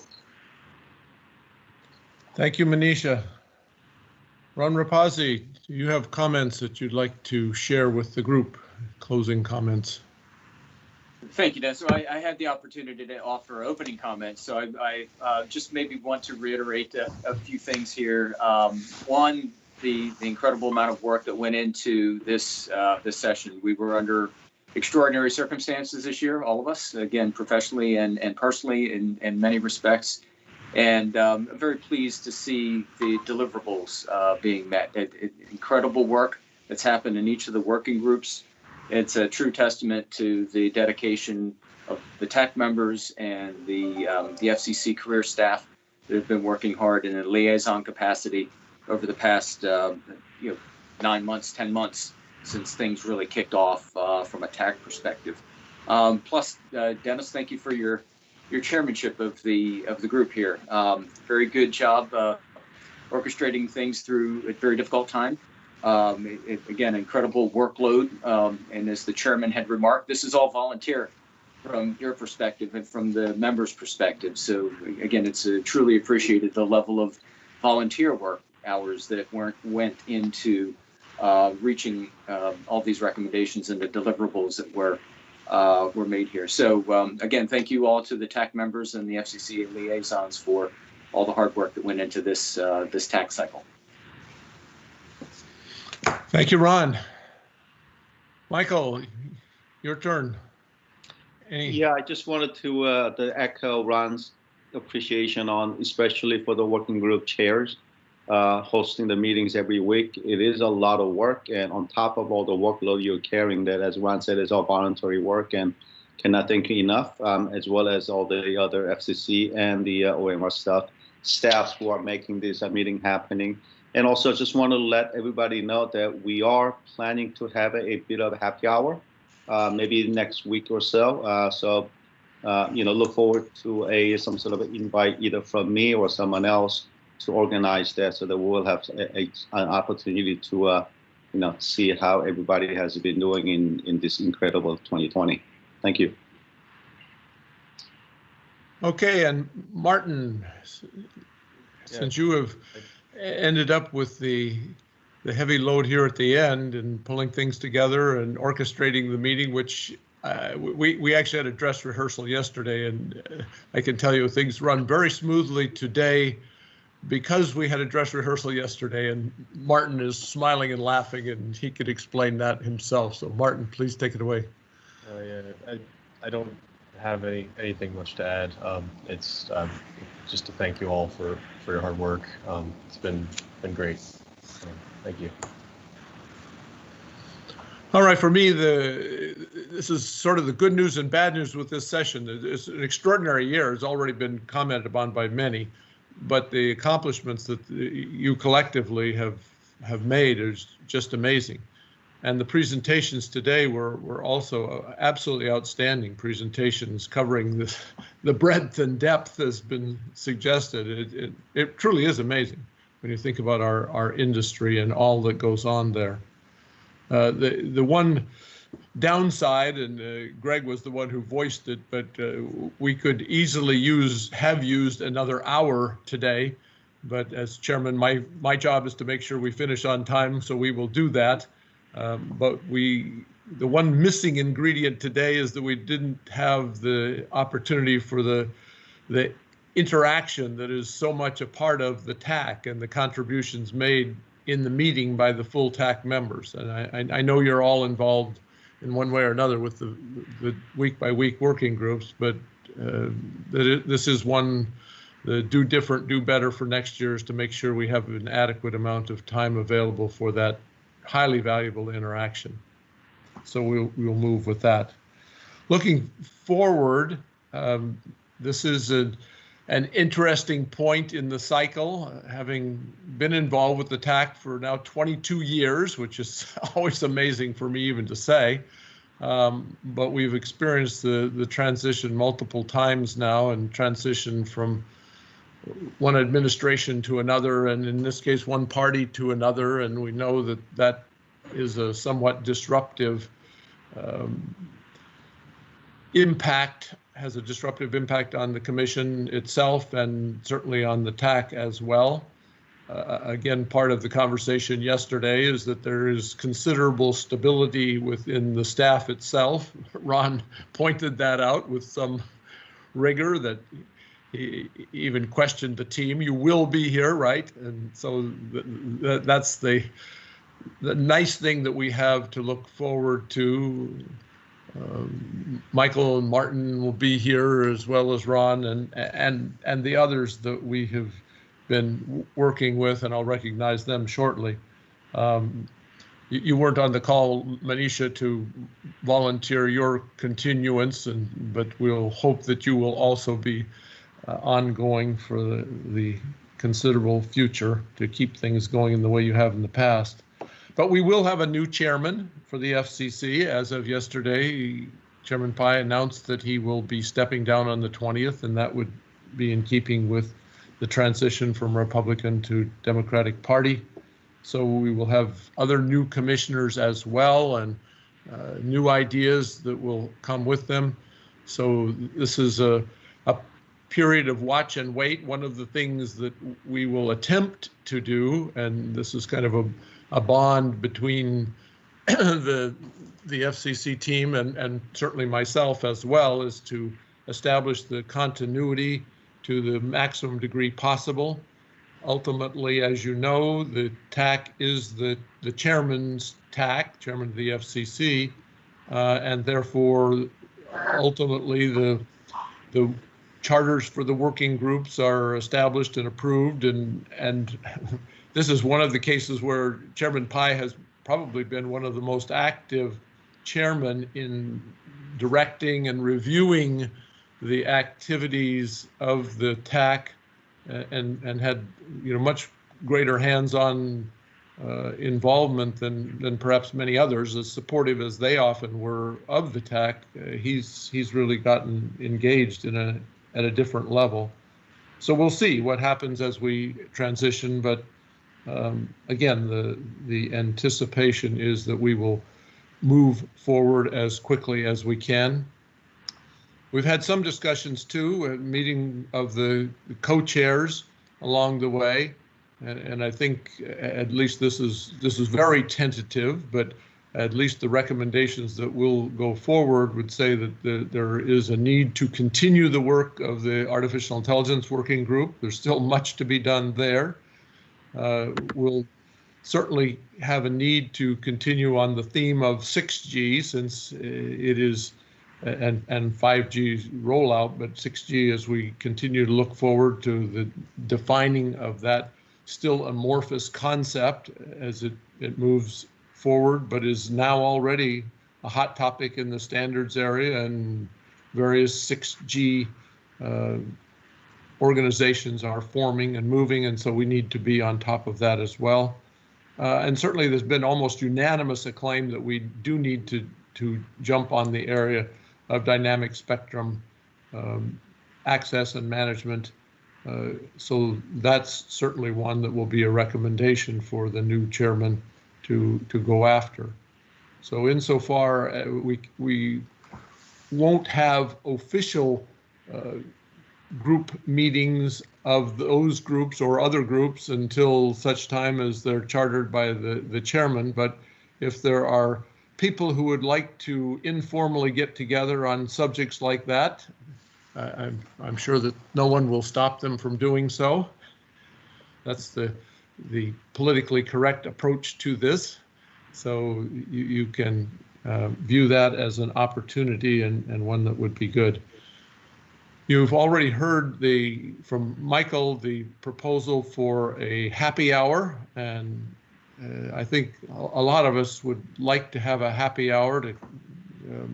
Thank you, Manisha. Ron Rapazzi, do you have comments that you'd like to share with the group? Closing comments.
Thank you, Dennis. So I had the opportunity to offer opening comments, so I just maybe want to reiterate a few things here. One, the incredible amount of work that went into this session. We were under extraordinary circumstances this year, all of us, again, professionally and personally in many respects. And I'm very pleased to see the deliverables being met. Incredible work that's happened in each of the working groups. It's a true testament to the dedication of the TAC members and the FCC career staff that have been working hard in a liaison capacity over the past 9 months, 10 months since things really kicked off from a TAC perspective. Plus, Dennis, thank you for your chairmanship of the group here. Very good job orchestrating things through a very difficult time. Again, incredible workload, and as the chairman had remarked, this is all volunteer from your perspective and from the members' perspective. So again, it's truly appreciated the level of volunteer work hours that went into reaching all these recommendations and the deliverables that were made here. So again, thank you all to the TAC members and the FCC liaisons for all the hard work that went into this TAC cycle.
Thank you, Ron. Michael, your turn.
Yeah, I just wanted to echo Ron's appreciation on, especially for the working group chairs, hosting the meetings every week. It is a lot of work, and on top of all the workload you're carrying, that, as Ron said, is all voluntary work, and cannot thank you enough, as well as all the other FCC and the OMR staffs who are making this meeting happening. And also, just want to let everybody know that we are planning to have a bit of a happy hour, maybe next week or so. So, look forward to some sort of an invite either from me or someone else to organize that, so that we'll have an opportunity to, see how everybody has been doing in this incredible 2020. Thank you.
Okay, and Martin, since you have ended up with the heavy load here at the end and pulling things together and orchestrating the meeting, which we actually had a dress rehearsal yesterday, and I can tell you things run very smoothly today because we had a dress rehearsal yesterday, and Martin is smiling and laughing, and he could explain that himself. So Martin, please take it away.
I don't have anything much to add. It's just to thank you all for your hard work. It's been great. Thank you.
All right, for me, this is sort of the good news and bad news with this session. It's an extraordinary year. It's already been commented upon by many, but the accomplishments that you collectively have made is just amazing. And the presentations today were also absolutely outstanding presentations covering the breadth and depth has been suggested. It truly is amazing when you think about our industry and all that goes on there. The one downside, and Greg was the one who voiced it, but we could easily have used another hour today. But as chairman, my job is to make sure we finish on time, so we will do that. But the one missing ingredient today is that we didn't have the opportunity for the interaction that is so much a part of the TAC and the contributions made in the meeting by the full TAC members. And I know you're all involved in one way or another with the week-by-week working groups, but this is one, the do different, do better for next year is to make sure we have an adequate amount of time available for that highly valuable interaction. So we'll move with that. Looking forward, this is an interesting point in the cycle, having been involved with the TAC for now 22 years, which is always amazing for me even to say. But we've experienced the transition multiple times now, and transition from one administration to another, and in this case, one party to another. And we know that that is a somewhat disruptive impact, has a disruptive impact on the commission itself and certainly on the TAC as well. Again, part of the conversation yesterday is that there is considerable stability within the staff itself. Ron pointed that out with some rigor, that he even questioned the team. You will be here, right? And so that's the nice thing that we have to look forward to. Michael and Martin will be here, as well as Ron and the others that we have been working with, and I'll recognize them shortly. You weren't on the call, Manisha, to volunteer your continuance, but we'll hope that you will also be ongoing for the considerable future to keep things going in the way you have in the past. But we will have a new chairman for the FCC. As of yesterday, Chairman Pai announced that he will be stepping down on the 20th, and that would be in keeping with the transition from Republican to Democratic Party. So we will have other new commissioners as well, and new ideas that will come with them. So this is a period of watch and wait. One of the things that we will attempt to do, and this is kind of a bond between the FCC team and certainly myself as well, is to establish the continuity to the maximum degree possible. Ultimately, as you know, the TAC is the chairman's TAC, chairman of the FCC, and therefore, ultimately, the charters for the working groups are established and approved, and this is one of the cases where Chairman Pai has probably been one of the most active chairmen in directing and reviewing the activities of the TAC, and had much greater hands-on involvement than perhaps many others, as supportive as they often were of the TAC. He's really gotten engaged at a different level. So we'll see what happens as we transition, but again, the anticipation is that we will move forward as quickly as we can. We've had some discussions too, a meeting of the co-chairs along the way, and I think at least this is very tentative, but at least the recommendations that will go forward would say that there is a need to continue the work of the Artificial Intelligence Working Group. There's still much to be done there. We'll certainly have a need to continue on the theme of 6G, since it is, and 5G rollout, but 6G, as we continue to look forward to the defining of that still amorphous concept as it moves forward, but is now already a hot topic in the standards area, and various 6G organizations are forming and moving, and so we need to be on top of that as well. And certainly there's been almost unanimous acclaim that we do need to jump on the area of dynamic spectrum access and management. So that's certainly one that will be a recommendation for the new chairman to go after. So insofar, we won't have official group meetings of those groups or other groups until such time as they're chartered by the chairman. But if there are people who would like to informally get together on subjects like that, I'm sure that no one will stop them from doing so. That's the politically correct approach to this. So you can view that as an opportunity and one that would be good. You've already heard from Michael the proposal for a happy hour, and I think a lot of us would like to have a happy hour, to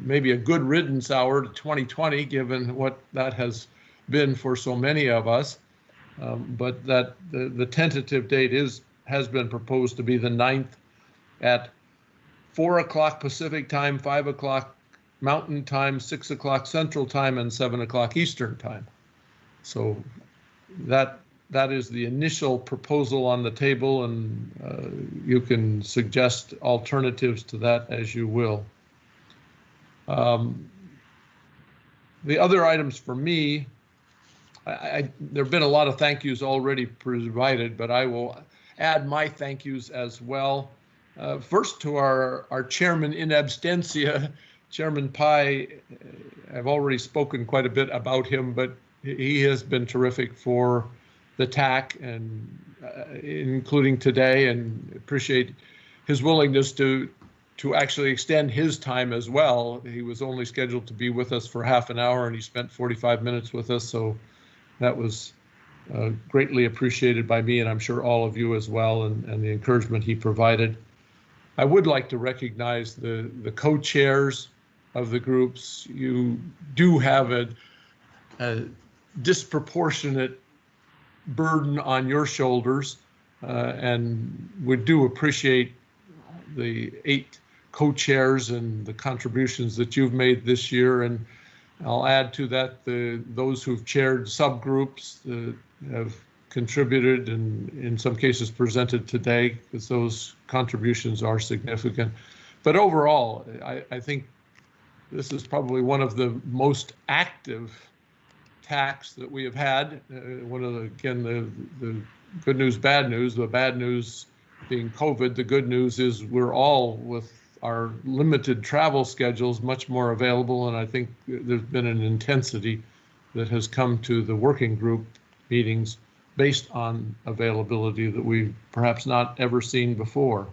maybe a good riddance hour to 2020, given what that has been for so many of us. But that the tentative date has been proposed to be the 9th at 4 o'clock Pacific time, 5 o'clock Mountain time, 6 o'clock Central time, and 7 o'clock Eastern time. So that is the initial proposal on the table, and you can suggest alternatives to that as you will. The other items for me, there have been a lot of thank yous already provided, but I will add my thank yous as well. First to our chairman in absentia, Chairman Pai. I've already spoken quite a bit about him, but he has been terrific for the TAC, and including today, and appreciate his willingness to actually extend his time as well. He was only scheduled to be with us for half an hour, and he spent 45 minutes with us, so that was greatly appreciated by me, and I'm sure all of you as well, and the encouragement he provided. I would like to recognize the co-chairs of the groups. You do have a disproportionate burden on your shoulders, and we do appreciate the 8 co-chairs and the contributions that you've made this year. And I'll add to that those who've chaired subgroups have contributed and in some cases presented today, because those contributions are significant. But overall, I think this is probably one of the most active TACs that we have had. One of the good news, bad news. The bad news being COVID. The good news is we're all, with our limited travel schedules, much more available, and I think there's been an intensity that has come to the working group meetings based on availability that we've perhaps not ever seen before.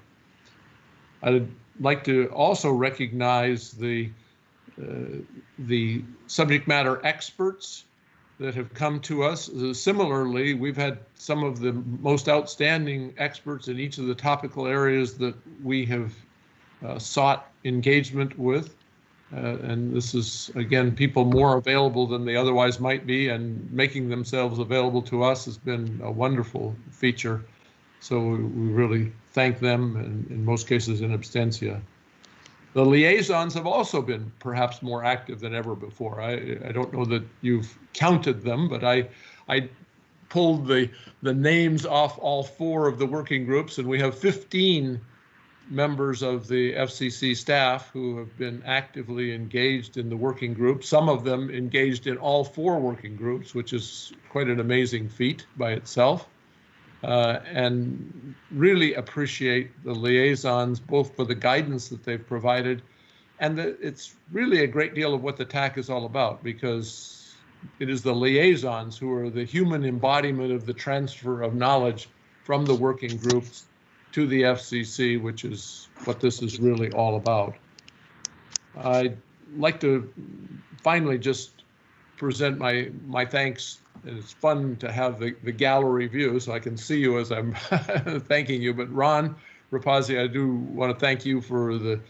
I'd like to also recognize the subject matter experts that have come to us. Similarly, we've had some of the most outstanding experts in each of the topical areas that we have sought engagement with. And this is, again, people more available than they otherwise might be, and making themselves available to us has been a wonderful feature. So we really thank them, and in most cases in absentia. The liaisons have also been perhaps more active than ever before. I don't know that you've counted them, but I pulled the names off all 4 of the working groups, and we have 15 members of the FCC staff who have been actively engaged in the working group, some of them engaged in all 4 working groups, which is quite an amazing feat by itself. And really appreciate the liaisons, both for the guidance that they've provided, and it's really a great deal of what the TAC is all about, because it is the liaisons who are the human embodiment of the transfer of knowledge from the working groups to the FCC, which is what this is really all about. I'd like to finally just present my thanks. And it's fun to have the gallery view, so I can see you as I'm thanking you. But Ron Rapazzi, I do want to thank you for the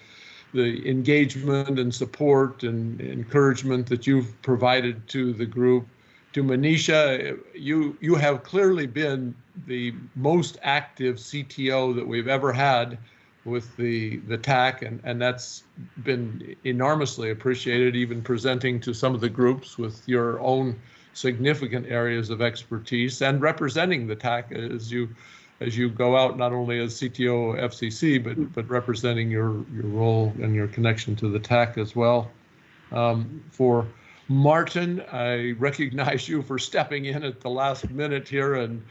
engagement and support and encouragement that you've provided to the group. to Manisha, you have clearly been the most active CTO that we've ever had with the TAC, and that's been enormously appreciated, even presenting to some of the groups with your own significant areas of expertise and representing the TAC as you go out, not only as CTO FCC, but representing your role and your connection to the TAC as well. For Martin, I recognize you for stepping in at the last minute here and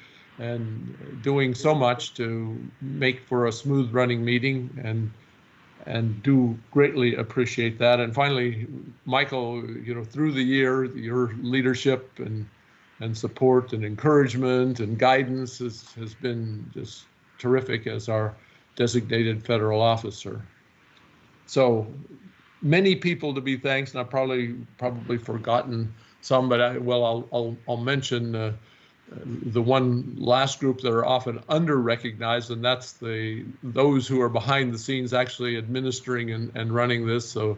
doing so much to make for a smooth running meeting, and do greatly appreciate that. And finally, Michael, through the year, your leadership and support and encouragement and guidance has been just terrific as our designated federal officer. So many people to be thanked, and I've probably forgotten some, but I'll mention the one last group that are often under-recognized, and that's those who are behind the scenes actually administering and running this. So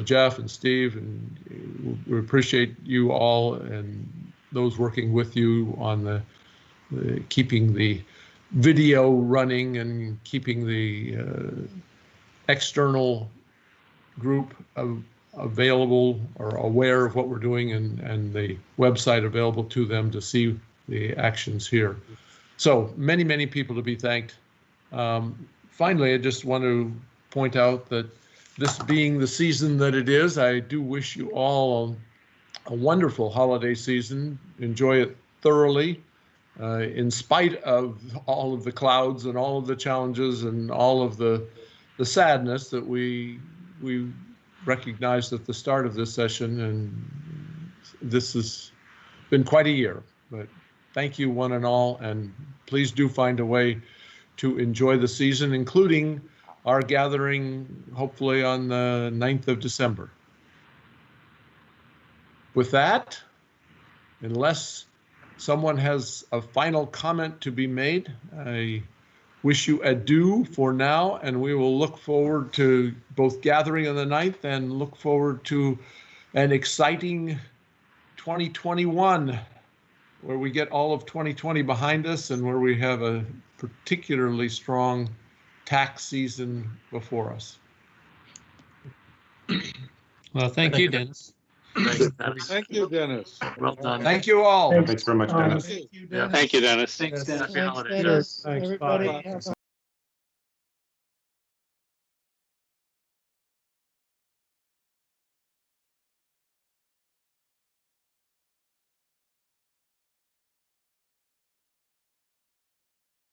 Jeff and Steve, and we appreciate you all and those working with you on the keeping the video running and keeping the external group available or aware of what we're doing, and the website available to them to see the actions here. So many people to be thanked. Finally, I just want to point out that this being the season that it is, I do wish you all a wonderful holiday season. Enjoy it thoroughly, in spite of all of the clouds and all of the challenges and all of the sadness that we recognized at the start of this session. And this has been quite a year, but thank you one and all, and please do find a way to enjoy the season, including our gathering hopefully on the 9th of December. With that, unless someone has a final comment to be made, I wish you adieu for now, and we will look forward to both gathering on the 9th and look forward to an exciting 2021, where we get all of 2020 behind us and where we have a particularly strong tax season before us.
Well, thank you, Dennis.
Thanks, Dennis.
Thank you, Dennis.
Well done.
Thank you all.
Thanks very much, Dennis.
Thank you, Dennis.
Thanks, Dennis.
Happy holidays.
Dennis,
Thanks,
everybody
bye.
have a